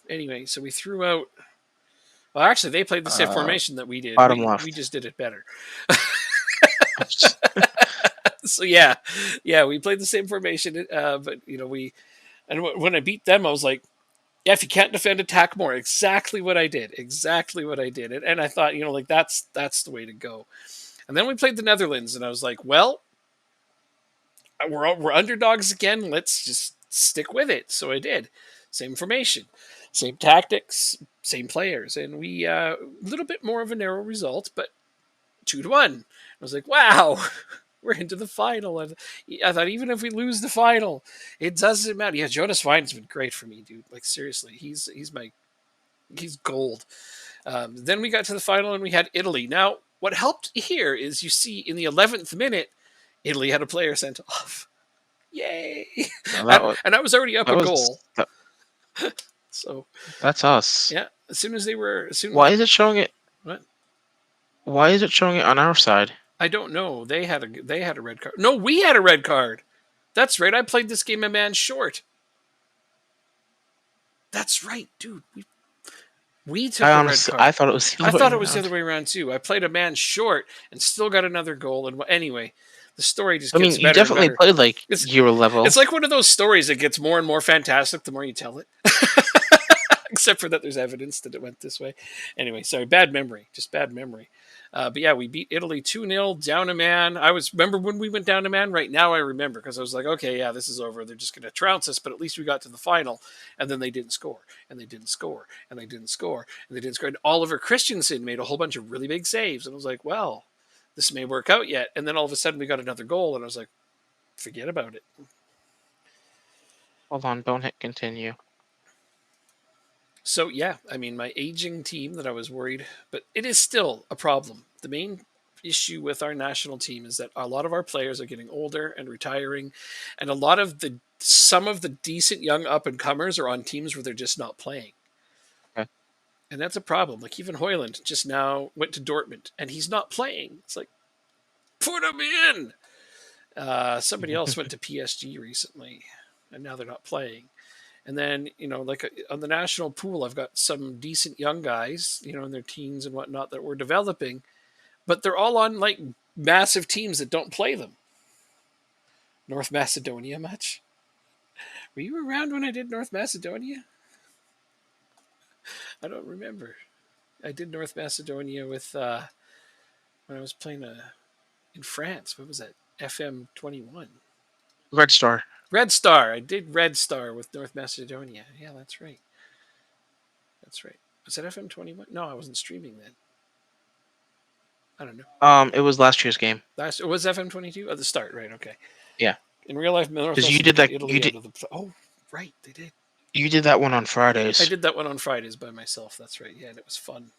Anyway, so we threw out. Well, actually, they played the same Uh, formation that we did. Bottom We left. just did it better. So yeah, we played the same formation, but we and when I beat them, I was like, yeah, if you can't defend, attack more. Exactly what I did. Exactly what I did. And I thought, like that's the way to go. And then we played the Netherlands, and I was like, well, we're underdogs again. Let's just stick with it. So I did. Same formation, same tactics, same players, and we a little bit more of a narrow result, but 2-1. I was like, wow, we're into the final. And I thought even if we lose the final, it doesn't matter. Yeah, Jonas Vine's been great for me, dude. Like seriously, he's gold. Then we got to the final and we had Italy. Now, what helped here is you see in the 11th minute, Italy had a player sent off. Yay! No, And I was already up that a was goal. that, So that's us. yeah, as soon as Why is it showing it? what? Why is it showing it on our side? I don't know. They had a red card. No, we had a red card. That's right. I played this game a man short. That's right, dude. We took a red I card. thought it was the I other way thought it was the around. other way around too. I played a man short and still got another goal. And anyway, the story just I gets mean, you better and definitely better. played like It's your it's level. like one of those stories that gets more and more fantastic the more you tell it. Except for that there's evidence that it went this way. Anyway, sorry, bad memory, just bad memory. But yeah, we beat Italy 2-0 down a man. Remember when we went down a man? Right now I remember because I was like, okay, yeah, this is over. They're just going to trounce us, but at least we got to the final. And then they didn't score, and they didn't score, and they didn't score, and they didn't score. And Oliver Christensen made a whole bunch of really big saves. And I was like, well, this may work out yet. And then all of a sudden we got another goal, and I was like, forget about it. Hold on, don't hit continue. So yeah, I mean, my aging team that I was worried, but it is still a problem. The main issue with our national team is that a lot of our players are getting older and retiring, and a lot of the some of the decent young up and comers are on teams where they're just not playing, Okay. and that's a problem. Like even Hoyland just now went to Dortmund and he's not playing. It's like put him in. Somebody else went to PSG recently, and now they're not playing. And then, like on the national pool, I've got some decent young guys, in their teens and whatnot that we're developing, but they're all on like massive teams that don't play them. North Macedonia much? Were you around when I did North Macedonia? I don't remember. I did North Macedonia with when I was playing in France. What was that? FM 21. Red Star. Red Star. I did Red Star with North Macedonia. Yeah, that's right. That's right. Was that FM 21? No, I wasn't streaming then. I don't know. It was last year's game. It was FM 22 at the start, right? Okay. Yeah, In real life, because Northwest beat Italy out of the. Oh, right, they did. you did that one on I Fridays. did that one on Fridays by myself. That's right. Yeah, and it was fun.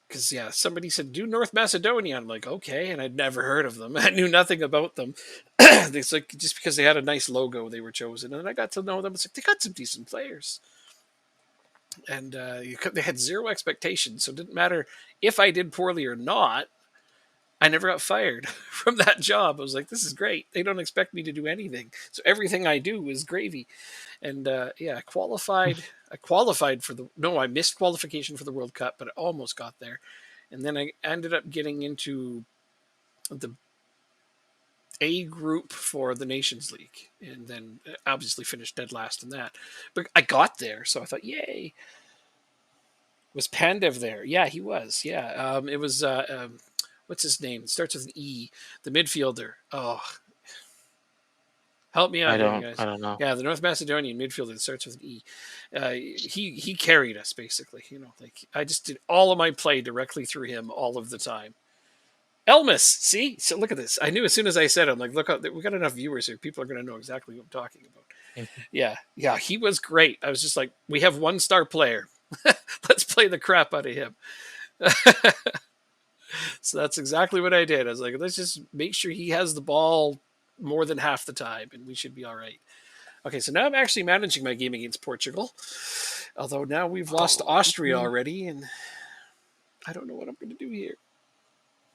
Because somebody said do North Macedonia. I'm like, okay, and I'd never heard of them. I knew nothing about them. It's like just because they had a nice logo, they were chosen, and I got to know them. It's like they got some decent players, and they had zero expectations, so it didn't matter if I did poorly or not. I never got fired from that job. I was like, this is great. They don't expect me to do anything, so everything I do is gravy. And yeah, I qualified for the no, I missed qualification for the World Cup, but I almost got there. And then I ended up getting into the A group for the Nations League, and then obviously finished dead last in that. But I got there, so I thought, yay! Was Pandev there? Yeah, he was. Yeah, it was. What's his name? It starts with an E. The midfielder. Oh, help me out here, I guys. don't know. Yeah, the North Macedonian midfielder that starts with an E. He carried us basically. You know, like I just did all of my play directly through him all of the time. Elmas, see? So look at this. I knew as soon as I said it, I'm like, look, we got enough viewers here. People are going to know exactly what I'm talking about. Mhm. Yeah, yeah, he was great. I was just like, we have one star player. Let's play the crap out of him. So that's exactly what I did. I was like, let's just make sure he has the ball more than half the time, and we should be all right. Okay, so now I'm actually managing my game against Portugal. Although now we've lost to Oh, Austria already, and I don't know what I'm going to do here.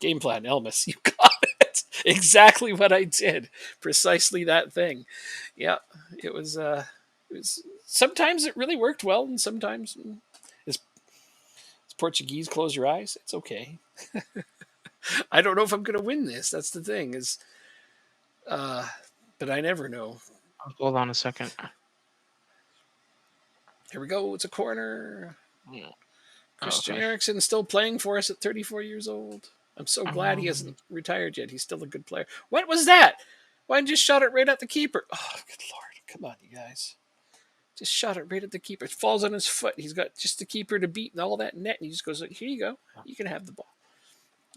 Game plan, Elmas. You got it. Exactly what I did. Precisely that thing. Yeah, it was. It was. Sometimes it really worked well, and sometimes it's Portuguese. Close your eyes. It's okay. I don't know if I'm going to win this. That's the thing. Uh, but I never know. hold on a second. Here we go. It's a corner. Yeah. Oh, Christian okay. Eriksen still playing for us at 34 years old. I'm so glad he Um, hasn't retired yet. He's still a good player. What was that? Why just shot it right at the keeper? Oh, good lord. Come on, you guys. Just shot it right at the keeper. It falls on his foot. He's got just the keeper to beat and all that net. And he just goes, like, here you go. You can have the ball.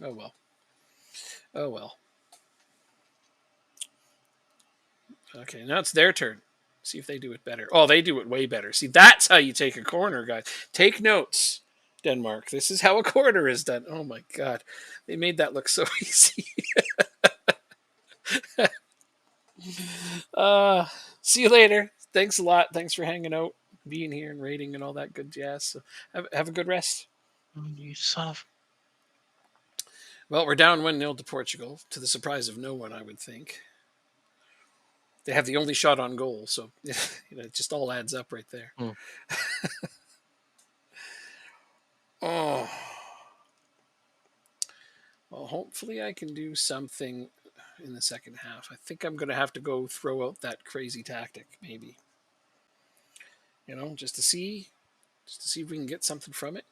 Oh, well. Oh, well. Okay, now it's their turn. See if they do it better. Oh, they do it way better. See, that's how you take a corner, guys. Take notes, Denmark. This is how a corner is done. Oh, my God. They made that look so easy. Uh, see you later. Thanks a lot. Thanks for hanging out, being here, and rating and all that good jazz. So have a good rest. you son of. Well, we're down 1-0 to Portugal, to the surprise of no one, I would think. They have the only shot on goal, so it just all adds up right there. Hmm. Oh, well, hopefully I can do something in the second half. I think I'm going to have to go throw out that crazy tactic, maybe. Just to see if we can get something from it.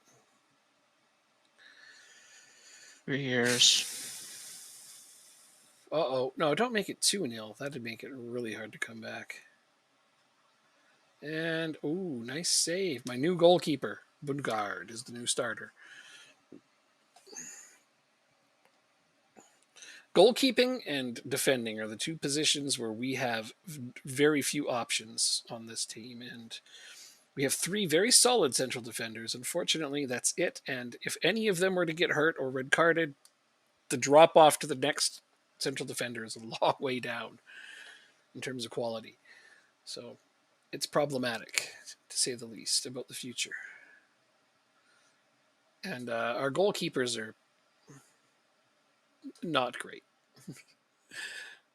3 years. Uh-oh. No, don't make it 2-0. That'd make it really hard to come back. And, ooh, nice save. My new goalkeeper, Bundgaard, is the new starter. Goalkeeping and defending are the two positions where we have very few options on this team. And we have three very solid central defenders. Unfortunately, that's it. And if any of them were to get hurt or red carded, the drop off to the next central defender is a long way down in terms of quality. So it's problematic, to say the least, about the future. And our goalkeepers are not great.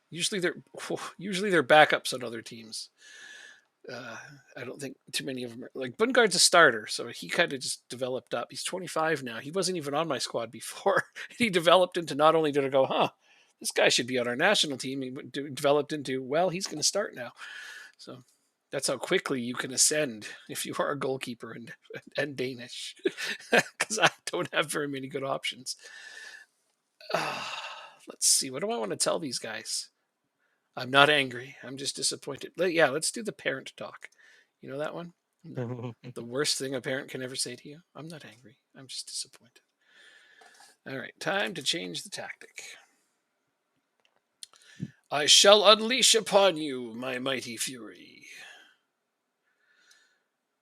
Usually they're backups on other teams. I don't think too many of them are like Bungard's a starter, so he kind of just developed up. He's 25 now. He wasn't even on my squad before. He developed into not only did I go, this guy should be on our national team. He developed into, well, he's going to start now. So that's how quickly you can ascend if you are a goalkeeper and Danish, because I don't have very many good options. Let's see. What do I want to tell these guys? I'm not angry. I'm just disappointed. Yeah, let's do the parent talk. You know that one? The worst thing a parent can ever say to you? I'm not angry. I'm just disappointed. All right, time to change the tactic. I shall unleash upon you my mighty fury,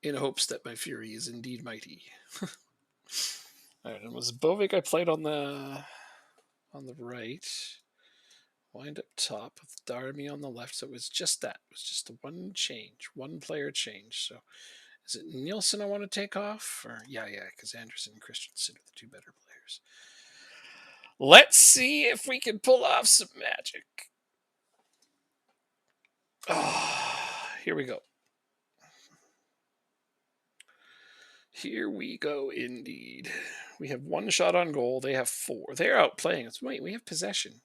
in hopes that my fury is indeed mighty. All right, and was Bovik I played on the right. Wind up top with Darby on the left. So it was just that. It was just a one change, one player change. So is it Nielsen I want to take off? Or yeah, because Anderson and Christensen are the two better players. Let's see if we can pull off some magic. Oh, here we go. Here we go, indeed. We have one shot on goal. They have 4. They're outplaying us. Wait, we have possession.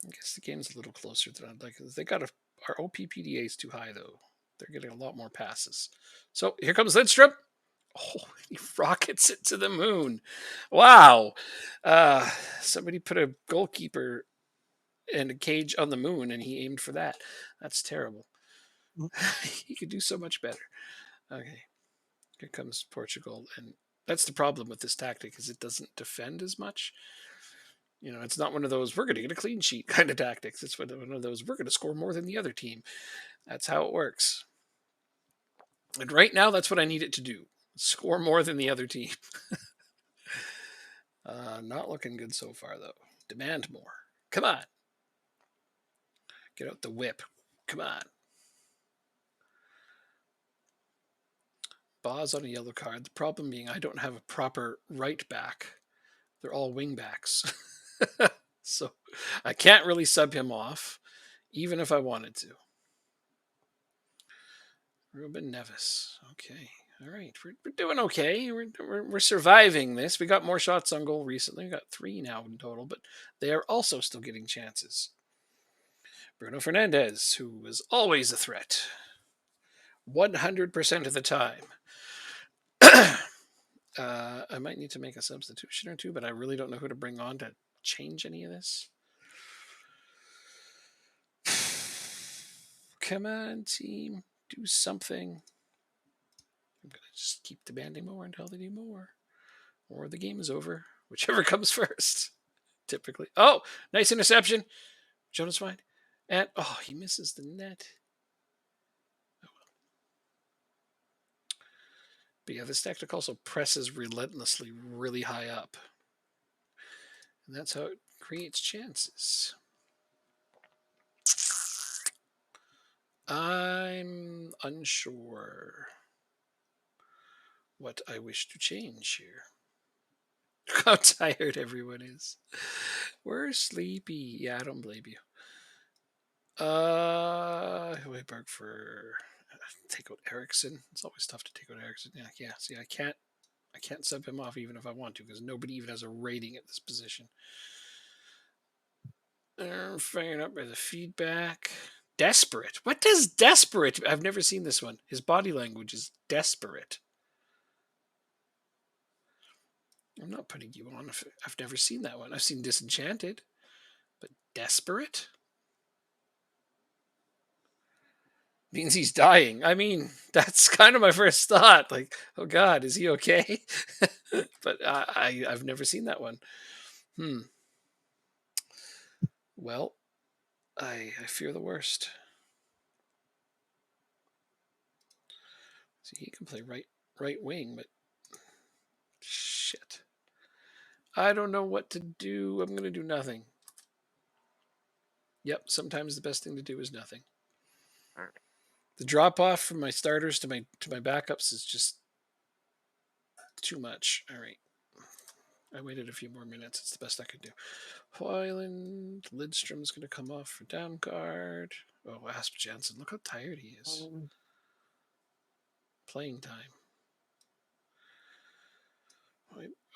I guess the game's a little closer than I'd like. They got our OPPDA is too high, though. They're getting a lot more passes. So here comes Lidstrom. Oh, he rockets it to the moon. Wow. Somebody put a goalkeeper and a cage on the moon, and he aimed for that. That's terrible. He could do so much better. Okay. Here comes Portugal. And that's the problem with this tactic is it doesn't defend as much. You know, it's not one of those we're going to get a clean sheet kind of tactics. It's one of those we're going to score more than the other team. That's how it works. And right now, that's what I need it to do. Score more than the other team. Not looking good so far, though. Demand more. Come on. Get out the whip. Come on. Boz on a yellow card. The problem being I don't have a proper right back. They're all wing backs. So I can't really sub him off, even if I wanted to. Ruben Neves. Okay. All right. We're doing okay. We're surviving this. We got more shots on goal recently. We got 3 now in total, but they are also still getting chances. Bruno Fernandes, who is always a threat. 100% of the time. I might need to make a substitution or two, but I really don't know who to bring on to change any of this. Come on, team. Do something. I'm going to just keep demanding more until they do more. Or the game is over. Whichever comes first. Typically. Oh, nice interception. Jonas Wine. And, oh, he misses the net. Oh, well. But yeah, this tactic also presses relentlessly really high up. And that's how it creates chances. I'm unsure what I wish to change here. How tired everyone is. We're sleepy. Yeah, I don't blame you. Hoiberg for take out Ericsson. It's always tough to take out Ericsson. Yeah. See, I can't sub him off even if I want to because nobody even has a rating at this position. Firing up by the feedback. Desperate. What does desperate? I've never seen this one. His body language is desperate. I'm not putting you on. I've never seen that one. I've seen Disenchanted, but desperate means he's dying. I mean, that's kind of my first thought. Like, oh God, is he okay? But I've never seen that one. Well, I fear the worst. See, he can play right wing, but shit. I don't know what to do. I'm gonna do nothing. Yep, sometimes the best thing to do is nothing. The drop off from my starters to my backups is just too much. All right. I waited a few more minutes. It's the best I could do. Hoyland, Lidstrom's going to come off for down card. Oh, Asp Jansen. Look how tired he is. Playing time.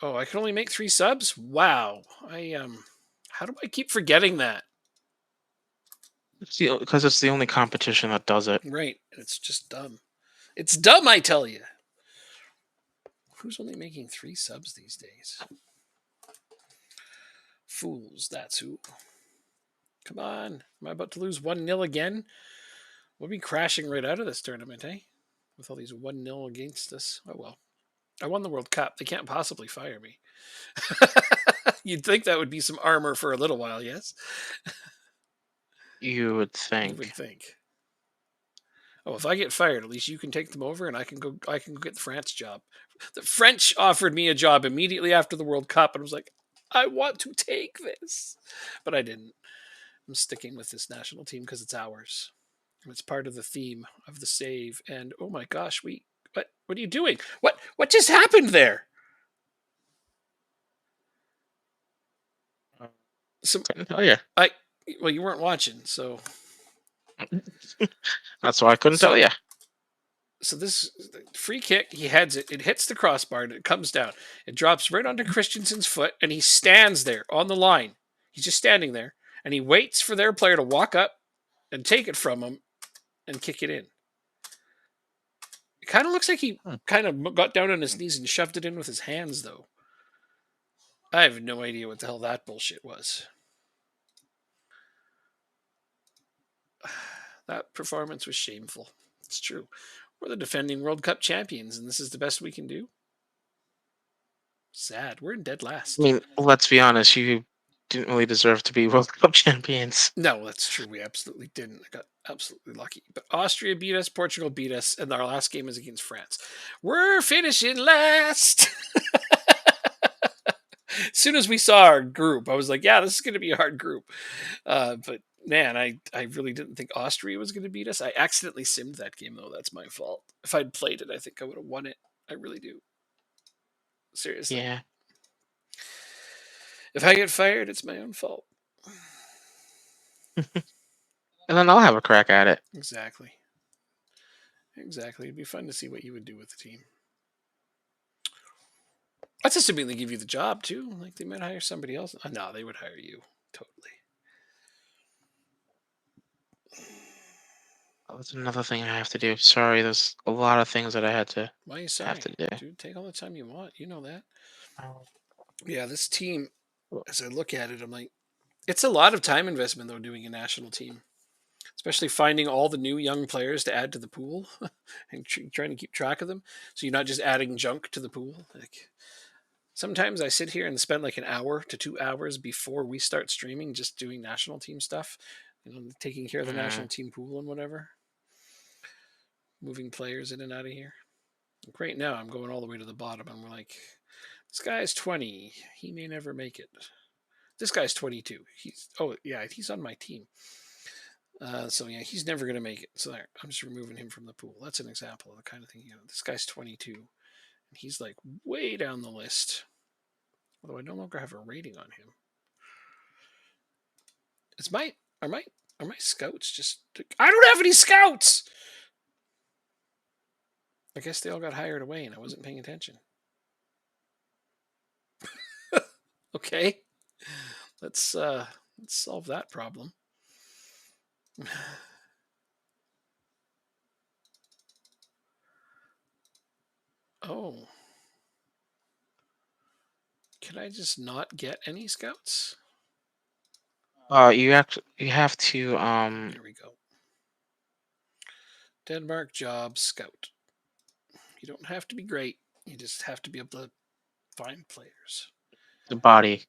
Oh, I can only make 3 subs? Wow. How do I keep forgetting that? Because it's the only competition that does it. Right. It's just dumb. It's dumb, I tell you. Who's only making 3 subs these days? Fools, that's who. Come on. Am I about to lose 1-0 again? We'll be crashing right out of this tournament, eh? With all these 1-0 against us. Oh, well. I won the World Cup. They can't possibly fire me. You'd think that would be some armor for a little while, yes? You would think. You would think. Oh, if I get fired, at least you can take them over and I can go get the France job. The French offered me a job immediately after the World Cup, and I was like, I want to take this. But I didn't. I'm sticking with this national team because it's ours. And it's part of the theme of the save. And oh my gosh, what are you doing? What just happened there? So Couldn't tell you. I well, you weren't watching, so That's why I couldn't tell so you. so this free kick, he heads it, it hits the crossbar, and it comes down. It drops right onto Christensen's foot, and he stands there on the line. He's just standing there, and he waits for their player to walk up and take it from him and kick it in. It kind of looks like he kind of got down on his knees and shoved it in with his hands, though. I have no idea what the hell that bullshit was. That performance was shameful. It's true. We're the defending World Cup champions, and this is the best we can do. Sad. We're in dead I last. mean, let's be honest. You didn't really deserve to be World Cup champions. No, that's true. We absolutely didn't. I got absolutely lucky. But Austria beat us, Portugal beat us, and our last game is against France. We're finishing last. As soon as we saw our group, I was like, yeah, this is going to be a hard group. But man, I really didn't think Austria was going to beat us. I accidentally simmed that game, though. That's my fault. If I'd played it, I think I would have won it. I really do. Seriously. Yeah. If I get fired, it's my own fault. And then I'll have a crack at it. Exactly. Exactly. It'd be fun to see what you would do with the team. That's assuming they give you the job too. Like they might hire somebody else. No, they would hire you. Totally. Oh, that's another thing I have to do. Sorry, there's a lot of things that I Why are you have sorry? to do. Dude, take all the time you want. You know that. Oh, Yeah, this team, well, as I look at it, I'm like, it's a lot of time investment though doing a national team. Especially finding all the new young players to add to the pool and trying to keep track of them. So you're not just adding junk to the pool. Like sometimes I sit here and spend like an hour to 2 hours before we start streaming just doing national team stuff, taking care of the mm, national team pool and whatever, moving players in and out of here. Like right now, I'm going all the way to the bottom, and we're like, this guy's 20. He may never make it. This guy's 22. He's on my team. So yeah, he's never going to make it. So there, I'm just removing him from the pool. That's an example of the kind of thing. This guy's 22, and he's like way down the list. Although I no longer have a rating on him. Is my are my scouts just? I don't have any scouts. I guess they all got hired away, and I wasn't paying attention. Okay, let's solve that problem. Oh, can I just not get any scouts? you have to There we go. Denmark job scout. You don't have to be great. You just have to be able to find players. the body.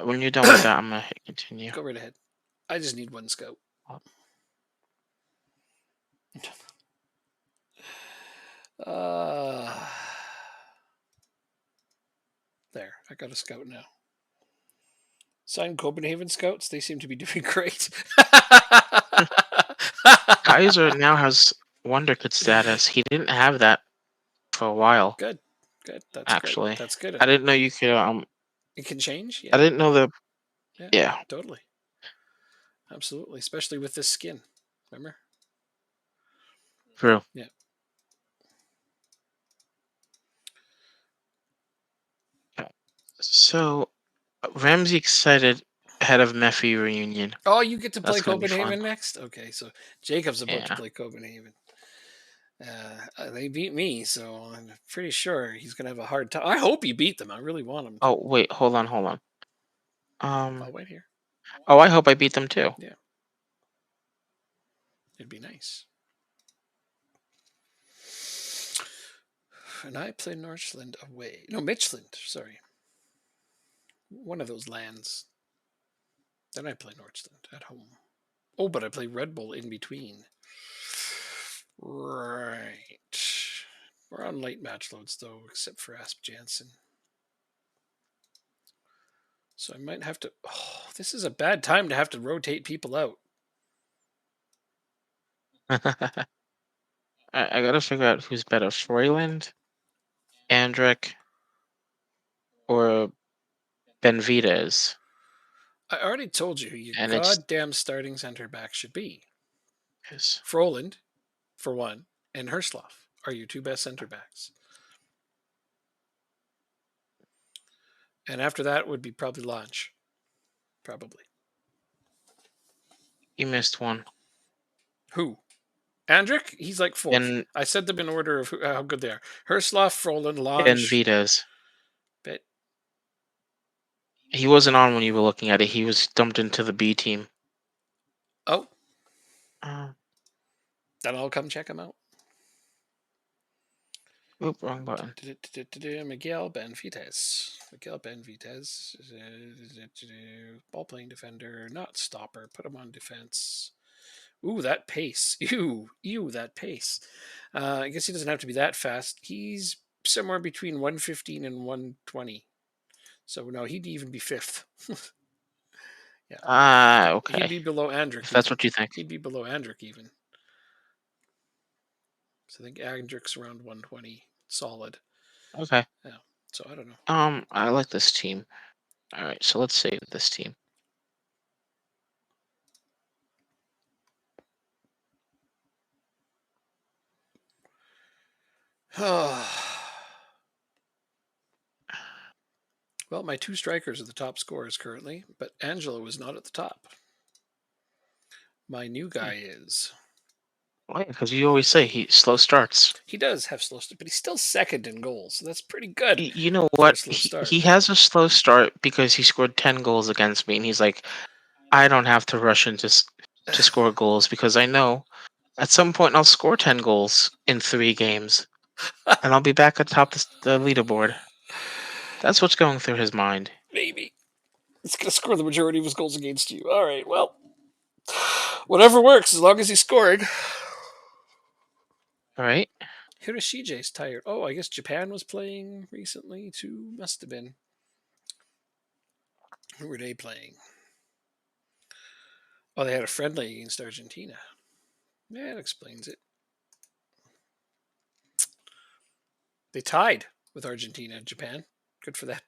When you're done with that, I'm gonna hit continue. Go right ahead. I just need one scout. Oh, Uh, there. I got a scout now. Signed Copenhagen scouts. They seem to be doing great. Kaiser now has Wonder Kid status. He didn't have that for a while, Good. Good. That's great. actually. That's good. I didn't know you could. It can change. I Yeah. didn't know the. Yeah. Yeah, Totally. Absolutely. Especially with this skin. Remember? true. Yeah. So Ramsey excited ahead of Mephi reunion. Oh, you get to play That's gonna be fun. Copenhagen next? Okay, so Jacob's about to Yeah. play Copenhagen. They beat me, so I'm pretty sure he's going to have a hard time. I hope he beat them. I really want him to. Oh wait, hold on. I'll wait here. Oh, I hope I beat them too. Yeah, it'd be nice. And I play Northland away. No, Mitchland. Sorry. One of those lands. Then I play Northland at home. Oh, but I play Red Bull in between. Right. We're on late match loads, though, except for Asp Jansen. So I might have to. Oh, this is a bad time to have to rotate people out. I gotta figure out who's better, Froyland, Andric, or Benvides. I already told you who your and it's goddamn starting center back should be. his. Froland, for one, and Herschloff are your two best center backs. And after that would be probably Launch. Probably. You missed one. Who? Andrick? He's like fourth. And I said them in order of how good they are. Herschloff, Froland, and Launch. Vitas. But He wasn't on when you were looking at it. He was dumped into the B team. oh, Uh, then I'll come check him out. Oop, wrong button. Miguel Benvites. Miguel Benvites. Ball playing defender, not stopper. Put him on defense. Ooh, that pace. Ew, that pace. I guess he doesn't have to be that fast. He's somewhere between 115 and 120. So no, he'd even be fifth. Yeah, Ah, he'd okay. be below Andrick. If that's Even. what you think. He'd be below Andrick even. So I think Andrick's around 120, solid. Okay. Yeah. So I don't know. I like this team. All right, so let's save this team. Well, my two strikers are the top scorers currently, but Angelo is not at the top. My new guy is. Why? Because you always say he slow starts. He does have slow start, but he's still second in goals, so that's pretty good You know for a what? slow He start. he has a slow start because he scored 10 goals against me, and he's like, I don't have to rush into to score goals because I know at some point I'll score 10 goals in 3 games, and I'll be back atop the leaderboard. That's what's going through his mind. Maybe. He's going to score the majority of his goals against you. All right, well, whatever works as long as he's scoring. All right. Hiroshige's tired. Oh, I guess Japan was playing recently too. Must have been. Who were they playing? Oh, they had a friendly against Argentina. Yeah, that explains it. They tied with Argentina and Japan. Good for that.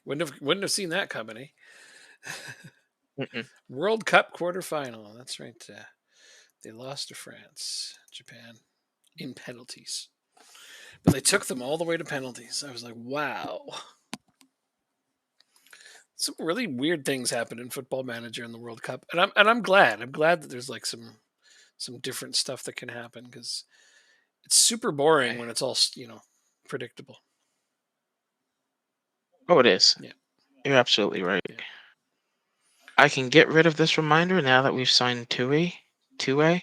Wouldn't have seen that coming, eh? Mm-mm. World Cup quarterfinal. That's right. They lost to France, Japan, in penalties. But they took them all the way to penalties. I was like, wow. Some really weird things happen in Football Manager in the World Cup, and I'm glad. I'm glad that there's like some different stuff that can happen because it's super boring Okay. when it's all predictable. Oh, it is. Yeah, You're absolutely right. yeah, I can get rid of this reminder now that we've signed 2A. 2A.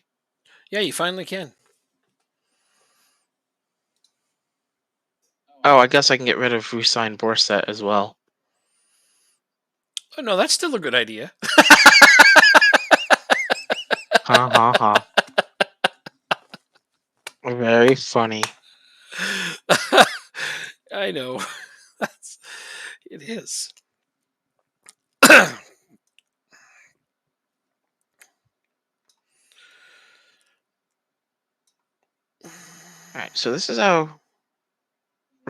yeah. You finally can. Oh, I guess I can get rid of re-sign Borset as well. Oh no, that's still a good idea. Ha ha ha. Very funny. I know. That's, it is. All right, so this is our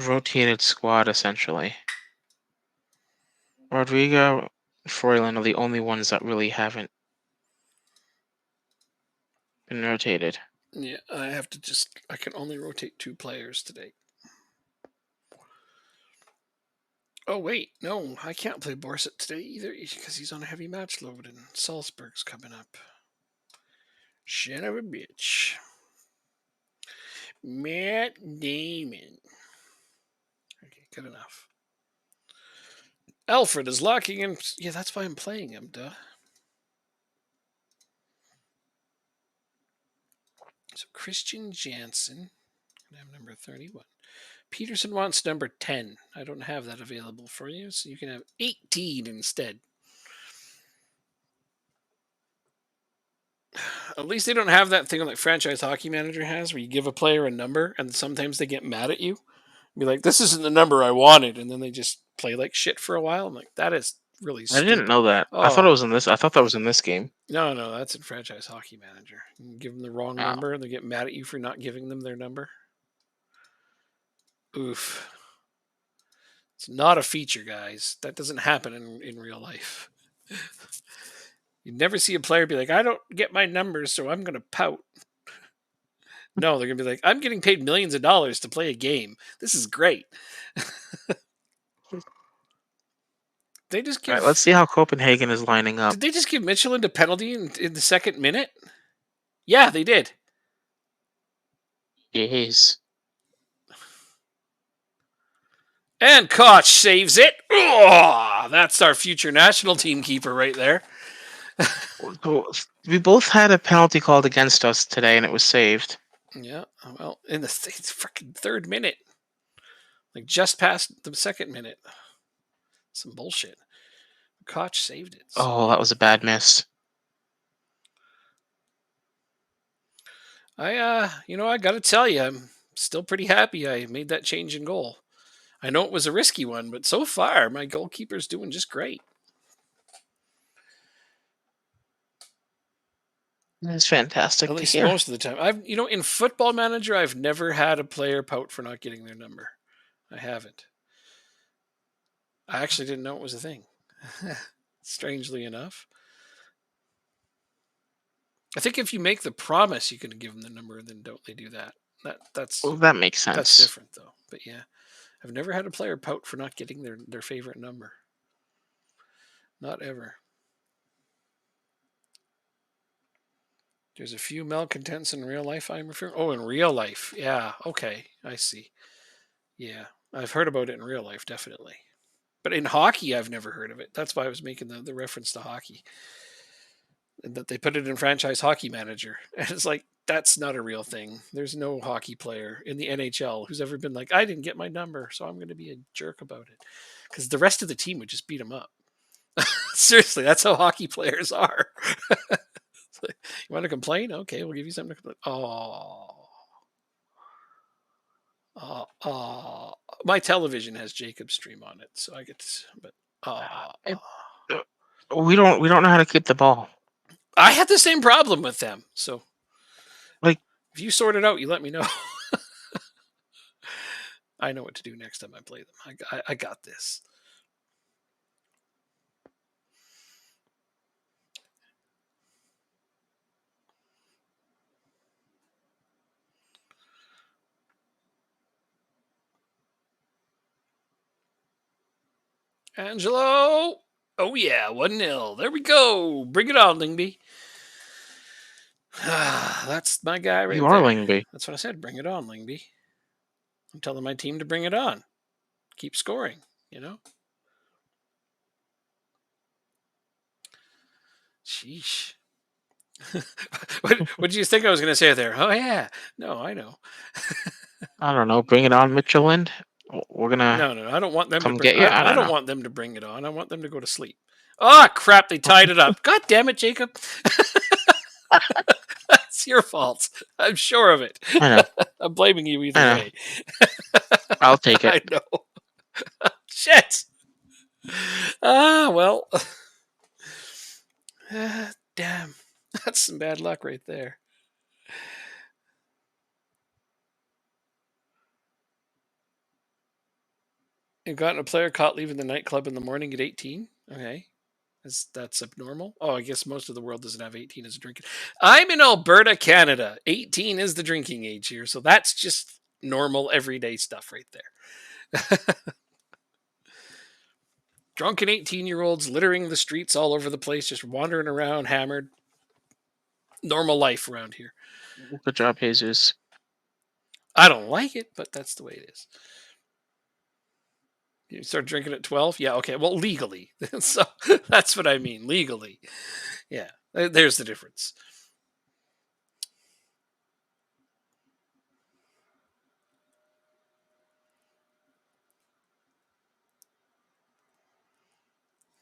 rotated squad essentially. Rodrigo, Froylan are the only ones that really haven't been rotated. Yeah, I can only rotate two players today. Oh wait, no, I can't play Borset today either because he's on a heavy match load and Salzburg's coming up. Son of a bitch. Matt Damon. Okay, good enough. Alfred is locking in. Yeah, that's why I'm playing him, duh. So Christian Jansen, I have number 31. Peterson wants number 10. I don't have that available for you, so you can have 18 instead. At least they don't have that thing like Franchise Hockey Manager has where you give a player a number and sometimes they get mad at you. Be like, this isn't the number I wanted. And then they just play like shit for a while. I'm like, that is really I didn't stupid. know that. I thought it Oh, was in this. I thought that was in this game. no, that's in Franchise Hockey Manager. You give them the wrong Oh, number and they get mad at you for not giving them their number. Oof. It's not a feature, guys. That doesn't happen in real life. You'd never see a player be like, I don't get my numbers, so I'm going to pout. No, they're going to be like, I'm getting paid millions of dollars to play a game. This is great. They just All right, let's give. see how Copenhagen is lining up. Did they just give Michelin a penalty in the second minute? Yeah, they did. Jeez. And Koch saves it. Oh, that's our future national team keeper right there. So, we both had a penalty called against us today, and it was saved. Yeah, well, in the freaking third minute, like just past the second minute, some bullshit. Koch saved it. So. Oh, that was a bad miss. I got to tell you, I'm still pretty happy I made that change in goal. I know it was a risky one, but so far my goalkeeper's doing just great. That's fantastic At to least hear. most of the time. In Football Manager, I've never had a player pout for not getting their number. I haven't. I actually didn't know it was a thing. Strangely enough. I think if you make the promise you can give them the number, then don't they do that? That's Well, that makes that's sense. different though. But yeah, I've never had a player pout for not getting their favorite number. Not ever. There's a few malcontents in real life I'm referring. Oh, in real life. Yeah, okay. I see. Yeah. I've heard about it in real life, definitely. But in hockey, I've never heard of it. That's why I was making the reference to hockey. And that they put it in franchise hockey manager. And it's like, that's not a real thing. There's no hockey player in the NHL who's ever been like, I didn't get my number, so I'm going to be a jerk about it. Because the rest of the team would just beat him up. Seriously, that's how hockey players are. You want to complain? Okay, we'll give you something to complain. My television has Jacob Stream on it, so I get to. But It- we don't know how to keep the ball. I had the same problem with them. So, Like, if you sort it out, you let me know. I know what to do next time I play them. I got this. Angelo. Oh yeah, 1-0. There we go. Bring it on, Lingby. That's my guy right you are there. Lingby. That's what I said. Bring it on, Lingby. I'm telling my team to bring it on. Keep scoring, Sheesh. what do you think I was going to say there? Oh, yeah. No, I know. I don't know. Bring it on, Michelin. We're gonna No. I don't want them to come bring. get you. I I don't don't know. want them to bring it on. I want them to go to sleep. Oh crap! They tied it up. God damn it, Jacob. That's your fault. I'm sure of it. I know. I'm blaming you either I know. way. I'll take it. I know. Shit. Well. Damn. That's some bad luck right there. You've gotten a player caught leaving the nightclub in the morning at 18? Okay. That's abnormal. Oh, I guess most of the world doesn't have 18 as a drinking. I'm in Alberta, Canada. 18 is the drinking age here, so that's just normal everyday stuff right there. Drunken 18-year-olds littering the streets all over the place, just wandering around hammered. Normal life around here. Good job, Jesus. I don't like it, but that's the way it is. You start drinking at 12? Yeah, okay. Well, legally. So that's what I mean. Legally. Yeah. There's the difference.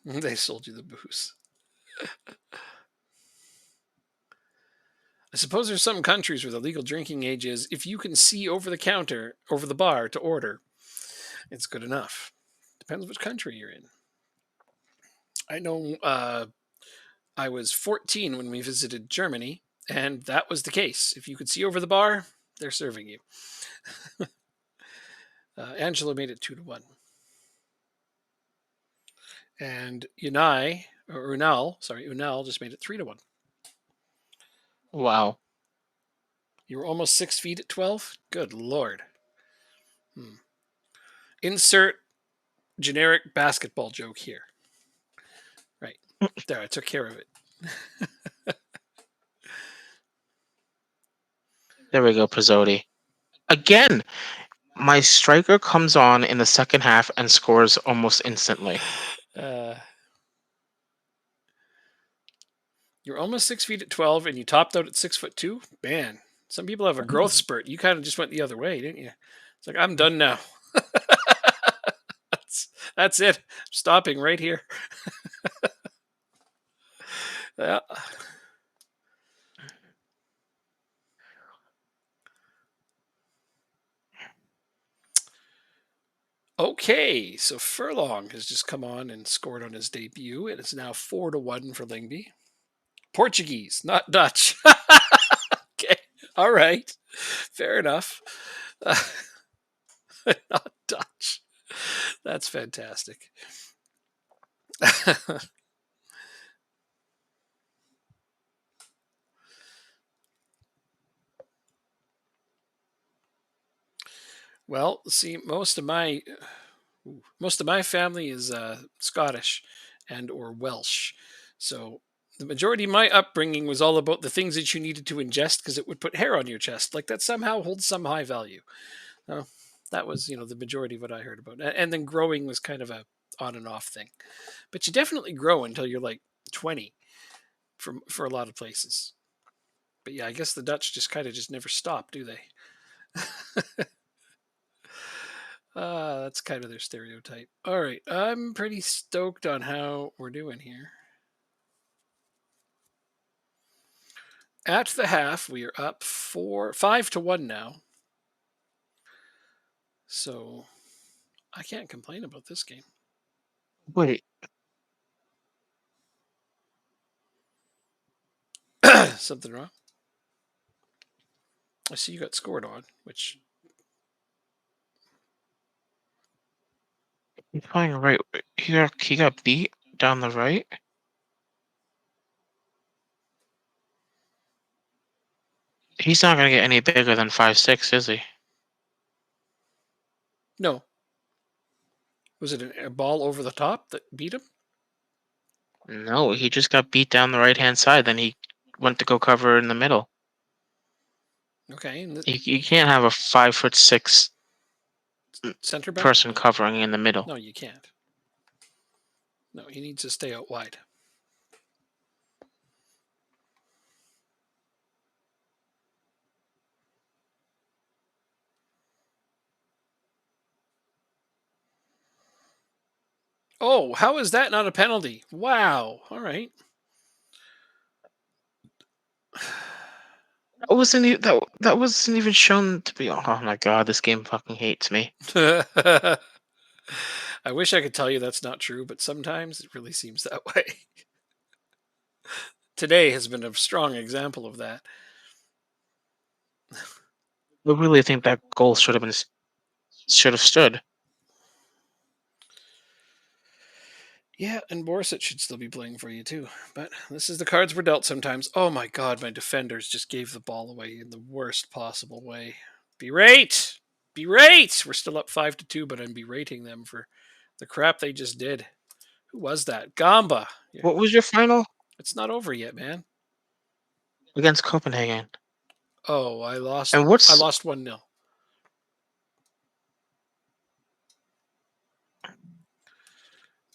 They sold you the booze. I suppose there's some countries where the legal drinking age is if you can see over the counter, over the bar to order, it's good enough. Depends which country you're in. I know I was 14 when we visited Germany, and that was the case. If you could see over the bar, they're serving you. Angela made it 2-1. And Unal just made it 3-1. Wow. You were almost 6 feet at 12. Good lord. Hmm. Insert generic basketball joke here. Right there, I took care of it. There we go, Pizzotti. Again, my striker comes on in the second half and scores almost instantly. Uh, you're almost 6 feet at 12, and you topped out at 6'2". Man, some people have a growth spurt. You kind of just went the other way, didn't you? It's like, I'm done now. that's it. Stopping right here. Yeah. Okay, so Furlong has just come on and scored on his debut. It is now 4-1 for Lingby. Portuguese, not Dutch. Okay, all right, fair enough. Not Dutch. That's fantastic. Well, see, most of my family is Scottish and or Welsh, so the majority of my upbringing was all about the things that you needed to ingest because it would put hair on your chest, like that somehow holds some high value. Uh, that was, the majority of what I heard about. And then growing was kind of a on and off thing, but you definitely grow until you're like 20 for a lot of places. But yeah, I guess the Dutch just kind of just never stop, do they? That's kind of their stereotype. All right, I'm pretty stoked on how we're doing here. At the half, we are up 5-1 now. So I can't complain about this game. Wait, Something wrong? I see you got scored on, which he's playing right. He got beat down the right. He's not gonna get any bigger than 5'6", is he? no. Was it a ball over the top that beat him? No, he just got beat down the right hand side. Then he went to go cover in the middle. Okay, and the You can't have a 5'6" center back? person covering in the middle. No, you can't. No, he needs to stay out wide. Oh, how is that not a penalty? Wow. All right. That wasn't even shown to be. Oh my god, this game fucking hates me. I wish I could tell you that's not true, but sometimes it really seems that way. Today has been a strong example of that. I really think that goal should have stood. Yeah, and Borisic should still be playing for you too. But this is the cards we're dealt sometimes. Oh my god, my defenders just gave the ball away in the worst possible way. Berate! Berate! We're still up 5-2, but I'm berating them for the crap they just did. Who was that? Gamba. Yeah. What was your final It's not over yet, man. against Copenhagen? Oh, I lost. And I what's lost 1-0.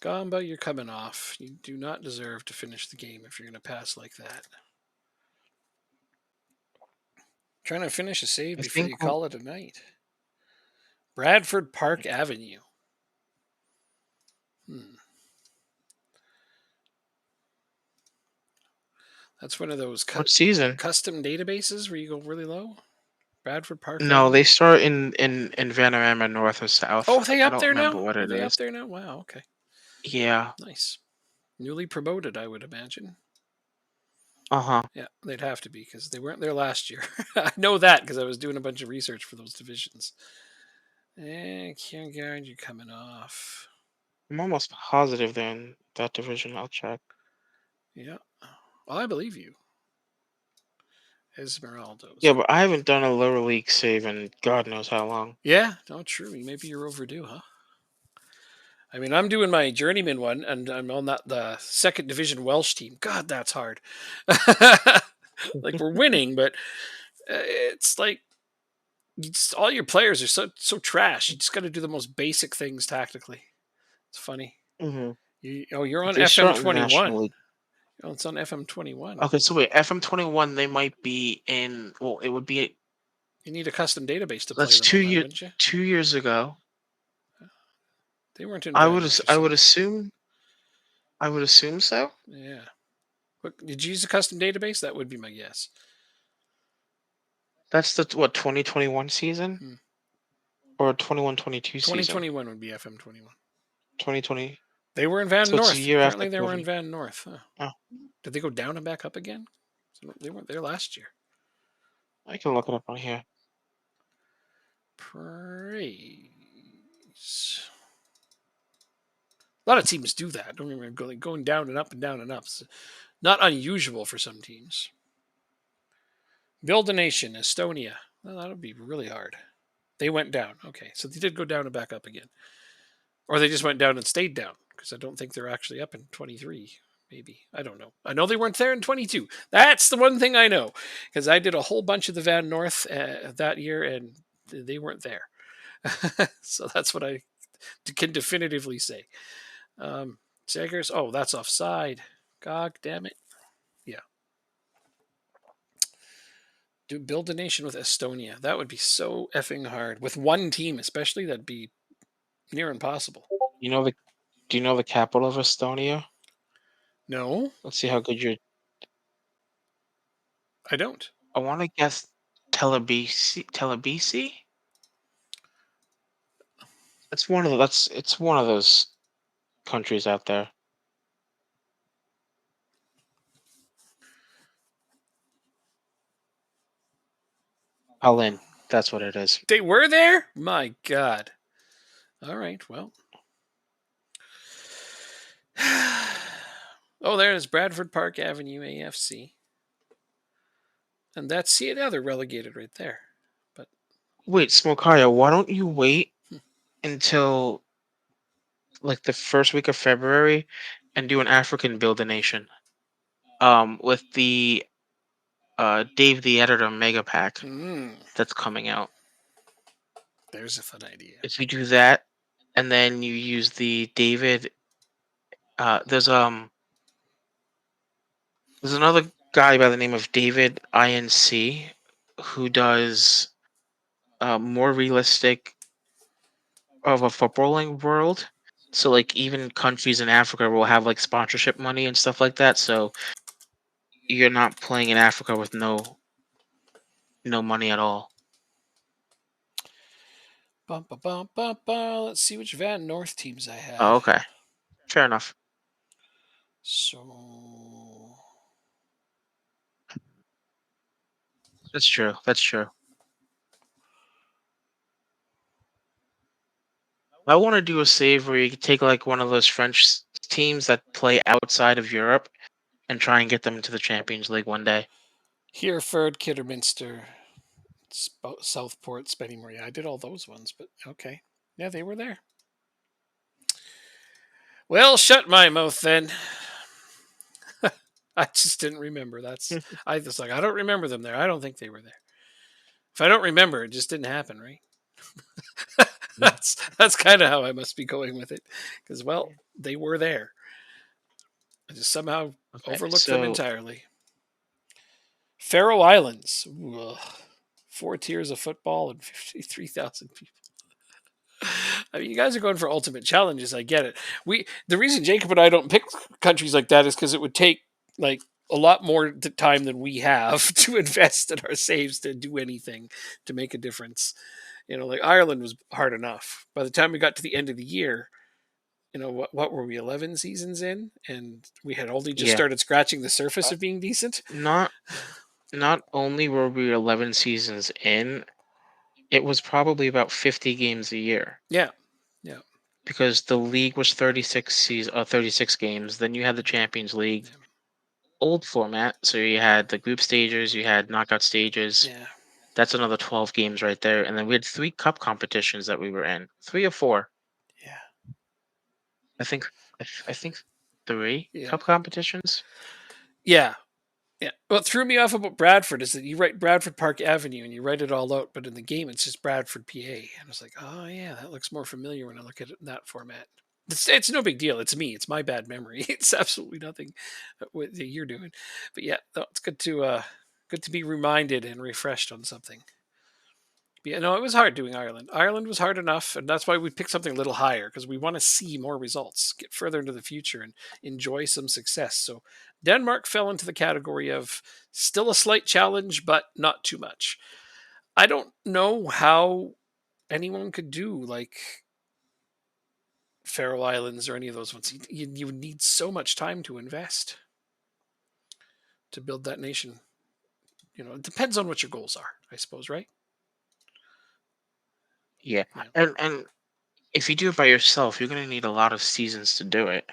Gamba, you're coming off. You do not deserve to finish the game if you're going to pass like that. Trying to finish a save I before think you call it a night. Bradford Park Avenue. Hmm. That's one of those what season? custom databases where you go really low. Bradford Park No, they Avenue. start in Vanarama north or south. Oh, are they I up don't there remember now? what Are it they up is. there now? Wow. Okay. Yeah. Nice. Newly promoted, I would imagine. Uh-huh. Yeah, they'd have to be because they weren't there last year. I know that because I was doing a bunch of research for those divisions. And Kierkegaard, you're coming off. I'm almost positive they're in that division. I'll check. Yeah. Well, I believe you. Esmeraldas. Yeah, but I haven't done a lower league save in God knows how long. Yeah, no, true. Maybe you're overdue, huh? I mean, I'm doing my journeyman one, and I'm on the second division Welsh team. God, that's hard. Like we're winning, but it's like all your players are so trash. You just got to do the most basic things tactically. It's funny. Hmm. You're on They FM start in the 21. National League. Oh, it's on FM 21. Okay, so wait, FM 21, they might be in. Well, it would be. You need a custom database to play That's them two on that, years. wouldn't you? 2 years ago. They weren't in I Van would. North or I would something. assume. I would assume so. Yeah. Did you use a custom database? That would be my guess. That's the what 2021 season Hmm. or 21-22 season. 2021 would be FM 21. 2020. They were in Van So it's a North. year after Apparently, they were in COVID. Van North. Huh. Oh, Did they go down and back up again? They weren't there last year. I can look it up on here. Praise. A lot of teams do that. Don't even going down and up and down and up. It's not unusual for some teams. Build a nation, Estonia. Well, that would be really hard. They went down. Okay, so they did go down and back up again, or they just went down and stayed down because I don't think they're actually up in 23. Maybe I don't know. I know they weren't there in 22. That's the one thing I know because I did a whole bunch of the Van North that year and they weren't there. So that's what I can definitively say. Jaggers. Oh, that's offside. God damn it. Yeah. Build a nation with Estonia. That would be so effing hard. With one team, especially, that'd be near impossible. You know the. Do you know the capital of Estonia? No, Let's see how good you're. I don't. I want to guess Telebisi. Telebisi. It's one of the, that's it's one of those countries out there. Tallinn. That's what it is. They were there? My God. All right. Well. Oh, there's Bradford Park Avenue AFC. And that's, see, now they're relegated right there. But Wait, Smokaya, why don't you wait until like the first week of February and do an African Build a Nation? With the Dave the Editor Mega Pack that's coming out. There's a fun idea. If you do that, and then you use the David, there's another guy by the name of David INC who does more realistic of a footballing world. So like even countries in Africa will have like sponsorship money and stuff like that. So you're not playing in Africa with no money at all. Bum, bum, bum, bum, bum. Let's see which Van North teams I Oh, have. okay. Fair enough. So That's true. That's true. I want to do a save where you could take like one of those teams that play outside of Europe and try and get them into the Champions League one day. Hereford, Kidderminster, Southport, Spennymoor. Yeah, I did all those ones, but okay. Yeah, they were there. Well, shut my mouth then. I just didn't remember. I was like, I don't remember them there. I don't think they were there. If I don't remember, it just didn't happen, right? That's kind of how I must be going with it, because well, they were there. I just somehow Okay, overlooked them so entirely. Faroe Islands, ugh. 4 tiers of football and 53,000 people. I mean, you guys are going for ultimate challenges. I get it. The reason Jacob and I don't pick countries like that is because it would take like a lot more time than we have to invest in our saves to do anything to make a difference. Like Ireland was hard enough. By the time we got to the end of the year, what were we, 11 seasons in, and we had only just yeah, started scratching the surface uh, of being decent. not not only were we 11 seasons in, it was probably about 50 games a year. Yeah, yeah. because the league was 36 games. Then you had the Champions League, Yeah. old format. So you had the group stages, you had knockout stages. Yeah. That's another 12 games right there. And then we had three cup competitions that we were in. Three or four. Yeah. I think I think three Yeah. cup competitions. Yeah. Yeah. What threw me off about Bradford is that you write Bradford Park Avenue and you write it all out, but in the game it's just Bradford, PA. And I was like, oh yeah, that looks more familiar when I look at it in that format. It's no big deal. It's me. It's my bad memory. It's absolutely nothing what you're doing. But yeah, no, it's good to be reminded and refreshed on something. Yeah, no, it was hard doing Ireland. Ireland was hard enough, and that's why we picked something a little higher because we want to see more results, get further into the future, and enjoy some success. So Denmark fell into the category of still a slight challenge, but not too much. I don't know how anyone could do like Faroe Islands or any of those ones. You would need so much time to invest to build that nation. It depends on what your goals are, I suppose, right? Yeah. Yeah. And if you do it by yourself, you're gonna need a lot of seasons to do it.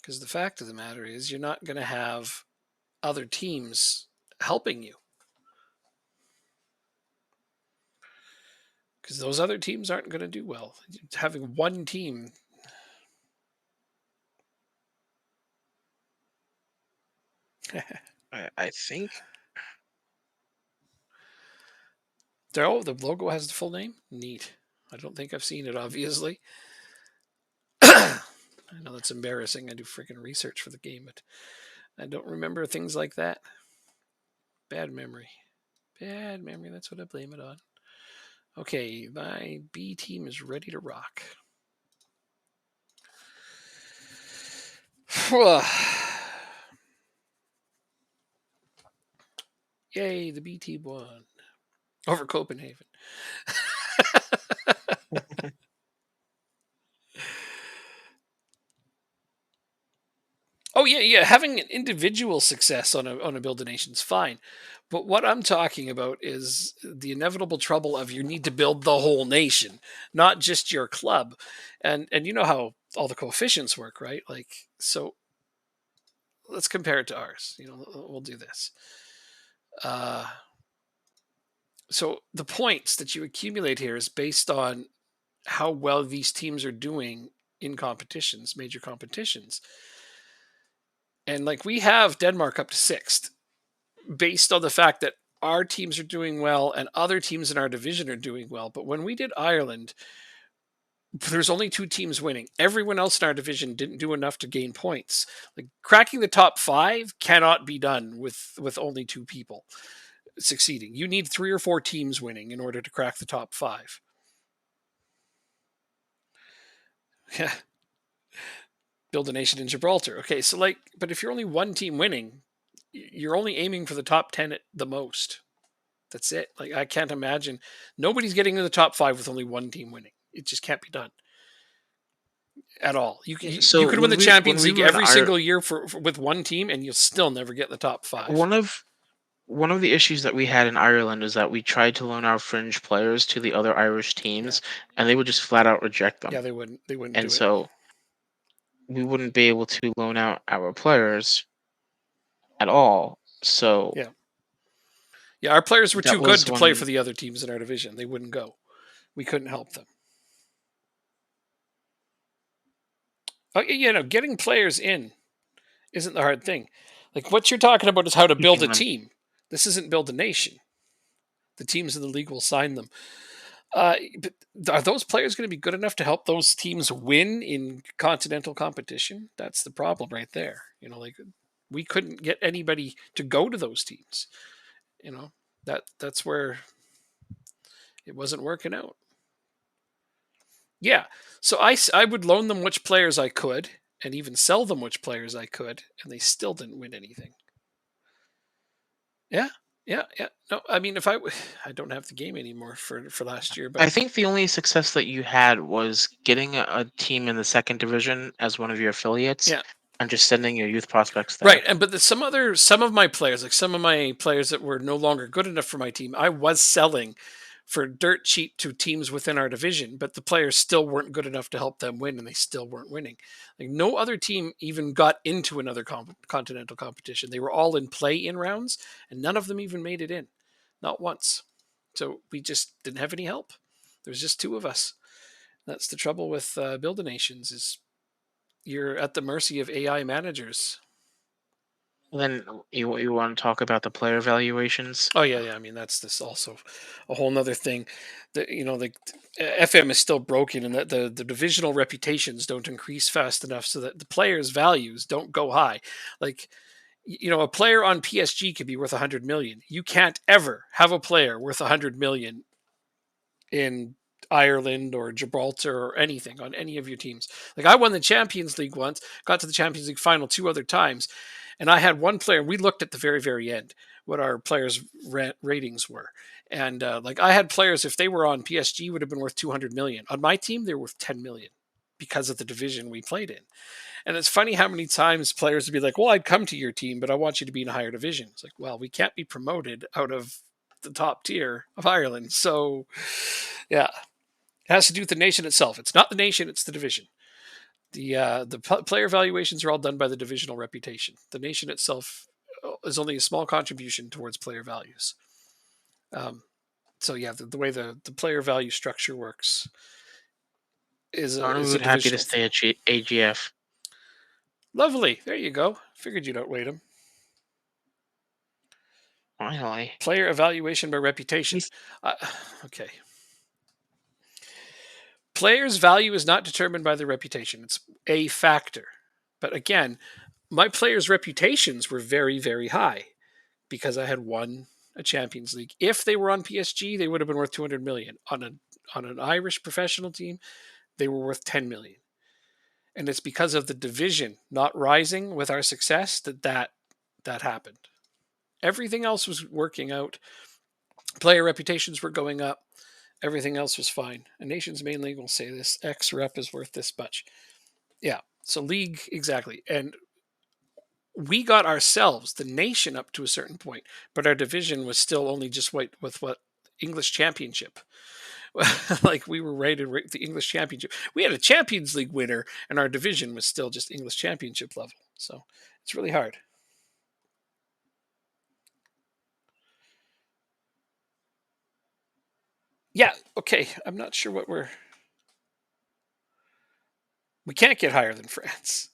Because the fact of the matter is, you're not going to have other teams helping you because those other teams aren't going to do well. Having one team, I think. the logo has the full name. Neat. I don't think I've seen it, obviously. I know that's embarrassing. I do freaking research for the game, but I don't remember things like that. Bad memory. Bad memory. That's what I blame it on. Okay, my B team is ready to rock. Yay, the B team won over Copenhagen. Oh yeah, yeah. Having an individual success on a build a nation's fine, but what I'm talking about is the inevitable trouble of you need to build the whole nation, not just your club, and you know how all the coefficients work, right? Like so, let's compare it to ours. We'll do this. Uh, so the points that you accumulate here is based on how well these teams are doing in competitions, major competitions, and like we have Denmark up to sixth based on the fact that our teams are doing well and other teams in our division are doing well. But when we did Ireland, there's only two teams winning. Everyone else in our division didn't do enough to gain points. Like cracking the top five cannot be done with only two people succeeding. You need three or four teams winning in order to crack the top five. Yeah. Build a nation in Gibraltar. Okay, so but if you're only one team winning, you're only aiming for the top 10 at the most. That's it. Like I can't imagine nobody's getting to the top five with only one team winning. It just can't be done at all. You Yeah, you so could win the when Champions we League were in every single year with one team, and you'll still never get the top five. one of one of the issues that we had in Ireland is that we tried to loan our fringe players to the other Irish Yeah, teams, and they would just flat out reject yeah, them. they wouldn't And do it. so we wouldn't be able to loan out our players at all. So Yeah, yeah. Our players were that too good was to play for one. the other teams in our division. They wouldn't go. We couldn't help them. Oh, getting players in isn't the hard thing. Like what you're talking about is how to build Keeping a them. team. This isn't build a nation. The teams in the league will sign them. But are those players going to be good enough to help those teams win in continental competition? That's the problem right there. Like we couldn't get anybody to go to those teams. You know, that's where it wasn't working out. Yeah. So I would loan them which players I could and even sell them which players I could, and they still didn't win anything. Yeah. Yeah, yeah. No, I mean, if I don't have the game anymore for last year, but I think the only success that you had was getting a team in the second division as one of your affiliates yeah, and just sending your youth prospects right. there. And but some of my players, like some of my players that were no longer good enough for my team, I was selling for dirt cheap to teams within our division, but the players still weren't good enough to help them win, and they still weren't winning. Like no other team even got into another continental competition. They were all in play-in rounds, and none of them even made it in, not once. So we just didn't have any help. There's just two of us. That's the trouble with Build a Nations is you're at the mercy of AI managers. And then you want to talk about the player valuations? Oh yeah, yeah. I mean, that's this also a whole nother thing. That the FM is still broken, and that the divisional reputations don't increase fast enough, so that the players' values don't go high. Like a player on PSG could be worth 100 million. You can't ever have a player worth 100 million in Ireland or Gibraltar or anything on any of your teams. Like I won the Champions League once, got to the Champions League final two other times, and I had one player. We looked at the very, very end what our players' ratings were, and like I had players if they were on PSG would have been worth 200 million. On my team, they were worth 10 million because of the division we played in. And it's funny how many times players would be like, "Well, I'd come to your team, but I want you to be in a higher division." It's like, well, we can't be promoted out of the top tier of Ireland, so yeah, it has to do with the nation itself. It's not the nation; it's the division. The player valuations are all done by the divisional reputation. The nation itself is only a small contribution towards player values. Um, so yeah, the way the player value structure works is a Arnold happy to divisional stay thing. at AGF. Lovely. There you go. Figured you'd outweigh them. Finally, Player evaluation by reputation. he's Uh, okay. Players' value is not determined by their reputation. It's a factor. But again, my players' reputations were very, very high because I had won a Champions League. If they were on PSG, they would have been worth 200 million. On an Irish professional team, they were worth 10 million. And it's because of the division not rising with our success that happened. Everything else was working out. Player reputations were going up. Everything else was fine. A nation's main league will say this X rep is worth this much. Yeah. So league exactly. And we got ourselves, the nation, up to a certain point, but our division was still only just with what English Championship. Like we were rated the English Championship. We had a Champions League winner, and our division was still just English Championship level. So it's really hard. Yeah. Okay. I'm not sure what we can't get higher than France.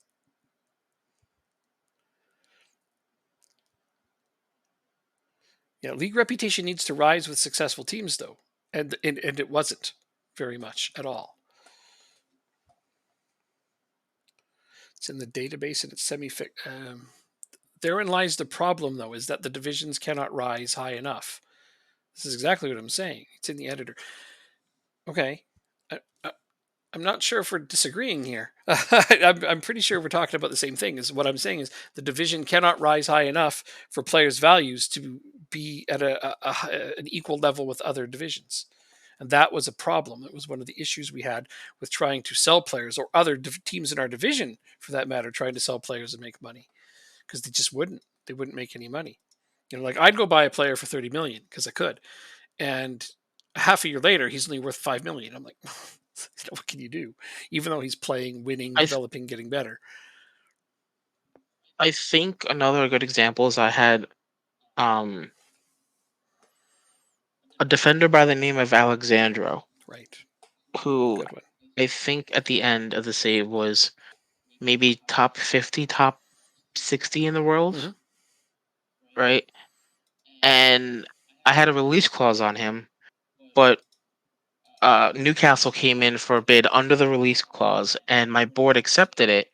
Yeah, league reputation needs to rise with successful teams, though, and it wasn't very much at all. It's in the database and it's semi. Therein lies the problem, though, is that the divisions cannot rise high enough. This is exactly what I'm saying. It's in the editor. Okay, I, I'm not sure if we're disagreeing here. I'm pretty sure we're talking about the same thing. Is what I'm saying is the division cannot rise high enough for players' values to be at an equal level with other divisions. And that was a problem. It was one of the issues we had with trying to sell players or other teams in our division, for that matter, trying to sell players and make money because they just wouldn't. They wouldn't make any money. Like I'd go buy a player for 30 million because I could, and half a year later he's only worth 5 million. I'm like, what can you do? Even though he's playing, winning, I th- developing, getting better. I think another good example is I had um a defender by the name of Alexandro, Right. who Good one. I think at the end of the save was maybe top 50, top 60 in the Hmm. world, right? And I had a release clause on him, but Newcastle came in for a bid under the release clause, and my board accepted it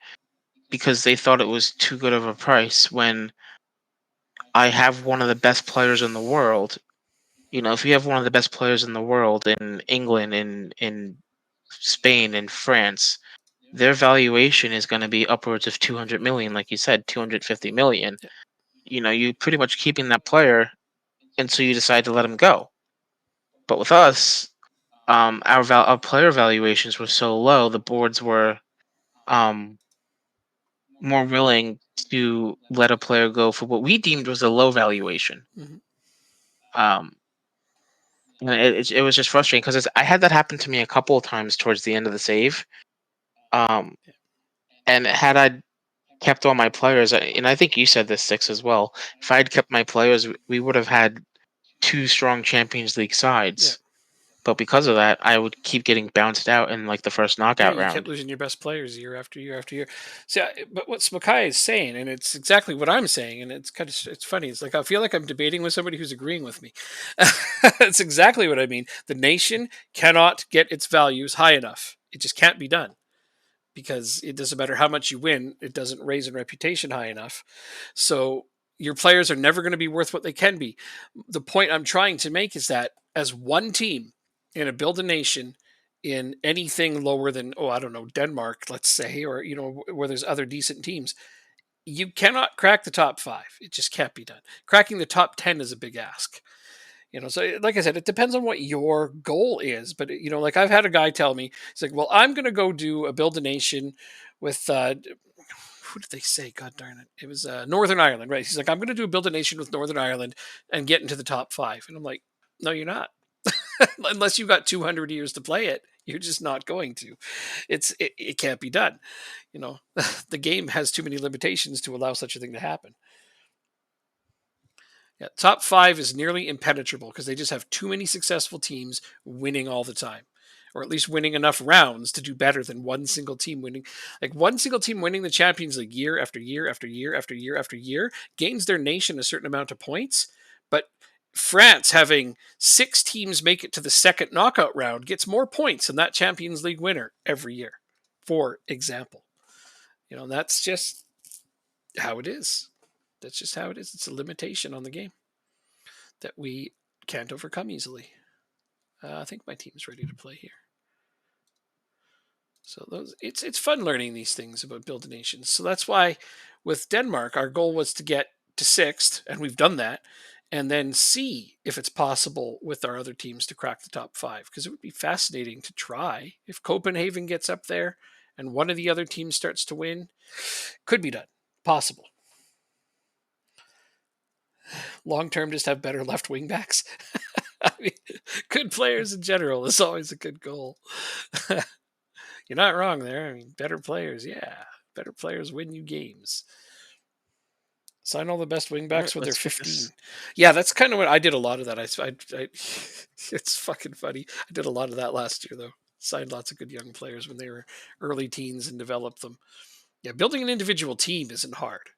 because they thought it was too good of a price when I have one of the best players in the world. You know, if you have one of the best players in the world in England, in Spain, in France, their valuation is going to be upwards of 200 million, like you said, 250 million. Yeah. You know, you pretty much keeping that player until you decide to let him go. But with us, our player valuations were so low, the boards were um more willing to let a player go for what we deemed was a low valuation. Hmm. Um, And it was just frustrating because I had that happen to me a couple of times towards the end of the save. Um, and had I kept all my players, and I think you said this six as well. If I had kept my players, we would have had two strong Champions League Yeah. sides. But because of that, I would keep getting bounced out in like the first Yeah, knockout you kept round. losing your best players year after year after year. See, but what Smakai is saying, and it's exactly what I'm saying, and it's kind of it's funny. It's like I feel like I'm debating with somebody who's agreeing with me. It's exactly what I mean. The nation cannot get its values high enough. It just can't be done because it doesn't matter how much you win, it doesn't raise in reputation high enough. So your players are never going to be worth what they can be. The point I'm trying to make is that as one team in a build a nation in anything lower than, oh, I don't know, Denmark, let's say, or where there's other decent teams, you cannot crack the top 5. It just can't be done. Cracking the top 10 is a big ask. So like I said, it depends on what your goal is. But like I've had a guy tell me, he's like, well, I'm going to go do a build a nation with who did they say? God darn it. It was Northern Ireland, right? He's like, I'm going to do a build a nation with Northern Ireland and get into the top 5. And I'm like, no, you're not. Unless you got 200 years to play it, you're just not going to. It can't be done. The game has too many limitations to allow such a thing to happen. Yeah, top 5 is nearly impenetrable because they just have too many successful teams winning all the time, or at least winning enough rounds to do better than one single team winning. Like one single team winning the Champions League year after year after year after year after year gains their nation a certain amount of points, but France having 6 teams make it to the second knockout round gets more points than that Champions League winner every year, for example. That's just how it is. That's just how it is. It's a limitation on the game that we can't overcome easily. I think my team's ready to play here. So it's fun learning these things about build nations. So that's why with Denmark, our goal was to get to 6th, and we've done that, and then see if it's possible with our other teams to crack the top 5. Because it would be fascinating to try if Copenhagen gets up there and one of the other teams starts to win. Could be done. Possible. Long term, just have better left wing backs. I mean, good players in general is always a good goal. You're not wrong there. I mean, better players, yeah. Better players win you games. Sign all the best All right, wingbacks when they're let's get 15. this. Yeah, that's kind of what I did a lot of that. It's fucking funny. I did a lot of that last year, though. Signed lots of good young players when they were early teens and developed them. Yeah, building an individual team isn't hard.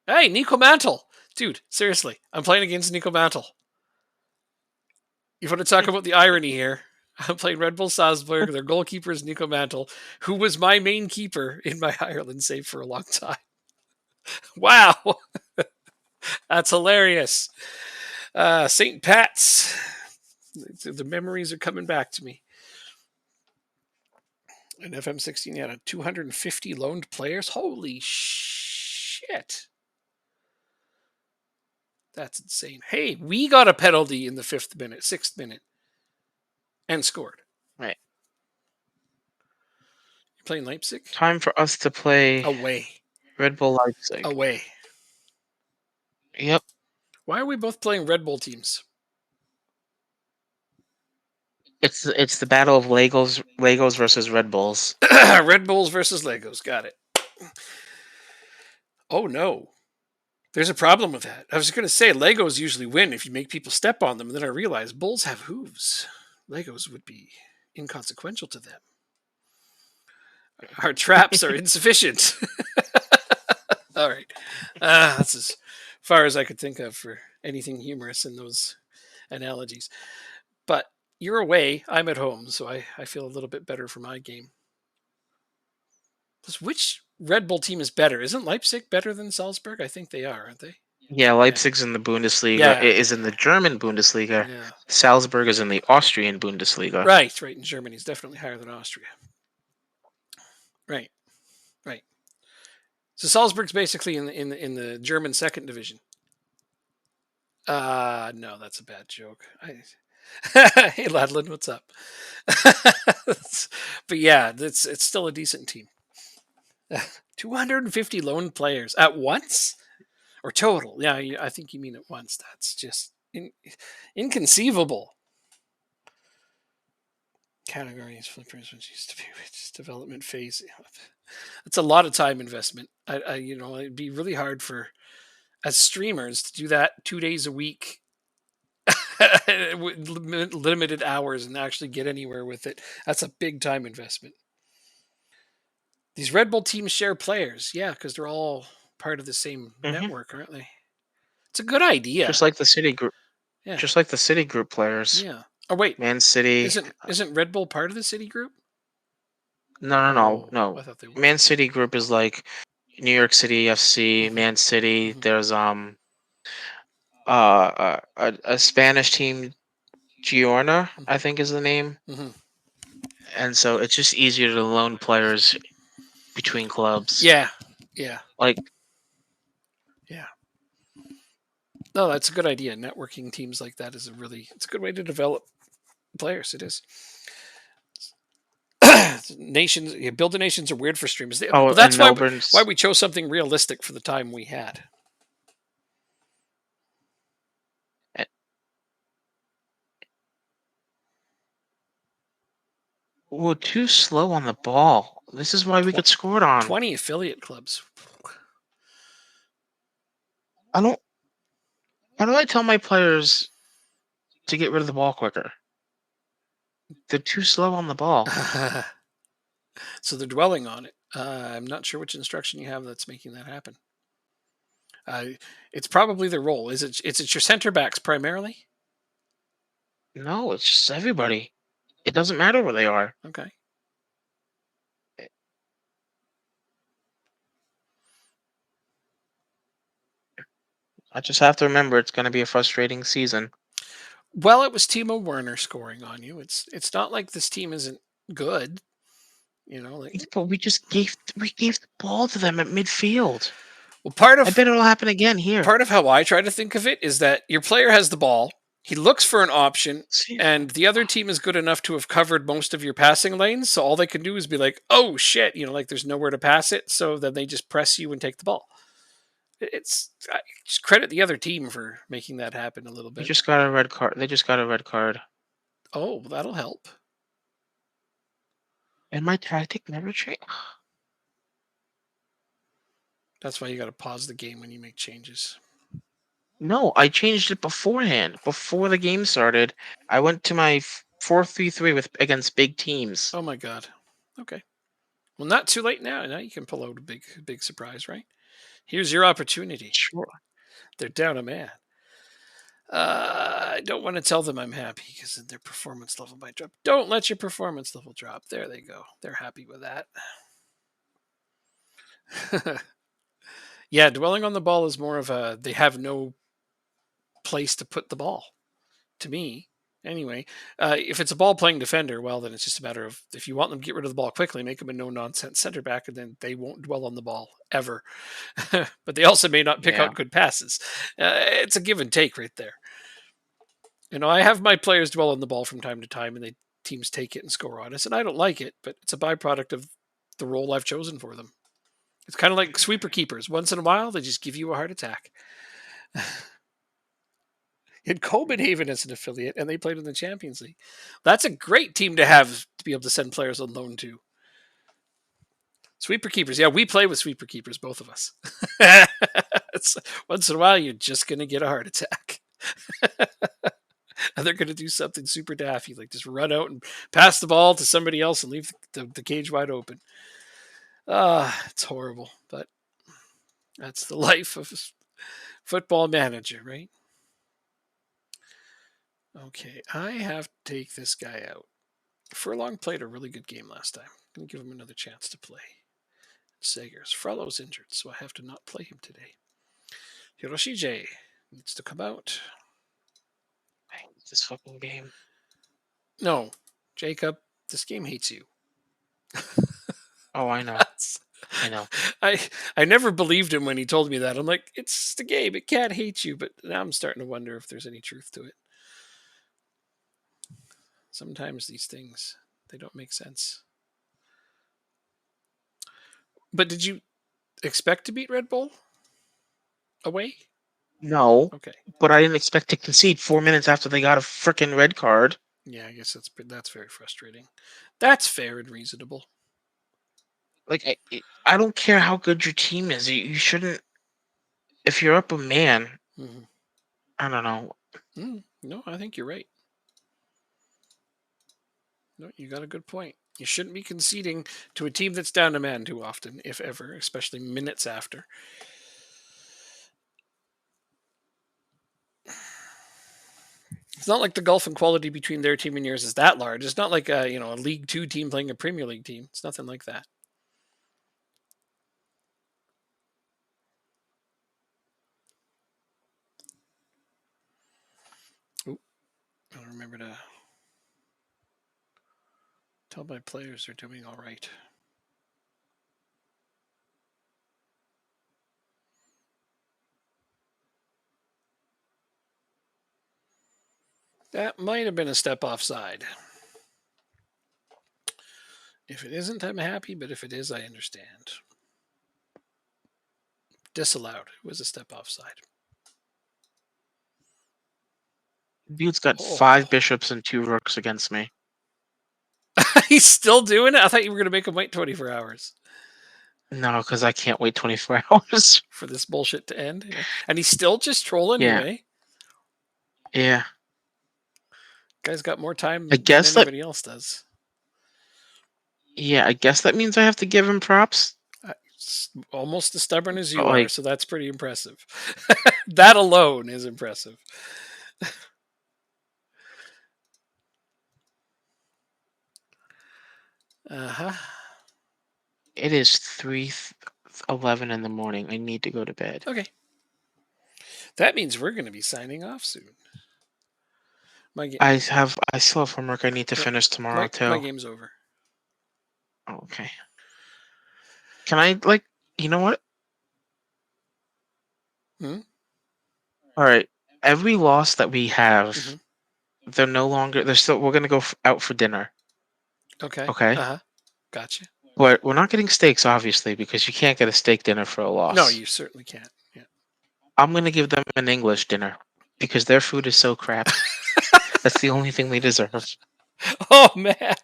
Hey, Nico Mantle. Dude, seriously, I'm playing against Nico Mantle. You want to talk about the irony here? I'm playing Red Bull Salzburg. Their goalkeeper is Nico Mantle, who was my main keeper in my Ireland save for a long time. Wow, that's hilarious. St. Pat's. The memories are coming back to me. And FM16 had 250 loaned players. Holy shit. That's insane. Hey, we got a penalty in the 6th minute, and scored. Right. You're playing Leipzig? Time for us to play Away. Red Bull Leipzig. Away. Yep. Why are we both playing Red Bull teams? It's the battle of Legos versus Red Bulls. Red Bulls versus Legos. Got it. Oh no. There's a problem with that. I was going to say Legos usually win if you make people step on them, and then I realized Bulls have hooves. Legos would be inconsequential to them. Our traps are insufficient. All right. That's as far as I could think of for anything humorous in those analogies. But you're away. I'm at home, so I feel a little bit better for my game. Which Red Bull team is better? Isn't Leipzig better than Salzburg? I think they are, aren't they? Yeah, Leipzig's in the Bundesliga. Yeah. It is in the German Bundesliga. Yeah. Salzburg is in the Austrian Bundesliga. Right. In Germany is definitely higher than Austria. Right. So Salzburg's basically in the German second division. No, that's a bad joke. Hey Ladlin, what's up? But yeah, it's still a decent team. 250 lone players at once or total? Yeah, I think you mean at once. That's just inconceivable. categories. Flippers, which used to be just development phase. It's a lot of time investment. It'd be really hard for as streamers to do that 2 days a week with limited hours and actually get anywhere with it. That's a big time investment. These Red Bull teams share players, yeah, because they're all part of the same Hmm. network, aren't they? It's a good idea. Just like the City Group, Yeah, just like the City Group players. yeah. Oh wait, Man City. isn't Red Bull part of the City Group? No, no, no, Oh, no. I thought they were. Man City Group is like New York City FC, Hmm. Man City. Hmm. There's a Spanish team, Giorna, I think is the name. Hmm. And so it's just easier to loan players between clubs. Yeah, yeah, Like, yeah. No, that's a good idea. Networking teams like that it's a good way to develop players. It is. Nations, yeah, build nations are weird for streamers. oh, Well, and that's why Melbourne's. we chose something realistic for the time we had. eh, Well, too slow on the ball. This is why we Tw- get scored on. 20 affiliate clubs. I don't. How do I tell my players to get rid of the ball quicker? They're too slow on the ball. So they're dwelling on it. I'm not sure which instruction you have that's making that happen. Uh, it's probably their role. Is it your center backs primarily? No, it's just everybody. It doesn't matter where they are. Okay. I just have to remember it's going to be a frustrating season. Well, it was Timo Werner scoring on you. It's not like this team isn't good. Like Yeah, but we gave the ball to them at midfield. well, part I of bet it'll happen again here. part of how I try to think of it is that your player has the ball, he looks for an option, See, and the other team is good enough to have covered most of your passing lanes. So all they can do is be like, "Oh shit!" Like there's nowhere to pass it. So then they just press you and take the ball. It's I just credit the other team for making that happen a little we bit. just got a red card. They just got a red card, Oh, that'll help. and my tactic never changed. That's why you got to pause the game when you make changes. No, I changed it beforehand. Before the game started, I went to my 4-3-3 with against big teams. Oh my god. Okay. Well, not too late now. Now you can pull out a big surprise, right? Here's your opportunity. Sure. They're down a man. I don't want to tell them I'm happy because their performance level might drop. Don't let your performance level drop. There they go. They're happy with that. Yeah, dwelling on the ball is more of a they have no place to put the ball. To me, anyway. If it's a ball playing defender, well, then it's just a matter of if you want them to get rid of the ball quickly, make them a no nonsense center back, and then they won't dwell on the ball ever. But they also may not pick Yeah. out good passes. It's a give and take right there. I have my players dwell on the ball from time to time, and teams take it and score on us, and I don't like it, but it's a byproduct of the role I've chosen for them. It's kind of like sweeper keepers. Once in a while, they just give you a heart attack. In Copenhagen as an affiliate, and they played in the Champions League. That's a great team to have to be able to send players on loan to. Sweeper keepers, yeah, we play with sweeper keepers, both of us. Once in a while, you're just gonna get a heart attack, and they're gonna do something super daffy, like just run out and pass the ball to somebody else and leave the cage wide open. It's horrible, but that's the life of a football manager, right? Okay, I have to take this guy out. Furlong played a really good game last time. I'm going to give him another chance to play. Sagers. Frollo's injured, so I have to not play him today. Hiroshige needs to come out. I hate this fucking game. No, Jacob, this game hates you. Oh, I know. I know. I I never believed him when he told me that. I'm like, it's the game. It can't hate you. But now I'm starting to wonder if there's any truth to it. Sometimes these things, they don't make sense. But did you expect to beat Red Bull away? No, Okay. but I didn't expect to concede 4 minutes after they got a freaking red card. Yeah, I guess that's very frustrating. That's fair and reasonable. Like I don't care how good your team is. You shouldn't. If you're up a man, Hmm. I don't know. No, I think you're right. No, you got a good point. You shouldn't be conceding to a team that's down a man too often, if ever, especially minutes after. It's not like the gulf in quality between their team and yours is that large. It's not like a League Two team playing a Premier League team. It's nothing like that. Ooh, I'll remember to tell my players they're doing all right. That might have been a step offside. If it isn't, I'm happy, but if it is, I understand. Disallowed. It was a step offside. Dude's got Oh, 5 bishops and 2 rooks against me. he's still doing it? I thought you were going to make him wait 24 hours No, because I can't wait 24 hours. for this bullshit to end. Yeah. And he's still just trolling you, Yeah, eh? yeah. Guy's got more I time than guess that. anybody else does. Yeah, I guess that means I have to give him props. Almost as stubborn as But you are, like, so that's pretty impressive. That alone is impressive. Uh huh. it is 3:11 in the morning. I need to go to bed. Okay. That means we're going to be signing off soon. My game. I still have homework I need to Yep. finish tomorrow My too. game's over. Oh, okay. Can I like? You know what? Hmm? All right. Every loss that we Mm-hmm. have, they're no longer. They're still. We're gonna go out for dinner. Okay. Okay. Uh huh. Gotcha. But we're not getting steaks, obviously, because you can't get a steak dinner for a No, loss. you certainly can't. Yeah. I'm gonna give them an English dinner because their food is so crap. That's the only thing they deserve. Oh man.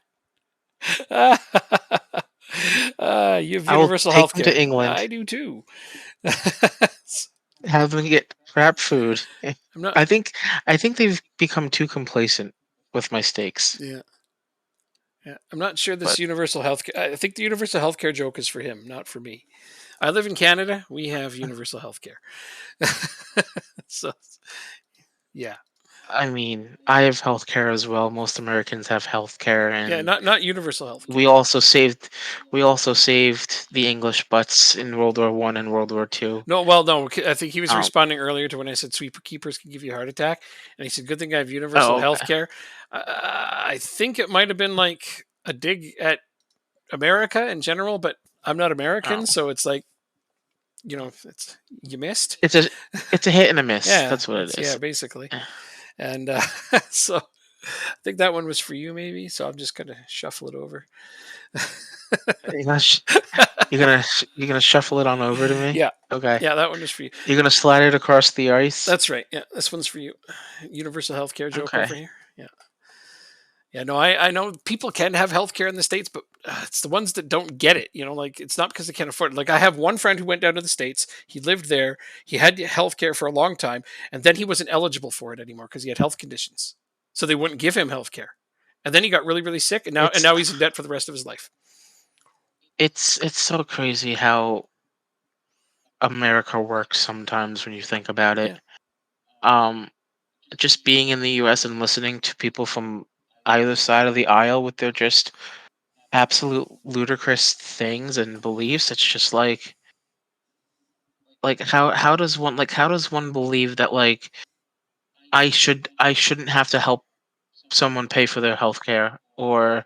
You have I will universal take health them to care. England, I do too. have them get crap food. I'm not. I think they've become too complacent with my steaks. Yeah. Yeah. I'm not sure this But universal health care. I think the universal health care joke is for him, not for me. I live in Canada. We have universal health care. So yeah. I mean, I have healthcare as well. Most Americans have healthcare, Yeah. and Not universal health we care. also saved we also saved the English butts in World War I and World War II. No, well, no. I think he was Um, responding earlier to when I said sweeper keepers can give you a heart attack, and he said, "Good thing I have universal oh, health okay. care." I think it might have been like a dig at America in general, but I'm not Oh, American, so it's like it's you missed. it's a it's a hit and a miss. Yeah, That's what it that's yeah, is. basically. Eh, And so I think that one was for you, maybe. So I'm just gonna shuffle it over. You're gonna sh- you're gonna shuffle it on over to me. Yeah, Okay. yeah, that one was for you. You're gonna slide it across the ice. That's right. Yeah, this one's for you. Universal healthcare joke Okay. over here. Yeah. Yeah, no, I know people can have healthcare in the States, but it's the ones that don't get it. Like it's not because they can't afford it. Like I have one friend who went down to the States. He lived there. He had healthcare for a long time, and then he wasn't eligible for it anymore because he had health conditions. So they wouldn't give him healthcare. And then he got really, really sick, and now and It's now he's in debt for the rest of his life. it's so crazy how America works sometimes when you think about it. Yeah. Um, just being in the US and listening to people from either side of the aisle with their just absolute ludicrous things and beliefs, it's just like how does one believe that like I shouldn't have to help someone pay for their health care, or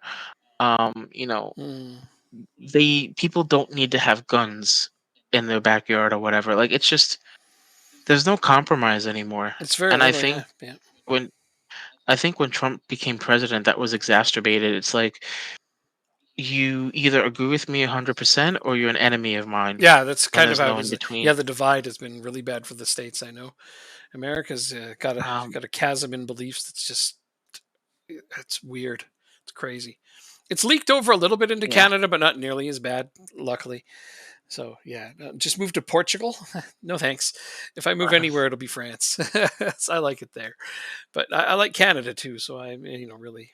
you know, Mm. they people don't need to have guns in their backyard or whatever. Like it's just there's no compromise anymore. It's very And little. Yeah. Yeah. when I think when Trump became president, that was exacerbated. It's like you either agree with me 100% or you're an enemy of mine, Yeah, that's and kind of there's how it no in is. Yeah, between. the divide has been really bad for the states. I know America's got a Um, chasm in beliefs that's just It's weird. It's crazy. It's leaked over a little bit into Yeah. Canada, but not nearly as bad, luckily. So yeah, just move to Portugal. No thanks. If I move Uh, anywhere, it'll be France. So I like it there, but I like Canada too. So I'm really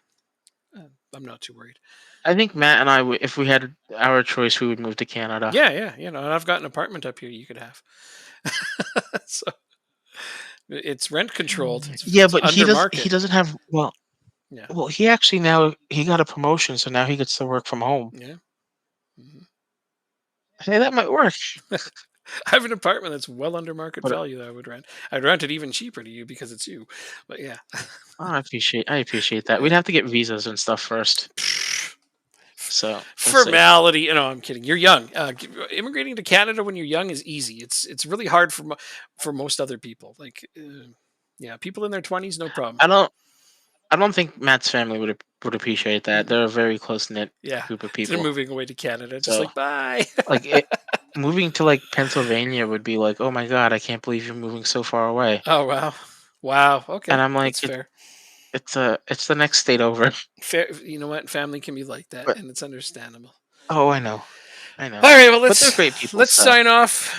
I'm not too worried. I think Matt and I, if we had our choice, we would move to Canada. Yeah, yeah, and I've got an apartment up here you could have. So it's rent controlled. Yeah, It's but he under does. He market. doesn't have. Yeah, Well, he actually now he got a promotion, so now he gets to work from home. yeah. Mhm. Hey, that might work. I have an apartment that's well under market But value that I would rent. I'd rent it even cheaper to you because it's you. But yeah. I appreciate that. We'd Yeah. have to get visas and stuff first. So we'll see. Formality. No, I'm kidding. You're young. Immigrating to Canada when you're young is easy. It's really hard for most other people. Like, yeah, people in their 20s, no problem. I don't. I don't think Matt's family would appreciate that. Mm-mm. They're a very close knit Yeah, group of they're people. moving away to Canada. Just So like bye. like moving to like Pennsylvania would be like, oh my god, I can't believe you're moving so far away. Oh wow, wow. And Okay, I'm like, that's fair. it's the next state over. Fair. You know what? Family can be like that, But and it's understandable. oh, I know. All right, well But they're great people. let's So sign off,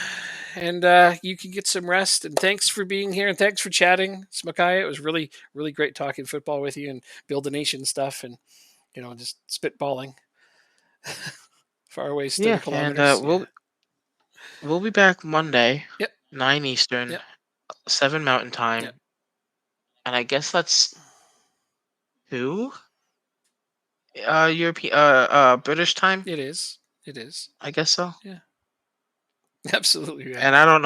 and you can get some rest. And thanks for being here, and thanks for chatting, Smakaya. It was really great talking football with you and build the nation stuff, and just spitballing. Far away, yeah, 30 and kilometers. Yeah. we'll be back Monday, Yep. 9 Eastern, Yep. 7 Mountain Yep. Time, and I guess that's two European British time. It is. It is. I guess so. Yeah. Absolutely. Yeah. And I don't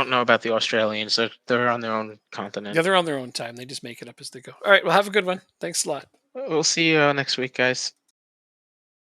know about the Australians. They're on their own Yeah. continent. They're on their own time. They just make it up as they go. All right. Well, have a good one. Thanks a lot. We'll see you next week, guys.